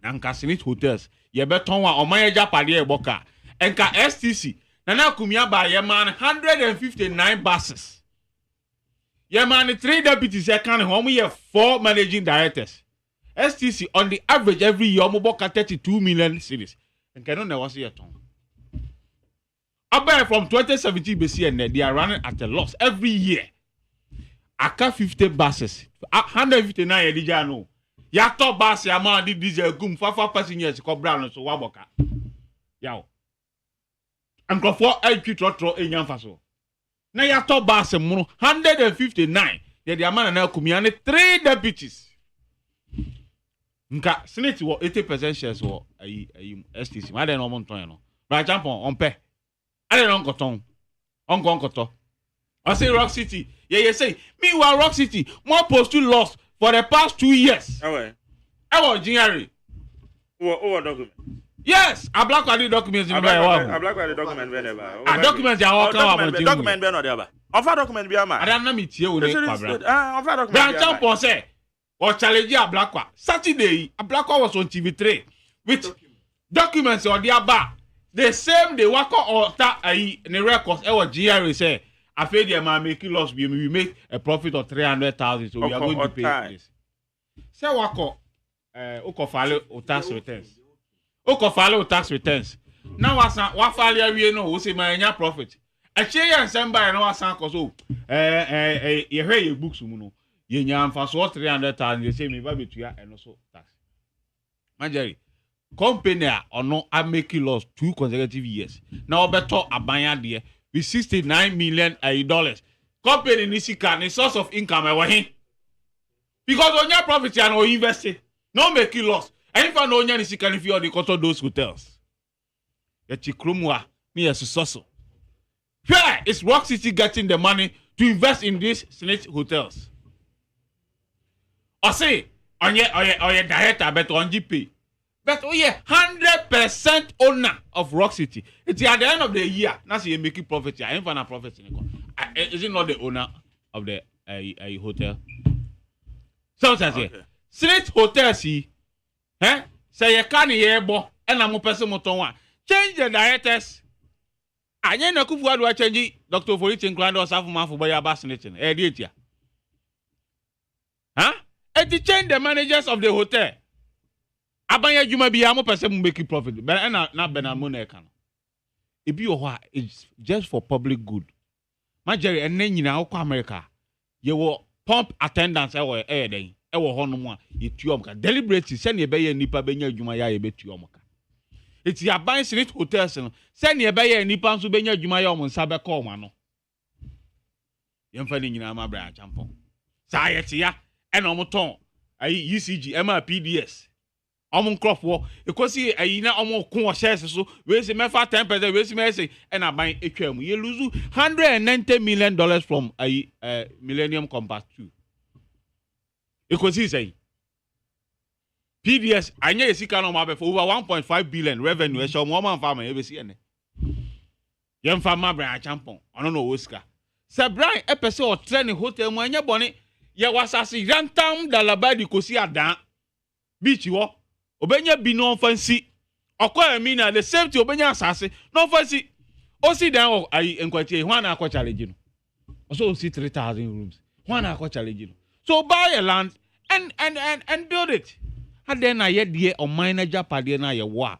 Nanka Senate Hotels, ye beton wa omaya japade e boka. Enka STC, nana kumia ba ye man 159 buses. Ye man 3 deputies ye kan home ye 4 managing directors. STC on the average every year boka 32 million cedis. Enka no na was ye ton. About from 2017 BC and they are running at a loss every year. Aka 50 buses, 159 edija no. Ya top bus ya man di diesel gum 5 passengers ko brown so waboka. Yaw. Ankofo eltwi trotro enyamfa so. Na ya top bus mu 159. They are man na kumia ne 3 deputies. Nka Senate wo 80% shares wo ayi STC. Ma dey no mo nton no. Ba champon on pay. I don't know, Onkoto. I say Rock City. Yeah, you say, meanwhile, Rock City, more postal lost for the past 2 years. I was January.
What document?
Yes, a black card documents in my
a black card document whenever.
A document,
document, be no there. Of a document, be a man.
I don't know me, you will document. Champion say, or challenge a black one. Saturday, a black one was on TV3 with documents on their back. The same they work on that in the records our GRA say I feel the man making loss. We make a profit of 300,000, so we are going to pay this. Say wako, file o tax returns. File o tax returns. Now wa file we no, we say my profit. A share and send by no asan koso. You hear your books no. You nyam for so 300,000. You say me ba betua and also tax. Manjeri, company or no, I making loss 2 consecutive years. Now better abaya there. With $69 million. Company nisika ni source of income because on your profit you are no investing, no making loss. And if I know you nisika if you are the control those hotels. Yachikrumwa me as source. Where is Rock City getting the money to invest in these Senate hotels? I say on your director but on GP. But 100% owner of Rock City. It's at the end of the year. Now see you making profit here. I ain't find a profit in it. Is it not the owner of the hotel? So I say, Senate Hotel see, say you can't hear bo, and I'm a person moton. Change the directors. I ain't no kufu adu change Dr. Forichin Grand or Safu for boy abasinating. Idiot. And to change the managers of the hotel. Abanya juma bi amo person make profit. But not benamone kan. It be it's just for public good. Majeri and then nyina okwa America. You will pump attendance den. E wo ho no mo a etuom ka deliberately send ye be ye nipa benya juma ya ye betuom ka. It's ya ban Senate hotels no. Send ye be ye nipa nso benya juma ya omo nsa be ka omo no. Yemfa ni nyina ma bra champon. Sa yete ya e no mo ton ayi UCG MRPDS. Omun crop war because na omun kun shares so we say me fa 10% we say me say and aban etwam you lose $190 million from Millennium Compact 2 because he say PDS anya esika no ma be for over 1.5 billion revenue e show mo man farm e be see ene yem farm ma bra champon ono no oscar se Brian e pese o train hotel mo anya bone ye wasasi rantam dalabadi kosi adan beach wo obenya bi no fancy okwa mi na the same thing obenya asase no fancy o si dan enkwati ho na akwa challenge no so see 3,000 rooms ho na akwa challenge no so buy a land and build it and then na ye on manager pade na ye wo a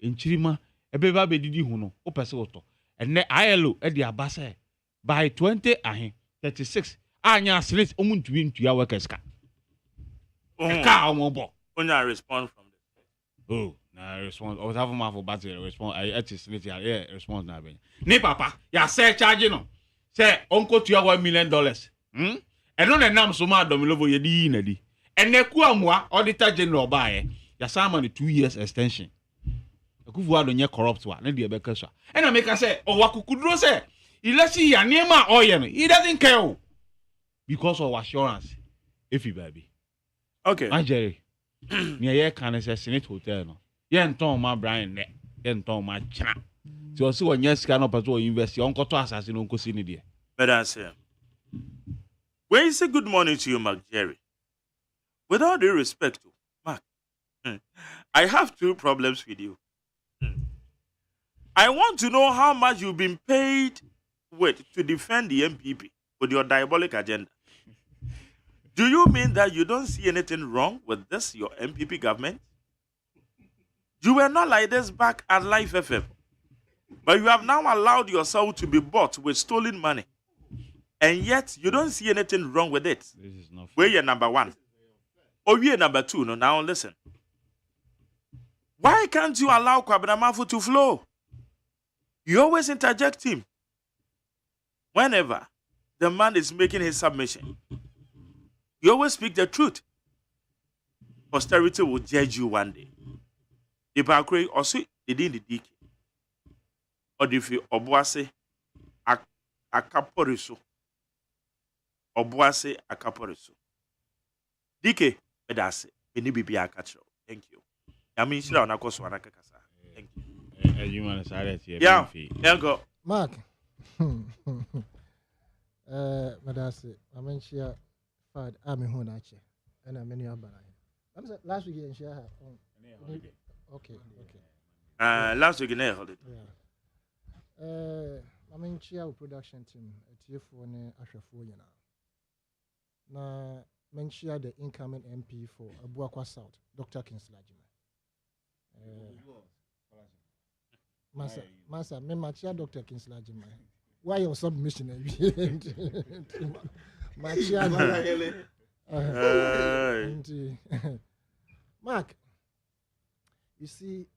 enchirima ebeba bedidi hu no o pese oto and ILO e di abase by 36 anya slate omuntui ntua workers ka ka omobo
onya respond from
oh, na response. I was having my for battery response. I actually yeah response na ben. Ni papa, ya say charge no. Say onko to $1 million. And no na nam so ma domilovo ye di na di. And ne ku amwa auditor general ba ya sama the 2 years extension. Akufu ado nye corrupt wa na de be kaso. And I make say o wakukudro say ilesi ya niema oye no. He doesn't care because of assurance. If you baby.
Okay.
Jerry. Near ye can say Senate Hotel no. Ye nton ma Brian ne. Ye nton ma chana. So so when yes can up to invest on koto assassin on kosi ni there.
But I say, when you say good morning to you, Mark Jerry, with all due respect to Mark, I have 2 problems with you. I want to know how much you've been paid with to defend the MPP with your diabolic agenda. Do you mean that you don't see anything wrong with this, your MPP government? You were not like this back at Life FM. But you have now allowed yourself to be bought with stolen money. And yet, you don't see anything wrong with it.
This is not fair.
Where you're number 1. Or you're number 2. No, now listen. Why can't you allow Kwabena to flow? You always interject him. Whenever the man is making his submission, you always speak the truth. Posterity will judge you one day. The Bakre also did in the DK. Or if you Obuase Akaporiso. Obuase Akaporiso. DK, Edase, Benibibi Akacho. Thank you. I mean, she's on a course one. Thank you.
You want to say that?
Yeah. There go.
Mark. Madase, I mean, she had Army Honache, and I'm many other. Last week, she had. Okay.
Last week, I hold it.
My amenchia production team etiefo ne ahwefo nyina na menchia the incoming MP for Abuakwa South Dr. Kingsley Ajima Masa me machia Dr. Kingsley Ajima why your submission machia Mark you see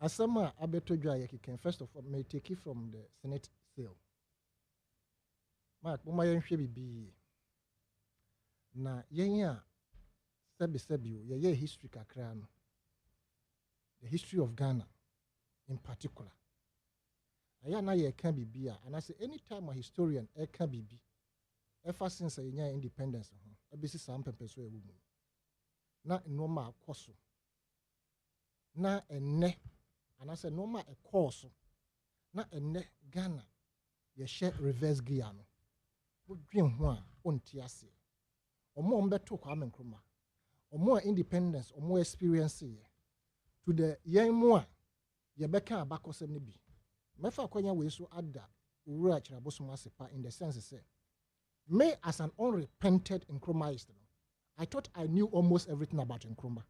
Asama Abetodwa Yakiken, first of all, may take it from the Senate sale. Mark, Umayan Shebi na yenya sebi ye history kakrano. The history of Ghana in particular. Ayana ye can be and I say anytime a historian can be ever since a yenya independence, a business some pepeswe woman. Na normal koso. Na ene and I said no ma a course na ene Ghana ye share reverse gear no wo dwen ho a onti ase omo mbeto Kwame Nkrumah omo independence omo experience ye to the yen mo a ye beka abakosem ne bi mefa kwanya we so ada owura Kyerebosom asepa in the sense say me as an unrepented Nkrumahist I thought I knew almost everything about Nkrumah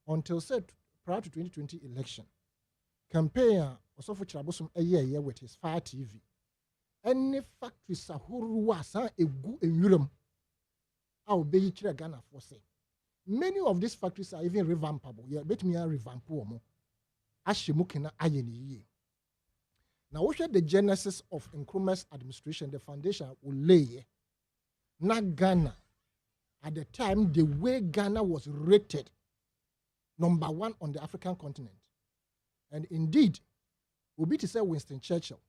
until said prior to 2020 election campaign Osofo Kyerebosom a year with his Fire TV. Any factories ahuru san egu enwuram a obeyi kire Ghana for say. Many of these factories are even revampable. Yeah, bet me a revamp omo. Ahyemu kena aye ne yie. Now what the genesis of Nkrumah's administration, the foundation will lay na Ghana at the time the way Ghana was rated number 1 on the African continent. And indeed, Obi to say Winston Churchill.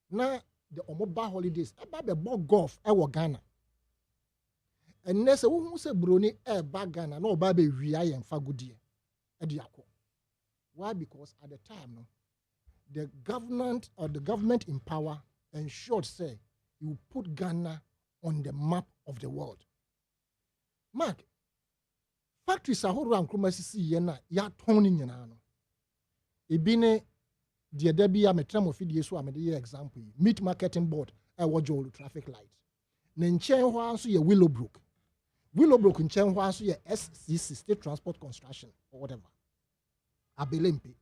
Now the Omoba holidays, about the ball golf, Ghana. And next, who say Bruni, Ghana, no baby, Ria and Fagudi, Ediako. Why? Because at the time, no, the government in power ensured, say, you put Ghana on the map of the world. Mark, factories are around Nkrumah yena ya toning yenano. Ibine the debi a metram of the so amede example meat marketing board jolo traffic light na nchen ho anso ye Willowbrook nchen ho anso ye SCC State Transport Construction or whatever abelempe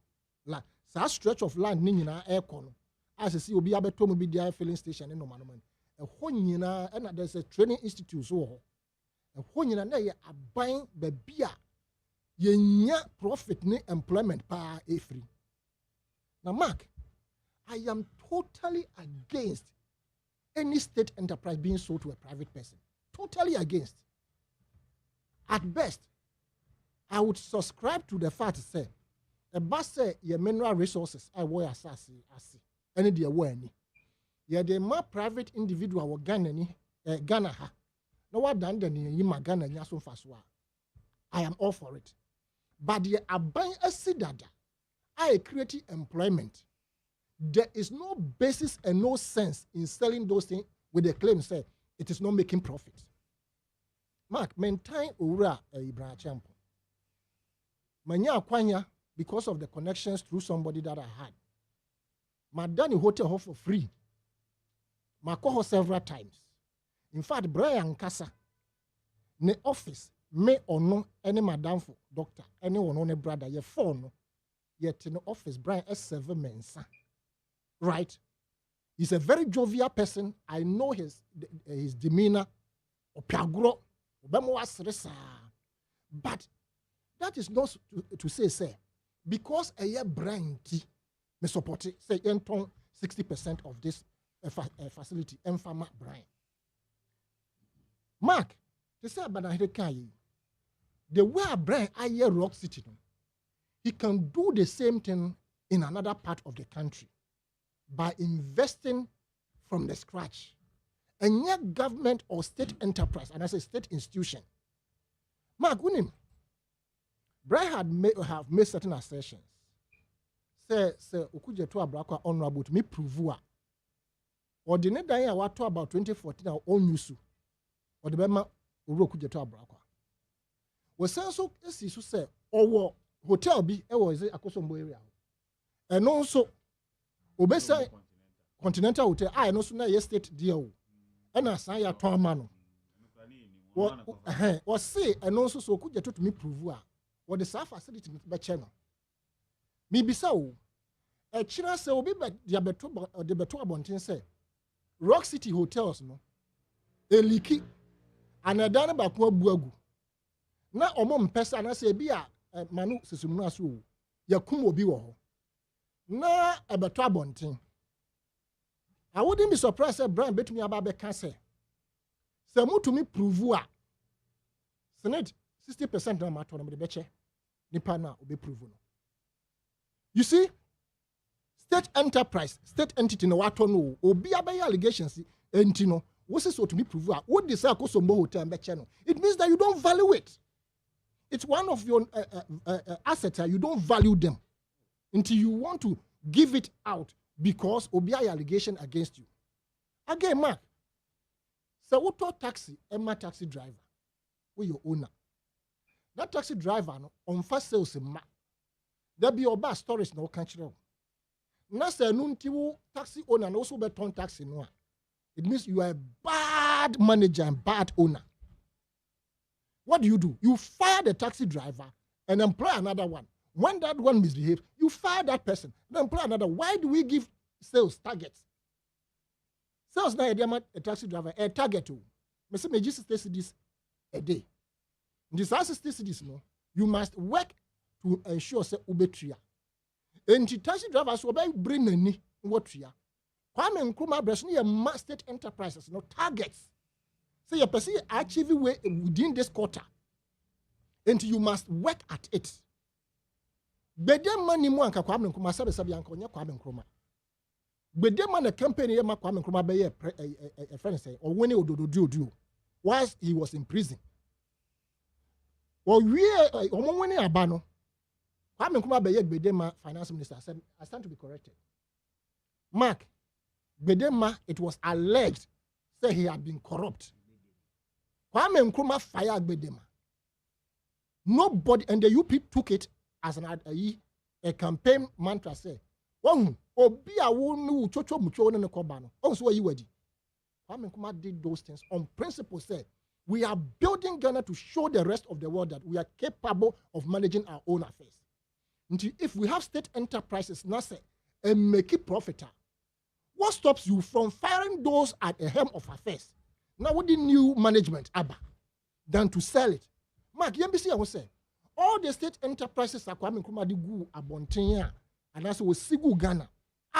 la sa stretch of land ni nyina aircon as see obi abeto mu bi dia filling station no manoman ho nyina and there's a training institute so ho ho nyina na ye aban ba bia yenya profit ni employment pa free. Now, Mark, I am totally against any state enterprise being sold to a private person. Totally against. At best, I would subscribe to the fact say, a bus say your mineral resources I wear assassin, any dear way. Yeah, the more private individual were Ghana ha. No what done than in Ghana Yasun Faswa. I am all for it. But the abang a sidada. I create employment. There is no basis and no sense in selling those things with the claim say it is not making profit. Mark, maintain ura Ibrahim Champo. Manya kwanya because of the connections through somebody that I had. Madani hotel for free. Mako several times. In fact, Brian Kasa, ne office may or no any madam for doctor, anyone on a brother, ye phone. Yet in the office, Brian S7 Mensa. Right? He's a very jovial person. I know his demeanor. But that is not to say, because a year Brian T me support it, say 60% of this facility, Enfama Brian. Mark, to say about the way Brian I hear Rock City. He can do the same thing in another part of the country by investing from the scratch. And yet government or state enterprise, and I say state institution. Mark Winim, Brian have made certain assertions. Say, Okuje to Abrakwa honorable to me prove or the net day I want to about 2014 our own news or the Bema Okuje to Abrakwa. Was so say, or hotel be was a Akosombo area. And also, Obesa Continental Hotel I no so na estate deal and asan ya ton ma no wo say eno so so kuje to me prove a wo the sa facility be che no me bisa wo e kira se obi be dia beto de beto abonten say Rock City Hotels no eliki anadana ba ko abuagu na omo mpesa na se bi a manu sesumnu aso yakum obi wo ho na ebeto abonten I wouldn't be surprised if Brian bet me about the cancer. So to me prove a Senate 60% no matter on the beche. Nipa na will be proven. You see, state enterprise, state entity no what no obi abaya allegations entino. What is so to me prove a what this a Kosombo hotel beche no. It means that you don't value it. It's one of your assets. You don't value them until you want to give it out. Because OBI allegation against you. Again, Mark. So what taxi, Emma taxi driver, we your owner. That taxi driver no on first sales in Mark. There be your bad stories no country. Now say nunti taxi owner and also beton taxi no. It means you are a bad manager and bad owner. What do? You fire the taxi driver and employ another one. When that one misbehaves, you fire that person. Then employ another. Why do we give sales targets? Sales now a taxi driver a target to. Me say me just this a day. This 60 cedis no. You must work to ensure say ubetria. And the taxi drivers will bring any what tria. Kwame Nkrumah Breast no state enterprises no targets. So your person achieve within this quarter. And you must work at it. Bedema ni mu anka Kwame Nkrumah sabe anka onye Kwame Nkrumah. Bedema na campaign ye ma Kwame Nkrumah be ye a friend say or when ododo whilst he was in prison. Or we omo when aba no Kwame Nkrumah be ye Bedema finance minister I stand to be corrected. Mark Bedema, it was alleged say he had been corrupt. Kwame Nkrumah fired Bedema. Nobody and the UP took it as a campaign mantra say, "Oh, obi a wonu chocho mucho ne koba no." Oh, so you wedi. Kwame Nkrumah did those things on principle. Say we are building Ghana to show the rest of the world that we are capable of managing our own affairs. Until if we have state enterprises, now say and make it profitable, what stops you from firing those at the helm of affairs? Now, what the new management abba than to sell it? Mark, YMBC, I will say. All the state enterprises are Kwame Nkrumah di gu abonten and that's we sigu Ghana.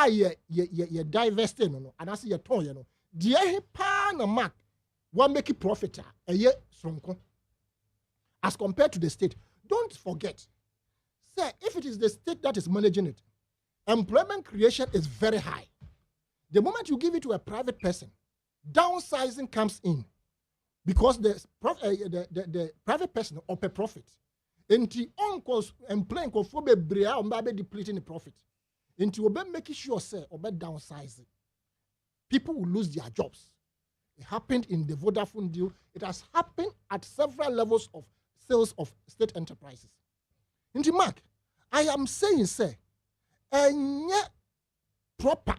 Ye divested no and that's ye ton ye no. Die he pa na Mark one make it profit a ye sonko. As compared to the state, don't forget. Say if it is the state that is managing it, employment creation is very high. The moment you give it to a private person, downsizing comes in because the private person or per profit. Into uncles employing conforme brea on baby depleting the profit. Into obe making sure say obe downsizing. People will lose their jobs. It happened in the Vodafone deal. It has happened at several levels of sales of state enterprises. Into Mark, I am saying say, proper.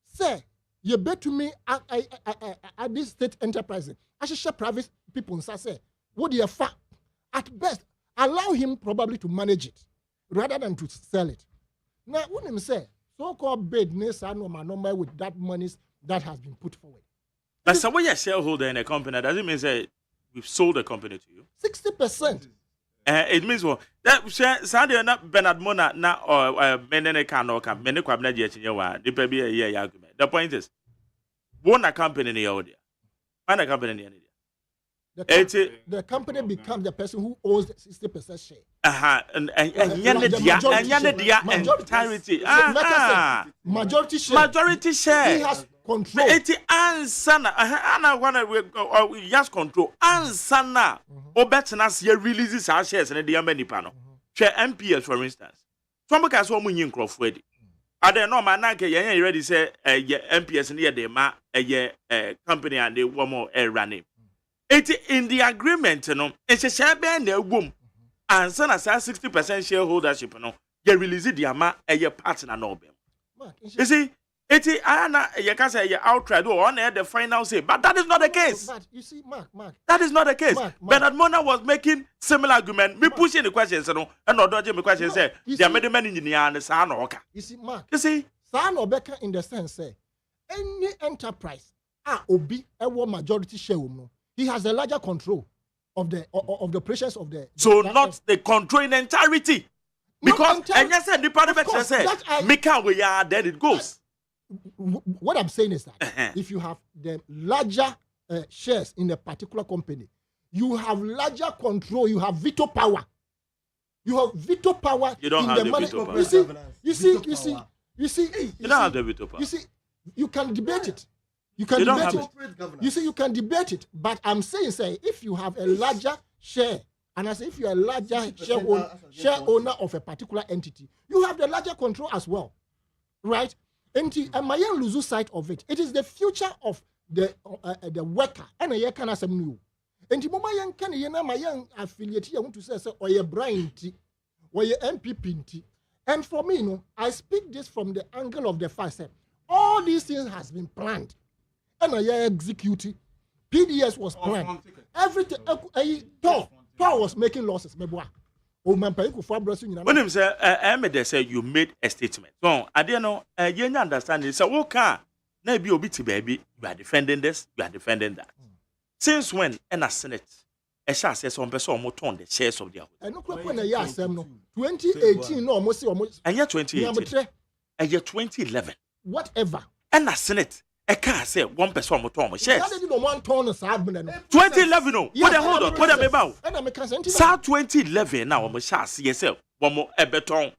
Say, you bet to me at this state enterprise. I should share private people and say, what do you fa? At best, allow him probably to manage it rather than to sell it. Now, when him say, so-called bid number with that money that has been put forward.
But someone you're a shareholder in a company, doesn't mean say we've sold the company to you.
60%.
It means what? That Sunday not Bernard Mona na or Menene can or can many kwabna jechinya the baby a year argument. The point is, one a company in the audio. Find a company in the audio.
The company becomes the person who owns the 60% share.
And
majority share.
Majority share.
He has control.
Eti ansana. Ana wana we has control. Ansana. Obetna se releases our shares and the many panel. Share MPS for instance. Some can so munyin crofwedi. Ade no man nanke yen ready say MPS near the ma company and the one more running. It in the agreement, it's a share band a womb. And son as 60% shareholdership, you release the amount a year partner no. You see, Eti Anna you can say you outright on the final say, but that is not the case.
But you see, Mark.
That is not the case.
Mark.
Bernard Mona was making similar argument. Me pushing the questions, and not dodging the question. Say, there made many engineer and San Oka.
You see, Mark.
You see,
San Obeka in the sense, say, any enterprise, Obi, majority share, he has a larger control of the operations of the.
So not the control in entirety, because and yes, the part of it say, Mika we are, then it goes.
What I'm saying is that if you have the larger shares in a particular company, you have larger control, you have veto power. You have veto power.
You don't
in
have
the
veto power.
You see.
You don't have the veto power.
You see, you can debate it. You can debate it. You see, you can debate it. But I'm saying, if you have a larger share, and I say if you're a larger share owner of a particular entity, you have the larger control as well, right? And Mayan lose sight of it. It is the future of the worker. And I can ask new. And the Mayan can Mayan affiliate. I want to say or your Brian T or your MPP T. And for me, I speak this from the angle of the fact that all these things has been planned. And I executed. PDS was planned. Everything. Tor was making losses. When
him say, you made a statement. So I don't know. You understand it. So okay, maybe you baby, you are defending this, you are defending that. Since when? And a Senate, a shall say some person more turn the shares of the house.
I know when a year 2018, no, almost.
And year 2018, and year 2011.
Whatever.
And a Senate. I can't say 1% more Thomas. Yes.
2011.
No. What the hold on? What am I about? South 2011 now. I'm shall see yourself. One more a beton.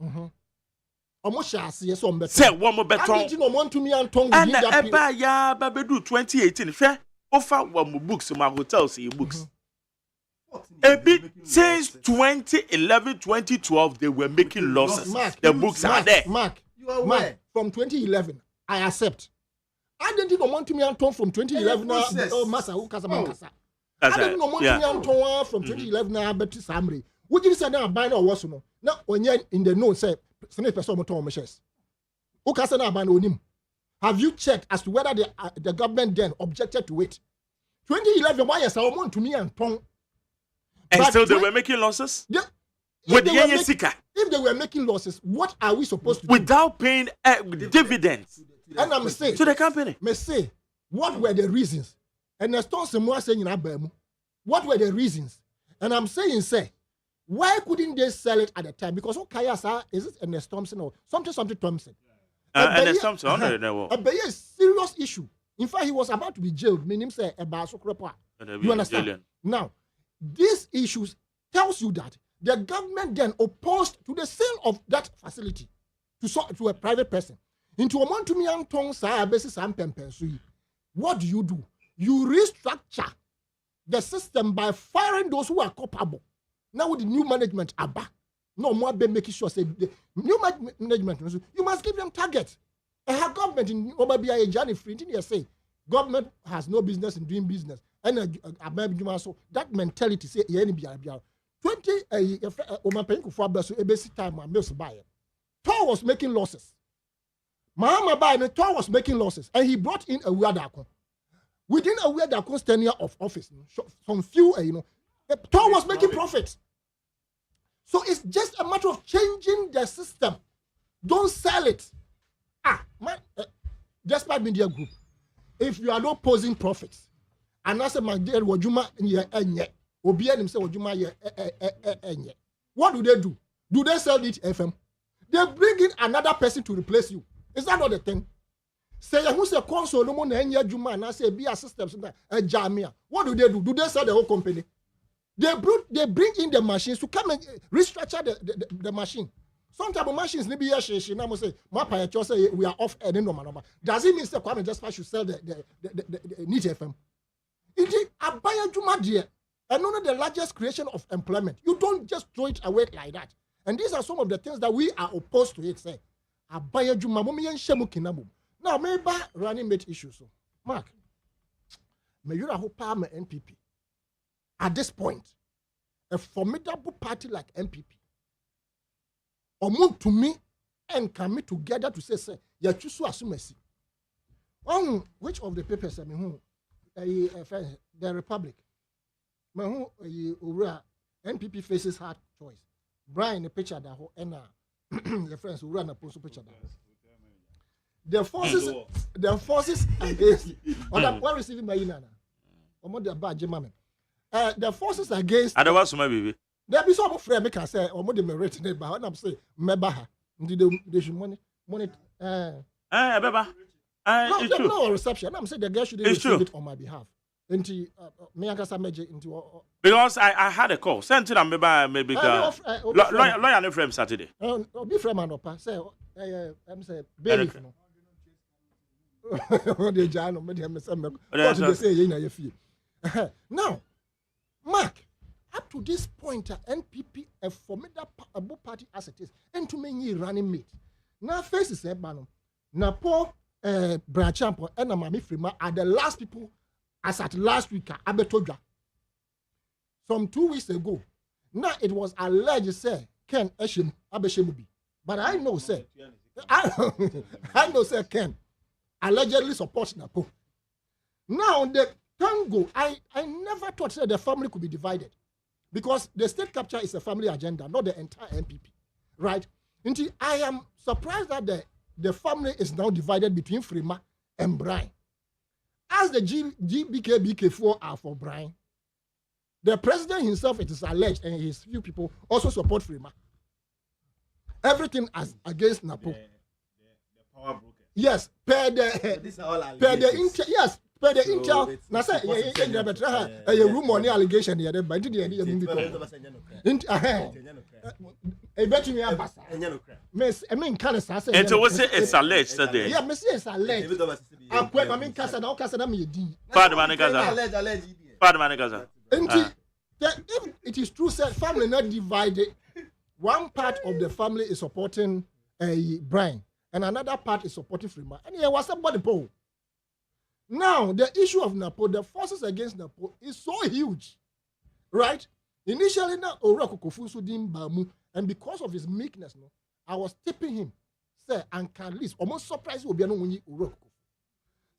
Almost shall see some beton.
Say one more beton.
I didn't want to me and tongue.
And a ya babedu 2018. Fair. Offer one more books in my hotel. See books. A bit since 2011, 2012, they were making losses. The books are there.
Mark, from 2011, I accept. I didn't want to me and Tom from 2011. Oh, Massa, who Casamacasa. I didn't want to me and Tom from 2011. But Samri, would you say now buying or was no? Now, when you're in the note, say, Senate Person Tom shares. Who Casana Banonim? Have you checked as to whether the government then objected to it? 2011, why is I want to me and Tom?
And still they were making losses?
Yeah.
If
they were making losses, what are we supposed to
do? Without paying dividends.
And I'm saying
to the company.
Me say, what were the reasons? And the stone some more saying what were the reasons? And I'm saying, why couldn't they sell it at the time? Because Kaya is it Ernest Thompson or something Thompson?
Ernest Thompson,
a serious issue. In fact, he was about to be jailed. Meaning say you understand? Now, these issues tells you that the government then opposed to the sale of that facility to a private person. Into a month to me and tongue, basis and pempensui. What do? You restructure the system by firing those who are culpable. Now with the new management, no more be making sure say the new management, you must give them targets. And our government in Obabia Johnny Frintin say government has no business in doing business. And so that mentality say 20 time and buy it. Tor was making losses. Mahama Biden, Tor was making losses, and he brought in a Wadako. Within a Wadako's tenure of office, some few, Tor was making profits. So it's just a matter of changing the system. Don't sell it. Despite media group, if you are not posing profits, and I say my dear Wajuma enye, Obian himself Wajuma enye. What do? Do they sell it FM? They bring in another person to replace you. Is that not the thing? Say who say console no na enye Juma and I say be a systems a jamia. What do? Do they sell the whole company? They bring in the machines to come and restructure the machine. Some type of machines maybe she now say we are off air no. Does it mean say Kwame just should sell the Need FM? Indeed, Abaya Juma dear, and one of the largest creation of employment. You don't just throw it away like that. And these are some of the things that we are opposed to it. Say Abaya Juma Momi and Shemu Kinamu. Now maybe running mate issues. So Mark, may you hope Palmer NPP. At this point, a formidable party like MPP, or move to me and commit together to say, yeah, choose to assume Which of the papers I mean who the Republic. My who NPP faces hard choice. Brian the picture that whole and the friends who run a post picture that. The forces against what receiving by Inana. The forces against
I don't want my baby.
There be some friend make say or more demerit neighbor and I'm say mebaha. They should money
beba. It's true.
No reception. I'm saying the girl should receive it on my behalf. Into
because I had a call. Sent to them maybe lawyer no frame Saturday.
Be frame and opa say I'm say baby no. They jano me dem say me. What they say you na your fee. Now, Mark, up to this point, NPP a formidable party as it is, and to many running mate. Now faces a banner. Now Paul Brachampo and Mami Frima are the last people as at last week Abetoja. Some 2 weeks ago. Now it was alleged say Ken Eshim Abeshemubi. But I know say I know say Ken allegedly supports Napo. Now the Tango, I never thought that the family could be divided. Because the state capture is a family agenda, not the entire NPP. Right? Indeed, I am surprised that the family is now divided between Frima and Brian. As the BK4 are for Brian, the president himself, it is alleged, and his few people also support Frima. Everything as against Napo.
The power broker.
Yes, per the yes. But the intel, now say a rumor allegation the other, but I bet you Miss, I mean, can I say
it's alleged today?
Yeah, Miss, it's alleged. I'm quite, I mean, Casa, now Casa, me.
Pardon, Manigaza.
If it is true, said family not divided, one part of the family is supporting Brian, and another part is supporting Frima. And here was somebody poll. Now, the issue of Napo, the forces against Napo is so huge, right? Initially, now, and because of his meekness, no, I was tipping him, say, and can at least almost surprised you will be when you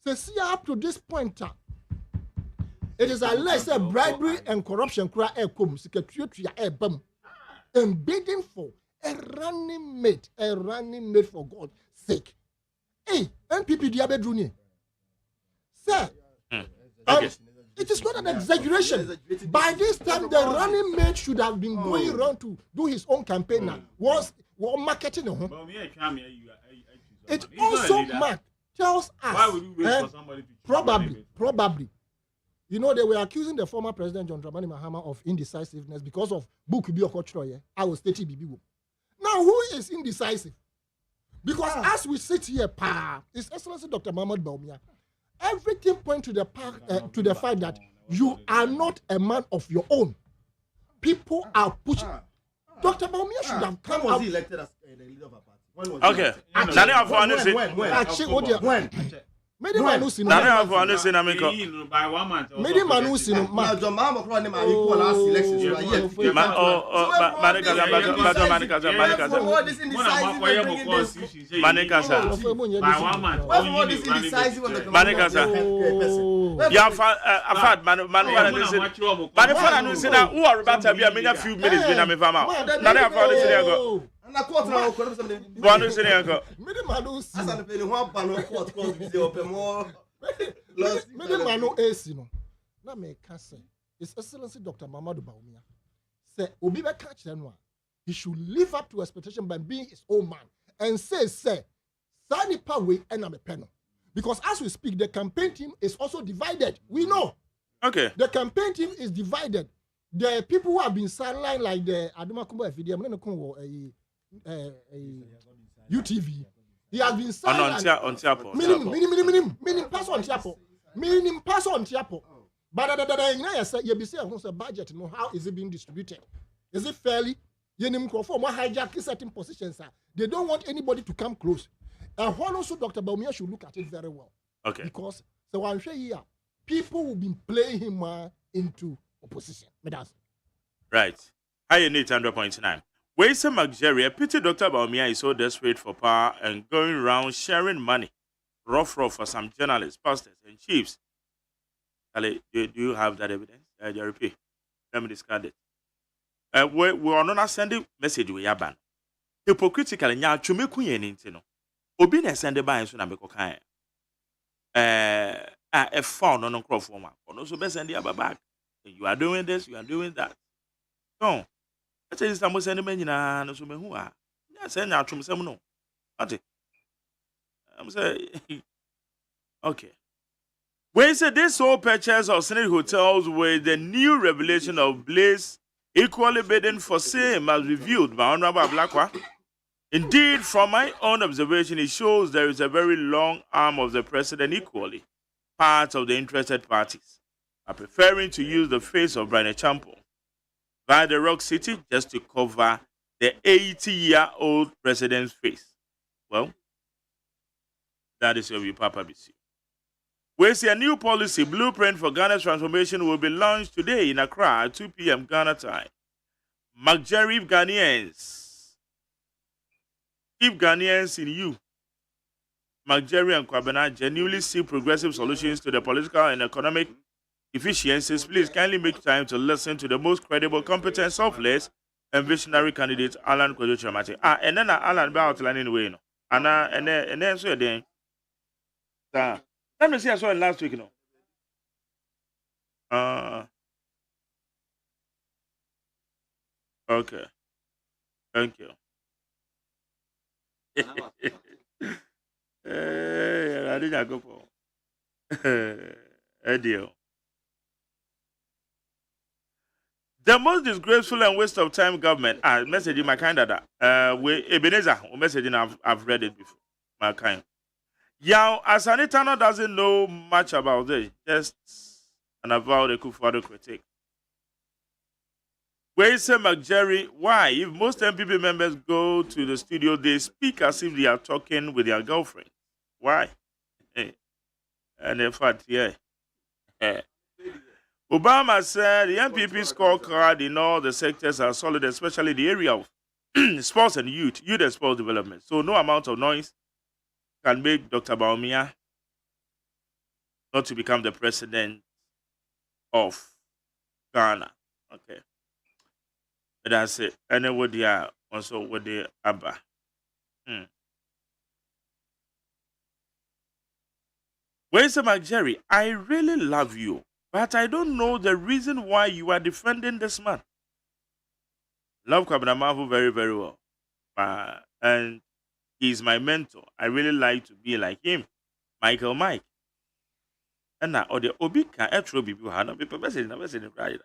say, see, up to this point, it is alleged that bribery and corruption cry and bidding for a running mate for God's sake. Hey, NPP Diabedruni. Sir, it is not an exaggeration. By this time, the running mate should have been going around to do his own campaign now. Was marketing. It also, Mark, tells us. Why would you wait for somebody to probably. You know, they were accusing the former president, John Dramani Mahama, of indecisiveness because of book Bioko. I was stating BB. Now, who is indecisive? Because as we sit here, His Excellency Dr. Mahmoud Baumia, everything points to the fact that you are not a man of your own. People are pushing. Dr. Baumia should have come out.
When was he elected as the leader of a party?
Okay.
When?
Mede manusi no.
Nana for understand America.
By 1 month.
Mede manusi no.
Ma John Mahama kro ne ma equal last election so here. Na court na ko dem
Bonu sini anko.
Mede manusi.
Asa no pele ho aba no court be say open more.
Mede manu AC no. Na me ka say His Excellency Dr. Mamadou Baumia say obi be catch them no. He should live up to expectation by being his own man and say Sani Pawe and I'm a panel. Because as we speak, the campaign team is also divided. We know.
Okay.
The campaign team is divided. The people who have been sidelined like the Aduma Kumbo FDM, I'm not going UTV. He has been sidelined.
On Tiapo.
Meaning pass on Tiapo. Meaning pass on Tiapo. But you be saying budget, how is it being distributed? Is it fairly? You need for more hijacking certain positions. They don't want anybody to come close. And what also Dr. Baumia should look at it very well.
Okay.
Because so I'm sure here, people will be playing him into opposition.
Right. High need 100.9. Where is a pity Dr. Baumia is so desperate for power and going around sharing money rough for some journalists, pastors, and chiefs. Do you have that evidence? JRP. Let me discard it. We are not sending message we ban. Hypocritically, nya chume kunye nintino. Obi na send by so na me kokan. A phone on crop for one. Or no so best send the back. You are doing this, you are doing that. No. Let's say some send me na no so me hu a. Ya send nya chum sem no. Ati. I'm say okay. When say this whole purchase of Senate hotels with the new revelation of Blaze equally bidding for same as reviewed by Honorable Ablakwa. Indeed, from my own observation, it shows there is a very long arm of the president equally. Part of the interested parties are preferring to use the face of Brian Champo by the Rock City just to cover the 80-year-old president's face. Well, that is where we Papa BC. We see a new policy blueprint for Ghana's transformation will be launched today in Accra at 2 p.m. Ghana time. McJerry Ghanaians. If Ghanaians in you, McJerry and Kwabena genuinely see progressive solutions to the political and economic deficiencies, please kindly make time to listen to the most credible, competent, selfless, and visionary candidate, Alan Kojo Chamati. And then Alan be outlining the way, no. And then so then. Let me see, I saw it last week, you know. Okay. Thank you. I didn't go for a deal. The most disgraceful and waste of time government. Message in my kind of that. Ebenezer, message I've read it before. My kind. Yeah, as Anitano doesn't know much about this, just an avowed Ekufuado critique. Where is McJerry? Why? If most MPP members go to the studio, they speak as if they are talking with their girlfriend. Why? And in fact, yeah. Obama said the MPP scorecard in all the sectors are solid, especially the area of sports and youth and sports development. So no amount of noise can make Dr. Baumia not to become the president of Ghana. Okay. But that's it. And then what they are also what they Abba. Where's the McJerry? I really love you, but I don't know the reason why you are defending this man. Love Kwabena Mafu very, very well. And he's my mentor. I really like to be like him. Michael Mike. And now, or the Obika, Etro Bibu Hana, people message, right?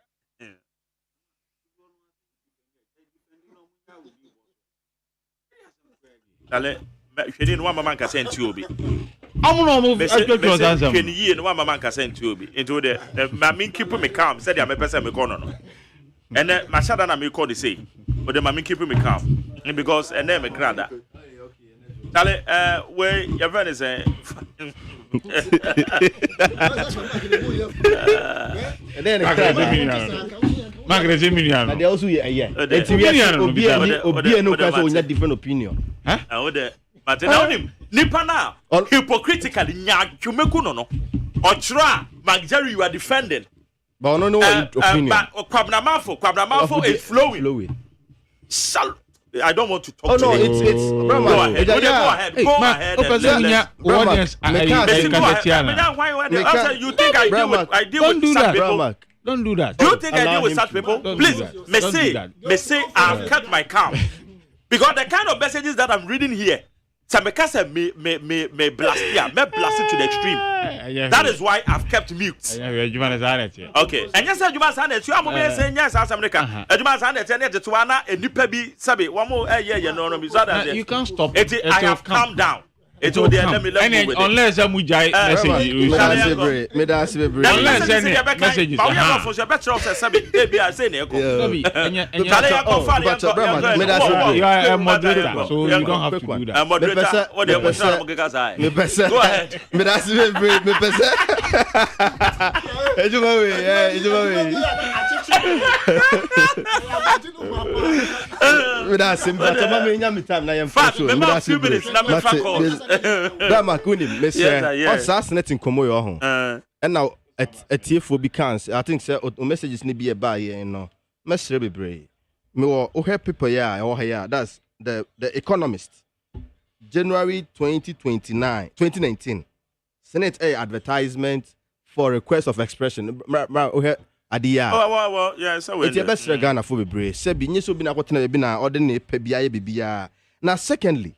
She didn't want Mamma send to Obi.
I'm not moving.
Can you know Mamma send to Obi into the Mammy keep me calm, said I'm a person me corner. And then my shadow and me call the say, but the Mammy keep me calm. Because and then me granda. Tale, where your friend is a
and then
Margaret Emiliano.
And they also yeah. It's Obi no person with different opinion.
Huh? But now him nipa na hypocritically nya twumeku no. Ochra McJerry you are defending.
But no opinion.
But Kwabena is flowing. I don't want to talk to you.
It's
Go ahead. You think I deal with such people?
Don't do that.
Do you think I deal with such people? Please, me say I've kept my calm. Because the kind of messages that I'm reading here, Sameka said me blast it to the extreme. That is why I've kept mute. Okay. And yes, you must understand. You are saying yes, as America. You must understand that to Anna and Nipebi Sabi. One more
you can't stop.
I have calmed down. It's all there. Let me
unless I'm with message.
Unless
you are a moderator, so you don't have to do that.
Go ahead.
Without him, but I'm going to time. I am
fast. Remember, 2 minutes. Let me fuck off.
Grandma Kunim, Miss assassinating Komoyo home. And now a tear for becomes, I think, sir, messages need be a buy, you know. Message be brave. Me or people, yeah, that's the Economist. January 2019. Senate A advertisement for request of expression. Adia.
Well, yeah, so
it's your best Ghana for be brave. Sebi, yes, be na what na be na ordinary pebia bibia. Now, secondly,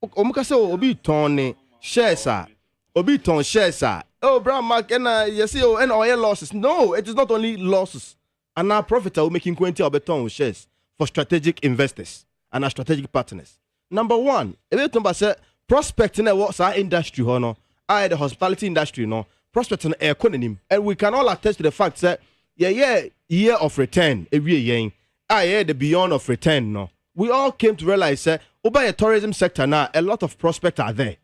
omuka se obi ton shares obi ton shares oh, Brown Mark and yes, and oil losses. No, it is not only losses. And our profit are making 20 beton shares for strategic investors and our strategic partners. Number one, if you talk about prospecting what's our industry, the hospitality industry, prospecting economy, and we can all attest to the fact that year of return every year, the beyond of return. No, we all came to realize that over the tourism sector now, a lot of prospects are there.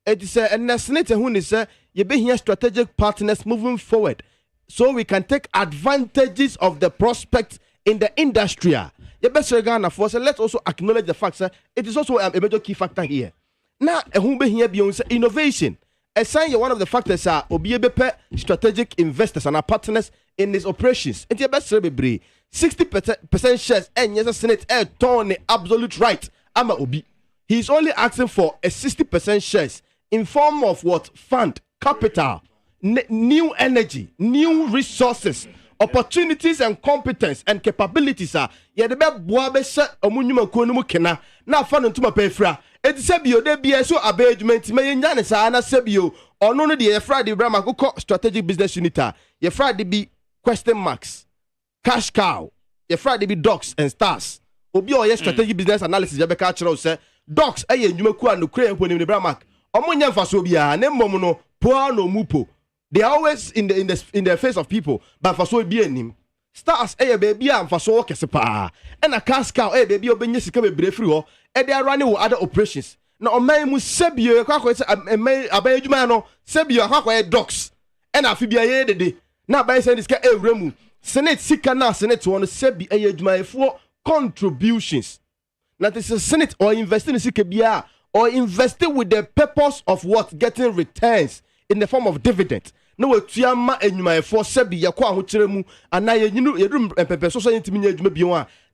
It is and the Senate who is you be here strategic partners moving forward, so we can take advantages of the prospects in the industry. You best Ghana for so let's also acknowledge the fact that it is also a major key factor here. Now, who be here beyond innovation. Assign you one of the factors are obiebe strategic investors and our partners in these operations. And you best be 60% shares and yes, Senate turn the absolute right. Ama Obi. He's only asking for a 60% shares in form of what? Fund, capital, new energy, new resources, opportunities and competence and capabilities are. Yeah, the best boabe set omunyuma konumu kena. Na fund ntuma pefra. It is sebio de bia so abagement me nyane sa na sebio ono no de ye Friday brama ko strategic business unit ye Friday be question marks cash cow ye Friday be docs and stars obi o ye strategic business analysis ye be ka kire say docs eye ndwumaku an kure enko ni brama omo nya mfaso bia ne mmom no poa no mupo they are always in the face of people but mfaso bi anim stars eye baby am mfaso kese pa and a cash cow baby obenye sika bebre free ho and they are running with other operations. Now, on my musebio, abayjuma no, sebio, how docs, and Afibia the day. Now, by saying this guy, Remu, Senate Sikana, Senate one, Sebi, Ayajuma for contributions. Now, this is Senate or investing in Sikabia or investing with the purpose of what? Getting returns in the form of dividend. No, Tiama and my for Sebi, Yakwa, Hucheremu, and I, you do, social intimidation,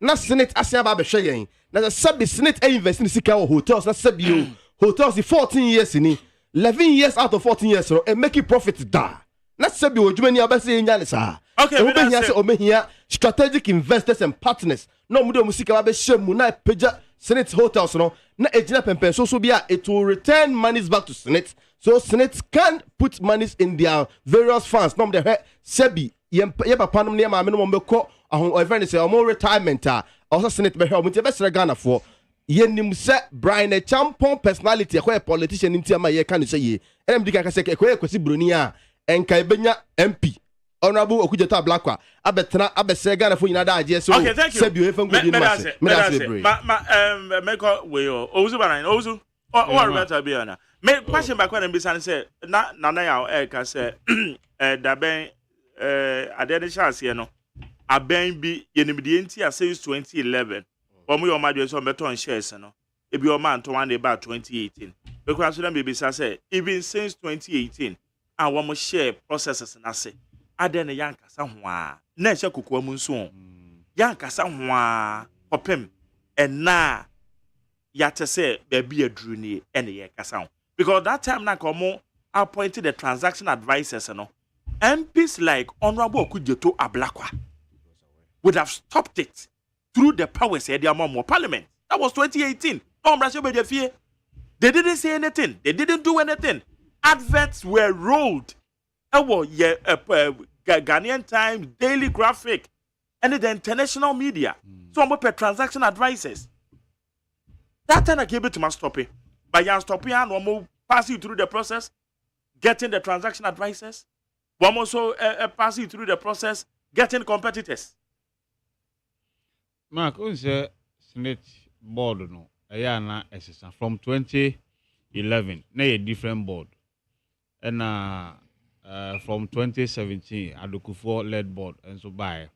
na Senate Asiaba Beshayin. Now the Sebi Senate invest in Sika hotels. Na Sebi hotels 14 years in 11 years out of 14 years and making profit da. Na Sebi ojumani abase nyane sa. Okay, we here say ome here strategic investors and partners. No mude musika abe shemu na peja Senate hotels no. Na ejina pempen so bia it will return monies back to Senate. So Senate can put monies in their various funds. No de Sebi ye papa no ne ma me no mbeko ahon say more retirement also Senate be help me best Ghana for yenim se Brian a champion personality a politician in tiama ye kan say ye MD kan say kwesi broni a enka benya MP honorable Okudzeto Ablakwa abetena abese Ghana for yina da aje so Sebio efan go di ma
make we ozu banan ozu o Roberta be na me question back when be say na ya ka say da ben ade chance ye no aben bi yenimdie nti since 2011 omo yo madwe so beton shares no ebi o man to one day about 2018 because so dem be say even since 2018 and one share processes na say ade ne yankasa ho a na ehye kokwa mu nso yankasa ho a opem ena yate say baby aduru ni ene ye kasa ho because that time na komo appointed the transaction advisors no MPs like Honorable Okudzeto Ablakwa would have stopped it through the powers of their more parliament. That was 2018. They didn't say anything. They didn't do anything. Adverts were rolled. Ghanaian Times, Daily Graphic, and the international media. So I'm up transaction advisors. That time I gave it to my stopping. But you stopping and I'm pass you through the process, getting the transaction advisors. One also pass you through the process, getting competitors.
Mark, who's the Senate board? No, Ayana assistant from 2011. Na a different board, and from 2017, Adokufo led board, and so by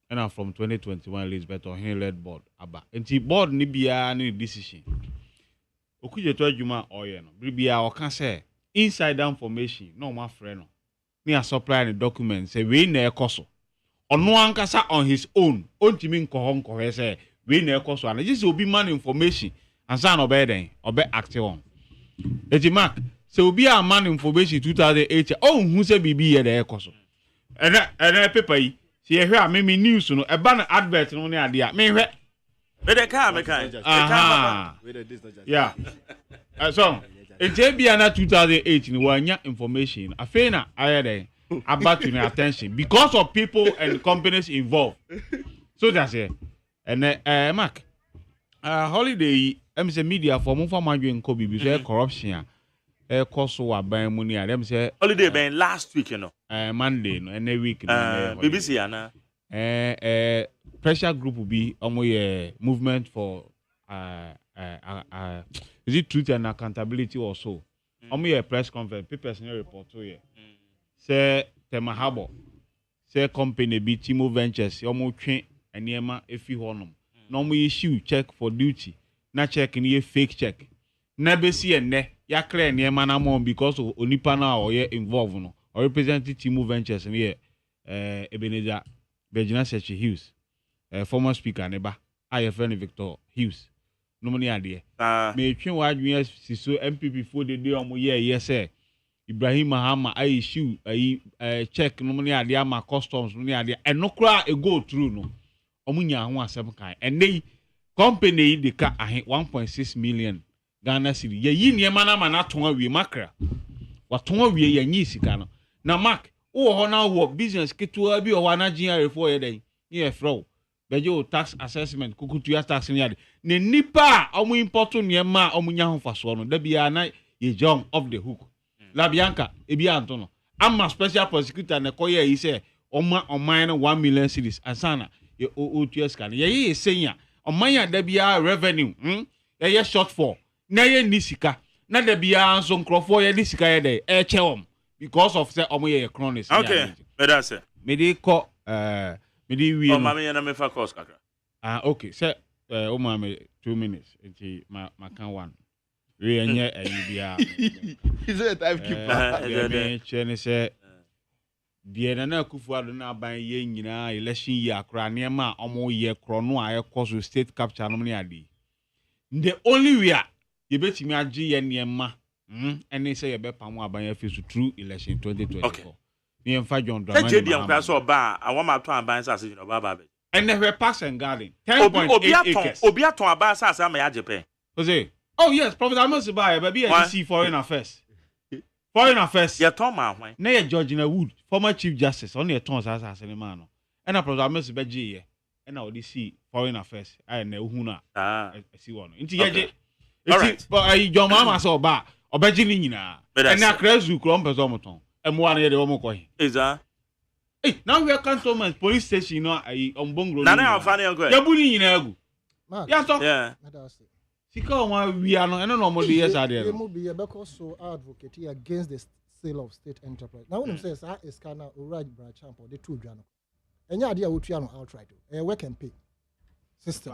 And from 2021 Elizabeth or he led board aba. And the board ni biya ni decision. Okuje to adwuma oye no. Bibia o kan say insider information no my friend no. Ni a supply the documents say we na ekoso. Ono ankasa on his own. Ontimi nko say we na ekoso and this will be man information and say no be den obe active on. Eti mark so obi a man information 2008 oh hu say bibi ye da ekoso. And paper yi see here me news no e ba na advert no ne ade a me hwe
we dey can me can
yeah so enti bia na 2008 ni wanya information afena ayede about to attention because of people and companies involved so that's it and mark holiday say media for mo fama dwen ko bibi so corruption koso wa ban mu ni adem say
holiday ben last week you know
Monday no and week no
BBC ana
pressure group will be movement for is it truth and accountability or so press conference people senior report to here say temahabo say company be Timo Ventures twen eniema efi honum no issue check for duty na check ni fake check na be see enne ya clear eniema na mo because onipa na o ye involved no or representative Timo Ventures ni Ebenezer Virginia Sechi Hughes former speaker neba IFN Victor Hughes no money ade me twen wa adwen siso MPP for the day omo yes Ibrahim Mahama I issue check no money ade ama customs no money ade enokra e go through no omunya ho asem kan ene company de ka 1.6 million Ghana cedi ye yi niema na ma ton awie makra waton awie ya nyi sika no na mark wo ho na wo business ketua bi o wa na GR for ye den ye fro beje tax assessment kukutua tax ni ade ne nipa omu import niema omunya ho faso no da bia na ye jump off the hook la bianca e bia anto no ama special prosecutor na koye yi se oman no 1 million cedis asana ye ots kan ye senya oman ya da bia revenue ye short for na ye nisika na da bia so nkrofo ye nisika ye dey e chewom because of say omo ye chronic
okay me da say
me dey ko me dey wi
o ma me na me fa course kakra
okay say o ma me 2 minutes nti ma kan one we enye bia
is it time keeper
me chene say die na akufu ado na ban ye nyina election year akra ne ma omo ye krono a ekoso state capture no ne ade the only way you betimi agi ye niema any say you be pam aban ya face through election 2024 okay me enfa John Dramani
JD am so ba awon ma ton aban sa se ba ba be
and we pass and garden 10.8 acres
obi aton aban sa se ma ya jepe
Jose oh yes Prophet Amos ba be see foreign affairs
ya ton ma hwan
na ye George na Wood former chief justice on ye ton sa ne ma no and Prophet Amos be gi ye and na see foreign affairs I na hu na see one nti ye je iti but John Mama so ba obeji ni nyina and na krazu kro mpezo moton emwa na ye de wo mko hi
eza
now we are cantonment police station no ombongro
na na afa na yanko
ya bu ni nyina agu ya so
yeah
sika onwa wia no eno no mo de yes ade
no be ye because so advocate against the sale of state enterprise now when him says is kana uraj brachampo the two dwa no enya ade a wotua no outright work and pay system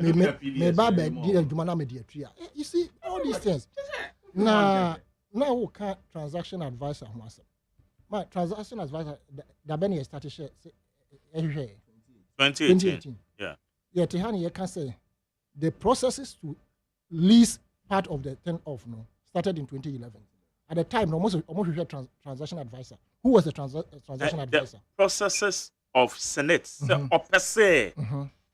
me baba di adwuma na me di atua you see all these things now we can transaction advisor my transaction advisor da ben ye start share
2018
yeah tehani you can say the processes to lease part of the thing off started in 2011 at the time almost transaction advisor who was the transaction advisor
the processes of senate opese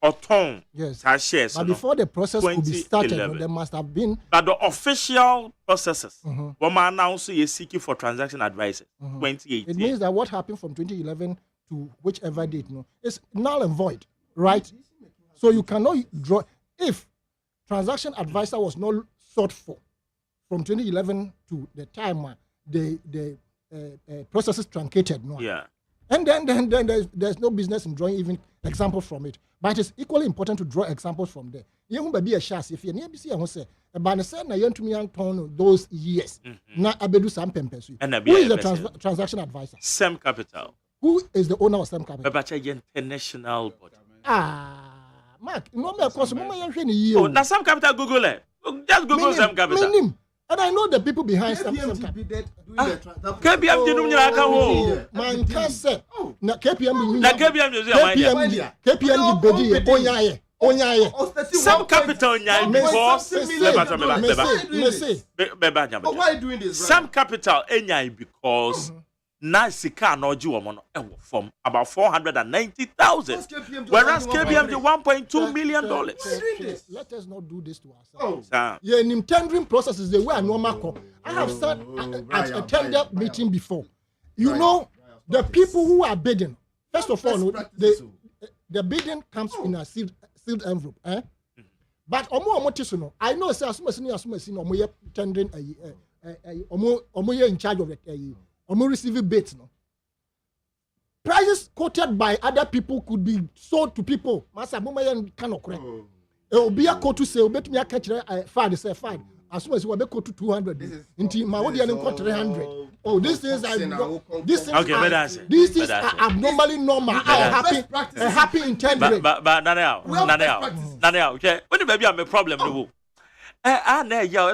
Oton,
yes,
shares.
But before the process could be started, there must have been.
But the official processes, what man announced is seeking for transaction advice. 2018.
It means that what happened from 2011 to whichever date, is null and void, right? So you cannot draw if transaction advisor was not sought for from 2011 to the time the processes truncated.
Yeah.
And then there's no business in drawing even examples from it. But it's equally important to draw examples from there. You be a chance if you never see a say about the same na to me and those years. Na abedu sam pempesu. Who is the transaction advisor?
Sem Capital.
Who is the owner of Sam Capital?
But international body.
Mark, no me cause mama yan ni
Oh, na Sam Capital Google it. Just Google Sam Capital.
And I know the people behind Sam Capital.
KPM didn't nyina ka wo.
Man can say na KPM
na KPM
KPM bedi Onyaye.
Sam Capital nyai because
why are you doing this?
Sam Capital nyai because na sika na oji wo no e wo from about 490,000 whereas KPM the 1.2 million dollars.
Let us not do this to ourselves. Yeah, in tendering processes the way I normal come. I have sat at a tender meeting before. You know, the people who are bidding, first of all, the bidding comes in a sealed envelope, but I know say asumasi omo tendering omo in charge of it omo receiving bids no. Prices quoted by other people could be sold to people. Masa mama yen kind of correct. Obi a quote to say obetumi aka kire fad say fad. Asumasi we be quote to 200. Inti ma wo dey no quote 300. Oh, these things are abnormally normal. Happy in tendering.
But Nanea, okay. When the baby have a problem no. I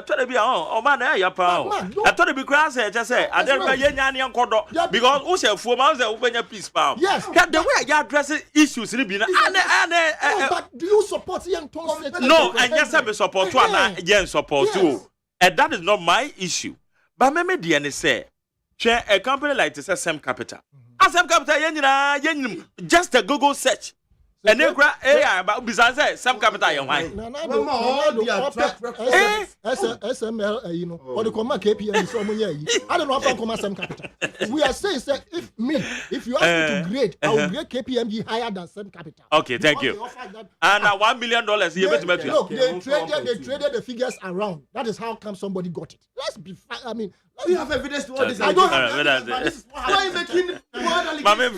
told you, oh man, I told you because I just say, I don't know any because also for months open your peace pound.
Yes,
the way you address issues in the
but do you support young Tom?
No, and yes, I support one, yes, support too. And that is not my issue. But maybe the say, a company like this, Sam Capital. Sam Capital, just a Google search. And then AI about besides Sam Capital and why?
SML, you know, or the command KPM is so I don't know how to come Sam Capital. We are saying that if you ask me to grade, I will grade KPMG higher than Sam Capital.
Okay, thank you. And $1 million
look, they traded the figures around. That is how come somebody got it. Let's be I mean,
we have evidence to all this.
I don't have evidence.
Why are you making more allegations?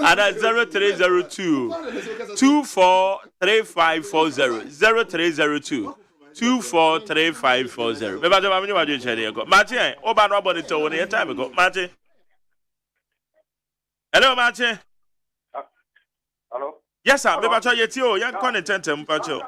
and at 0302 243540 0302 243540. Martin, Oban Robert told me a time ago. Martin. Hello, Martin.
Hello.
Yes, sir. Maybe I tell you, young content, Pacho.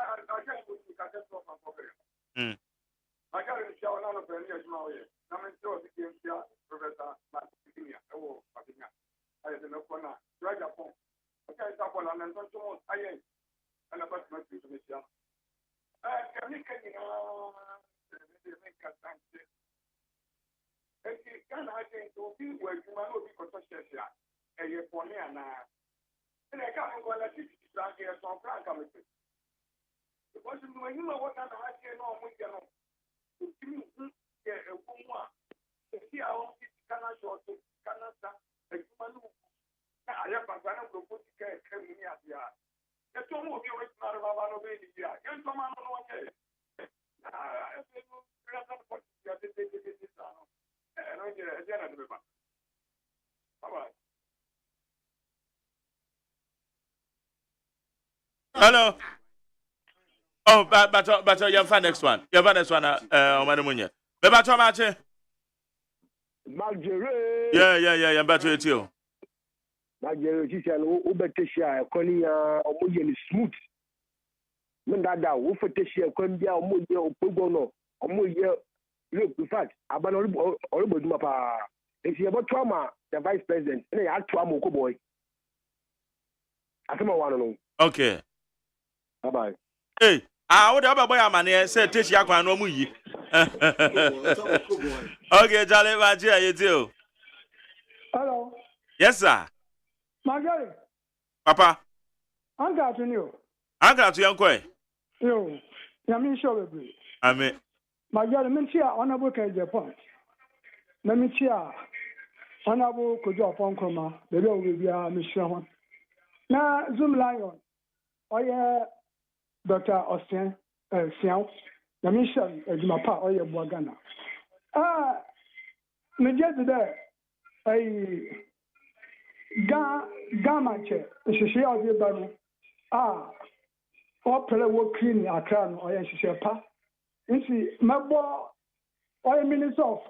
Hello. Oh, but you have next one. You have next one. Omanemunya. But Martin. Yeah. But you too.
Magere Chichen, Ubetisha, Konya, Omoyan smooth. Mendada, Ufatisha, Kondia, Omoya, Pogono, Omoya. Look, in fact, Abanoribo Mapa. It's about trauma, the vice president, and I had trauma, boy. I come on.
Okay.
Bye-bye.
Hey, I would have a boy, man, said Tisha, no muyi. Okay, Charlie, what you do?
Hello.
Yes, sir.
Magari.
Papa.
I'm glad to you.
I'm glad to you.
Yo, I'm sure we agree.
I mean,
Magari, Minchia, honorable KJ point. Minchia, honorable Kojo Ponkoma, the law will be a mission. Now, Zoom Lion. Oh, yeah. Dr. Austin Siao, na mi sha adwumapa oyɛ boa Ghana. Me just there Ghana che nhyehyɛ a ɔde ba no ɔpɛlɛ wɔ clean Accra no ɔyɛ nhyehyɛ pa. Nti mɛbɔ ɔyɛ minister of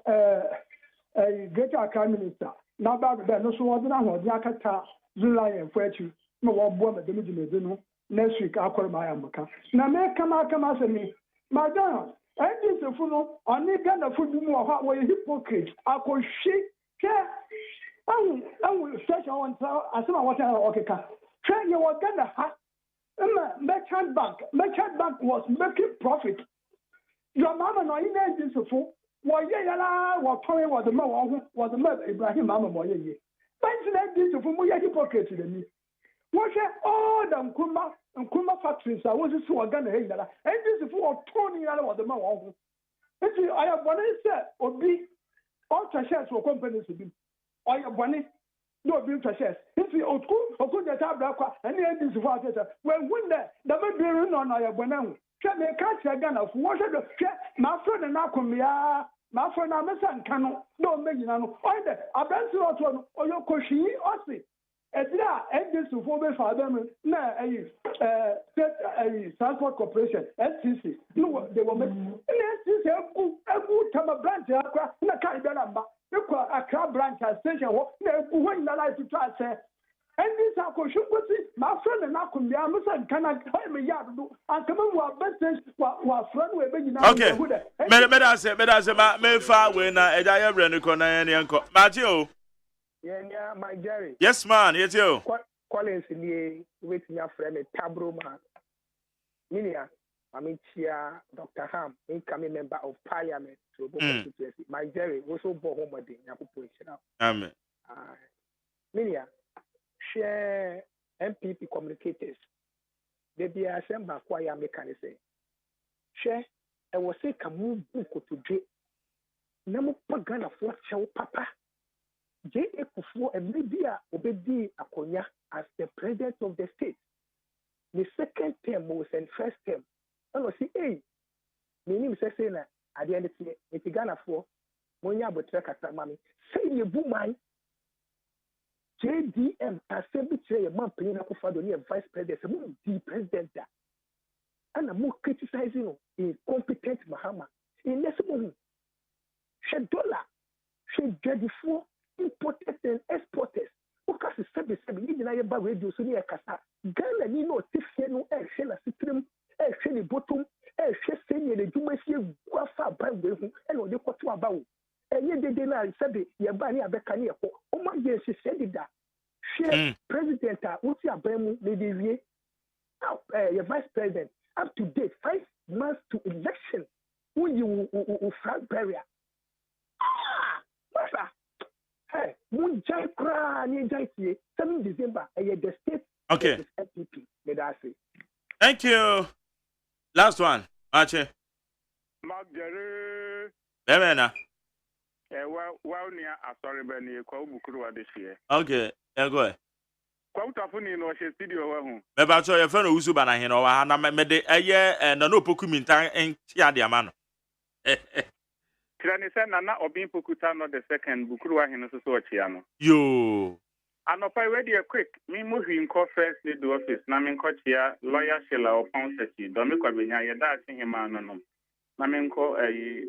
Greater Accra minister na ba bɛ no so wɔde na ho ɔde akata Zulai for akyi na wɔboa me demi dimi no next week akɔrɔ ma ayamaka na me kama sɛ me madam ɛdi se fu no ɔne Ghana fu bi mu wɔ hɔ a wɔyɛ hypocrite akɔhwe hwɛ ɛwu station wɔn tra asɛm a wɔtɛn ɔkeka hwɛ yɛ wɔ Ghana ha merchant bank was making profit your mama no ɔyi na ɛdi se fu wɔyɛ yɛla wɔtɔn wɔde ma wɔn ho wɔde ma Ibrahim mama ma ɔyɛ yie bɛnti na ɛdi se fu mu yɛ hypocrite dɛ ni wɔhwɛ all the nkruma factories a wɔsisi wɔ Ghana yɛ yɛla ɛdi se fu wɔtɔn ne yɛla wɔde ma wɔn ho nti ɔyɛ bɔne sɛ obi ɔtwa shares wɔ companies bi ɔyɛ bɔne na obi ntwa shares nti oku jɛta abrakwa ɛne ɛdi se fu asɛsɛ wɔn dɛ dɛmɛ bi na ɔyɛ bɔne ho hwɛ me ka kyerɛ Ghana fo wɔhwɛ do hwɛ maafrɛ ne n'akomia maafrɛ na mesa nka no na ɔmɛ nyina no ɔyɛ dɛ abɛnti ɔtɔ no ɔyɛ kɔhwii ɔse ɛdiri a ɛdi sufo bɛ fa abɛn mu na state transport corporation STC no de wɔ mɛ na STC egu tama branch akora na kaa ibi na mba ekɔ Accra branch station hɔ na egu hɔ nyinaa etutu asɛ ɛdi sa akɔhwi nkosi maafrɛ ne n'akomia mesa nka na ɔyɛ me yɛ adodo ankama mu abɛsɛ wafrɛ no ebe nyinaa.
Okay mɛda ma mefa wei na ɛgya yɛ brɛ ne kɔ na yɛ ne nkɔ maagye o.
Yeah, my Jerry.
Yes, man. Yes, you.
Collins in waiting your friend, Tabro man. Minia, I mean, Dr. Ham, incoming member of Parliament to constituency. My Jerry was so born home again.
Amen.
Minia, share MPP communicators. They be assembled by a mechanism. Share, I was say, come move to J. Namo Pagana for show papa. J.A. Kufuor and maybe Obedi Akonya as the president of the state. The second term was and first term. I was saying, meaning saying at the end of the year, if you Ghana for Monya Botreka Mami, say you woman JDM as a betray a man paying up for the vice president, the president. And I'm more criticizing incompetent Mahama. In this moment, she dollar, she get the four. Importers and exporters. Because it's 77, you deny about radio, so near Cassa. Ghana, you know, Tiffany, shell a citrum, shelly bottom, shell saying the Jumacy, Guafa, by way, and what they got to about. And yet they deny, said, Yabani, Abekania, oh my dear, she said it that. She, President, what's your Bemu, Lady now, your vice president, up to date, 5 months to election, who you flag barrier. Master. Hey, 7 December, the state.
Okay.
FPP,
thank you. Last one, Archie.
Mark Jerry.
Bemena.
Well, near a sorry, Benny, Kwabukuru this year.
Okay, go ahead.
Kwabutafuni no she studio home.
Meba so your friend Usubana hino wa na mede and no pokuminta en tia de amano.
Tirani said Nana Obin Pokutano the second Bukuru hino so chiano.
Yo.
Anopa ready a quick. Me move in call first lead office. Namin Kochia, lawyer Sheila or Ponsechi. Domiko Benya, your dad sing him no. Namin call a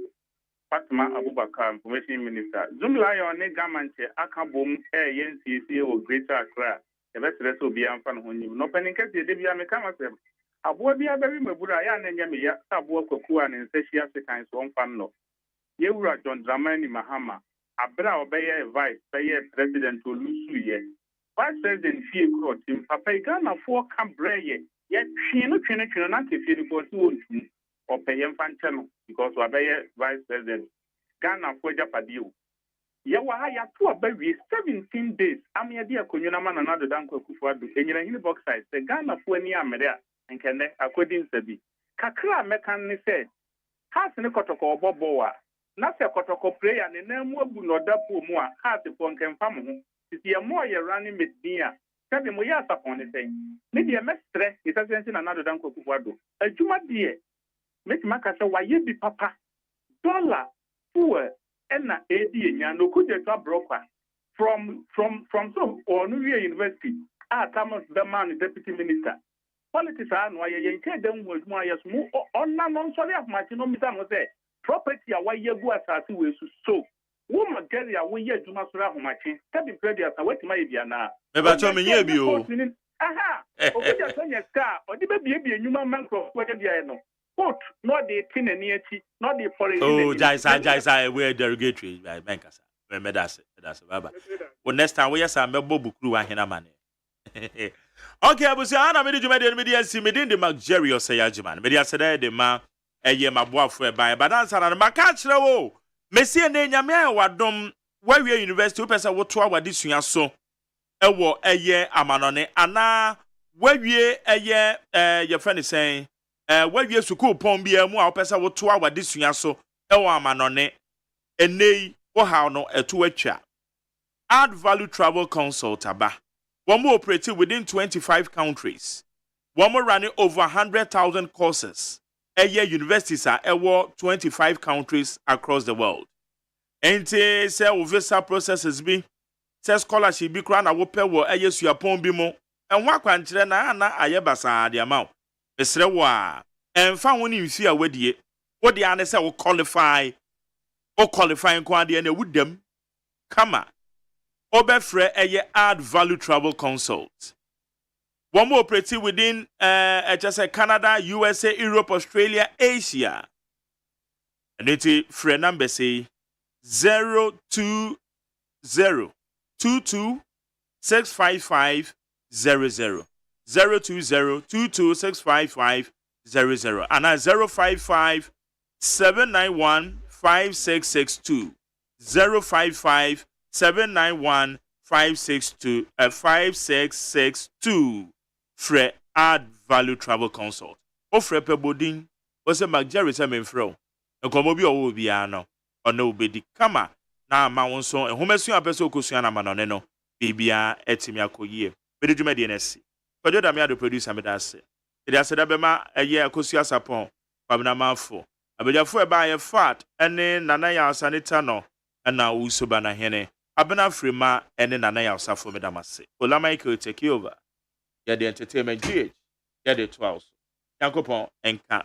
Fatma Abubakar, Information Minister. Zoom Lion, Negamanche, Akabum, NCC or Greater Accra. The best rest will be unfun when you no penning case the Debia Mekamasem. Abobia very Mabura, and Yamia, Sabu Kokuan, and Seshia Sekans, one fan no. Yewura John Dramani Mahama. Abra obeye vice president to lusu ye vice president fie court in papa Ghana for can breye ye twino na ke fie ko so ontu opeye mfanche no because obeye vice president Ghana for japade o ye wa ha ya to obawie 17 days am ye de akonyu na mana na do dan kwakufu adu enyina hini box size se Ghana for ani amere a nkene according sabi kakra mekan ne se has ne kotoko obobo a na se kotoko prayer ne na mu abu no dapo mu a heart for nkemfa mo ho titi e mo ye running medin a sabe mo ya sapon ne sen media mestre itasensi na nado danko kuwado adwuma de make makasa waye bi papa dollar fuel ena edi enya no kuje to broker from some Onuye University Thomas the man deputy minister politics are no ye nke dem wo adwuma yeso onna no sorry of my no mita no say property a waye gu asase we so woman gari a waye adwuma sorry of my chin tabi predia sa wetima ye bia na
me ba cho me nye bi o
aha okuja sonya ska odi be bie enwuma mancro waje bia no court not the tin ani achi not the foreign
oh jaisa we derogatory by bankasa me that's baba well next time we yes am be bukuru wa hena mane okay abusi ana me di juma de me di asi me din de McJerry OSEI AGYEMAN me di aseda de ma eye maboafo e ban badansa na maka kire wo mesie na nyame a wadom wawie university pesa wo to awade sua so ewo eye amanone ana wawie eye ye friend say wawie school pon bia mu a pesa wo to awade sua so ewo amanone enei wo ha no eto atwa add value travel consult aba one more operating within 25 countries one more running over 100,000 courses universities are 25 countries across the world enti say visa processes be say scholarship bi kra na wo pe wo suapon bi mo enwa kwankyere na ayebasa de amount esre wo a emfa ho ni mfi a wadie wo de ane say wo qualify kwa de na wudam kama obefre add value travel consult one more operating within Canada, USA, Europe, Australia, Asia. And it's free number say 020 22 655 00 020 22 655 00 and 055 791 5662 055 791 5662 Fre add value travel consult. O fre pe bodin. O se McJerry se menfro. Nkomo bi owo bia no. Ono obedi kama na ma wonso ehomesua apese okosua na manone no. Bibia etimi akoyie. Bedi dwuma de nesi. Kojo da me ado producer me da se. Ede aseda be ma eye akosua sapon. Kwabena manfo. Abejafo e ba ye fat ene nana ya sanita no. Na usuba na hene. Abena frima ene nana ya osafo me da mase. Ola Michael take over. Yeah, the entertainment GH. Yeah, the 12. Yankopon enka